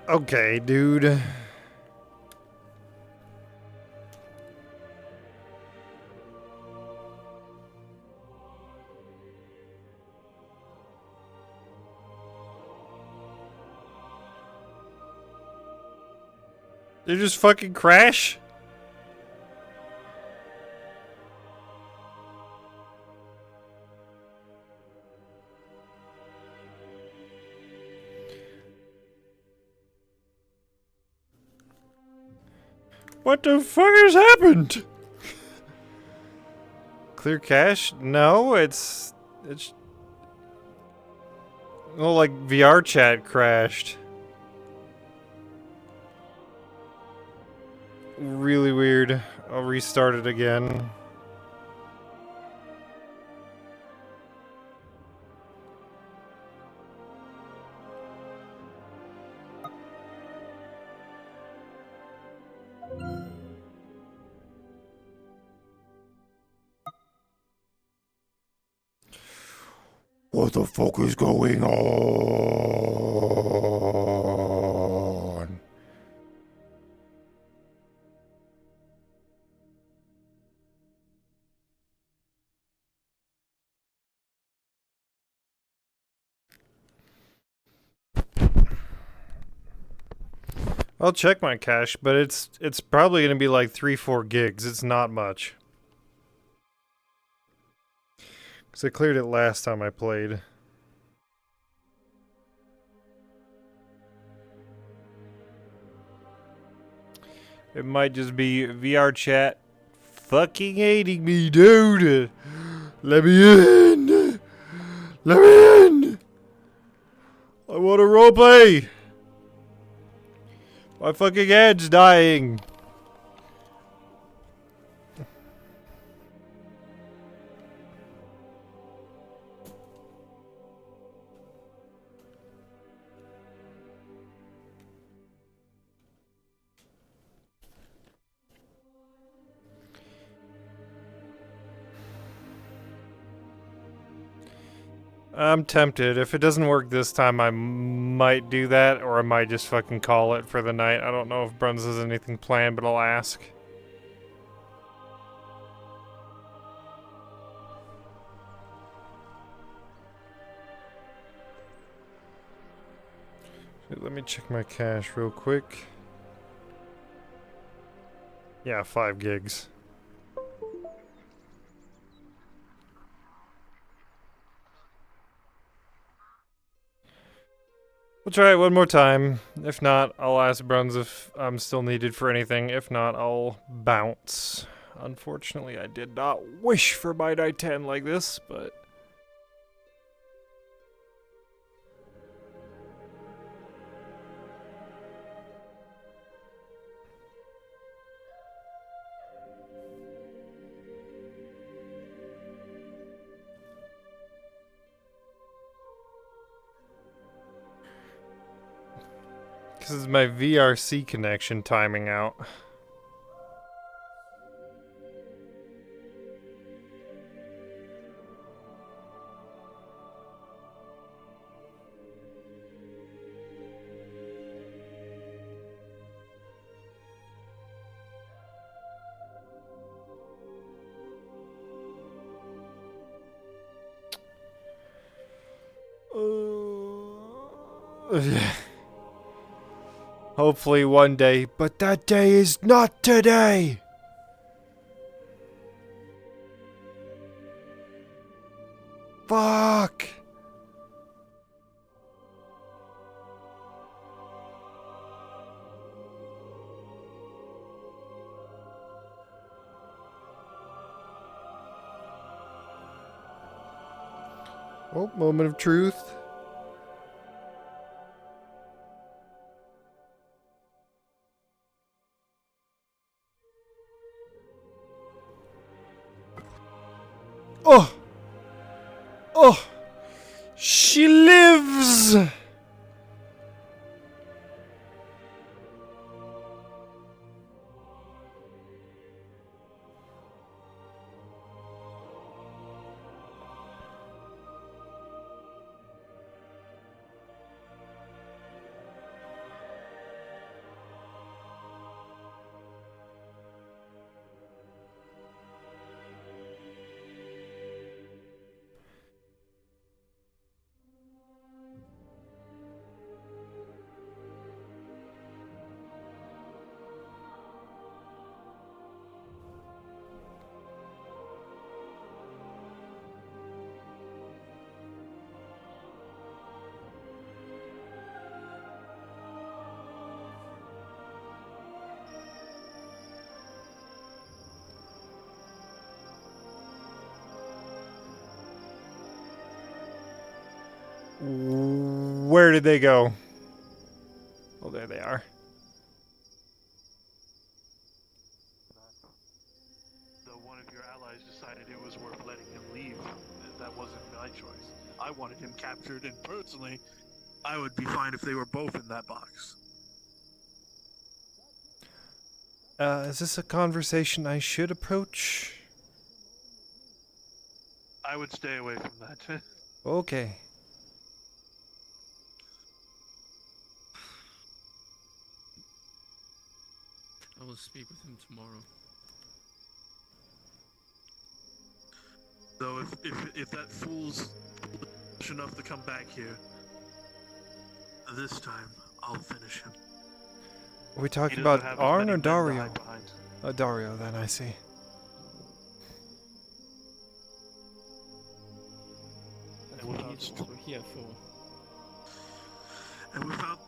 Okay, dude. They just fucking crash? What the fuck has happened? Clear cache? No, it's oh, like VR chat crashed. Really weird. I'll restart it again. What the fuck is going on? I'll check my cache, but it's probably gonna be like 3-4 gigs. It's not much. Cause I cleared it last time I played. It might just be VR chat fucking hating me, dude. Let me in. Let me in. I want to roleplay. My fucking head's dying. I'm tempted. If it doesn't work this time, I might do that, or I might just fucking call it for the night. I don't know if Bruns has anything planned, but I'll ask. Let me check my cache real quick. Yeah, 5 gigs. We'll try it one more time. If not, I'll ask Bruns if I'm still needed for anything. If not, I'll bounce. Unfortunately, I did not wish for my night 10 like this, but... This is my VRC connection timing out. Hopefully one day, but that day is not today! Fuck! Oh, moment of truth. Oh! Oh! She lives! Where did they go? Oh, there they are. Though one of your allies decided it was worth letting him leave. That wasn't my choice. I wanted him captured, and personally, I would be fine if they were both in that box. Is this a conversation I should approach? I would stay away from that. Okay. I will speak with him tomorrow. So if that fool's foolish enough to come back here, this time I'll finish him. Are we talking He doesn't about have as Arn many or men to Dario? hide behind. Dario, then I see. That's what he's also here for. And without,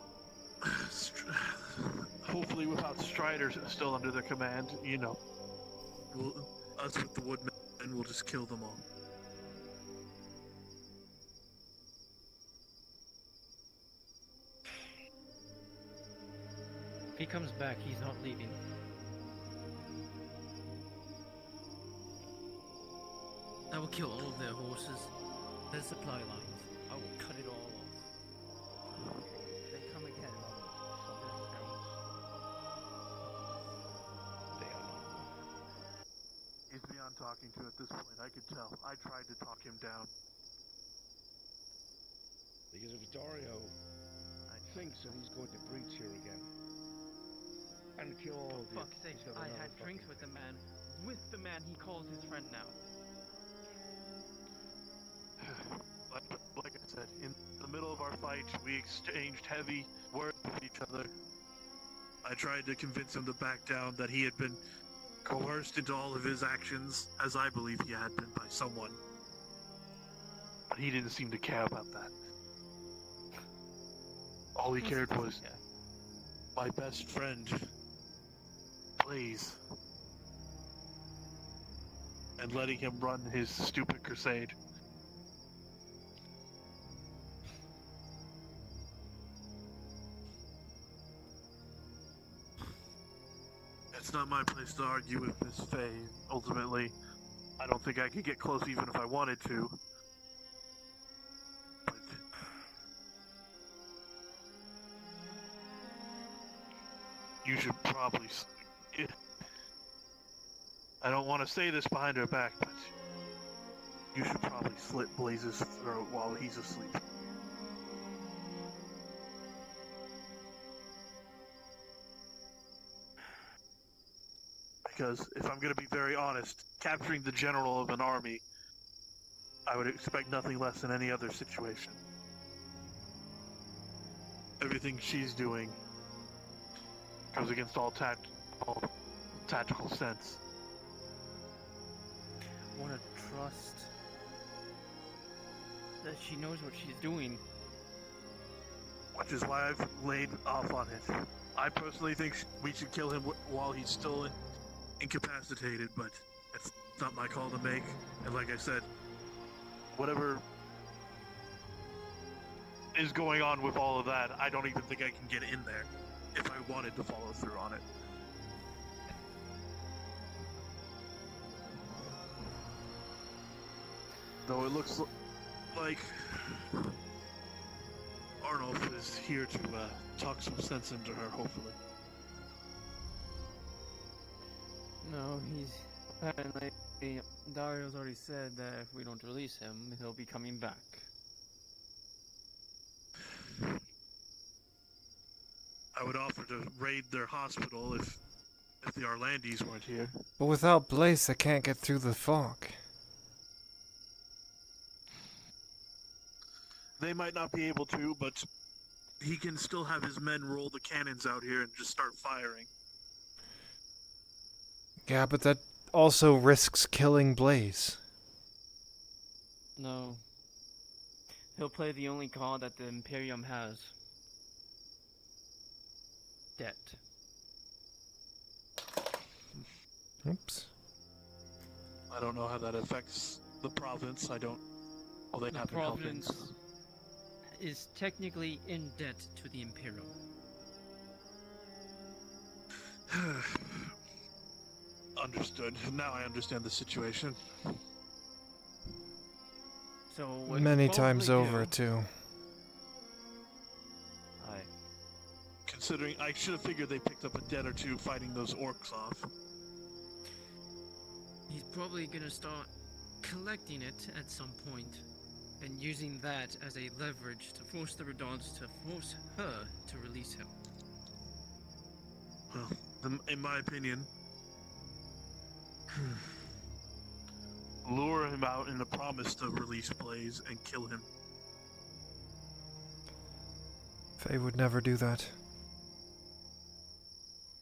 hopefully without Strider still under their command, you know, us with the Woodmen will just kill them all. If he comes back, he's not leaving. I will kill all of their horses. Their supply lines. I will cut it all off. They come again. So they're scouts. They are not. He's beyond talking to at this point, I could tell. I tried to talk him down. Because if Dario thinks that he's going to breach here again and kill all of you, For fuck's sake, he's got I another had drinks fucking with the man. With the man he calls his friend now. Like I said, in the middle of our fight, we exchanged heavy words with each other. I tried to convince him to back down, that he had been coerced into all of his actions, as I believe he had been by someone. But he didn't seem to care about that. All he cared was, my best friend, please. And letting him run his stupid crusade. It's not my place to argue with Miss Faye. Ultimately, I don't think I could get close even if I wanted to. But you should probably... I don't want to say this behind her back, but you should probably slit Blaze's throat while he's asleep. Because, if I'm going to be very honest, capturing the general of an army, I would expect nothing less than any other situation. everything she's doing goes against all tactical sense. I want to trust that she knows what she's doing. Which is why I've laid off on it. I personally think we should kill him while he's still incapacitated, but it's not my call to make. And like I said, whatever is going on with all of that, I don't even think I can get in there if I wanted to follow through on it. Though it looks like Arnulf is here to talk some sense into her, hopefully. No, he's apparently Dario's already said that if we don't release him, he'll be coming back. I would offer to raid their hospital if the Arlandis weren't here. But without Blaze, I can't get through the fog. They might not be able to, but he can still have his men roll the cannons out here and just start firing. Yeah, but that also risks killing Blaze. No. He'll play the only card that the Imperium has. Debt. Oops. I don't know how that affects the province. Well, they The have been helping. province is technically in debt to the Imperium. Understood. Now I understand the situation. So what Many you times probably over, do- too. Aye. Considering I should have figured they picked up a debt or two fighting those orcs off. He's probably gonna start collecting it at some point, and using that as a leverage to force the Redons to force her to release him. Well, in my opinion, lure him out in the promise to release Blaze and kill him. Faye would never do that.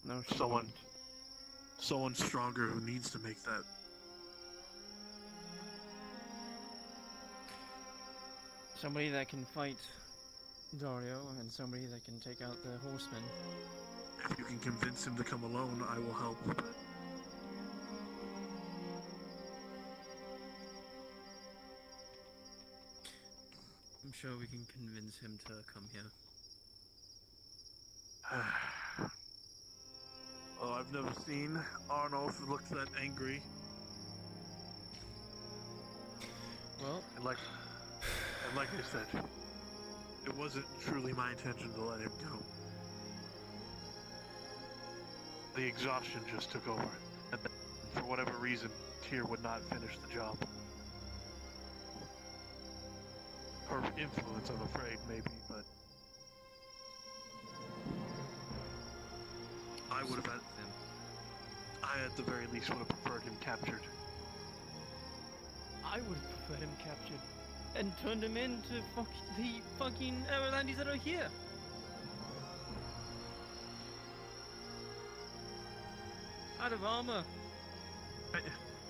No, Someone stronger who needs to make that. Somebody that can fight Dario and somebody that can take out the horsemen. If you can convince him to come alone, I will help. But I'm sure we can convince him to come here. well, I've never seen Arnulf look that angry. Well, and like I said, it wasn't truly my intention to let him go. The exhaustion just took over, and for whatever reason, Tyr would not finish the job. Her influence, I'm afraid, maybe, but I would have at the very least would have preferred him captured. I would have preferred him captured and turned him into the fucking Arolandis that are here. Out of armor.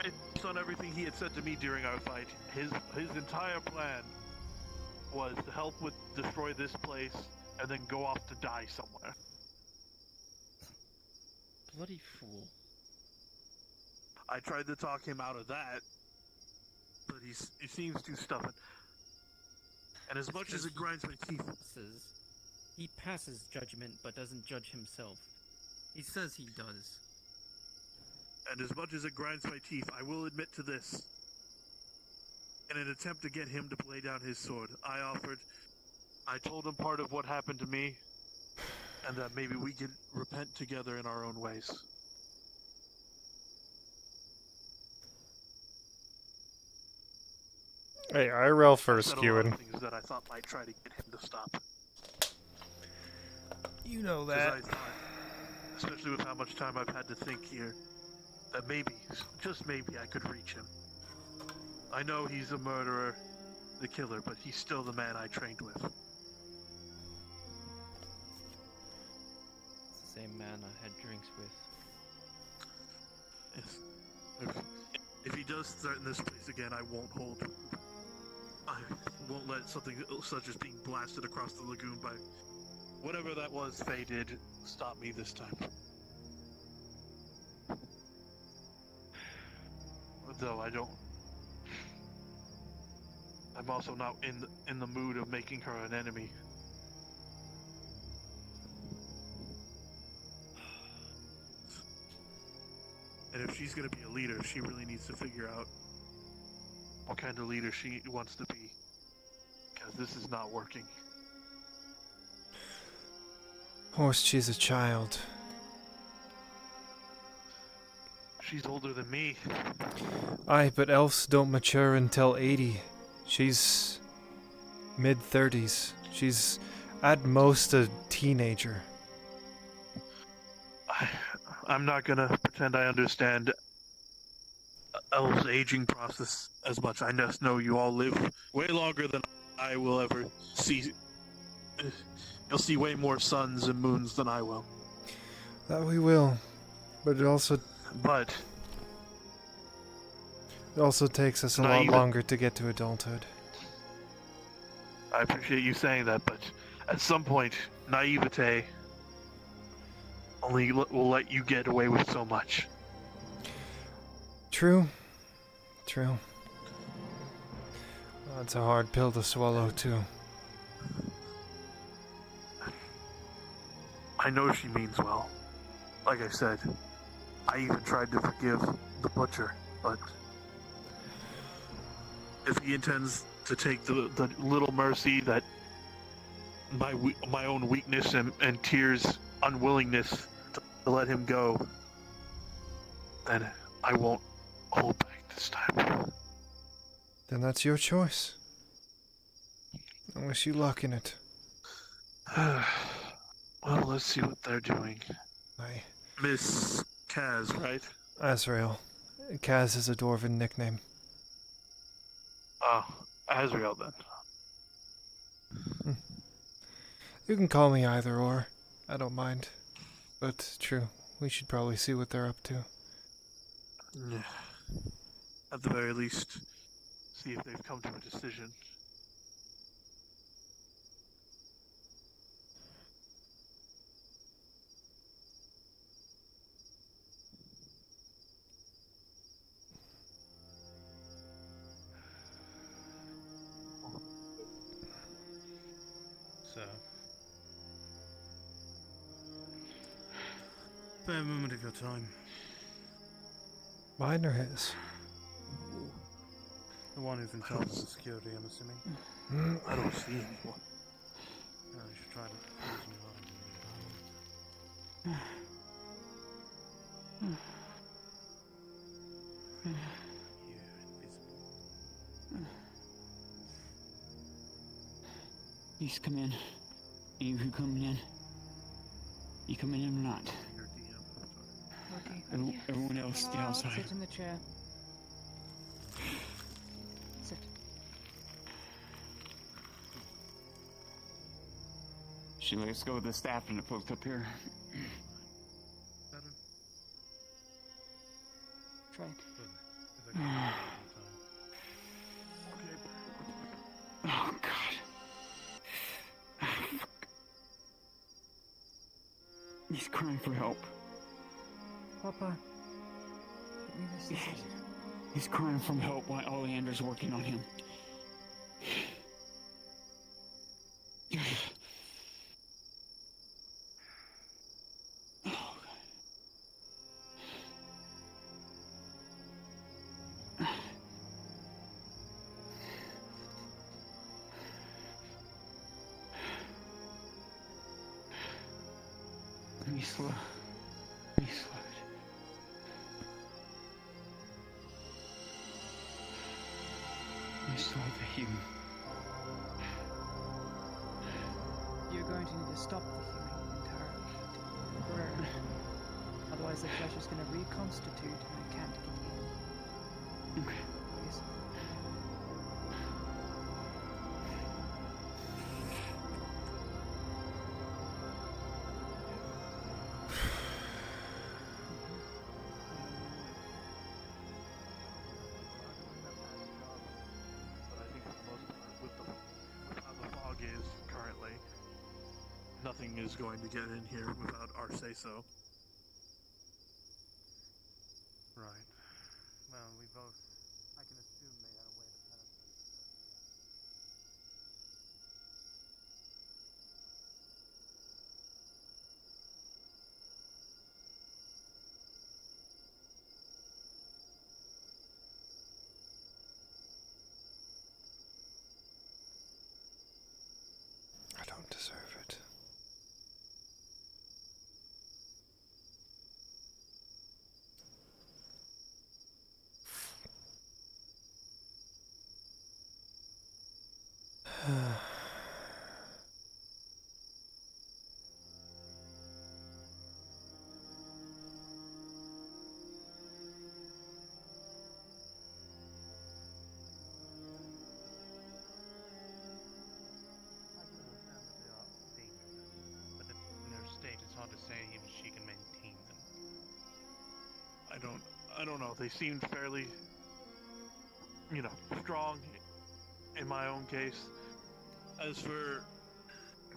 Based on everything he had said to me during our fight, his entire plan was to help with destroy this place and then go off to die somewhere. Bloody fool. I tried to talk him out of that, but he seems too stubborn. And as much as it grinds my teeth... He passes judgment, but doesn't judge himself. He says he does. And as much as it grinds my teeth, I will admit to this. In an attempt to get him to lay down his sword, I told him part of what happened to me, and that maybe we could repent together in our own ways. Hey, Az'Rael first, Said a lot of Ewan. things that I thought might try to get him to stop. You know 'Cause that. I thought, especially with how much time I've had to think here, that maybe, just maybe, I could reach him. I know he's a murderer, the killer, but he's still the man I trained with. same man I had drinks with. Yes. If he does threaten this place again, I won't hold. I won't let something such as being blasted across the lagoon by whatever that was Faye did stop me this time. Though I don't. I'm also not in the mood of making her an enemy. And if she's gonna be a leader, she really needs to figure out what kind of leader she wants to be. Because this is not working. Of course, she's a child. She's older than me. Aye, but elves don't mature until 80. She's mid-30s. She's at most a teenager. I'm not gonna pretend I understand elves' aging process as much. I just know you all live way longer than I will ever see. You'll see way more suns and moons than I will. That we will. But it also takes us a lot longer to get to adulthood. I appreciate you saying that, but at some point, naivete only will let you get away with so much. True. Well, it's a hard pill to swallow, too. I know she means well. Like I said, I even tried to forgive the butcher, but if he intends to take the little mercy that my own weakness and Tyr's unwillingness to let him go, then I won't hold back this time. Then that's your choice. I wish you luck in it. Well, let's see what they're doing. Aye. Miss Kaz, right? Az'Rael. Kaz is a dwarven nickname. Oh, Az'Rael then. You can call me either or. I don't mind. But true, we should probably see what they're up to. Yeah. At the very least, see if they've come to a decision. So, spare a moment of your time. Mine or his? The one who's in charge of the security, I'm assuming. I don't see anyone. Oh, you should try to close your eyes. Please come in. You who coming in? You coming in or not? Okay. Everyone else, stay outside. Sit in the chair. Sit. She lets go of the staff and it poked up here. Try. Oh, God. He's crying for help. Papa. Get me the scissors. He's crying for help while Oleander's working on him. Let me slow. Let me slow it. Let me slow the healing. You're going to need to stop the healing entirely. Temporarily. Otherwise the flesh is going to reconstitute and it can't get in. Okay. Please. nothing is going to get in here without our say-so. Right. Well, we both. I can assume they had a way to penetrate. I don't deserve it. But in their state, it's hard to say even she can maintain them. I don't know. They seemed fairly, strong in my own case. As for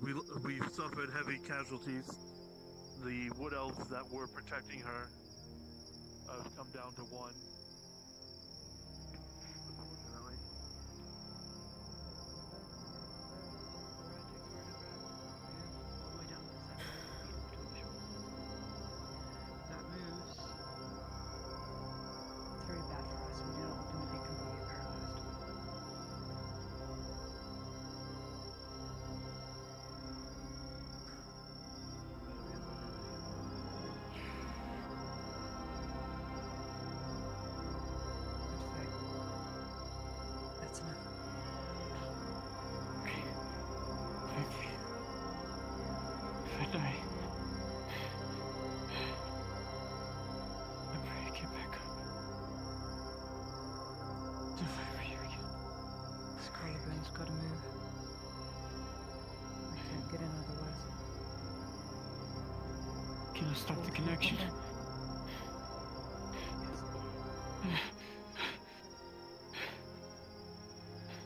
we've suffered heavy casualties. The wood elves that were protecting her have come down to one. Unfortunately. That moves. It's very bad for us. We do not want them to be completely paralyzed. That's enough. Okay. Okay. If I die, I pray to get back up. To fight for you again. This collarbone's gotta move. We can't get in otherwise. Can I stop the connection?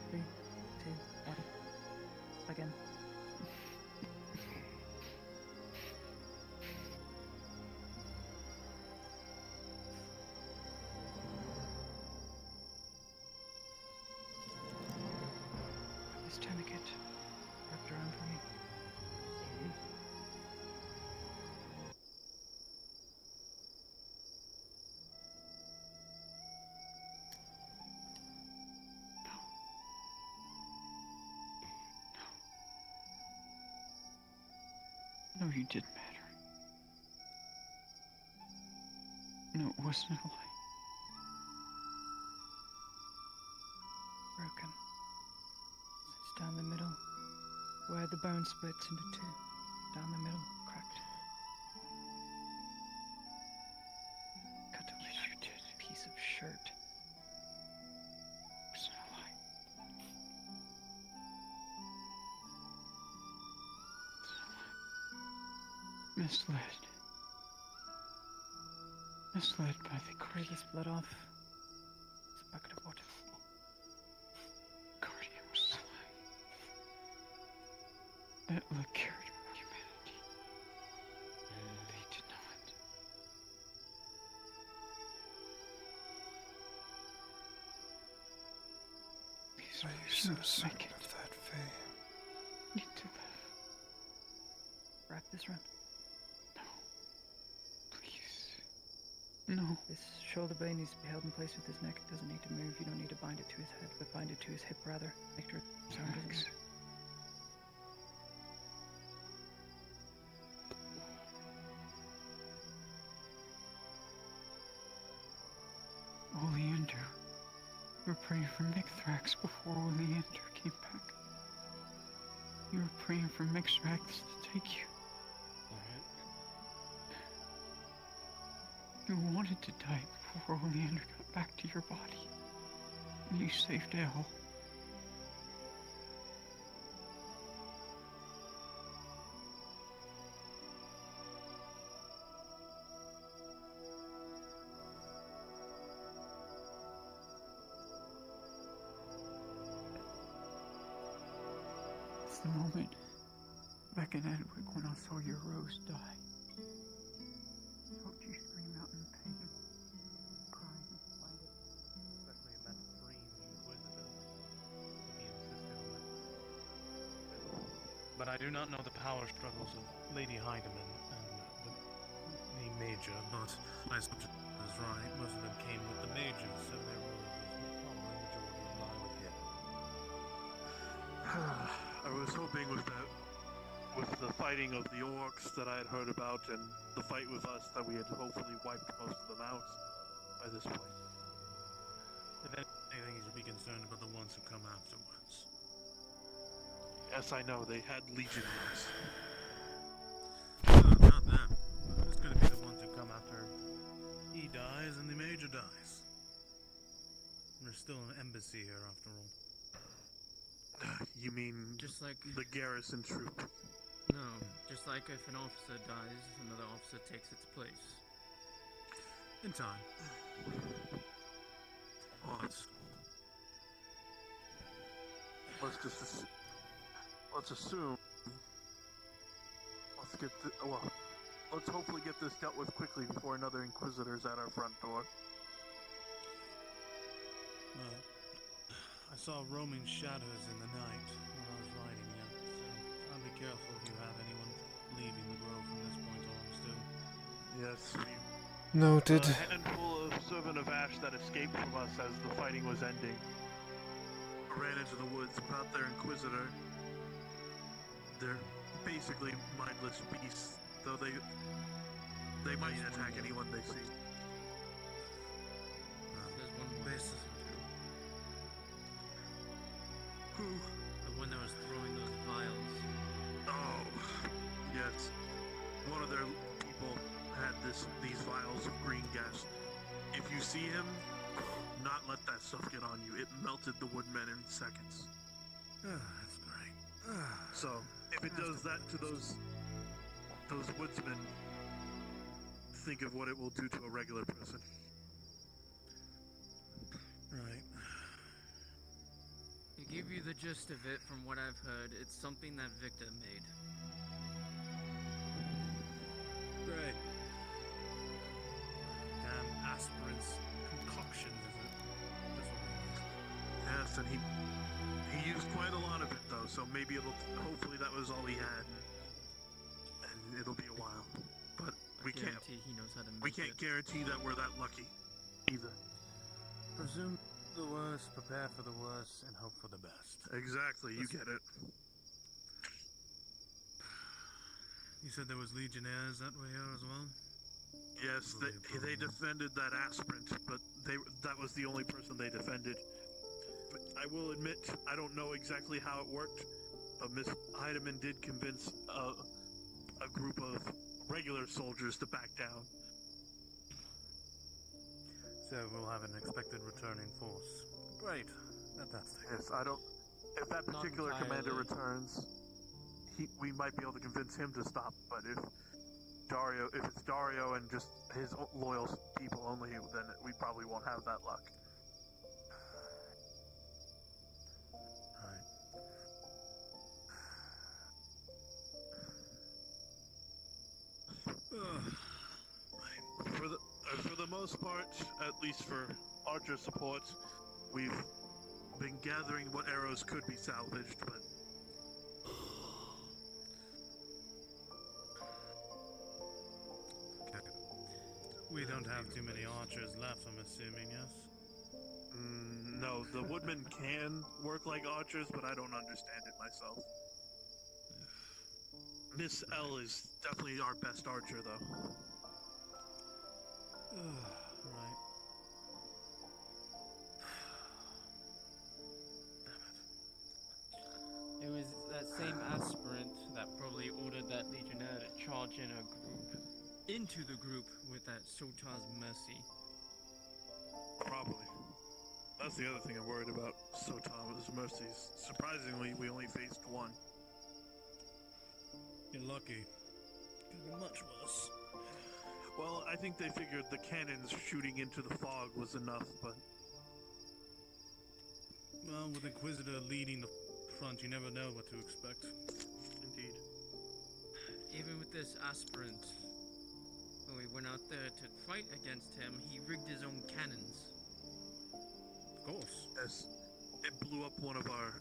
Three, two, one. Again. This tourniquet wrapped around for me. No, you did matter. No, it wasn't a lie. Broken. It's down the middle, where the bone splits into two. Down the middle, cracked. Cut a piece of shirt. It's not a lie. Misled. Misled by the Clear this blood off. It's a bucket of water. Guardian was lying. Atla cared about humanity. They did not. These Are you so certain of that, Faye? Need to live. Wrap this around. No. This shoulder blade needs to be held in place with his neck. It doesn't need to move. You don't need to bind it to his head, but bind it to his hip rather. Make sure his arm doesn't move. Oleander. You were praying for Mithrax before Oleander came back. You were praying for Mithrax to take you. You wanted to die before Oleander got back to your body. And you saved El. It's the moment back in Edwick when I saw your rose die. Felt you scream out in pain, crying and fighting. Especially in that strange inquisitor. He insisted on it. But I do not know the power struggles of Lady Heidemann and the Major, but my assumption is right. Most of them came with the Major, so their royalties will probably majority lie with him. I was hoping with the fighting of the orcs that I had heard about and the fight with us that we had hopefully wiped most of them out by this point. If anything, you should be concerned about the ones who come afterwards. Yes, I know, they had legionaries. No, not them. It's gonna be the ones who come after he dies and the Major dies. There's still an embassy here after all. You mean just like the garrison troop? No, just like if an officer dies, another officer takes its place. In time. Let's assume. Let's hopefully get this dealt with quickly before another Inquisitor's at our front door. Well, I saw roaming shadows in the night when I was riding here, so I'll be careful if you have anyone leaving the grove from this point on still. Yes, Noted. A handful of Servant of Ash that escaped from us as the fighting was ending ran into the woods, brought their Inquisitor. They're basically mindless beasts, though they might attack anyone they see. There's one more. Who? The one that was throwing those vials. Oh, yes. One of their people had these vials of green gas. If you see him, not let that stuff get on you. It melted the woodmen in seconds. That's great. So, if it does that to those woodsmen, think of what it will do to a regular person. Right. To give you the gist of it, from what I've heard, it's something that Victor made. Great. Damn aspirants. Concoctions, is it? That's what we need. Yes, and he used quite a lot of it though, so maybe hopefully that was all he had. And it'll be a while. But we can't guarantee that we're that lucky either. Presume the worst, prepare for the worst, and hope for the best. Exactly, you get it. You said there was legionnaires that were here as well? Yes, they defended that aspirant, but that was the only person they defended. I will admit, I don't know exactly how it worked, but Miss Heidemann did convince a group of regular soldiers to back down. So we'll have an expected returning force. Great. Fantastic. Yes, if that particular commander returns, we might be able to convince him to stop, but if it's Dario and just his loyal people only, then we probably won't have that luck. For the most part, at least for archer support, we've been gathering what arrows could be salvaged, but we don't have too many archers left, I'm assuming, yes? No, the woodmen can work like archers, but I don't understand it myself. Miss L is definitely our best archer, though. Right. It was that same aspirant that probably ordered that legionnaire to charge into the group with that Sota's mercy. Probably. That's the other thing I'm worried about, Sota's mercies. Surprisingly, we only faced one. You're lucky. Could be much worse. Well, I think they figured the cannons shooting into the fog was enough, but... Well, with Inquisitor leading the front, you never know what to expect. Indeed. even with this aspirant, when we went out there to fight against him, he rigged his own cannons. Of course. Yes. It blew up one of our...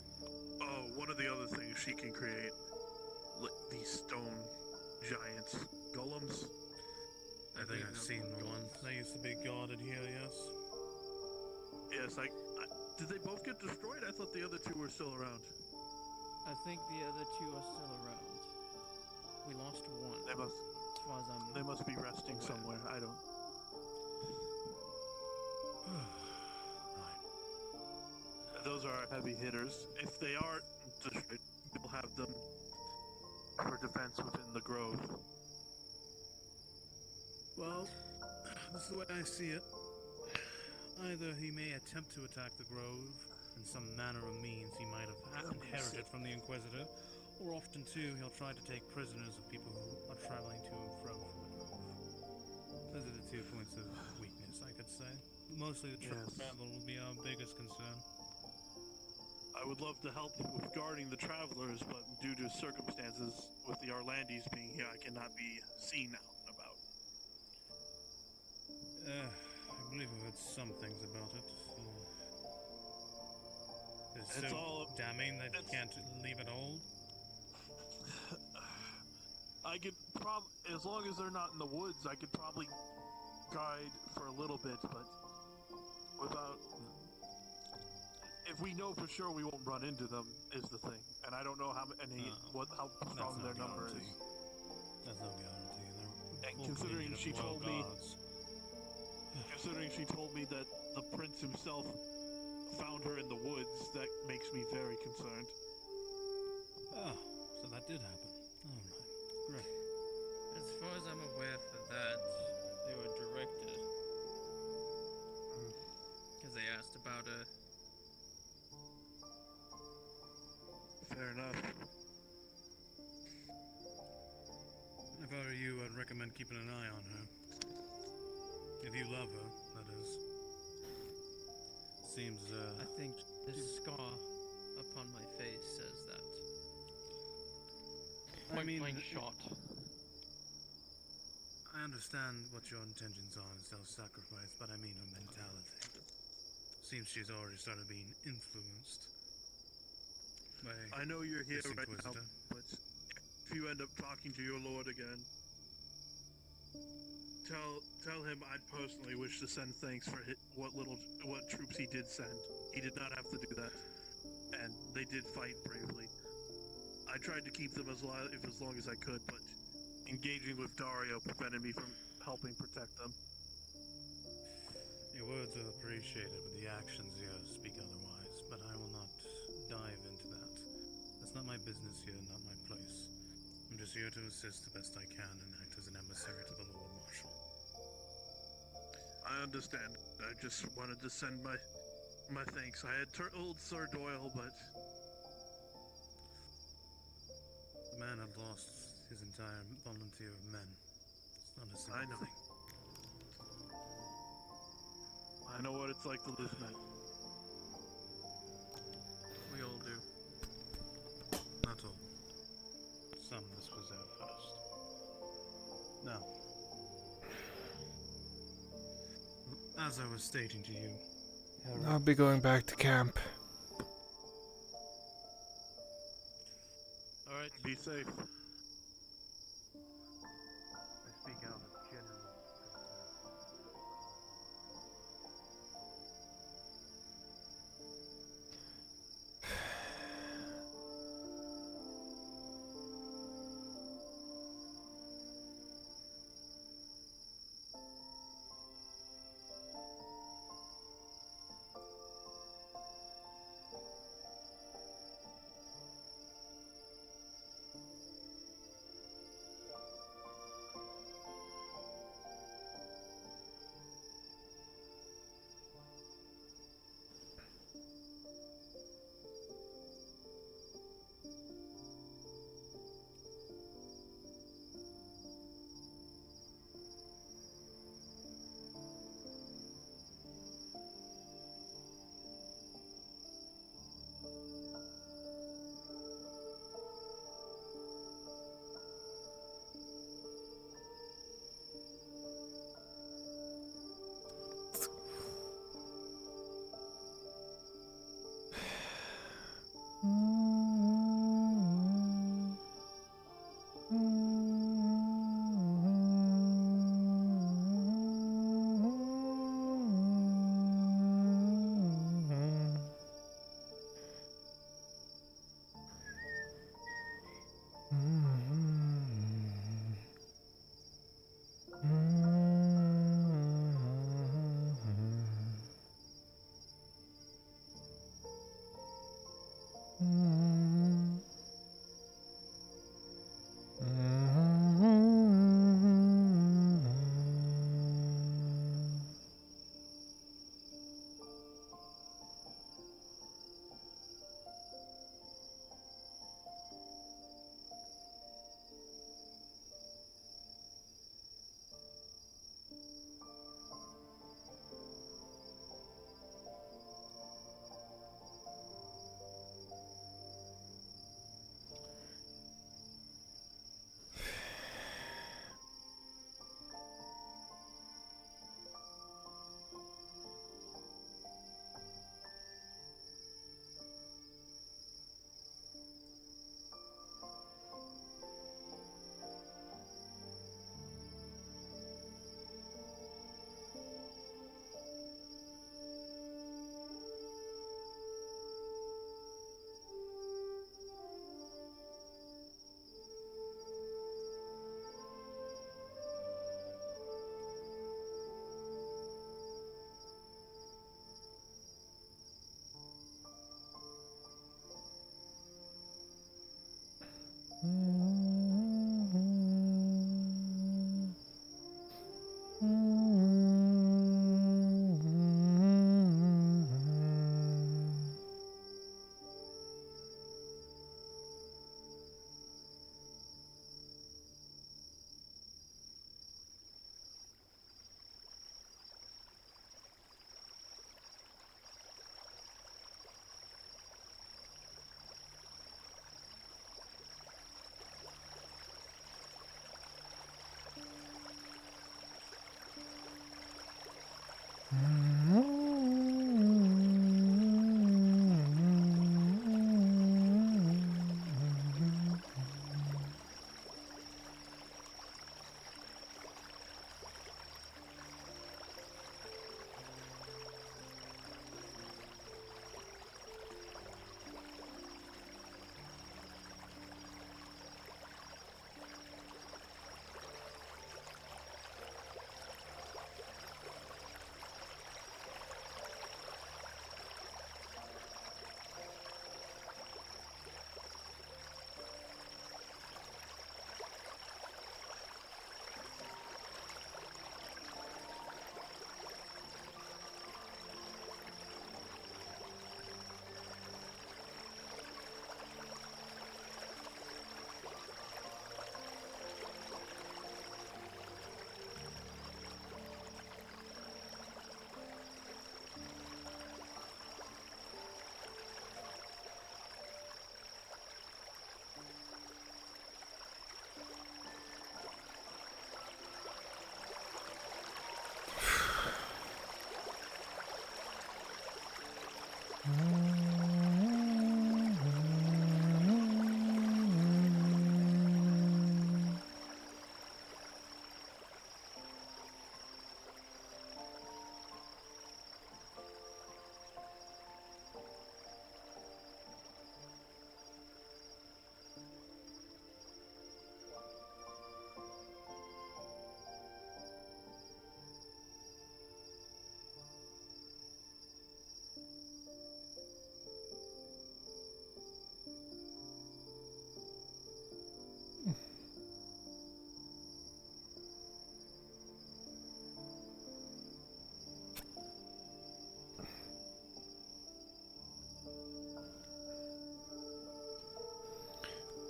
Oh, one of the other things she can create. These stone giants. Golems? I think I've seen the one. They used to be guarded here, yes. Yes, did they both get destroyed? I thought the other two were still around. I think the other two are still around. We lost one. They must... As far as I'm They must be resting aware. somewhere. I don't... Those are our heavy hitters. If they aren't destroyed, we'll have them for defense within the grove. Well, this is the way I see it. Either he may attempt to attack the grove in some manner or means he might have inherited from the Inquisitor, or often too he'll try to take prisoners of people who are traveling to and fro from the grove. Those are the 2 points of weakness, I could say. Mostly the travel will be our biggest concern. I would love to help with guarding the travelers, but due to circumstances with the Arlandis being here, I cannot be seen out and about. I believe I've heard some things about it. It's It's so all- damning that you can't leave it all. I could as long as they're not in the woods, I could probably guide for a little bit, but without... If we know for sure we won't run into them, is the thing. And I don't know how strong their number is. That's no guarantee. And considering she told me... Considering she told me that the prince himself found her in the woods, that makes me very concerned. Oh, so that did happen. Alright, great. As far as I'm aware for that, they were directed. Because they asked about a... Fair enough. If I were you, I'd recommend keeping an eye on her. If you love her, that is. Seems, I think this scar upon my face says that. I mean, Point shot. I understand what your intentions are in self-sacrifice, but I mean her mentality. Seems she's already started being influenced by I know you're here this right now, Inquisitor. but if you end up talking to your lord again, tell him I personally wish to send thanks for what troops he did send. He did not have to do that, and they did fight bravely. I tried to keep them as long as I could, but engaging with Dario prevented me from helping protect them. Your words are appreciated, but the actions here speak otherwise. But I will not dive into that. That's not my business here, not my place. I'm just here to assist the best I can and act as an emissary to the Lord Marshal. I understand. I just wanted to send my thanks. I had told Sir Doyle, but The man had lost his entire volunteer of men. It's not a simple I know. thing. I know what it's like to lose men. We all do. Not all. Some this was our first. Now, as I was stating to you, I'll be going back to camp. Alright, be safe. I speak out of general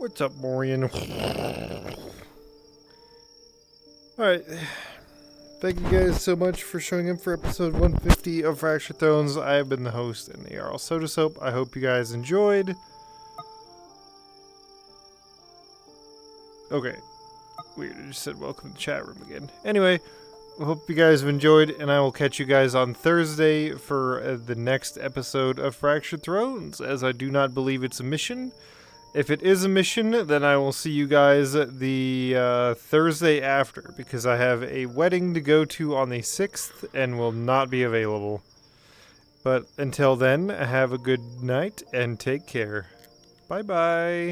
What's up, Morian? Alright. Thank you guys so much for showing up for episode 150 of Fractured Thrones. I have been the host and the Jarl Soda Soap. I hope you guys enjoyed. Okay. Weird, I just said welcome to the chat room again. Anyway, I hope you guys have enjoyed, and I will catch you guys on Thursday for the next episode of Fractured Thrones, as I do not believe it's a mission. If it is a mission, then I will see you guys the Thursday after, because I have a wedding to go to on the 6th and will not be available. But until then, have a good night and take care. Bye-bye.